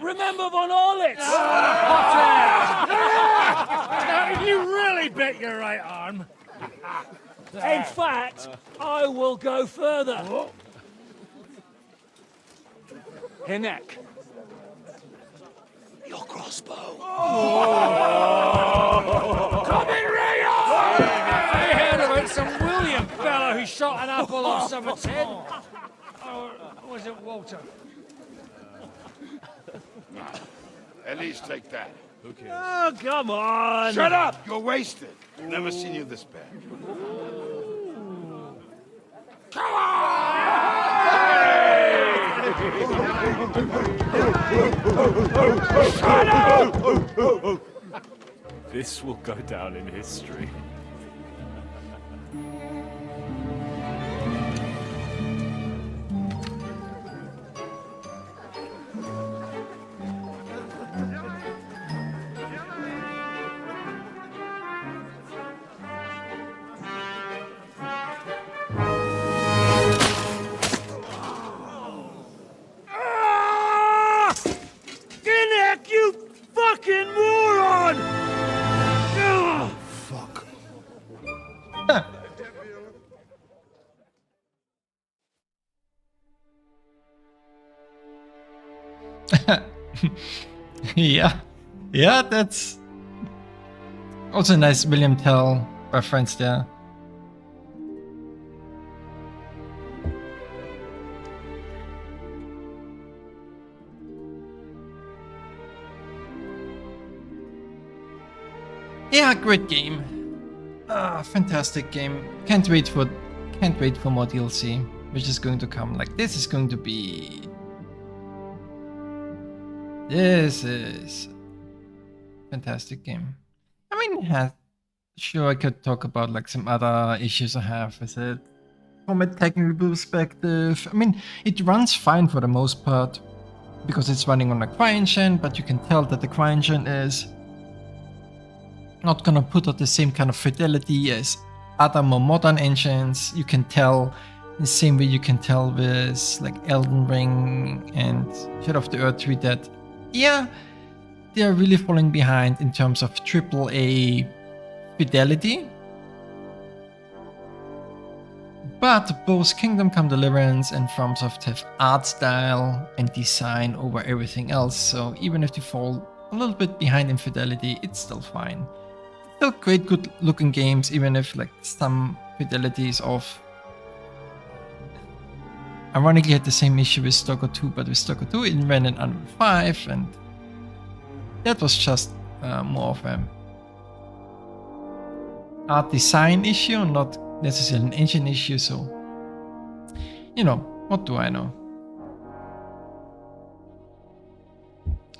Remember Von Orlitz? You really bet your right arm. In fact, I will go further. Her neck. Your crossbow. Come in, Rayo! I heard about some William fella who shot an apple off someone's head. Or was it Walter? At least take that. Who cares? Oh, come on! Shut up! You're wasted. Never seen you this bad. Come on! Shut up! This will go down in history. Ginnick, you fucking moron! Fuck. Yeah. Yeah, that's also a nice William Tell reference there. Yeah, great game. Fantastic game. Can't wait for more DLC, which is going to come. Like, this is going to be... This is fantastic game. I mean, sure, I could talk about like some other issues I have with it. From a technical perspective, I mean, it runs fine for the most part, because it's running on a CryEngine, but you can tell that the CryEngine is not gonna put out the same kind of fidelity as other more modern engines. You can tell in the same way you can tell with like Elden Ring and Shadow of the Earth 3 that, yeah, they are really falling behind in terms of AAA fidelity. But both Kingdome Come Deliverance and FromSoft have art style and design over everything else, so even if they fall a little bit behind in fidelity, it's still fine. Still great, good looking games, even if like some fidelity is off. Ironically, I had the same issue with Stalker 2, but with Stalker 2 it ran in Unreal 5, and that was just more of an art design issue, not necessarily an engine issue, so, you know, what do I know?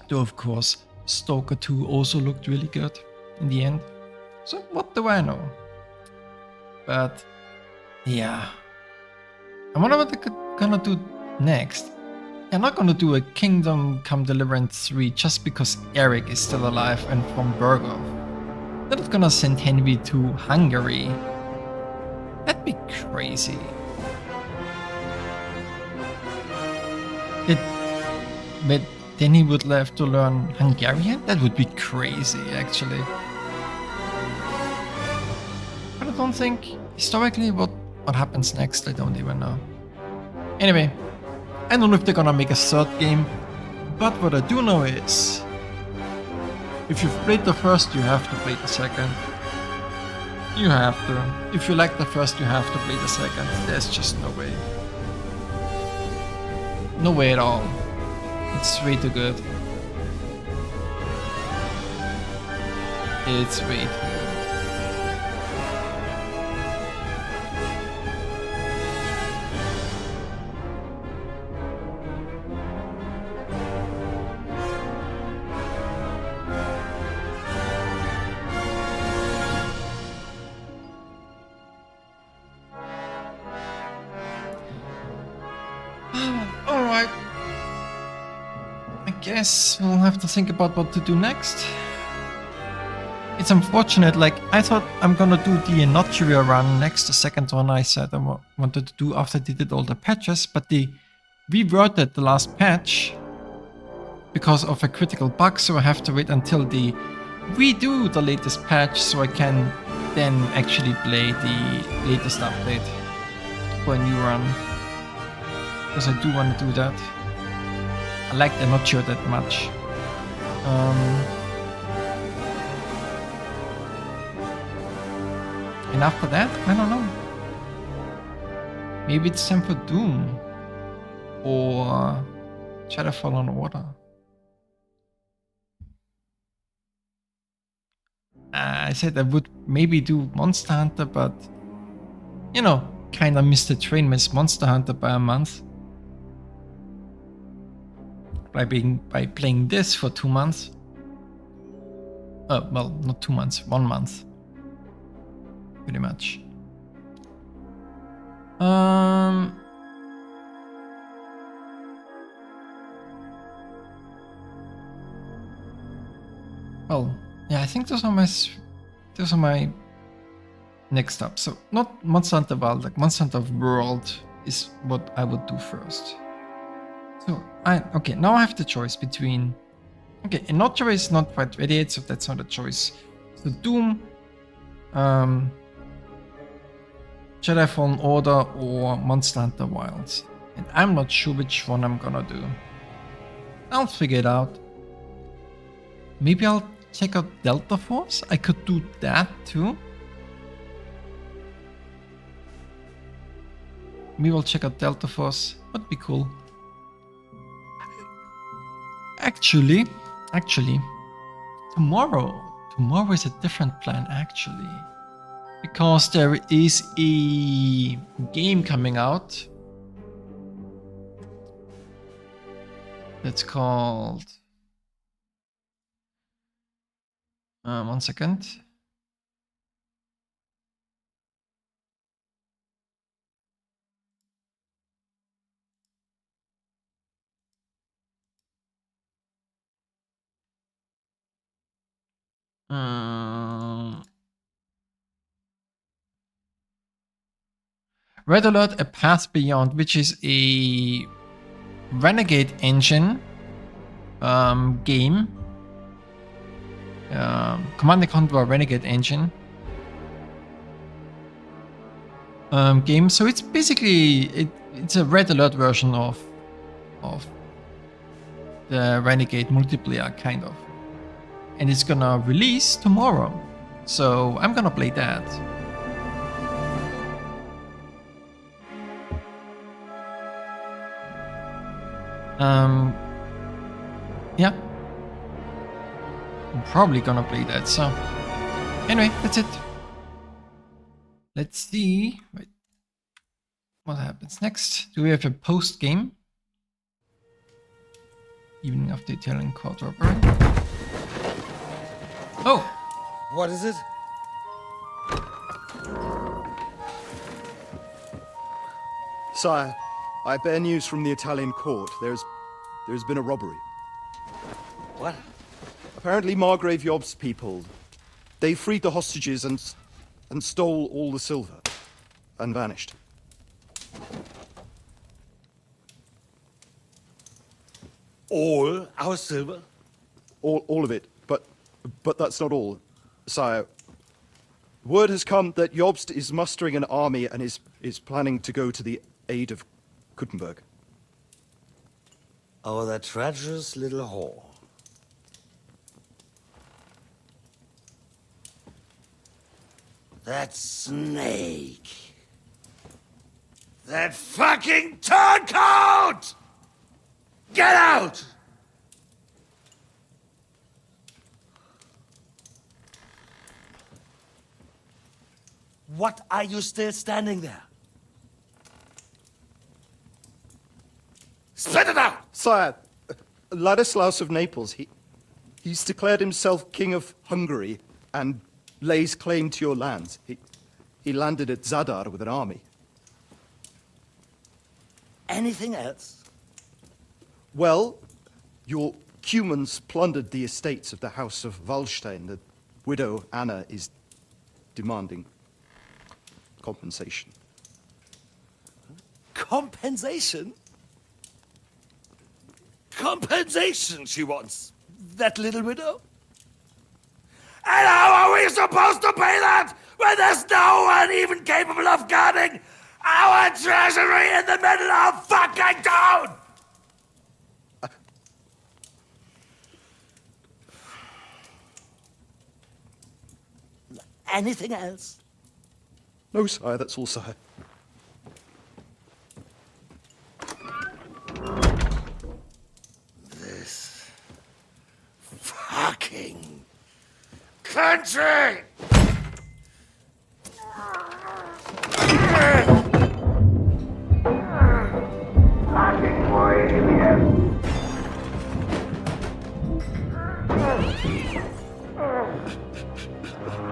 Though of course, Stalker 2 also looked really good in the end, so what do I know? But, yeah. I wonder what they're gonna do next. They're not gonna do a Kingdome Come Deliverance 3 just because Eric is still alive and from Burgov. They're not gonna send Henry to Hungary. That'd be crazy. But then he would have to learn Hungarian? That would be crazy, actually. But I don't think, historically, what happens next, I don't even know. Anyway, I don't know if they're gonna make a third game, but what I do know is, if you've played the first, you have to play the second. You have to. If you like the first, you have to play the second. There's just no way. No way at all. It's way too good. It's way too good. Alright. guess we'll have to think about what to do next. It's unfortunate, like, I thought I'm gonna do the austria run next, the second one I said I wanted to do after they did all the patches, but they reverted the last patch because of a critical bug, so I have to wait until they redo the latest patch so I can then actually play the latest update for a new run. Because I do want to do that. I like the austria that much. And after that, I don't know. Maybe it's time for Doom. Or Shadow Fallen Order. I said I would maybe do Monster Hunter, but you know, kinda missed the train, miss Monster Hunter by a month. By playing this for 2 months. Well, not 2 months, 1 month. Pretty much. Well, yeah, I think those are my next up. So not Monster Hunter World, like Monster Hunter World is what I would do first. So okay, now I have the choice between. Okay, austria is not quite ready yet, so that's not a choice. So Doom, Jedi Fallen Order or Monster Hunter Wilds. And I'm not sure which one I'm gonna do. I'll figure it out. Maybe I'll check out Delta Force. I could do that too. Maybe I'll check out Delta Force. Would be cool. Actually, tomorrow is a different plan actually. Because there is a game coming out that's called 1 second. Red Alert: A Path Beyond, which is a Renegade Engine game. Command & Conquer Renegade Engine game. So it's basically it's a Red Alert version of the Renegade multiplayer kind of, and it's gonna release tomorrow. So I'm gonna play that. Yeah. I'm probably gonna play that, so anyway, that's it. Let's see. Wait. What happens next? Do we have a post game? Evening of the Italian court robbery. Oh! What is it? Sire, I bear news from the Italian court. There's been a robbery. What? Apparently Margrave Yob's people, they freed the hostages and stole all the silver and vanished. All our silver? All of it, but that's not all, sire. Word has come that Jobst is mustering an army and is planning to go to the aid of Kuttenberg. Oh, that treacherous little whore. That snake. That fucking turncoat! Get out! What are you still standing there? Spit it out! Sire, Ladislaus of Naples, he's declared himself King of Hungary and lays claim to your lands. He landed at Zadar with an army. Anything else? Well, your Cumans plundered the estates of the House of Wallstein. The widow Anna is demanding compensation. Compensation? Compensation she wants. That little widow? And how are we supposed to pay that when there's no one even capable of guarding our treasury in the middle of fucking town? Anything else? No, sire, that's all, sire. This fucking country! Fucking Bohemian!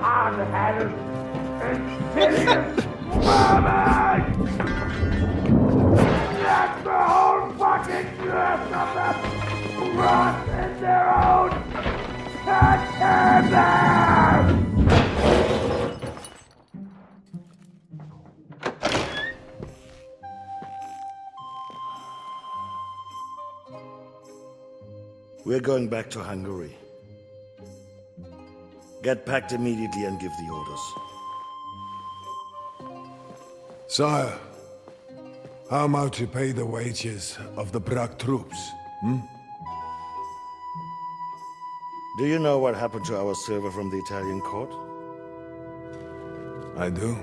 Hard-headed, insidious woman! That's the whole fucking truth of them! Rot in their own containers! We're going back to Hungary. Get packed immediately and give the orders. Sire, how am I to pay the wages of the Prague troops? Do you know what happened to our silver from the Italian court? I do.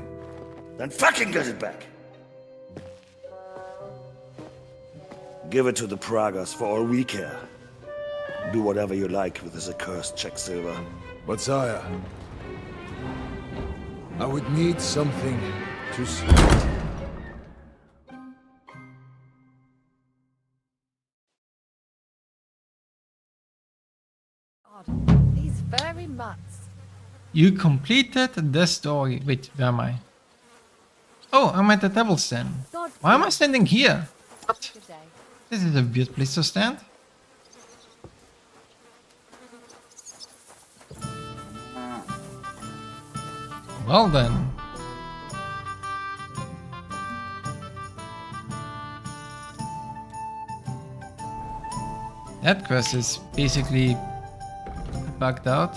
Then fucking get it back! Give it to the Pragas for all we care. Do whatever you like with this accursed Czech silver. But sire, I would need something to see. These very mutts. You completed the story. Wait, where am I? Oh, I'm at the devil's den. Why am I standing here? What? This is a weird place to stand. Well then. That quest is basically bugged out.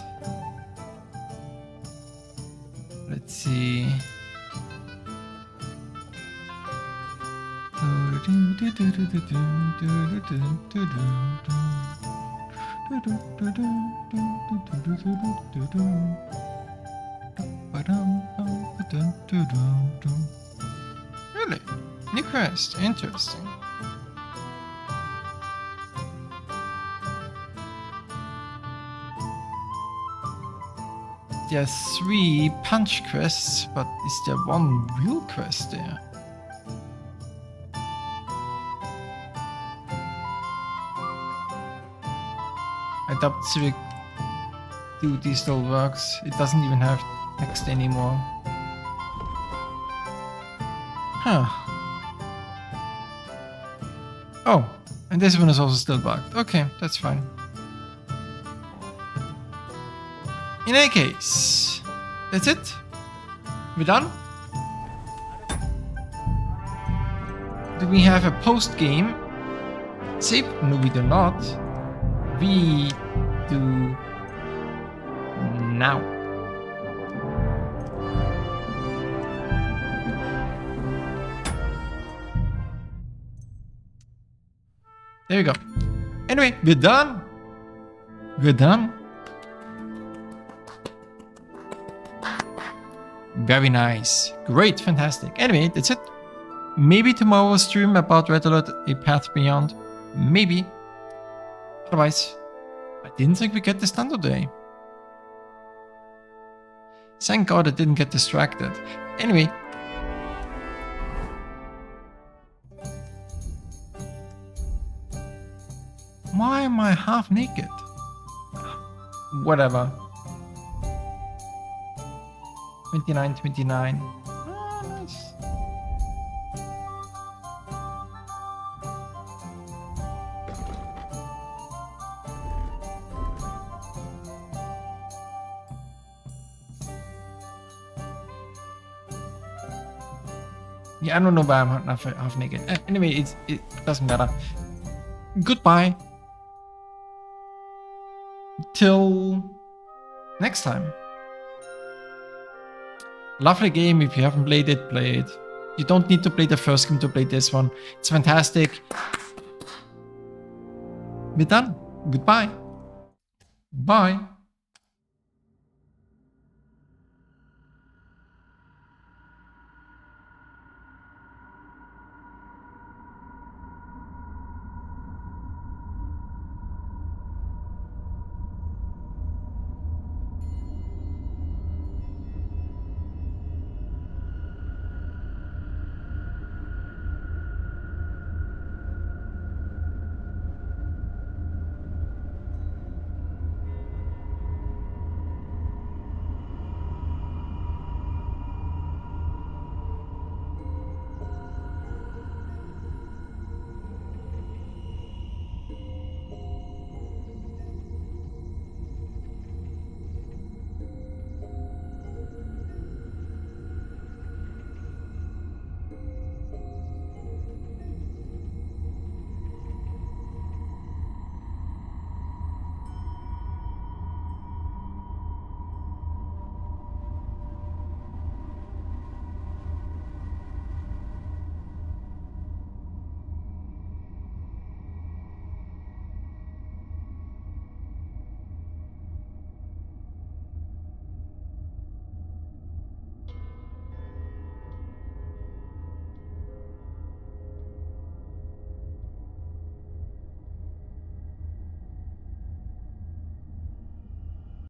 Let's see. Really? New quest. Interesting. There are 3 punch quests, but is there one real quest there? I doubt Civic Duty still works. It doesn't even have text anymore. Huh. Oh, and this one is also still bugged. Okay, that's fine. In any case, that's it. We're done. Do we have a post game save? No, we do not. We do now. There we go. Anyway, we're done. We're done. Very nice. Great, fantastic. Anyway, that's it. Maybe tomorrow stream about Red Alert, A Path Beyond. Maybe. Otherwise, I didn't think we get this done today. Thank God I didn't get distracted. Anyway. Why am I half naked? Whatever. 29. Oh, nice. Yeah, I don't know why I'm half naked. Anyway, it doesn't matter. Goodbye. Till next time. Lovely game. If you haven't played it, play it. You don't need to play the first game to play this one. It's fantastic. We're done. Goodbye. Bye.